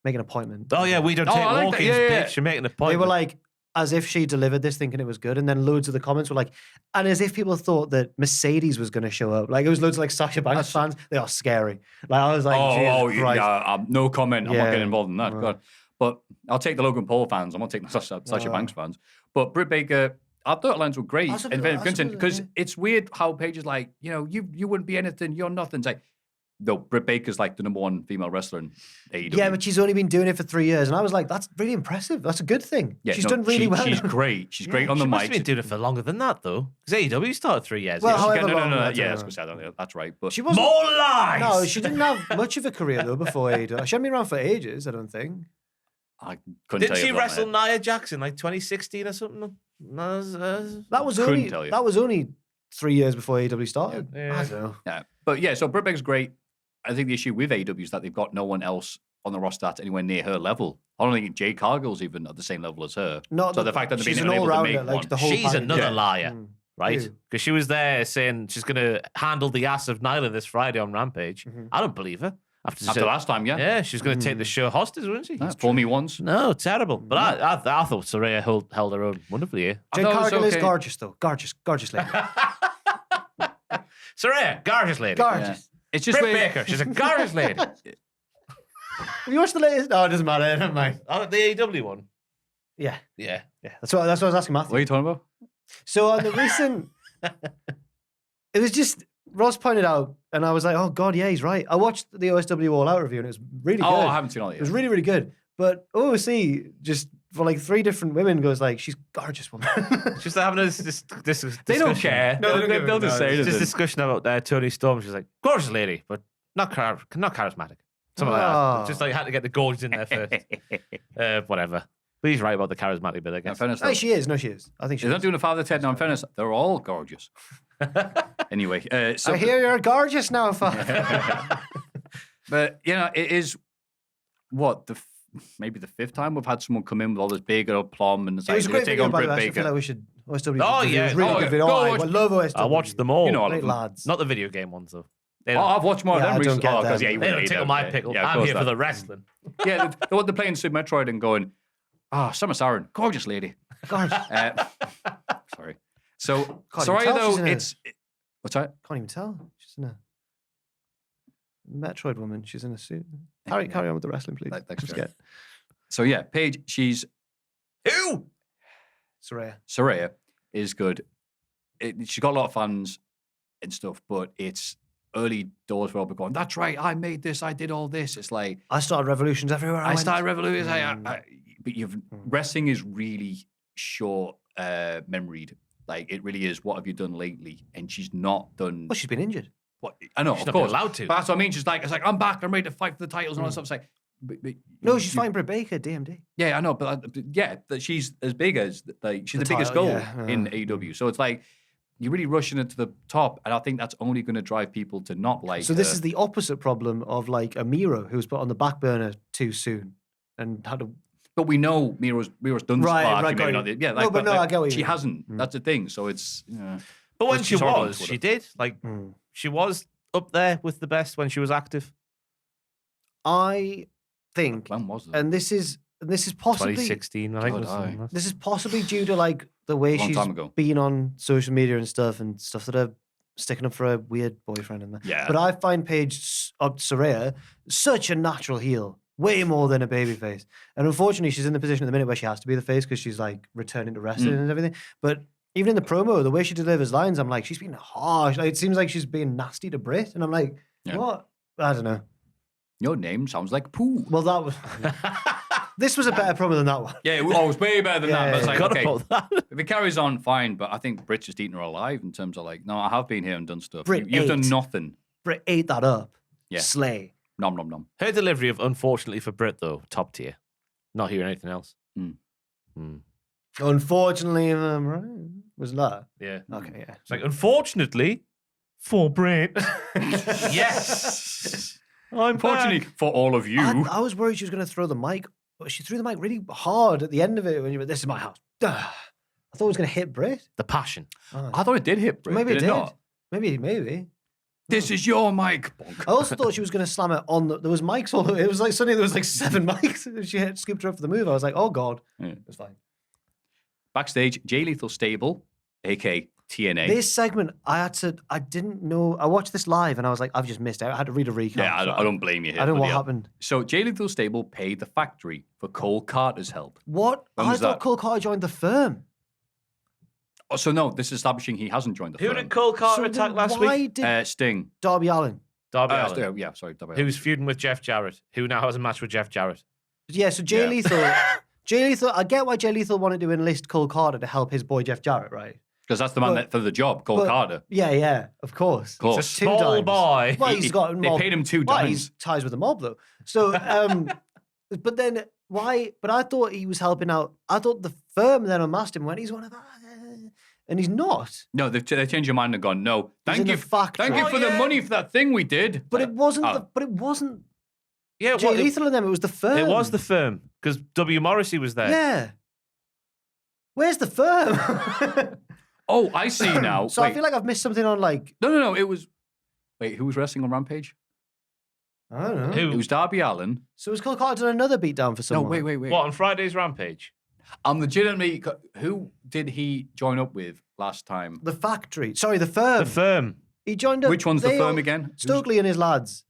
Make an appointment.
Oh yeah, we don't
Oh,
take
I like that.
walk-ins,
Yeah.
bitch. You're making an appointment.
They were like, as if she delivered this thinking it was good, and then loads of the comments were like, and as if people thought that Mercedes was going to show up. Like it was loads of like Sasha Banks fans. They are scary. Like I was like, Jesus Christ.
yeah, no comment. I'm not
Yeah.
getting involved in that. God. But I'll take the Logan Paul fans. I'm not taking the Sasha Banks fans. But Britt Baker, I thought her lines were great.
That's a
And
good-
very
that's a good-
because
yeah.
it's weird how Paige is like, you wouldn't be anything. You're nothing. It's like, no, Britt Baker's like the number 1 female wrestler in AEW.
Yeah, but she's only been doing it for 3 years, and I was like, that's really impressive. That's a good thing.
Yeah,
She's
no,
done really well.
She's great. She's great on the
she must
mic.
have been doing it for longer than that, though. Because AEW started 3 years
Well,
ago.
however
no.
long, I don't
Yeah,
know.
I was going to say, I don't know, that's right. But
She wasn't.
More lies!
No, she didn't have much of a career though before AEW. She hadn't been around for ages, I don't think.
I couldn't
Didn't
tell you
she
off the top
wrestle
of my head.
Nia Jackson like 2016 or something? No,
That was
Couldn't
only
tell you.
that was only 3 years before AEW started.
Yeah.
I don't know.
Yeah, but yeah, so Britt Baker's great. I think the issue with AEW is that they've got no one else on the roster that's anywhere near her level. I don't think Jade Cargill's even at the same level as her.
Not
so the fact that they've
she's
been
an
unable to
all-rounder,
make
like
one.
the whole
She's
package.
another
Yeah.
liar,
Mm.
right?
Who?
Because she was there saying she's going to handle the ass of Nyla this Friday on Rampage. I don't believe her.
After last time, yeah.
Yeah, she's going to take the show hostage, wasn't she?
Fool me once.
No, terrible. But I thought Saraya held her own wonderfully here.
I
Jade
thought it was
Cargill is
okay.
gorgeous though. Gorgeous lady.
Saraya, gorgeous lady.
Gorgeous.
It's just
Britt
weird.
Baker, she's a gorgeous lady.
Have you watched the latest? No, it doesn't matter. Never mind.
Oh, the AEW one.
Yeah.
Yeah.
That's what I was asking Matthew.
What are you talking about?
So on the recent, it was just Ross pointed out, and I was like, "Oh God, yeah, he's right." I watched the OSW All Out review, and it was really good.
Oh, I haven't seen all that
It was
yet.
really, really good. But OOC just for like 3 different women goes like, she's gorgeous woman.
Just having this discussion.
They don't care.
No, they don't
they'll just say
Just
it.
discussion about Tony Storm. She's like, gorgeous lady, but not charismatic. Something like that. Just like had to get the gorgeous in there first. Whatever. But he's right about the charismatic bit, I guess.
Fairness,
No, she is. I think
she's
she
not
is.
doing a Father Ted. No, in fairness, they're all gorgeous. Anyway, so
I hear you're gorgeous now, Father.
but you know, it is what maybe the 5th time we've had someone come in with all this big old plum and it's
It was a
like,
great
take
video,
on
by the
Britt
way. I feel
Baker.
like we should OSW.
Oh,
It
yeah.
was a really
Oh,
good
yeah.
video.
Go
I
watch-
love OSW.
I watched them all.
You know all
Great
of them.
lads.
Not the video game ones, though. They
Oh,
don't,
I've watched more
Yeah,
of
I
them
don't
recently.
get
Oh, because
them.
yeah,
they don't tickle my pickle. I'm here for the wrestling.
Yeah, they're playing Super Metroid and going, Samus Aran, gorgeous lady.
Gorgeous.
Sorry. So,
Can't
sorry
even tell
though,
she's in
it's what's that?
Can't even tell. She's in a Metroid woman. She's in a suit. Carry on with the wrestling, please.
Thanks,
Just
Jarrett.
get
So yeah, Paige, she's
Who?
Saraya is good. She's got a lot of fans and stuff, but it's early doors where I'll be going, that's right, I made this, I did all this. It's like
I started revolutions everywhere I went.
started revolutions. But wrestling is really short memoried. Like it really is. What have you done lately? And she's not done.
Well, she's been injured.
What I know,
She's
of
not been
course.
allowed to.
But that's what I mean. She's like, it's like I'm back. I'm ready to fight for the titles and all that stuff. It's like, but
No, she's fighting Britt Baker, DMD.
Yeah, I know, but that she's as big as like she's the biggest
title,
goal
yeah.
in AEW. So it's like you're really rushing it to the top, and I think that's only going to drive people to not like.
So this is the opposite problem of like a Miro who was put on the back burner too soon and had to.
But we know Miro's done
Right,
spark,
right,
maybe
got
not
you.
the- yeah,
No,
like,
but no, I get what you
she
mean.
hasn't. That's the thing. So it's.
But when
She's
she
hard on
was,
Twitter.
she did. Like, she was up there with the best when she was active.
I think,
When was it?
and this is possibly
2016, I think.
God,
was
aye.
something.
this is possibly due to like the way
Long
she's
time ago.
been on social media and stuff that are sticking up for a weird boyfriend and that.
Yeah.
But I find Paige Saraya such a natural heel, way more than a babyface. And unfortunately, she's in the position at the minute where she has to be the face because she's like returning to wrestling and everything. But even in the promo, the way she delivers lines, I'm like, she's being harsh. Like, it seems like she's being nasty to Brit, and I'm like, what? I don't know.
Your name sounds like poo.
Well, that was. This was a better promo than that one.
Yeah, it was way better than that. But it's like,
Forgot
okay,
about that.
if it carries on, fine. But I think Brit's just eating her alive in terms of like, no, I have been here and done stuff.
Brit
You've done
ate.
nothing.
Brit ate that up.
Yeah.
Slay.
Nom nom nom.
Her delivery of unfortunately for Brit, though, top tier. Not hearing anything else.
Unfortunately, right? Was that?
Yeah.
Okay, yeah.
Like, unfortunately for Brit. Yes. I'm
Unfortunately
back.
for all of you.
I was worried she was going to throw the mic. But she threw the mic really hard at the end of it when you went, this is my house. Duh. I thought it was going to hit Brit.
The passion.
I thought it did hit Brit.
Maybe it did.
not?
Maybe.
This is your mic. Bonk.
I also thought she was going to slam it on there was mics all over. It was like suddenly there was like 7 mics. And she had scooped her up for the move. I was like, oh God.
Yeah.
It was fine.
Backstage, Jay Lethal Stable, aka TNA.
This segment, I didn't know. I watched this live and I was like, I've just missed out. I had to read a recap.
Yeah,
so
I don't blame you here.
I don't know what
bloody hell.
happened.
So Jay Lethal Stable paid the factory for Cole Carter's help.
What?
When
I
was
thought
that?
Cole Carter joined the firm.
Oh, so no, this is establishing he hasn't joined the
Who
firm.
did Cole Carter
So
attack
then
last
why
week?
did
Sting.
Darby Allin?
Darby Allin.
Yeah, sorry. Darby
Who's feuding with Jeff Jarrett, who now has a match with Jeff Jarrett.
Yeah, so Jay Lethal. Jay Lethal, I get why Jay Lethal wanted to enlist Cole Carter to help his boy Jeff Jarrett, right?
Because that's the man that for the job, Cole
But-
Carter.
Yeah, of course.
Of course.
It's a small
dimes.
boy.
Well, he's got a
They
mob.
paid him 2
Well,
dimes.
he's ties with the mob though. So, but then why? But I thought he was helping out. I thought the firm then unmasked him when he's one of that, and he's not.
No, they changed your mind and gone, no,
He's
thank
in
you.
the factory.
Thank you
Oh,
for the
yeah.
money for that thing we did.
But it wasn't.
Oh.
But it wasn't
Yeah,
Jay
well,
Lethal and them. It was the firm.
it was the firm because W. Morrissey was there.
Yeah. Where's the firm?
Oh, I see now.
So I feel like I've missed something on like
No. It was. Wait, who was wrestling on Rampage?
I don't know.
Who?
It was Darby Allin.
So was Cole Carter done another beatdown for someone?
No, wait.
What, on Friday's Rampage?
I'm legitimately. Who did he join up with last time?
The factory. Sorry, the firm.
The firm.
He joined up.
Which one's the
they
firm
all-
again?
Stokely and his lads.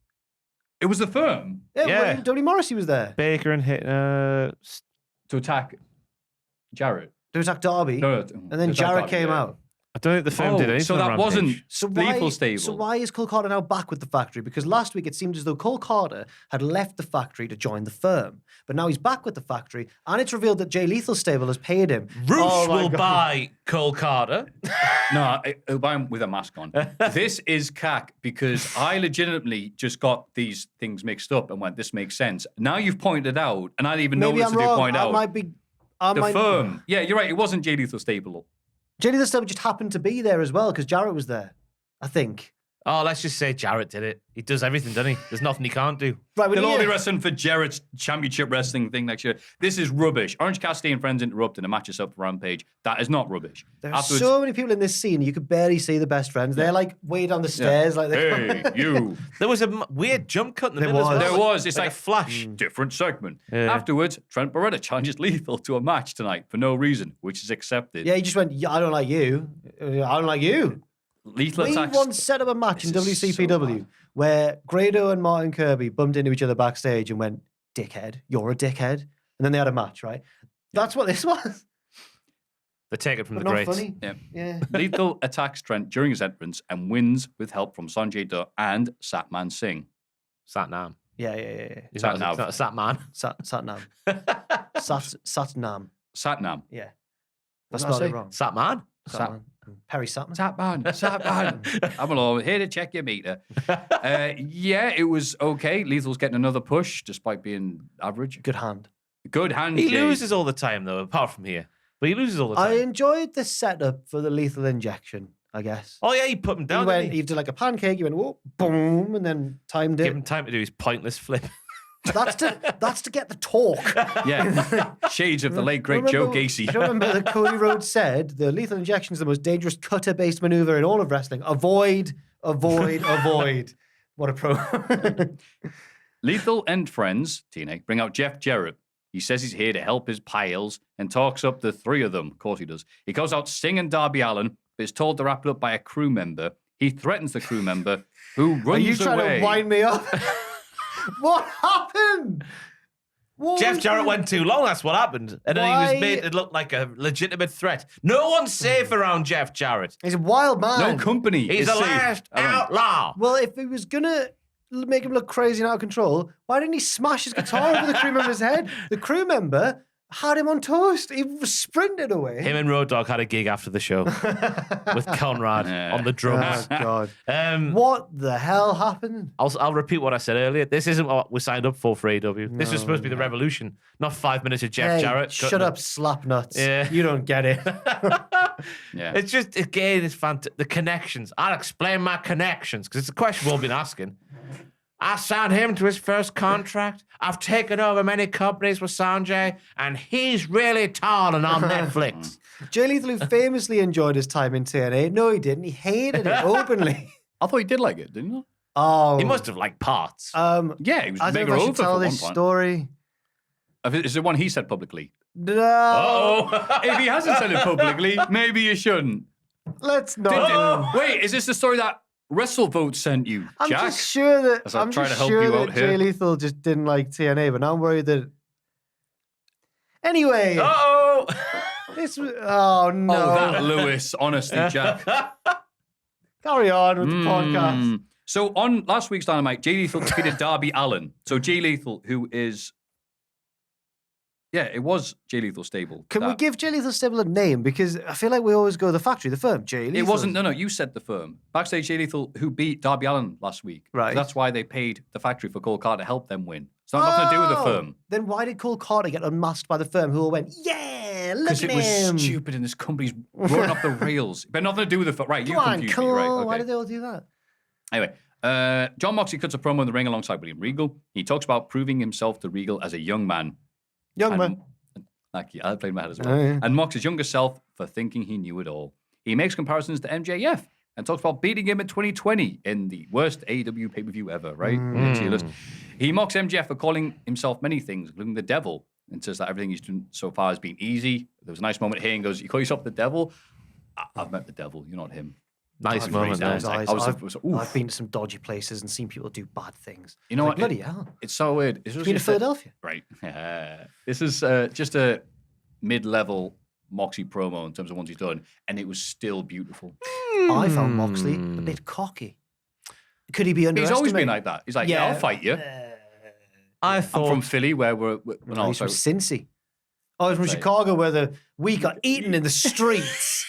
It was the firm
Yeah.
W. Morrissey was there.
Baker and
to attack Jarrett.
There was Darby.
No,
And then Jarrett came out.
I don't think the firm did anything.
So
on
that
Rampage.
wasn't Lethal Stable.
So why is Cole Carter now back with the factory? Because last week it seemed as though Cole Carter had left the factory to join the firm. But now he's back with the factory, and it's revealed that Jay Lethal's stable has paid him.
Roosh
my
will
God.
buy Cole Carter.
No, he'll buy him with a mask on. This is cack because I legitimately just got these things mixed up and went, this makes sense. Now you've pointed out, and I didn't even
Maybe
notice
I'm
that you
wrong.
point out. The firm. Yeah, you're right. It wasn't Jay Lethal Stable.
Jay Lethal's stable just happened to be there as well because Jarrett was there, I think.
Oh, let's just say Jarrett did it. He does everything, doesn't he? There's nothing he can't do.
Right,
They'll all be wrestling for Jarrett's championship wrestling thing next year. This is rubbish. Orange Cassidy and friends interrupting a match us up for Rampage. That is not rubbish.
There are so many people in this scene, you could barely see the best friends. They're like way down the stairs. Like
Hey, you.
There was a weird jump cut in the middle as well.
There was. It's like
a flash.
Different segment.
Yeah.
Afterwards, Trent Beretta challenges Lethal to a match tonight for no reason, which is accepted.
Yeah, he just went, I don't like you. I don't like you.
Lethal
We
attacks.
once set up a match in
This is so
WCPW
bad.
where Grado and Martin Kirby bumped into each other backstage and went, dickhead, you're a dickhead. And then they had a match, right? That's what this was.
They take it from
But
the
not
greats.
funny.
Yeah.
Yeah.
Lethal attacks Trent during his entrance and wins with help from Sanjay Dutt and Satman Singh.
Satnam.
Yeah.
He's not,
Satnav.
he's not a Satman.
Satnam. Satnam.
Satnam.
Yeah. I
What did I
spelled
say?
it wrong.
Satman?
Satman. Perry Satman.
Satman. I'm alone. Here to check your meter. Yeah, it was okay. Lethal's getting another push despite being average.
Good hand.
Good hand.
He
Jay.
loses all the time, though, apart from here. But he loses all the
I
time.
enjoyed the setup for the lethal injection, I guess.
Oh, yeah, he put him
He
down.
went,
didn't
he did like a pancake, he went, whoa, boom, and then timed
Give
it.
him time to do his pointless flip.
That's to get the talk.
Yeah. Shades of the late, great Joe Gacy.
Do you remember that Cody Rhodes said the lethal injection is the most dangerous cutter-based maneuver in all of wrestling? Avoid. What a pro.
Lethal and friends, TNA, bring out Jeff Jarrett. He says he's here to help his pals and talks up the three of them. Of course he does. He calls out Sting and Darby Allin, but is told to wrap it up by a crew member. He threatens the crew member, who runs away.
Are you trying to wind me up? What happened? What
Jeff
was
Jarrett
that?
went too long, that's what happened. And then he
Why?
was made to look like a legitimate threat. No one's safe around Jeff Jarrett.
He's a wild man.
No company
He's
is
the
safe
last
around.
outlaw.
Well, if he was gonna make him look crazy and out of control, why didn't he smash his guitar over the crew member's head? The crew member had him on toast. He sprinted away.
Him and Road Dogg had a gig after the show with Conrad on the drums.
Oh, God. What the hell happened?
I'll repeat what I said earlier. This isn't what we signed up for AEW. This was supposed to be the revolution, not 5 minutes of Jeff
Hey,
Jarrett.
shut up, slap nuts.
Yeah.
You don't get it.
Yeah.
It's just, again, it's fantastic. The connections. I'll explain my connections because it's a question we've all been asking. I signed him to his first contract. I've taken over many companies with Sanjay, and he's really tall and on Netflix.
Jay Lethal, who famously enjoyed his time in TNA. No, he didn't. He hated it openly.
I thought he did like it, didn't he?
Oh.
He must have liked parts.
Yeah, he was
I don't
mega
know if I
over
should
for
tell
one
this
point.
story.
Is it one he said publicly?
No.
Oh,
If he hasn't said it publicly, maybe you shouldn't.
Let's not.
Wait, is this the story that WrestleVote sent you,
I'm
Jack?
just sure that
As I'm trying
just
to help
sure
you
that
out here.
Jay Lethal just didn't like TNA, but now I'm worried that. Anyway,
oh.
this was. Oh no!
Oh, that Lewis, honestly, Jack.
Carry on with the podcast.
So on last week's Dynamite, Jay Lethal defeated Darby Allin. So Jay Lethal, who is... Yeah, it was Jay Lethal stable.
Can we
that-
give Jay Lethal stable a name? Because I feel like we always go the factory, the firm. Jay Lethal.
It wasn't, no, you said the firm. Backstage, Jay Lethal, who beat Darby Allin last week.
Right.
That's why they paid the factory for Cole Carter to help them win. It's not nothing to do with the firm.
Then why did Cole Carter get unmasked by the firm who all went, yeah, look
Because
at
it was
him.
stupid and this company's running off the rails. But nothing to do with the firm. Right, you
Come on,
confused
Cole.
me. Right, okay.
Why did they all do that?
Anyway, John Moxley cuts a promo in the ring alongside William Regal. He talks about proving himself to Regal as a young man.
Young man.
Like, I played my head as well.
Oh, yeah.
And mocks his younger self for thinking he knew it all. He makes comparisons to MJF and talks about beating him in 2020 in the worst AEW pay-per-view ever, right? He mocks MJF for calling himself many things, including the devil, and says that everything he's done so far has been easy. There was a nice moment here and goes, you call yourself the devil? I've met the devil, you're not him.
Nice
I've
moment
raised
there.
hands. I was like, oof.
I've been to some dodgy places and seen people do bad things.
You know
It's
what?
like, bloody hell.
It's so weird. This was
Been to
just a-
Philadelphia?
Right. This is just a mid-level Moxley promo in terms of ones he's done, and it was still beautiful.
I found Moxley a bit cocky. Could he be underestimated?
He's always been like that. He's like, yeah, I'll fight you.
I
I'm
thought
from Philly, where
No, he's from Cincy. Oh, he's from Chicago, where we got eaten in the streets.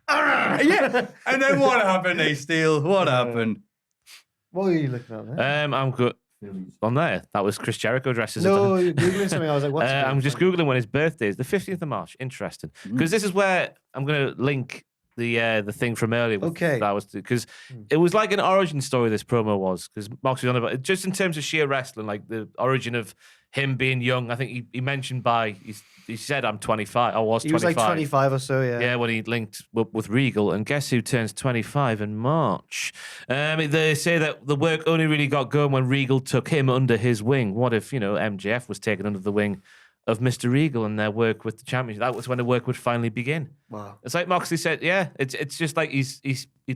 yeah. And then what happened, A-Steel? What happened?
What are you looking at there?
I'm good. On there, that was Chris Jericho dresses.
No, you're Googling something. I was like, what's
I'm just Googling when his birthday is. The 15th of March. Interesting. Because this is where I'm going to link the thing from earlier.
Okay.
Because it was like an origin story, this promo was. Because Mox was on about it. Just in terms of sheer wrestling, like the origin of him being young. I think he mentioned he said, I'm 25. I was 25.
He was like 25 or so, yeah.
Yeah, when he linked with Regal. And guess who turns 25 in March? They say that the work only really got going when Regal took him under his wing. What if, MJF was taken under the wing of Mr. Regal and their work with the championship? That was when the work would finally begin.
Wow.
It's like Moxley said, yeah, it's just like he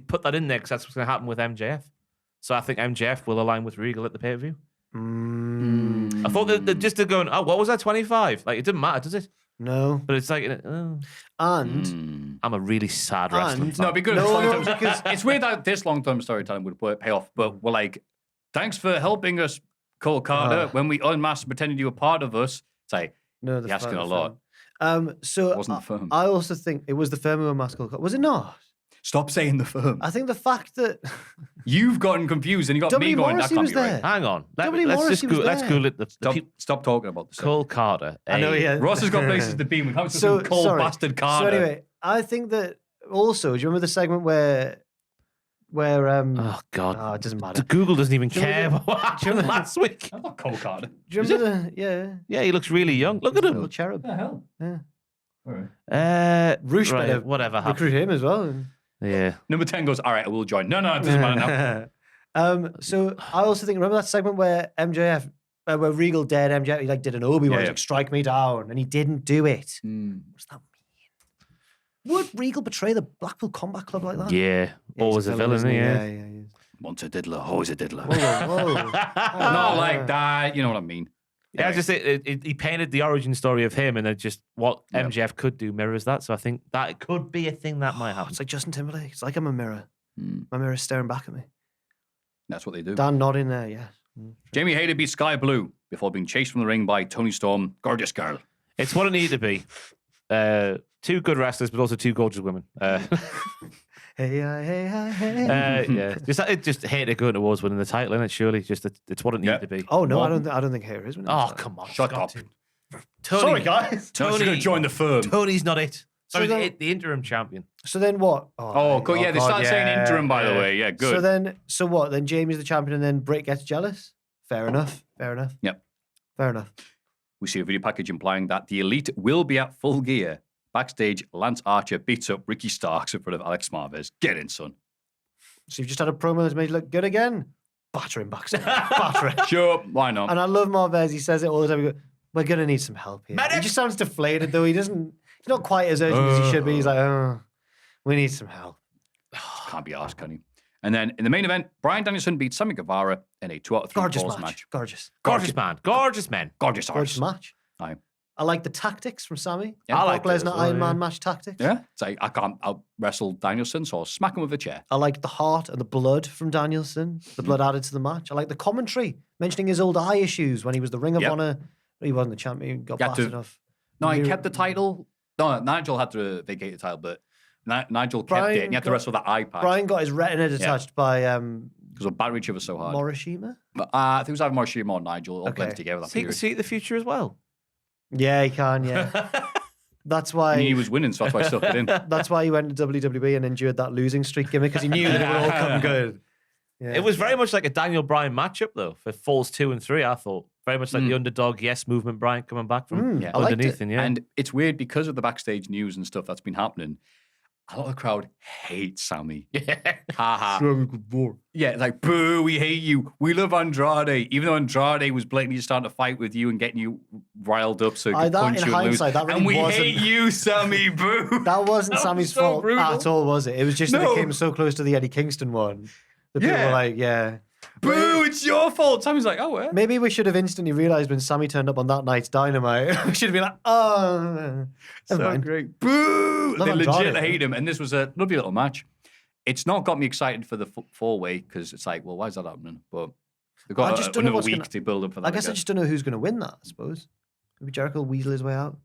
put that in there because that's what's going to happen with MJF. So I think MJF will align with Regal at the pay-per-view. I thought that just to go, what was that, 25? Like, it didn't matter, does it?
No.
But it's like,
And
I'm a really sad wrestler.
No, it'd be good. Because it's weird that this long-term storytelling would pay off, but we're like, thanks for helping us, Cole Carter, when we unmasked and pretended you were part of us. It's like,
no,
you're asking a lot.
So
It wasn't the firm.
I also think it was the firm who unmasked Cole Carter. Was it not?
Stop saying the firm.
I think the fact that
You've gotten confused and you got
W.
me going,
Morrissey
that can't
was
be right.
there.
Hang on.
W.
Let's
Morrissey was
let's
there.
Google it.
Stop talking about this.
Cole Carter.
I know, yeah.
Ross has got places to be. We can't just
So
Cole
sorry.
Bastard Carter.
So anyway, I think that also, do you remember the segment where
Oh God.
it doesn't matter.
Google doesn't even
Do you
care
remember-
what happened last week.
I'm not Cole Carter.
Do you remember
Yeah, he looks really young. Look at
little
him.
cherub?
What the hell?
Yeah.
All right.
Roosh
right,
better
whatever happened.
recruit him as well.
Yeah.
Number 10 goes, all right, I will join. No, it doesn't matter now.
So I also think, remember that segment where MJF, where Regal dared MJF, he did an Obi-Wan,
Yeah,
he's like, strike me down, and he didn't do it. What does that mean? Would Regal betray the Blackpool Combat Club like that?
Yeah. Always
he's
a villain,
isn't he?
yeah.
Yeah, he is.
Once a diddler, always a diddler.
Whoa.
Not like that. You know what I mean?
Yeah, just he painted the origin story of him, and then just what MJF could do mirrors that. So I think that it could be a thing that might happen.
It's like Justin Timberlake. It's like I'm a mirror. My mirror's staring back at me.
That's what they do.
Dan nodding there, yeah.
Jamie Hayter beat Sky Blue before being chased from the ring by Tony Storm. Gorgeous girl.
It's what it needed to be. Two good wrestlers, but also two gorgeous women.
Hey.
Yeah, just Hayter going towards winning the title, innit? Surely, it's what it needed to be.
Oh no, I don't think Hater is winning.
Oh come on,
Shut up.
Tony,
Sorry, guys.
Tony's going to join the firm.
Tony's not it. Sorry,
So then-
the interim champion.
So then what?
Oh, cool. Yeah, they started saying interim, by the way. Yeah, good.
So what? Then Jamie's the champion, and then Britt gets jealous. Fair enough.
Yep.
Fair enough.
We see a video package implying that the Elite will be at Full Gear. Backstage, Lance Archer beats up Ricky Starks in front of Alex Marvez. Get in, son.
So you've just had a promo that's made you look good again. Batter him backstage. Batter him.
Sure, why not?
And I love Marvez. He says it all the time. He goes, we're gonna need some help here. He just sounds deflated though. He's not quite as urgent as he should be. He's like, oh, we need some help.
Can't be asked, can he? And then in the main event, Bryan Danielson beats Sammy Guevara in a 2 out of 3
Gorgeous
falls
match. Gorgeous.
Gorgeous man. Gorgeous men.
Gorgeous
Gorgeous
arse.
match.
Aye.
I like the tactics from Sammy.
Yeah,
I like
Brock
it as
Lesnar
well,
Iron
yeah.
Man match tactics.
Yeah? It's like, I can't out wrestle Danielson, so I'll smack him with a chair.
I like the heart and the blood from Danielson. The blood added to the match. I like the commentary mentioning his old eye issues when he was the Ring of
Yep.
Honor. He wasn't the champion. He got
You had to-
battered off.
No, he kept the title. No, Nigel had to vacate the title, but Nigel kept it, and he had to wrestle that eye patch.
Brian got his retina detached by
Because we'll batter each other so hard.
Morishima.
But, I think it was either Morishima or Nigel, all blended together that
So he can
period.
see the future as well.
Yeah, he can. Yeah, that's
And
why.
he was winning, so that's why I stuck it in.
That's why he went to WWE and endured that losing streak gimmick because he knew that it would all come good. Yeah.
It was very much like a Daniel Bryan matchup, though, for Falls 2 and 3, I thought. Very much like the underdog, yes, movement Bryan coming back from
Yeah.
I liked
underneath.
it.
And, yeah.
And it's weird because of the backstage news and stuff that's been happening. A lot of the crowd hates Sammy. Ha ha. Yeah, it's like, boo, we hate you. We love Andrade. Even though Andrade was blatantly just starting to fight with you and getting you riled up so he could
that,
punch
in
you and lose.
hindsight, that really
And we
wasn't-
hate you, Sammy, boo.
That wasn't
That
Sammy's
was so
fault
brutal.
at all, was it? It was just that
No.
it came so close to the Eddie Kingston one. The people
Yeah.
were like, yeah.
Boo, it's your fault. Sammy's like, oh, well.
Maybe we should have instantly realised when Sammy turned up on that night's Dynamite. We should have been like, oh. Never mind.
Great. Boo!
Love
They legit
Andrade.
hate him. And this was a lovely little match. It's not got me excited for the four-way because it's like, well, why is that happening? But they've
I
got
just don't know
another
what's
week
gonna-
to build up for that.
I guess I just don't know who's going to win that, I suppose. Maybe Jericho will weasel his way out.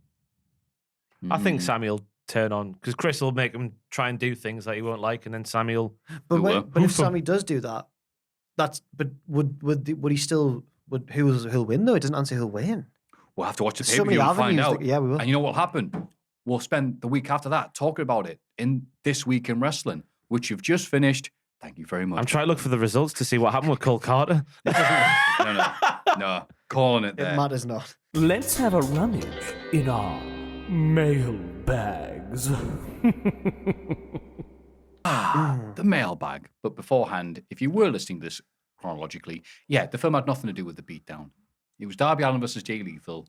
I think
Mm.
Sammy will turn on because Chris will make him try and do things that he won't like, and then Sammy will.
But,
Who will?
but if Sammy does do that, would he still who'll win though? It doesn't answer who'll win.
We'll have to watch the
There's so
pay-per-view
many
and find
avenues
out.
that- yeah, we will.
And you know what'll happen? We'll spend the week after that talking about it in This Week in Wrestling, which you've just finished. Thank you very much.
I'm trying to look for the results to see what happened with Cole Carter.
No, calling it
It
there.
matters not.
Let's have a rummage in our mailbags.
The mailbag. But beforehand, if you were listening to this chronologically, yeah, the film had nothing to do with the beatdown. It was Darby Allin versus Jay Lethal.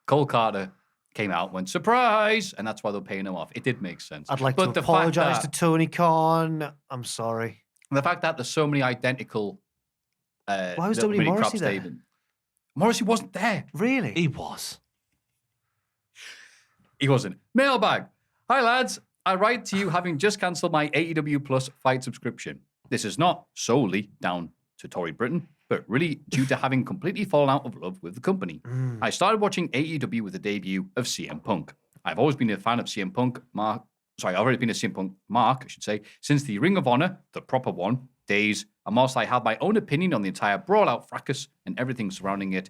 Cole Carter came out, went surprise, and that's why they're paying him off. It did make sense.
I'd like
But
to
the fact
apologise to
that-
Tony Khan. I'm sorry.
the fact that there's so many identical.
Why was
little
W.
mini
Morrissey
crap
there?
statement. Morrissey wasn't there.
Really?
He was.
He wasn't. Mailbag. Hi, lads. I write to you having just cancelled my AEW Plus fight subscription. This is not solely down to Tory Britain, but really due to having completely fallen out of love with the company. I started watching AEW with the debut of CM Punk. I've always been a fan of CM Punk, I've already been a CM Punk mark, I should say, since the Ring of Honor, the proper one, days, and whilst I have my own opinion on the entire brawl-out fracas and everything surrounding it,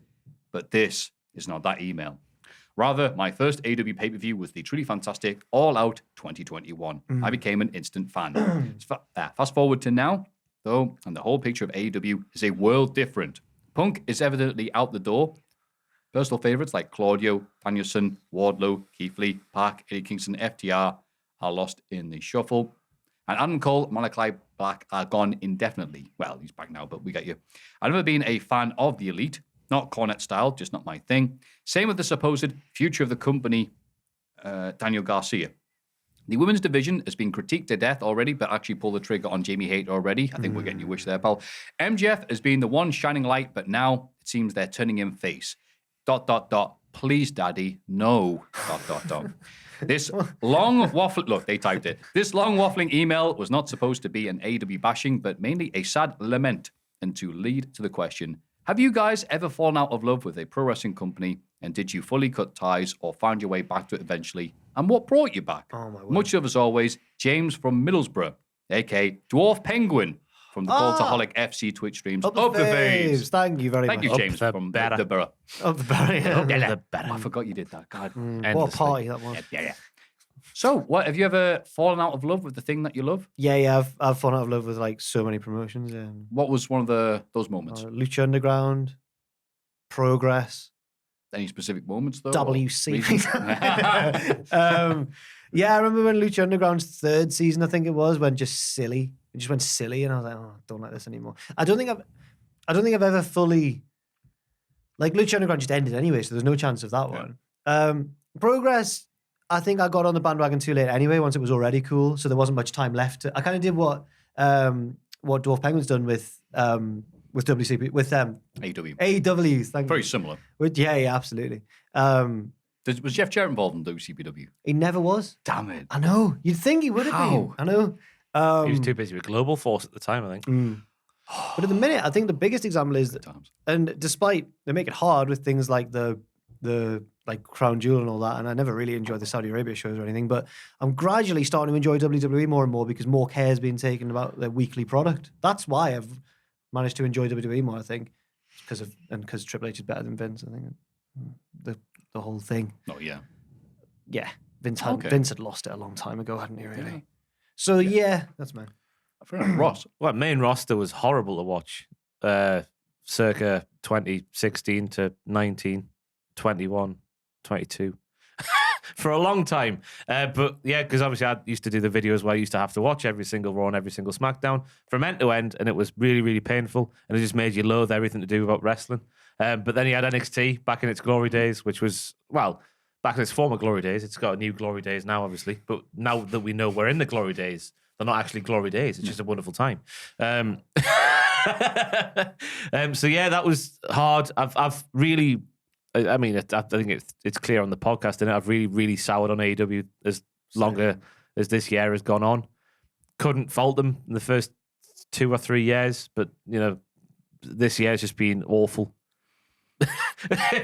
but this is not that email. Rather, my first AEW pay-per-view was the truly fantastic All Out 2021. I became an instant fan. Fast forward to now, though, and the whole picture of AEW is a world different. Punk is evidently out the door. Personal favourites like Claudio, Danielson, Wardlow, Keith Lee, Pac, Eddie Kingston, FTR are lost in the shuffle. And Adam Cole, Malachi Black are gone indefinitely. Well, he's back now, but we get you. I've never been a fan of the Elite. Not Cornette style, just not my thing. Same with the supposed future of the company, Daniel Garcia. The women's division has been critiqued to death already, but actually pulled the trigger on Jamie Hayter already. I think we're getting your wish there, pal. MJF has been the one shining light, but now it seems they're turning him face. ... Please, daddy, no. ... This long waffle... Look, they typed it. This long waffling email was not supposed to be an AEW bashing, but mainly a sad lament. And to lead to the question, have you guys ever fallen out of love with a pro wrestling company, and did you fully cut ties or find your way back to it eventually? And what brought you back?
Oh, my word.
Much love as always, James from Middlesbrough, a.k.a. Dwarf Penguin from the Cultaholic FC Twitch streams.
Up the faves. Thank you very
Thank
much.
you, James,
the
from
better.
the borough.
Up the barrier.
The better.
I forgot you did that. God.
What
Endlessly.
a party that was.
Yeah. So, what have you ever fallen out of love with the thing that you love?
Yeah. I've fallen out of love with like so many promotions. Yeah.
What was one of those moments?
Lucha Underground, Progress,
Any specific moments though?
WC.
Reasons?
Yeah, I remember when Lucha Underground's third season, I think it was, went just silly. It just went silly, and I was like, oh, I don't like this anymore. I don't think I've ever fully like Lucha Underground just ended anyway, so there's no chance of that one. Progress, I think I got on the bandwagon too late anyway. Once it was already cool, so there wasn't much time left. I kind of did what Dwarf Penguin's done with WCP with
AEW.
AEW. Thank
Very
you.
similar.
Yeah, absolutely.
Was Jeff Jarrett involved in WCPW?
He never was.
Damn it.
I know. You'd think he would have been.
How?
I know.
He was too busy with Global Force at the time, I think.
But at the minute, I think the biggest example is that,
Times.
and despite they make it hard with things like the like Crown Jewel and all that, and I never really enjoyed the Saudi Arabia shows or anything, but I'm gradually starting to enjoy WWE more and more because more care has been taken about their weekly product. That's why I've managed to enjoy WWE more, I think, because Triple H is better than Vince. I think the whole thing.
Oh, yeah.
Yeah, Vince had lost it a long time ago, hadn't he? Really.
Did he?
So yeah, that's mine.
I forgot Ross.
Well, main roster was horrible to watch. Circa 2016 to 19, 21, 22. For a long time. But yeah, because obviously I used to do the videos where I used to have to watch every single Raw and every single SmackDown from end to end, and it was really, really painful, and it just made you loathe everything to do about wrestling. But then you had NXT back in its glory days, which was, well, back in its former glory days. It's got a new glory days now, obviously. But now that we know we're in the glory days, they're not actually glory days. It's just a wonderful time. So yeah, that was hard. I've really, I mean, I think it's clear on the podcast, and I've really soured on AEW as longer as this year has gone on. Couldn't fault them in the first 2 or 3 years, but this year has just been awful.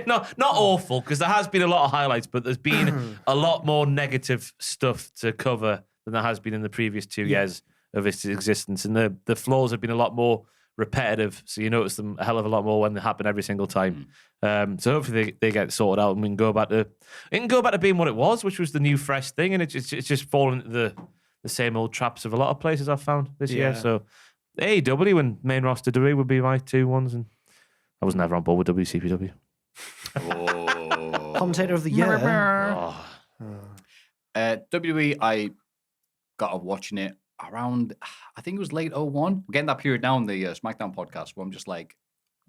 Not awful, because there has been a lot of highlights, but there's been a lot more negative stuff to cover than there has been in the previous 2 years of its existence. And the flaws have been a lot more repetitive, so you notice them a hell of a lot more when they happen every single time. So hopefully they get sorted out, and we can go back to being what it was, which was the new fresh thing, and it's just fallen into the same old traps of a lot of places I've found this year. So AEW and main roster WWE would be my 2 ones, and I was never on board with WCPW.
Commentator of the year.
WWE, I got watching it around, I think it was late 01. We're getting that period now on the SmackDown podcast where I'm just like,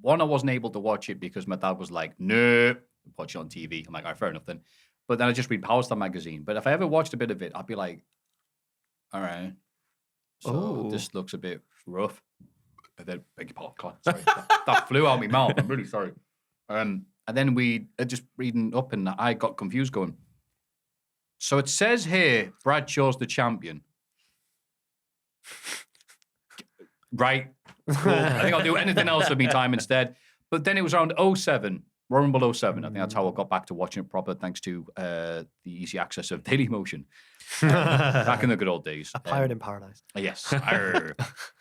one, I wasn't able to watch it because my dad was like, no, watch it on TV. I'm like, all right, fair enough then. But then I just read Power Star magazine. But if I ever watched a bit of it, I'd be like, all right, so this looks a bit rough. And then, beg your pardon, sorry, that flew out of my mouth. I'm really sorry. And then we just reading up, and I got confused going. So it says here, Brad chose the champion. Right. Cool. I think I'll do anything else with my time instead. But then it was around 07, Royal Rumble 07. I think that's how I got back to watching it proper, thanks to the easy access of Daily Motion. Back in the good old days.
A pirate in paradise.
Yes.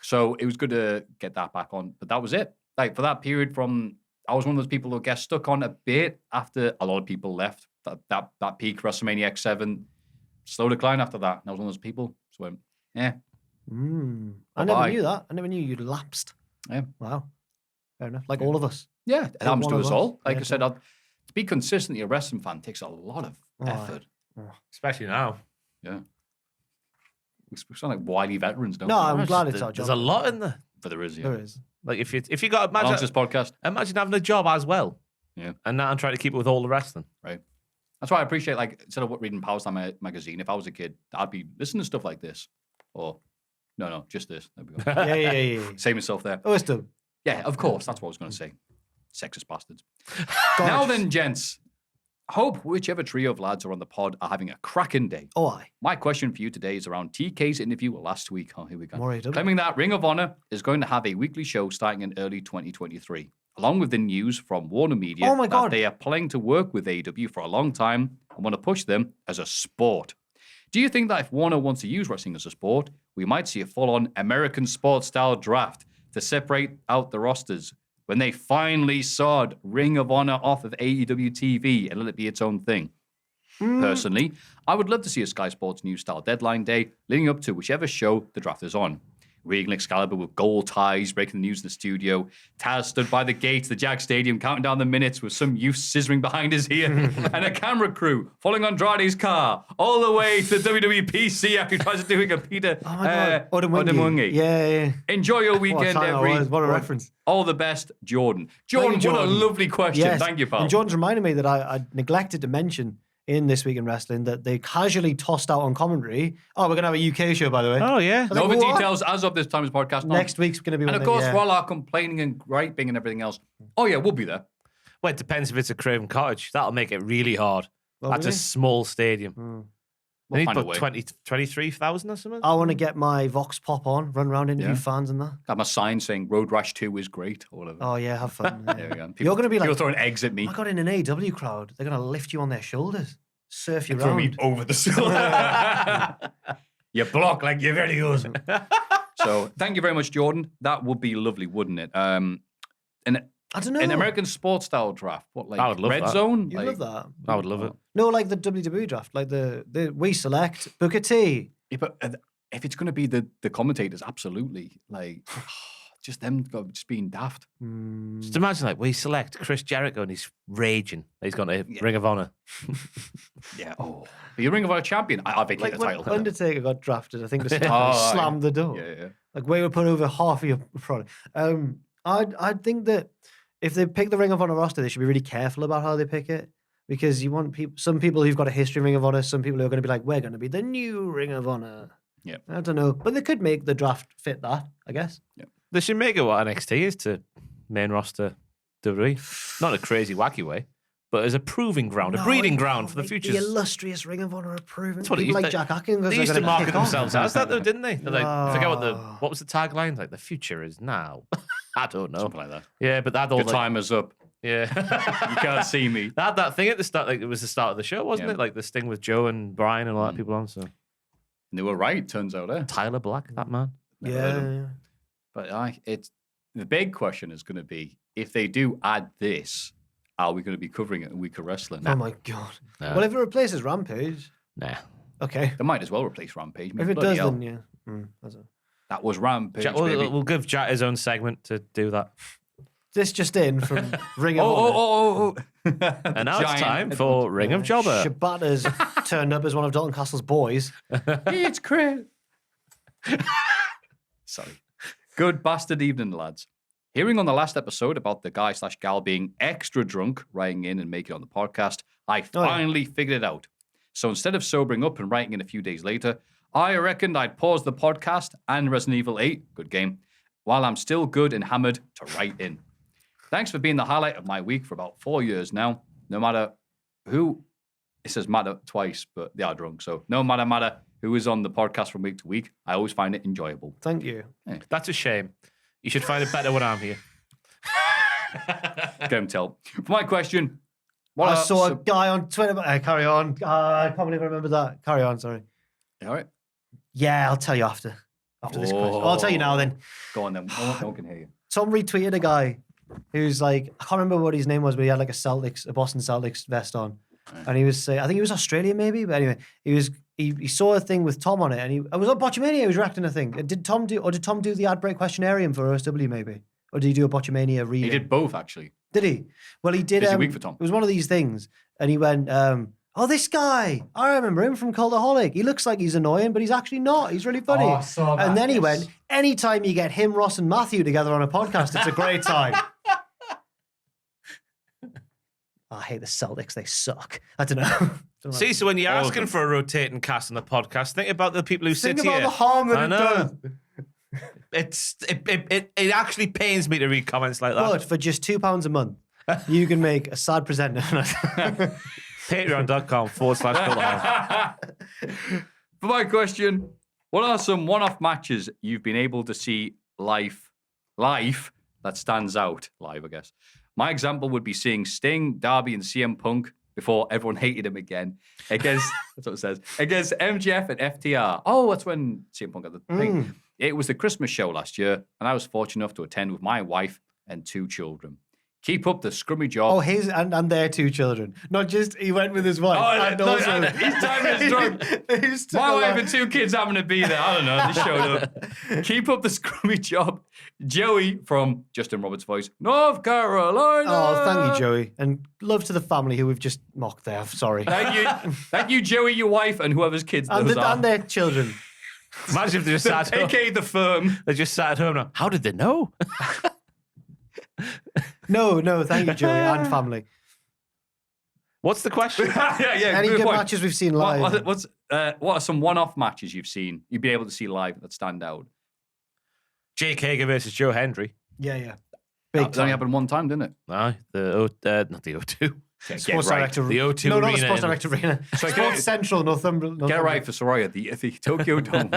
So it was good to get that back on. But that was it. Like, for that period I was one of those people who get stuck on a bit after a lot of people left. That peak WrestleMania X7, slow decline after that. And I was one of those people. So, yeah.
I never knew that. I never knew you'd lapsed.
Yeah.
Wow. Fair enough. Like all of us.
Yeah, it happens to us all. Like I said,
yeah.
to be consistently a wrestling fan takes a lot of effort.
Especially now.
Yeah. We sound like wily veterans, don't
No,
we?
I'm glad it's our job.
There's a lot in there.
But there is, yeah.
There is.
Like if you got
How long's this podcast?
imagine having a job as well.
Yeah.
And now I'm trying to keep it with all the wrestling.
Right. That's why I appreciate, like, instead of reading Power Star magazine, if I was a kid, I'd be listening to stuff like this. Or, no, just this. There we go.
Yeah.
Save myself there.
Oh, it's done.
Yeah, of course. That's what I was going to say. Sexist bastards. Now then, gents. Hope whichever trio of lads are on the pod are having a cracking day.
Oh, aye.
My question for you today is around TK's interview last week. Oh, here we go.
More AEW.
Claiming that Ring of Honor is going to have a weekly show starting in early 2023, along with the news from Warner Media that they are planning to work with AEW for a long time and want to push them as a sport. Do you think that if Warner wants to use wrestling as a sport, we might see a full-on American sports-style draft to separate out the rosters when they finally sawed Ring of Honor off of AEW TV and let it be its own thing? Personally, I would love to see a Sky Sports News style deadline day leading up to whichever show the draft is on. Regal Excalibur with gold ties breaking the news in the studio. Taz stood by the gate to the Jack Stadium counting down the minutes with some youth scissoring behind his ear and a camera crew following Andrade's car all the way to the WWE PC after he tries to do a Peter Odemungi.
Yeah.
Enjoy your weekend,
What a reference.
All the best, Jordan. Jordan, what a lovely question.
Yes.
Thank you, pal.
And Jordan's reminded me that I neglected to mention in This Week in Wrestling that they casually tossed out on commentary. Oh, we're going to have a UK show, by the way.
Oh, yeah.
No other details as of this time's podcast.
Next week's going to be
And
one
of course, while our complaining and griping and everything else, oh yeah, we'll be there.
Well, it depends if it's a Craven Cottage. That'll make it really hard.
Oh,
That's
really?
a small stadium.
We'll
They need
find a
about
way.
23,000 or something.
I want to get my Vox Pop on, run around interview fans and that.
Have my sign saying Road Rash 2 is great or whatever.
Oh, yeah, have fun.
There we go.
You're going to be like,
People throwing eggs at me.
I got in an AEW crowd. They're going to lift you on their shoulders, surf you
Throw me
around.
over the shoulder. You block like you're very good. So thank you very much, Jordan. That would be lovely, wouldn't it?
I don't know.
An American sports style draft. What, like
I would love
Red
that.
Zone?
You
Like-
love that.
I would love it.
No, like the WWE draft, like the we select Booker T.
Yeah, but if it's going to be the commentators, absolutely. Like, just them just being daft.
Just imagine, like, we select Chris Jericho and he's raging. He's gone to Ring of Honor.
Yeah. Oh. But you're Ring of Honor champion. I vacate
Like
the
when
title.
Undertaker got drafted, I think the
Oh,
slammed the door.
Yeah.
Like we would put over half of your product. I'd think that if they pick the Ring of Honor roster, they should be really careful about how they pick it. Because you want some people who've got a history in Ring of Honor, some people who are going to be like, we're going to be the new Ring of Honor.
Yeah.
I don't know. But they could make the draft fit that, I guess.
Yeah.
They should make it what NXT is to main roster WWE. Not a crazy, wacky way, but as a proving ground, a breeding ground for the future.
The illustrious Ring of Honor proving.
That's what it
People
used
like
to-
Jack Atkins.
They used to market themselves as that, though, didn't they? They're like, I forget what was the tagline? Like, the future is now. I don't know.
Something like that.
Yeah, but that all
The
like,
time is up.
yeah.
You can't see me.
They had that thing at the start, like it was the start of the show, wasn't
Yeah.
it? Like this thing with Joe and Brian and all that people on. So
And they were right, turns out, eh?
Tyler Black, that man.
Never heard
Yeah.
But it's the big question is going to be, if they do add this, are we going to be covering it in Week of Wrestling?
Oh my god.
No.
Well, if it replaces Rampage,
Nah.
okay.
They might as well replace Rampage. I mean,
If it
bloody
does,
hell.
then yeah. That's it.
That was Rampage,
Jack,
baby.
we'll give Jack his own segment to do that.
This just in from Ring of Honor.
Oh.
And now it's time for Ring of Jobber.
Shibata's turned up as one of Dalton Castle's boys.
It's Chris. Sorry. Good bastard evening, lads. Hearing on the last episode about the guy/gal being extra drunk, writing in and making it on the podcast, I finally figured it out. So instead of sobering up and writing in a few days later, I reckoned I'd pause the podcast and Resident Evil 8, good game, while I'm still good and hammered to write in. Thanks for being the highlight of my week for about 4 years now. No matter who, it says matter twice, but they are drunk. So no matter who is on the podcast from week to week, I always find it enjoyable.
Thank you.
That's a shame. You should find it better when I'm here.
Can't tell. For my question,
I saw a guy on Twitter. Carry on. I can't believe I remember that. Carry on, sorry.
All right,
Yeah, I'll tell you after this question. Well, I'll tell you now then.
go on then. No one can hear you.
Tom retweeted a guy who's like, I can't remember what his name was, but he had like a Boston Celtics vest on. And he was saying, I think he was Australian maybe, but anyway, he saw a thing with Tom on it, and it was on Botchamania. He was reacting a thing. Did Tom do the ad break questionarium for OSW maybe, or did he do a Botchamania reading?
He did both actually.
Did he? Well, he did.
Busy week for Tom.
It was one of these things, and he went, "Oh, this guy! I remember him from Cultaholic. He looks like he's annoying, but he's actually not. He's really funny."
Oh, I saw that,
and then he
yes.
went, "Anytime you get him, Ross, and Maffew together on a podcast, it's a great time." I hate the Celtics. They suck. I don't know.
See, so when you're
All of
asking
them.
for a rotating cast on the podcast, think about the people who
Think
sit
about
here.
the harm that
I
it
know.
does.
It actually pains me to read comments like that.
But for just £2 a month, you can make a sad presenter.
Patreon.com/Cultaholic.
For my question, what are some one-off matches you've been able to see live that stands out live, I guess? My example would be seeing Sting, Darby, and CM Punk before everyone hated him again against, that's what it says, against MJF and FTR. Oh, that's when CM Punk got the thing. It was the Christmas show last year, and I was fortunate enough to attend with my wife and 2 children. Keep up the scrummy job.
Oh, his and their 2 children. Not just he went with his wife.
Oh,
and
no,
also,
his time is drunk. My wife and 2 kids happened to be there. I don't know. They showed up. Keep up the scrummy job. Joey from Justin Roberts' voice, North Carolina.
Oh, thank you, Joey. And love to the family who we've just mocked there. Sorry.
Thank you, Joey, your wife, and whoever's kids
And,
those are.
and their children.
Imagine if they just sat at home.
AKA the firm.
They just sat at home now. How did they know?
No, thank you, Joey, and family.
What's the question?
yeah,
Any
good
good
point.
matches we've seen live?
What are some one-off matches you've seen, you'd be able to see live that stand out?
Jake Hager versus Joe Hendry.
Yeah.
That
Big
only
time.
happened one time, didn't it?
No, not the O2.
Sports Director.
The O2
No, not
Arena
the Sports
in-
Director Arena.
So
Sports Central, Northumberland.
Get it right for Saraya, the Tokyo Dome.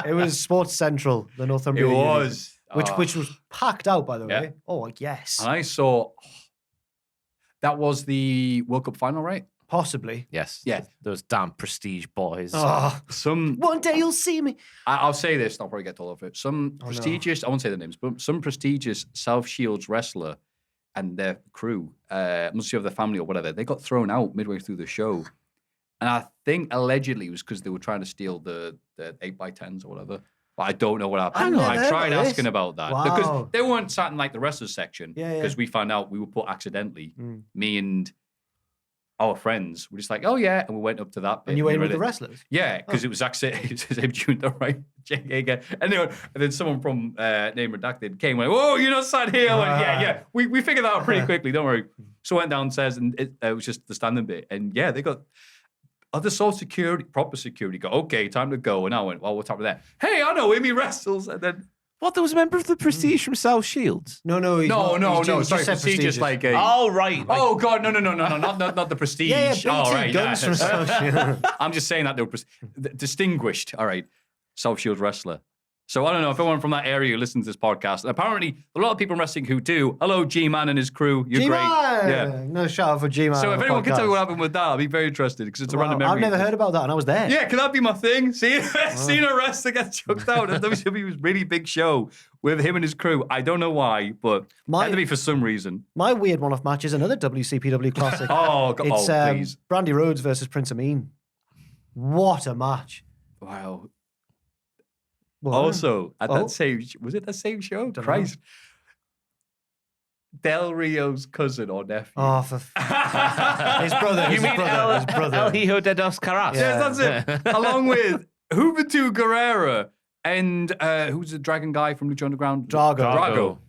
It was Sports Central, the
It
Northumberland. Arena,
was.
Which was packed out, by the way.
Yeah.
Oh, yes.
And I saw, that was the World Cup final, right?
Possibly.
Yes.
Yeah.
Those damn prestige boys.
Oh,
Some,
one day you'll see me.
I'll say this, I'll probably get all of it. Some
no.
prestigious, I won't say the names, but some prestigious South Shields wrestler and their crew, must have their family or whatever, they got thrown out midway through the show. And I think allegedly it was because they were trying to steal the 8x10s or whatever. But I don't know what happened.
I've never
I tried
heard of
asking
this.
about that.
Wow.
Because they weren't sat in like the wrestlers section.
Yeah, yeah.
Because we found out we were put accidentally. Me and our friends were just like, oh yeah. And we went up to that bit.
And you
we
went with
read
the
it.
wrestlers?
Yeah, because it was actually the right Jake Hager. And then someone from Name Redacted came and went, whoa, you're not sat here. I went, yeah. We figured that out pretty quickly, don't worry. So I went downstairs and it was just the standing bit. And yeah, they got other sort security, proper security, go, okay, time to go. And I went, well, what's happening there? Hey, I know him, he wrestles. And then
What? There was a member of the Prestige from South Shields?
No, he's not.
No.
He just
Sorry,
said
Prestige is like a.
Oh, right. Like,
Oh God, no, not the Prestige.
Yeah, BT
oh, right,
Guns
yeah.
from South Shields.
I'm just saying that they were distinguished. All right, South Shield wrestler. So I don't know if anyone from that area listens to this podcast. Apparently, a lot of people in wrestling who do. Hello, G-Man and his crew. You're great.
G-Man!
Yeah.
No shout out for G-Man.
So
on
if
the
anyone can tell me
podcast.
what happened with that, I'll be very interested because it's a random memory.
I've never heard about that, and I was there.
Yeah, can that be my thing? Seeing a wrestler get chucked out at WWE's really big show with him and his crew. I don't know why, but it had to be for some reason.
My weird one-off match is another WCPW classic. It's
please.
Brandy Rhodes versus Prince Amin. What a match!
Wow.
What?
Also, at that same, was it that same show?
Dunno.
Christ. Del Rio's cousin or nephew.
Oh, his brother.
you mean
his brother.
El Hijo de dos Caras?
Yes, that's it. Along with Juventud Guerrera and who's the dragon guy from Lucha Underground?
Drago.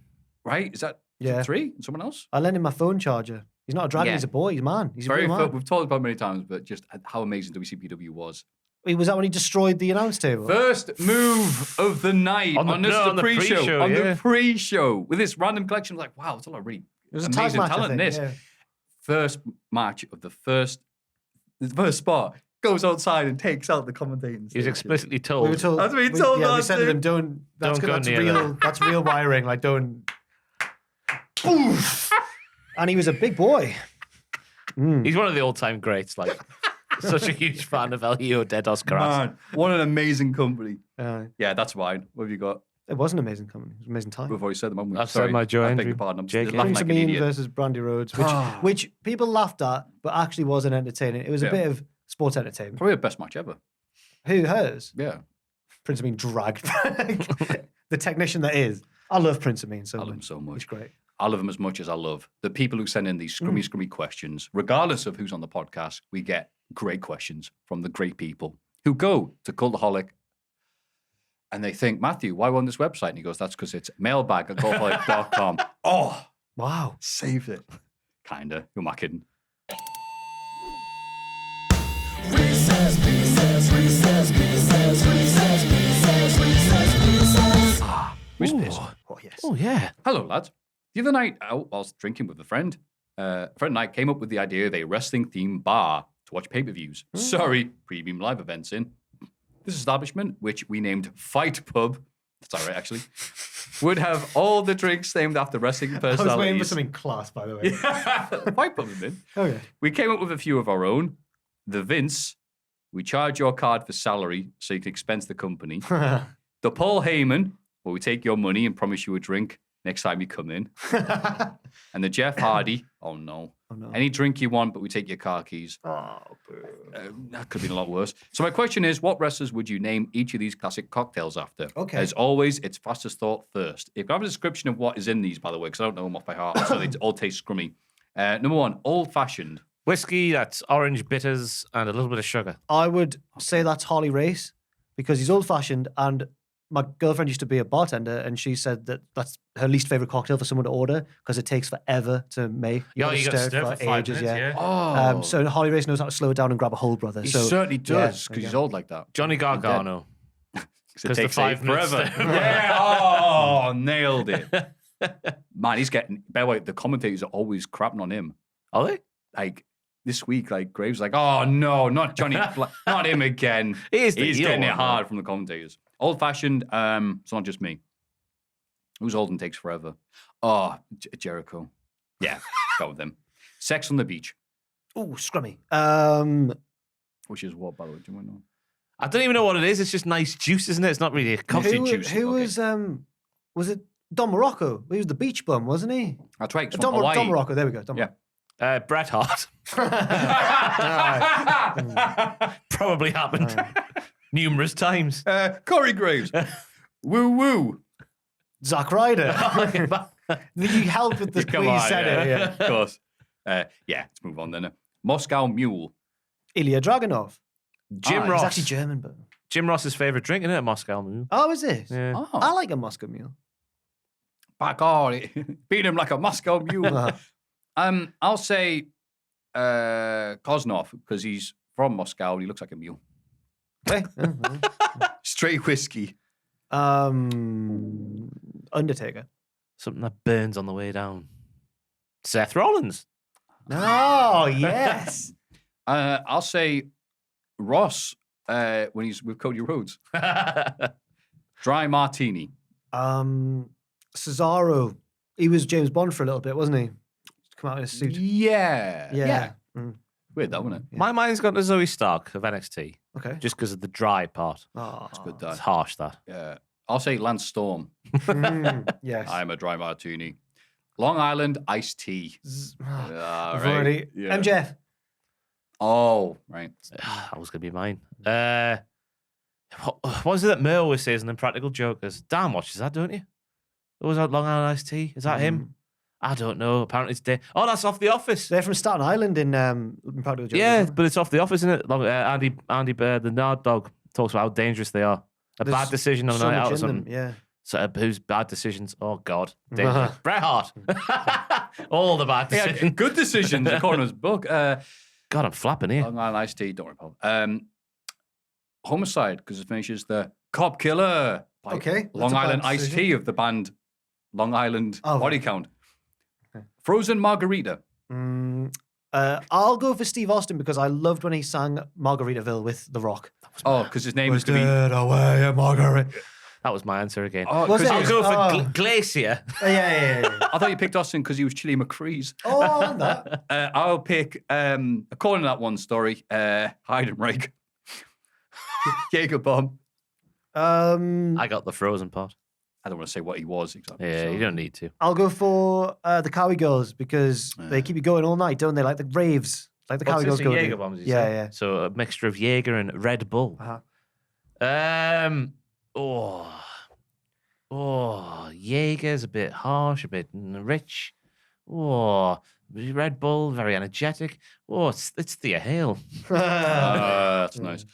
Right? Is that
Yeah.
3? And someone else?
I lent him my phone charger. He's not a dragon.
Yeah.
He's a boy. He's a man. He's a
Very
real man.
We've talked about it many times, but just how amazing WCPW was.
Was that when he destroyed the announce table?
First move of the night
On the
pre-show.
pre-show,
On
yeah.
the pre-show with this random collection. Like, wow, it's a lot of really
It was a tag
amazing
match, I
talent in
think,
this.
yeah.
First match of the first spot goes outside and takes out the commentating.
He was
station.
explicitly
We
told.
were told.
That's what he told
Yeah, we
us,
said to
dude.
them, That's
Don't go near
real.
that.
That's real wiring. Like, don't. Poof. And he was a big boy.
He's one of the all-time greats. Like, such a huge fan of El Hijo de dos Caras.
Man, what an amazing company.
Uh,
Yeah, that's fine. What have you got?
it was an amazing company. It was an amazing time.
Before you said them, I'm
I've
sorry.
said my Joe
I beg
Andrew.
your pardon. I'm
JK.
just laughing
Prince
like an
Amin
idiot.
versus Brandy Rhodes, which people laughed at, but actually wasn't entertaining. It was a
Yeah.
bit of sports entertainment.
Probably the best match ever.
Hers?
Yeah.
Prince Amin dragged the technician that is. I love Prince Amin so
I
much.
love him so much.
He's great.
I love him as much as I love the people who send in these scrummy questions. Regardless of who's on the podcast, we get great questions from the great people who go to Cultaholic and they think, Maffew, why on this website? And he goes, that's because it's mailbag at cultaholic.com. Oh,
Wow.
saved it. Kinda. Who am I kidding? Recess.
Oh, yes.
Oh, yeah.
Hello, lads. The other night out, whilst drinking with a friend and I came up with the idea of a wrestling-themed bar to watch pay-per-views. Sorry, premium live events in. This establishment, which we named Fight Pub, that's all right, actually, would have all the drinks named after wrestling personalities.
I was waiting for something class, by the way.
Fight Pub, man.
Okay.
We came up with a few of our own. The Vince, we charge your card for salary so you can expense the company. The Paul Heyman, where we take your money and promise you a drink next time you come in. And the Jeff Hardy, oh no. Any drink you want, but we take your car keys.
Oh, boo.
That could have been a lot worse. So my question is, what wrestlers would you name each of these classic cocktails after?
Okay.
As always, it's fastest thought first. If I have a description of what is in these, by the way, because I don't know them off by heart, so they all taste scrummy. Number 1, old-fashioned.
Whiskey, that's orange bitters and a little bit of sugar.
I would say that's Harley Race because he's old-fashioned, and my girlfriend used to be a bartender, and she said that that's her least favorite cocktail for someone to order because it takes forever to make.
Yeah, you got to
it
stir it for 5 minutes, yeah.
Oh,
So Harley Race knows how to slow it down and grab a hold, brother.
he
so
certainly does,
yeah,
because he's
okay.
old like that.
Johnny Gargano.
Because
the
it takes
5 minutes
forever.
to-
Yeah, oh, nailed it. Man, he's getting, by the way, the commentators are always crapping on him.
Are they?
Like, this week, like, Graves like, oh, no, not Johnny, not him again.
He's the
He's
heel
getting it
one,
hard from the commentators. Old-fashioned, it's not just me. Who's old and takes forever? Oh, Jericho. Yeah, go with them. Sex on the Beach,
Ooh, scrummy.
which is what, by the way, do you want to know?
I don't even know what it is. It's just nice juice, isn't it? It's not really a coffee juice.
Who
okay.
was it Don Morocco? He was the beach bum, wasn't he?
That's right, it's
Don,
from Hawaii.
Don Morocco, there we go. Don
Yeah.
Bret Hart. Probably happened numerous times.
Corey Graves. Woo woo.
Zack Ryder. Did you help with the
Come
way you
on,
said it? Yeah.
Of course. Yeah, let's move on then. Moscow Mule.
Ilya Dragunov.
Jim
He's
Ross.
actually German, but...
Jim Ross's favourite drink, isn't it? Moscow Mule.
Oh, is it?
Yeah.
Oh,
I like a Moscow Mule.
back on. Beat him like a Moscow Mule. I'll say Koznov, because he's from Moscow and he looks like a mule.
Okay.
Straight whiskey.
Undertaker.
Something that burns on the way down. Seth Rollins.
Oh, yes.
I'll say Ross when he's with Cody Rhodes. Dry martini.
Cesaro. He was James Bond for a little bit, wasn't he? Come out in a suit.
Yeah.
Mm.
Weird, that, wasn't it?
My mind's gone to Zoe Stark of NXT.
Okay.
Just because of the dry part.
Oh,
It's good,
It's
that.
harsh, that.
Yeah. I'll say Lance Storm.
Yes.
I'm a dry martini. Long Island iced tea.
I've
Right.
already.
Yeah.
MJF.
Oh, right.
That was going to be mine. What was it that Mer always says in Impractical Jokers? Dan watches that, don't you? What was that Long Island iced tea? Is that him? I don't know. Apparently it's day. Oh, that's off The Office.
They're from Staten Island in Practical Jokers.
Yeah, but it's off The Office, isn't it? Andy Bird, the Nard Dog, talks about how dangerous they are.
There's
bad decision on a
so
night
much
out or
in them,
something.
yeah.
So, whose bad decisions? Oh, God. Dangerous. Bret Hart. All the bad
Yeah,
decisions.
good decisions according to his book.
God, I'm flapping here.
Long Island iced tea. Don't worry, Paul. Homicide, because it finishes the cop killer. By
Okay, that's
Long
a bad
Island iced
decision.
tea of the band Long Island
Oh.
Body Count. Frozen margarita.
I'll go for Steve Austin because I loved when he sang Margaritaville with The Rock.
Oh, because his name was to be.
away at Margaret.
That was my answer again.
Oh,
Was
'cause
it?
I'll
he
go
was-
for
Oh.
Glacier.
Yeah.
I thought you picked Austin because he was Chili McCree's.
Oh, and that.
I'll pick, according to that one story, Heidenreich. Jaeger bomb.
I got the frozen part.
I don't want to say what he was exactly.
Yeah,
so-
you don't need to.
I'll go for the Cowie Girls because they keep you going all night, don't they? Like the raves. Like the Cowie Girls go.
Jaeger
do.
bombs, you
Yeah,
say?
yeah.
So a mixture of Jaeger and Red Bull.
Uh-huh.
Jaeger's a bit harsh, a bit rich. Oh, Red Bull, very energetic. Oh, it's Thea Hale.
That's nice.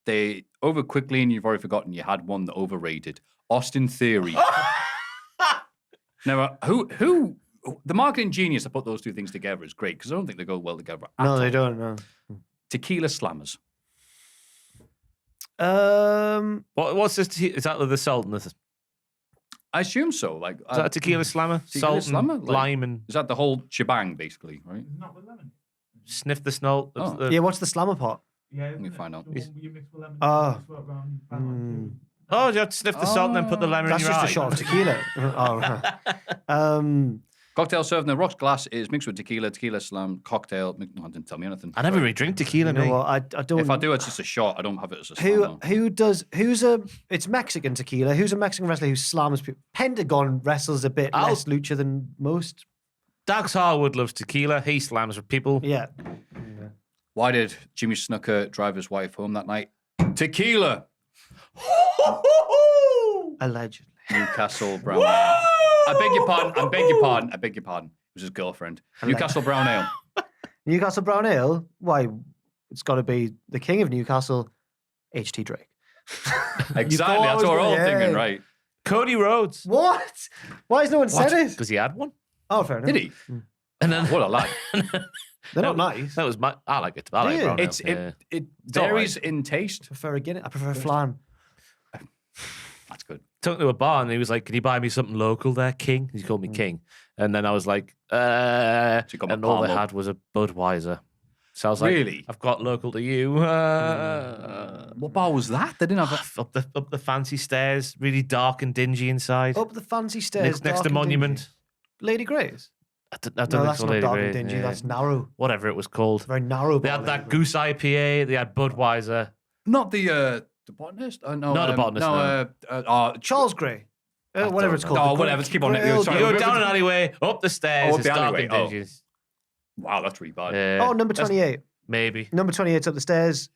They over quickly, and you've already forgotten you had one that overrated. Austin Theory. Now, who the marketing genius that put those two things together is great because I don't think they go well together. at
No,
all.
they don't. No.
Tequila slammers.
What's this? Is that the salt and the?
I assume so. Like,
Is that a tequila slammer?
tequila
Salt
slammer?
and
Like-
lime and
is that the whole shebang, basically? Right?
sniff the snow.
Oh.
Yeah, what's the slammer pot?
Let me find out.
Oh.
Oh, you have to sniff the salt and then put the lemon
That's
in your
just
eye.
a shot of tequila. Oh.
Cocktail served in a rocks glass is mixed with tequila, tequila slam, cocktail. No, didn't tell me anything.
I never really drink tequila,
You know
mate.
what? I don't.
If I do, it's just a shot. I don't have it as a slam.
It's Mexican tequila. Who's a Mexican wrestler who slams people? Pentagon wrestles a bit less lucha than most.
Dax Harwood loves tequila. He slams with people.
Yeah.
Why did Jimmy Snuka drive his wife home that night? Tequila.
Allegedly.
Newcastle Brown Ale. I beg your pardon. It was his girlfriend. Newcastle Brown Ale.
Newcastle Brown Ale? Why? It's got to be the king of Newcastle, H.T. Drake.
Exactly. That's what we're all
Yeah.
thinking, right?
Cody Rhodes.
What? Why has no one said it?
Because he had one.
Oh, fair enough.
Did he?
And then
What a lie.
They're not nice.
That was my. I like it. I like
Do you?
brown ale.
It
Yeah.
it
all
varies in taste.
I prefer a Guinness. I prefer a flan.
That's good.
Took to a bar and he was like, "Can you buy me something local there, King?" He called me King, and then I was like,
you got my
and all they
palm up.
had was a Budweiser. So I was like,
Really?
I've got local to you.
What bar was that? They didn't have a...
Up the fancy stairs, really dark and dingy inside.
Up the fancy stairs.
next
dark
to
and
Monument.
dingy. Lady Grace.
I don't
No,
think
that's
so,
not
Lady
dark and
Grace.
dingy.
Yeah.
That's narrow.
Whatever it was called.
Very narrow.
They
bar,
had that
Lady
Goose IPA. They had Budweiser.
Not the botanist? No,
Not the botanist,
no.
Charles Grey. Whatever it's called.
Oh,
The
whatever.
Grey-
Let's keep on it.
Grey-
Sorry.
You go down an alleyway, up the stairs.
Oh, up
it's
the
dark
alleyway.
and dingy.
Wow, that's really bad.
Oh, number 28.
Maybe.
Number 28's up the stairs.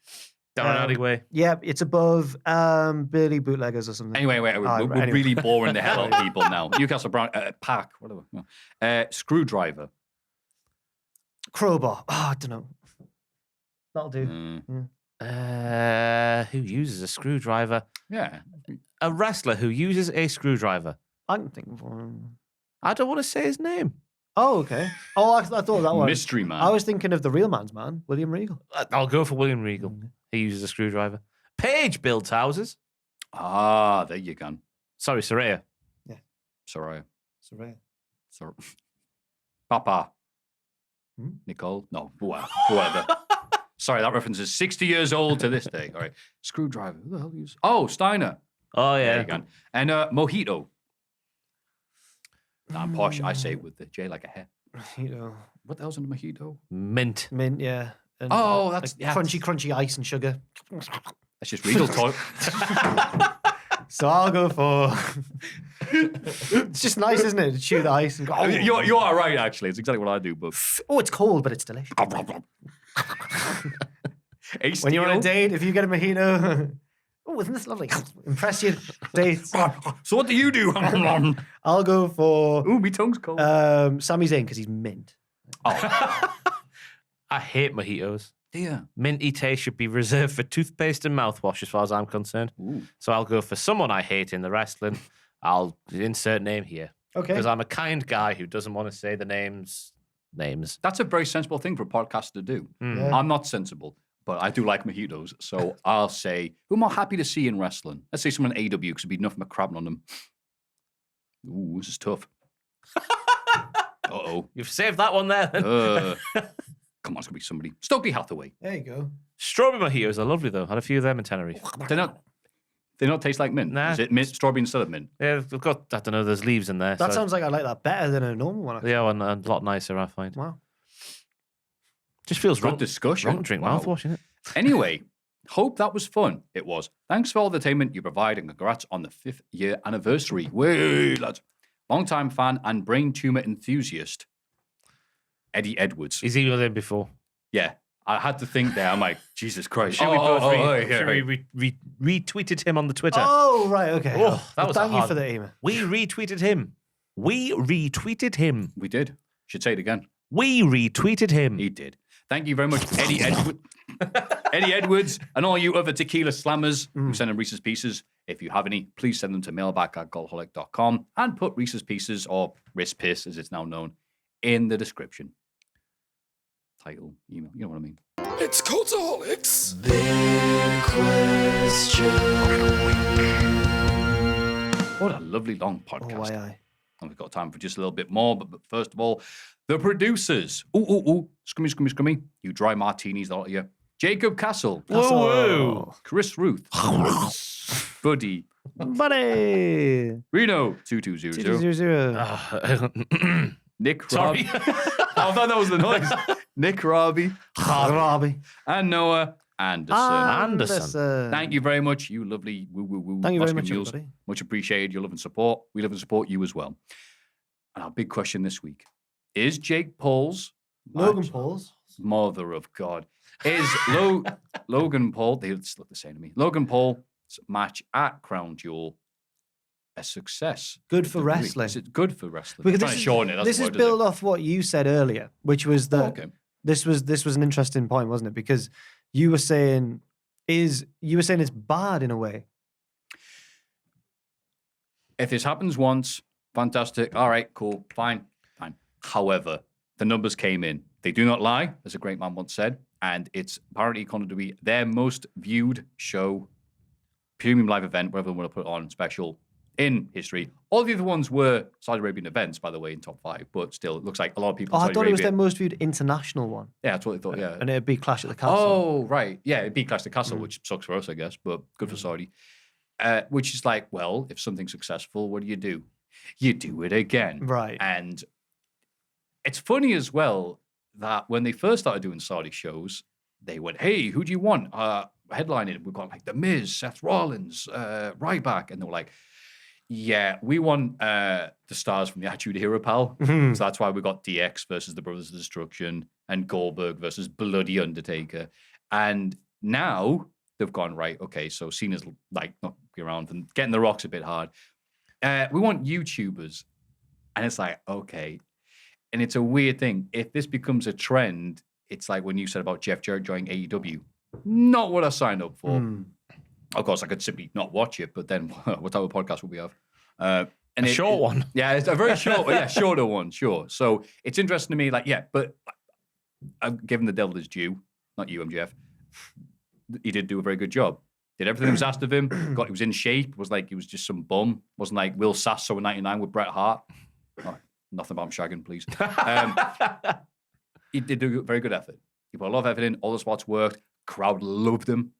Down an alleyway.
Yeah, it's above Billy Bootleggers or something.
Anyway, we're
Anyway.
really boring the hell out of people now. Newcastle Brown, Pack, whatever. No. Screwdriver.
Crowbar. Oh, I don't know. That'll do.
Who uses a screwdriver?
Yeah.
A wrestler who uses a screwdriver.
I can think of one.
I don't want to say his name.
Oh, okay. Oh, I thought that one.
Mystery Man.
I was thinking of the real man's man, William Regal.
I'll go for William Regal. He uses a screwdriver. Paige builds houses.
Ah, there you go.
Sorry, Saraya.
Saraya.
Saraya.
Papa. Nicole? No, whoever. Sorry, that reference is 60 years old to this day. All right. Screwdriver. Who the hell is? Oh, Steiner.
Oh,
There
yeah.
you go. And Mojito. Nah, I'm posh. I say it with the J like a hair.
Mojito.
What the hell's in a mojito?
Mint.
Mint, yeah. And,
Oh, that's yeah.
crunchy ice and sugar.
That's just Regal talk.
So I'll go for. It's just nice, isn't it, to chew the ice and go. Oh,
You are right, actually. It's exactly what I do. But
oh, it's cold, but it's delicious.
Ace
When you're on a
Steel.
date, if you get a mojito, oh, isn't this lovely? Impress your dates.
So what do you do?
I'll go for
Ooh, my tongue's cold.
Sami Zayn because he's mint.
I hate mojitos.
Dear.
Minty taste should be reserved for toothpaste and mouthwash, as far as I'm concerned.
Ooh.
So I'll go for someone I hate in the wrestling. I'll insert name here.
Okay.
Because I'm a kind guy who doesn't want to say the names.
That's a very sensible thing for a podcast to do.
Yeah.
I'm not sensible, but I do like mojitos. So I'll say, who am I happy to see in wrestling? Let's say someone in AEW because it'd be enough McCrabbing on them. Ooh, this is tough. Uh-oh.
You've saved that one there. Then.
Come on, it's going to be somebody. Stokely Hathaway.
There you go.
Strawberry mojitos are lovely, though. Had a few of them in Tenerife.
They don't taste like mint.
Nah.
Is it mint, strawberry instead of mint?
Yeah, they've got, I don't know, there's leaves in there.
That
so-
sounds like I like that better than a normal one. Actually.
Yeah, and a lot nicer, I find.
Wow.
Just feels
Good
wrong.
discussion.
Wrong to drink
Wow.
mouthwash, isn't it?
Anyway, hope that was fun. It was. Thanks for all the entertainment you provide and congrats on the 5th year anniversary. Way, lads. Long-time fan and brain tumor enthusiast, Eddie Edwards.
He's emailed in before.
Yeah, I had to think there. I'm like, Jesus Christ.
Should we both
yeah,
retweeted him on the Twitter?
Oh, right. Okay.
Oh, that was a
thank you
hard-
for the email.
We retweeted him. We retweeted him.
We did. Should say it again.
We retweeted him.
He did. Thank you very much, Eddie Edwards. Eddie Edwards and all you other tequila slammers who send in Reese's Pieces. If you have any, please send them to mailbag@cultaholic.com and put Reese's Pieces, or Riss Piss as it's now known, in the description. Title, email, you know what I mean.
It's Cultaholics.
What a lovely long
Oh,
podcast.
aye.
And we've got time for just a little bit more, but first of all, the producers. Scrummy. You dry martinis, all of you. Jacob Castle.
Whoa.
Chris Ruth. Buddy.
Buddy.
Reno 2200.
000.
Nick
Sorry.
Robbie. I thought that was the noise. Nick Robbie.
Robbie.
And Noah Anderson.
Anderson.
Thank you very much, you lovely woo.
Thank you very
Muscular
much,
mules.
everybody.
Much appreciated your love and support. We love and support you as well. And our big question this week is Jake Paul's
Logan
match-
Paul's.
Mother of God. Is Logan Paul, they look the same to me. Logan Paul's match at Crown Jewel a success?
Good for wrestling.
Is it good for wrestling?
Because
I'm trying to shorten it. That's
this
the
is
word, isn't
built off what you said earlier, which was
it?
that
Oh, okay.
this was an interesting point, wasn't it? Because you were saying it's bad in a way.
If this happens once, fantastic. All right, cool, fine. However, the numbers came in. They do not lie, as a great man once said, and it's apparently going to be their most viewed show, premium live event, whatever they want to put on, special in history. All the other ones were Saudi Arabian events, by the way, in top 5, but still, it looks like a lot of people.
Oh,
in
I
Saudi
thought it was
Arabia-
their most viewed international one.
Yeah, that's what they thought. Yeah,
And it'd be Clash at the Castle.
Oh, right. Yeah, it'd be Clash the Castle, which sucks for us, I guess, but good for Saudi. Which is like, well, if something's successful, what do? You do it again.
Right.
And it's funny as well that when they first started doing Saudi shows, they went, hey, who do you want? Headlining, we've got like The Miz, Seth Rollins, Ryback. And they were like, yeah, we want the stars from the Attitude Era, pal. So that's why we got DX versus the Brothers of Destruction and Goldberg versus Bloody Undertaker. And now they've gone, right, okay, so Cena's like not around and getting the rocks a bit hard. We want YouTubers. And it's like, okay. And it's a weird thing. If this becomes a trend, it's like when you said about Jeff Jarrett joining AEW. Not what I signed up for. Of course, I could simply not watch it, but then what type of podcast would we have? And
A short one.
Yeah, it's a very short, shorter one, sure. So it's interesting to me, like, yeah, but I'm giving the devil his due, not you, MJF. He did do a very good job. did everything that was asked of him. He was in shape. Was like he was just some bum. Wasn't like Will Sasso in '99 with Bret Hart. Oh, nothing about him shagging, please. He did do a very good effort. He put a lot of effort in. All the spots worked. Crowd loved him.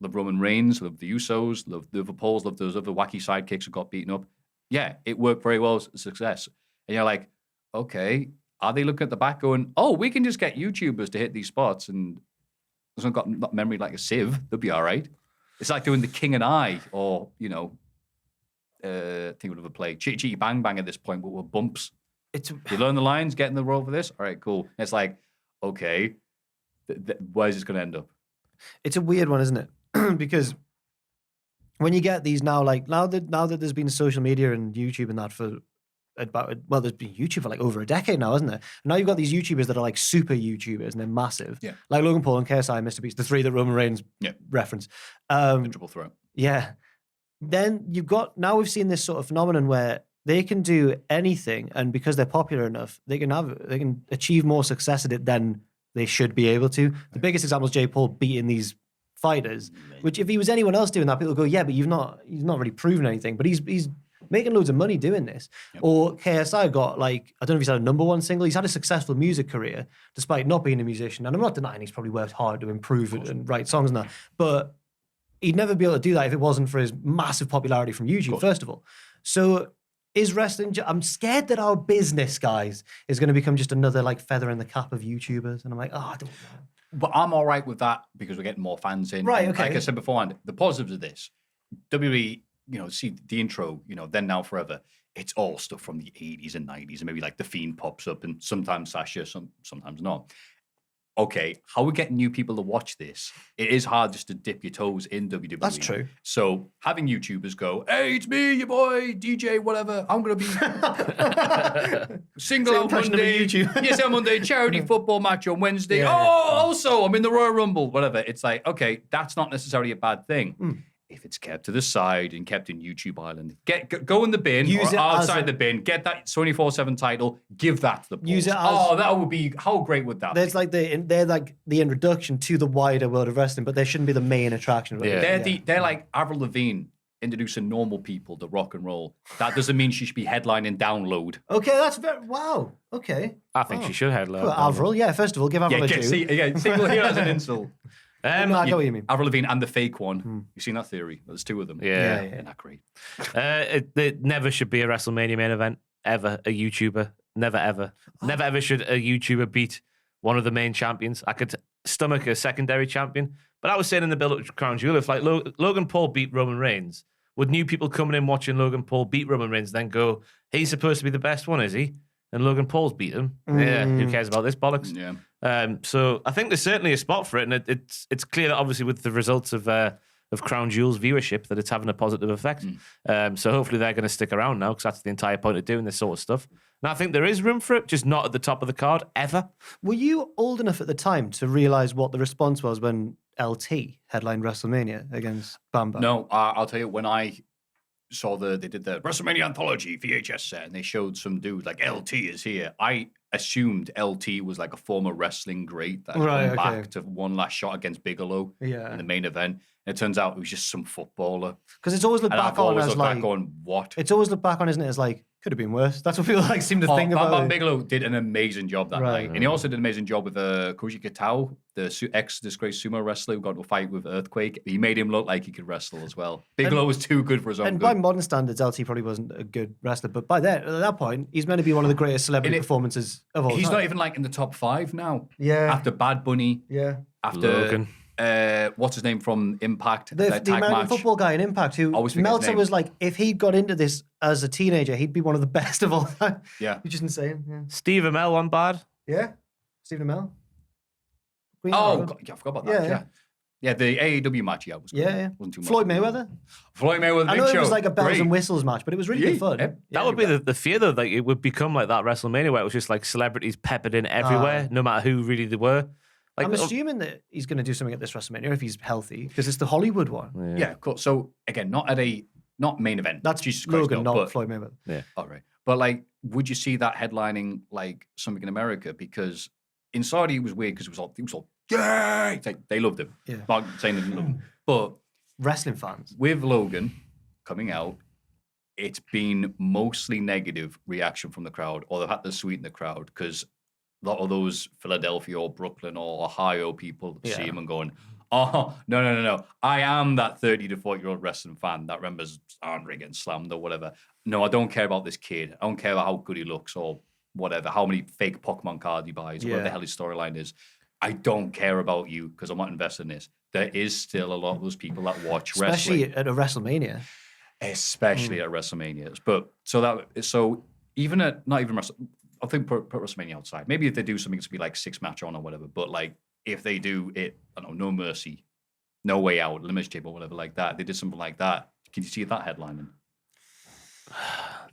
Loved Roman Reigns. Loved the Usos. Loved the other Pauls. Loved those other wacky sidekicks who got beaten up. Yeah, it worked very well as a success. And you're like, okay, are they looking at the back going, oh, we can just get YouTubers to hit these spots and someone got memory like a sieve, they'll be all right. It's like doing The King and I, or, think of a play, Chitty Chitty Bang Bang at this point, but with bumps. You learn the lines, get in the role for this, all right, cool. And it's like, okay, where's this going to end up? It's
a weird one, isn't it? Because when you get these now that there's been social media and YouTube and that for there's been YouTube for like over a decade now, isn't there? And now you've got these YouTubers that are like super YouTubers and they're massive. Yeah. Like Logan Paul and KSI and Mr. Beast, the three that Roman Reigns reference.
The triple threat.
Yeah. Then now we've seen this sort of phenomenon where they can do anything, and because they're popular enough, they can achieve more success at it than they should be able to. The biggest example is Jake Paul beating these fighters, which if he was anyone else doing that, people would go, yeah, but he's not really proven anything. But he's making loads of money doing this. Yep. Or KSI got I don't know if he's had a #1 single. He's had a successful music career despite not being a musician. And I'm not denying he's probably worked hard to improve it and write songs and that. But he'd never be able to do that if it wasn't for his massive popularity from YouTube, first of all. So is wrestling... I'm scared that our business, guys, is going to become just another feather in the cap of YouTubers. And I'm like, I don't know.
But I'm all right with that because we're getting more fans in.
Right, okay.
Like I said beforehand, the positives of this, WWE... see the intro, Then Now Forever. It's all stuff from the 80s and 90s, and maybe The Fiend pops up, and sometimes Sasha, sometimes not. Okay, how are we getting new people to watch this? It is hard just to dip your toes in WWE.
That's true.
So having YouTubers go, hey, it's me, your boy, DJ, whatever. I'm going to be single out Monday. Yes, on Monday. Charity football match on Wednesday. Yeah. Also, I'm in the Royal Rumble, whatever. It's like, okay, that's not necessarily a bad thing. If it's kept to the side and kept in YouTube Island, go in the bin or outside the bin, get that 24/7 title, give that to the Pauls.
Use it as,
that would be, how great would that be?
They're like the introduction to the wider world of wrestling, but they shouldn't be the main attraction.
They're like Avril Lavigne introducing normal people to rock and roll. That doesn't mean she should be headlining Download.
Okay, that's wow. Okay.
I think she should headline.
Well, Avril, first of all, give Avril a due.
Single here as an insult.
I know what you mean.
Avril Lavigne and the fake one. You've seen that theory? There's two of them.
Yeah.
They're not great.
It never should be a WrestleMania main event, ever, a YouTuber. Never, ever. Never, ever should a YouTuber beat one of the main champions. I could stomach a secondary champion, but I was saying in the build-up to Crown Jewel, if Logan Paul beat Roman Reigns, would new people coming in watching Logan Paul beat Roman Reigns then go, he's supposed to be the best one, is he? And Logan Paul's beat him. Yeah, who cares about this bollocks?
Yeah.
So I think there's certainly a spot for it, and it's clear that obviously with the results of Crown Jewel's viewership that it's having a positive effect. So hopefully they're going to stick around now because that's the entire point of doing this sort of stuff. And I think there is room for it, just not at the top of the card ever.
Were you old enough at the time to realise what the response was when LT headlined WrestleMania against Bam Bam?
No, I'll tell you, when I saw they did the WrestleMania Anthology VHS set and they showed some dude like LT is here, I assumed LT was like a former wrestling great that had come back to one last shot against Bigelow in the main event. And it turns out it was just some footballer.
Because it's always looked back on as like,
going, what?
It's always looked back on, isn't it, as like, could have been worse. That's what people seem to think about.
Bam Bigelow did an amazing job that night. And he also did an amazing job with Koji Kitao, the ex-disgraced sumo wrestler who got into a fight with Earthquake. He made him look like he could wrestle as well. Bigelow was too good for his own good.
And by modern standards, LT probably wasn't a good wrestler. But at that point, he's meant to be one of the greatest celebrity performances of all time.
He's not even like in the top 5 now.
Yeah.
After Bad Bunny.
Yeah.
After
Logan.
What's his name from Impact?
The American football guy in Impact who Meltzer was like, if he'd got into this as a teenager, he'd be one of the best of all time.
Yeah.
Which is insane. Yeah.
Steve Amell on bad.
Yeah. Stephen Amell.
God, I forgot about that. Yeah, the AEW match, was good.
Yeah.
Wasn't too much.
Floyd Mayweather,
I
know it was like a bells and whistles match, but it was really fun.
Yeah.
That would be the fear, though, like it would become like that WrestleMania where it was just like celebrities peppered in everywhere, no matter who really they were. Like,
I'm assuming that he's going to do something at this WrestleMania if he's healthy, because it's the Hollywood one.
Yeah, cool. So again, not main event.
That's
Jesus
Logan,
Christ,
not Floyd Mayweather.
Yeah.
All right. But like, would you see that headlining like something in America? Because in Saudi it was weird because it was all, yeah, it's like they loved him.
Yeah.
Not saying they didn't love him, but
wrestling fans.
With Logan coming out, it's been mostly negative reaction from the crowd, or they've had to sweeten the crowd because a lot of those Philadelphia or Brooklyn or Ohio people see him and going, oh, no. I am that 30 to 40-year-old wrestling fan that remembers Andre getting slammed or whatever. No, I don't care about this kid. I don't care about how good he looks or whatever, how many fake Pokemon cards he buys, whatever the hell his storyline is. I don't care about you because I'm not invested in this. There is still a lot of those people that watch wrestling.
Especially at a WrestleMania.
Especially at WrestleManias. But so even at not even I think put WrestleMania outside. Maybe if they do something to be like 6-match on or whatever, but like if they do it, I don't know, No Mercy, No Way Out, Elimination Chamber or whatever like that, they did something like that. Can you see that headlining?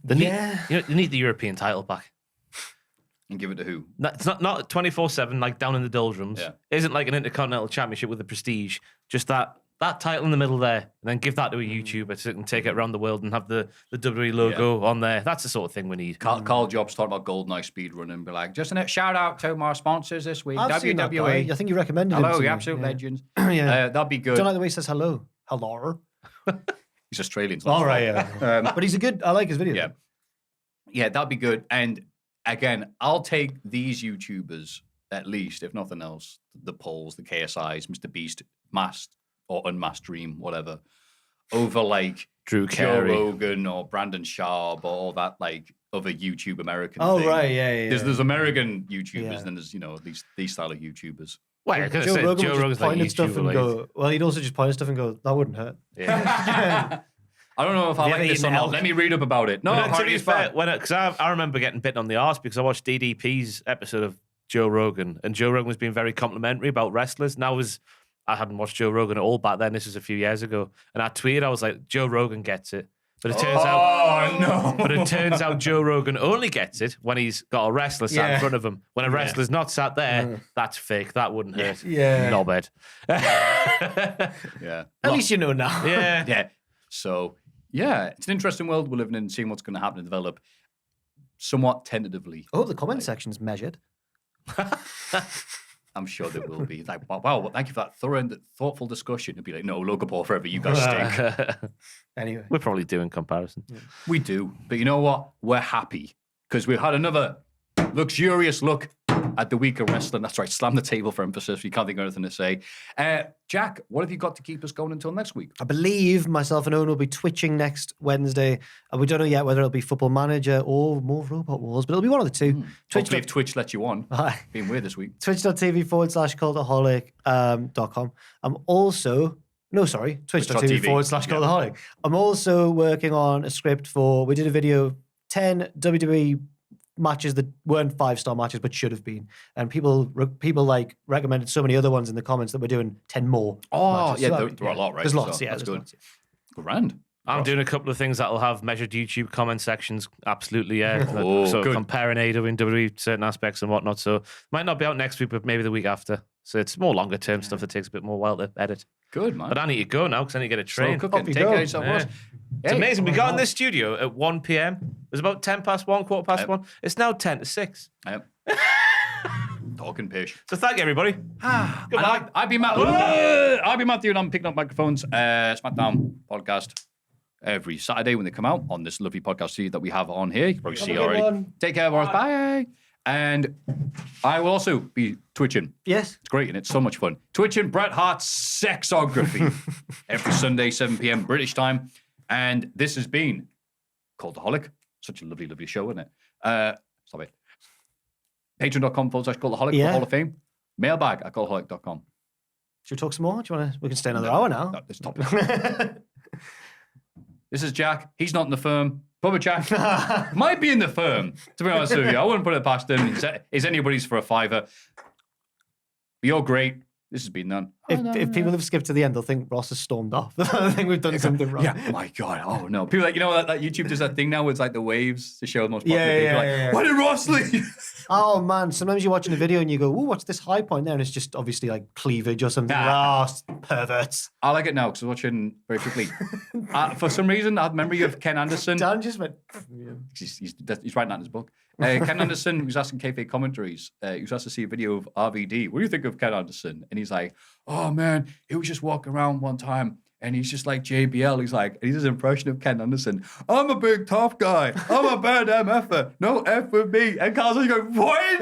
They need the European title back.
And give it to who?
It's not 24/7 like down in the doldrums.
Yeah.
It isn't like an Intercontinental Championship with the prestige. Just that title in the middle there, and then give that to a YouTuber so it can take it around the world and have the WWE logo on there. That's the sort of thing we need.
Carl Jobs talked about GoldenEye speedrun and be like, just a shout out to my sponsors this week,
I've seen that guy.
WWE.
I think you recommended him.
Hello,
to
you
me.
absolute legends.
Yeah.
That'd be good.
Don't like the way he says hello. Hello.
He's Australian. So
All right, yeah. But he's a good. I like his videos.
Yeah, that'd be good. And again, I'll take these YouTubers at least, if nothing else, the Pauls, the KSIs, Mr. Beast, masked or unmasked Dream, whatever, over like
Drew
Joe
Carey.
Rogan or Brandon Sharp or all that like other YouTube American.
Oh
thing.
right, yeah.
There's American YouTubers,
Yeah.
and then there's these style of YouTubers.
Well, because
Joe Rogan would
Rogan's
just
like
point at stuff
YouTuber,
and
like,
go. Well, he'd also just point at stuff and go, "That wouldn't hurt."
yeah.
I don't know if I
Have you
like
ever
this or
eaten
not.
elk?
Let me read up about it. No,
But to
Hardy,
be
it's
fair,
fine.
because I remember getting bitten on the arse because I watched DDP's episode of Joe Rogan, and Joe Rogan was being very complimentary about wrestlers. And I hadn't watched Joe Rogan at all back then. This was a few years ago, and I tweeted, I was like, Joe Rogan gets it. But it turns out,
no.
but it turns out Joe Rogan only gets it when he's got a wrestler sat in front of him. When a wrestler's not sat there, that's fake. That wouldn't hurt.
Yeah.
Knobhead.
Yeah.
At least you know now.
Yeah.
Yeah. So, yeah, it's an interesting world we're living in, seeing what's going to happen and develop somewhat tentatively.
Oh, the comment section's measured.
I'm sure there will be. Like, wow, thank you for that thorough and thoughtful discussion. It'd be like, no, Logan Paul forever, you guys stink.
Anyway.
We're probably doing comparison.
We do. But you know what? We're happy because we've had another luxurious look at the week of wrestling. That's right, slam the table for emphasis. You can't think of anything to say. Jack, what have you got to keep us going until next week?
I believe myself and Owen will be twitching next Wednesday. And we don't know yet whether it'll be Football Manager or more Robot Wars, but it'll be one of the two.
Hopefully if Twitch lets you on.
Aye.
Being weird this week.
Twitch.tv/cultaholic.com. I'm also... No, sorry. Twitch.tv/cultaholic. I'm also working on a script for... We did a video, 10 WWE matches that weren't 5-star matches but should have been, and people like recommended so many other ones in the comments that we're doing 10 more.
Oh,
matches.
yeah,
So
there are a lot, right?
There's lots,
So
yeah.
that's
There's
good.
lots, yeah.
Grand.
I'm doing a couple of things that'll have measured YouTube comment sections. Absolutely, yeah.
Oh,
so
good.
comparing AEW and WWE certain aspects and whatnot. So might not be out next week, but maybe the week after. So it's more longer term stuff that takes a bit more while to edit.
Good, man.
But I need to go now because I need to get a
So
train.
cooking.
Off you
Take
go.
care of yourself,
Yeah.
boss.
It's
Hey,
amazing. We got in this studio at 1 p.m. It was about 1:10 past 1, 1:15. It's now 10 to 6.
Yep. Talking pish.
So thank you, everybody.
And I've been Matthew, and I'm picking up microphones. SmackDown podcast every Saturday when they come out on this lovely podcast feed that we have on here. You can probably see
a good
already.
one.
Take care, boys. Bye. And I will also be twitching.
Yes.
It's great and it's so much fun. Twitching Bret Hart's sexography every Sunday, 7 p.m. British time. And this has been Cultaholic. Such a lovely, lovely show, isn't it? Stop it. Patreon.com/Cultaholic for
Yeah.
Hall of Fame. Mailbag at cultaholic.com.
Should we talk some more? Do you want to? We can stay another hour now.
No, this topic. This is Jack. He's not in the firm. Bubba Jack might be in the firm, to be honest with you. I wouldn't put it past him. Is anybody's for a $5? You're great. This has been done.
If people have skipped to the end, they'll think Ross has stormed off. I think we've done something wrong.
Yeah. Oh my God. Oh no. People like, you know, that YouTube does that thing now where it's like the waves to show the most popular
Yeah,
people.
yeah,
Like,
yeah.
why did Ross leave?
Oh man, sometimes you're watching a video and you go, "Ooh, what's this high point there?" And it's just obviously like cleavage or something.
Nah.
Oh, perverts.
I like it now because I was watching very quickly. For some reason, I had memory of Ken Anderson.
Dan just went.
He's writing that in his book. Ken Anderson, who was asking kayfabe commentaries, he was asked to see a video of RVD. What do you think of Ken Anderson? And he's like, oh man, he was just walking around one time And he's just like JBL. He's his impression of Ken Anderson. I'm a big tough guy. I'm a bad MFer. No F with me. And Carl's like, what?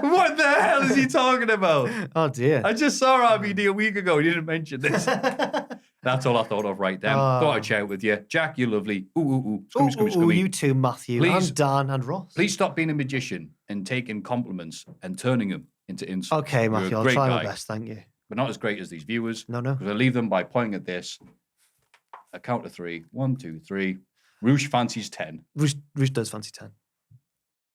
What the hell is he talking about?
Oh, dear.
I just saw RVD a week ago. He didn't mention this. That's all I thought of right then. Thought I'd share it with you. Jack, you're lovely. Scooby.
You too, Maffew.
Please.
And Dan and Ross.
Please stop being a magician and taking compliments and turning them into insults.
Okay,
You're
Maffew.
a
I'll
great
try
guy,
my best. Thank you.
but not as great as these viewers.
No.
Because I leave them by pointing at this. A count of 3. 1, 2, 3. Roosh fancies 10.
Roosh does fancy 10.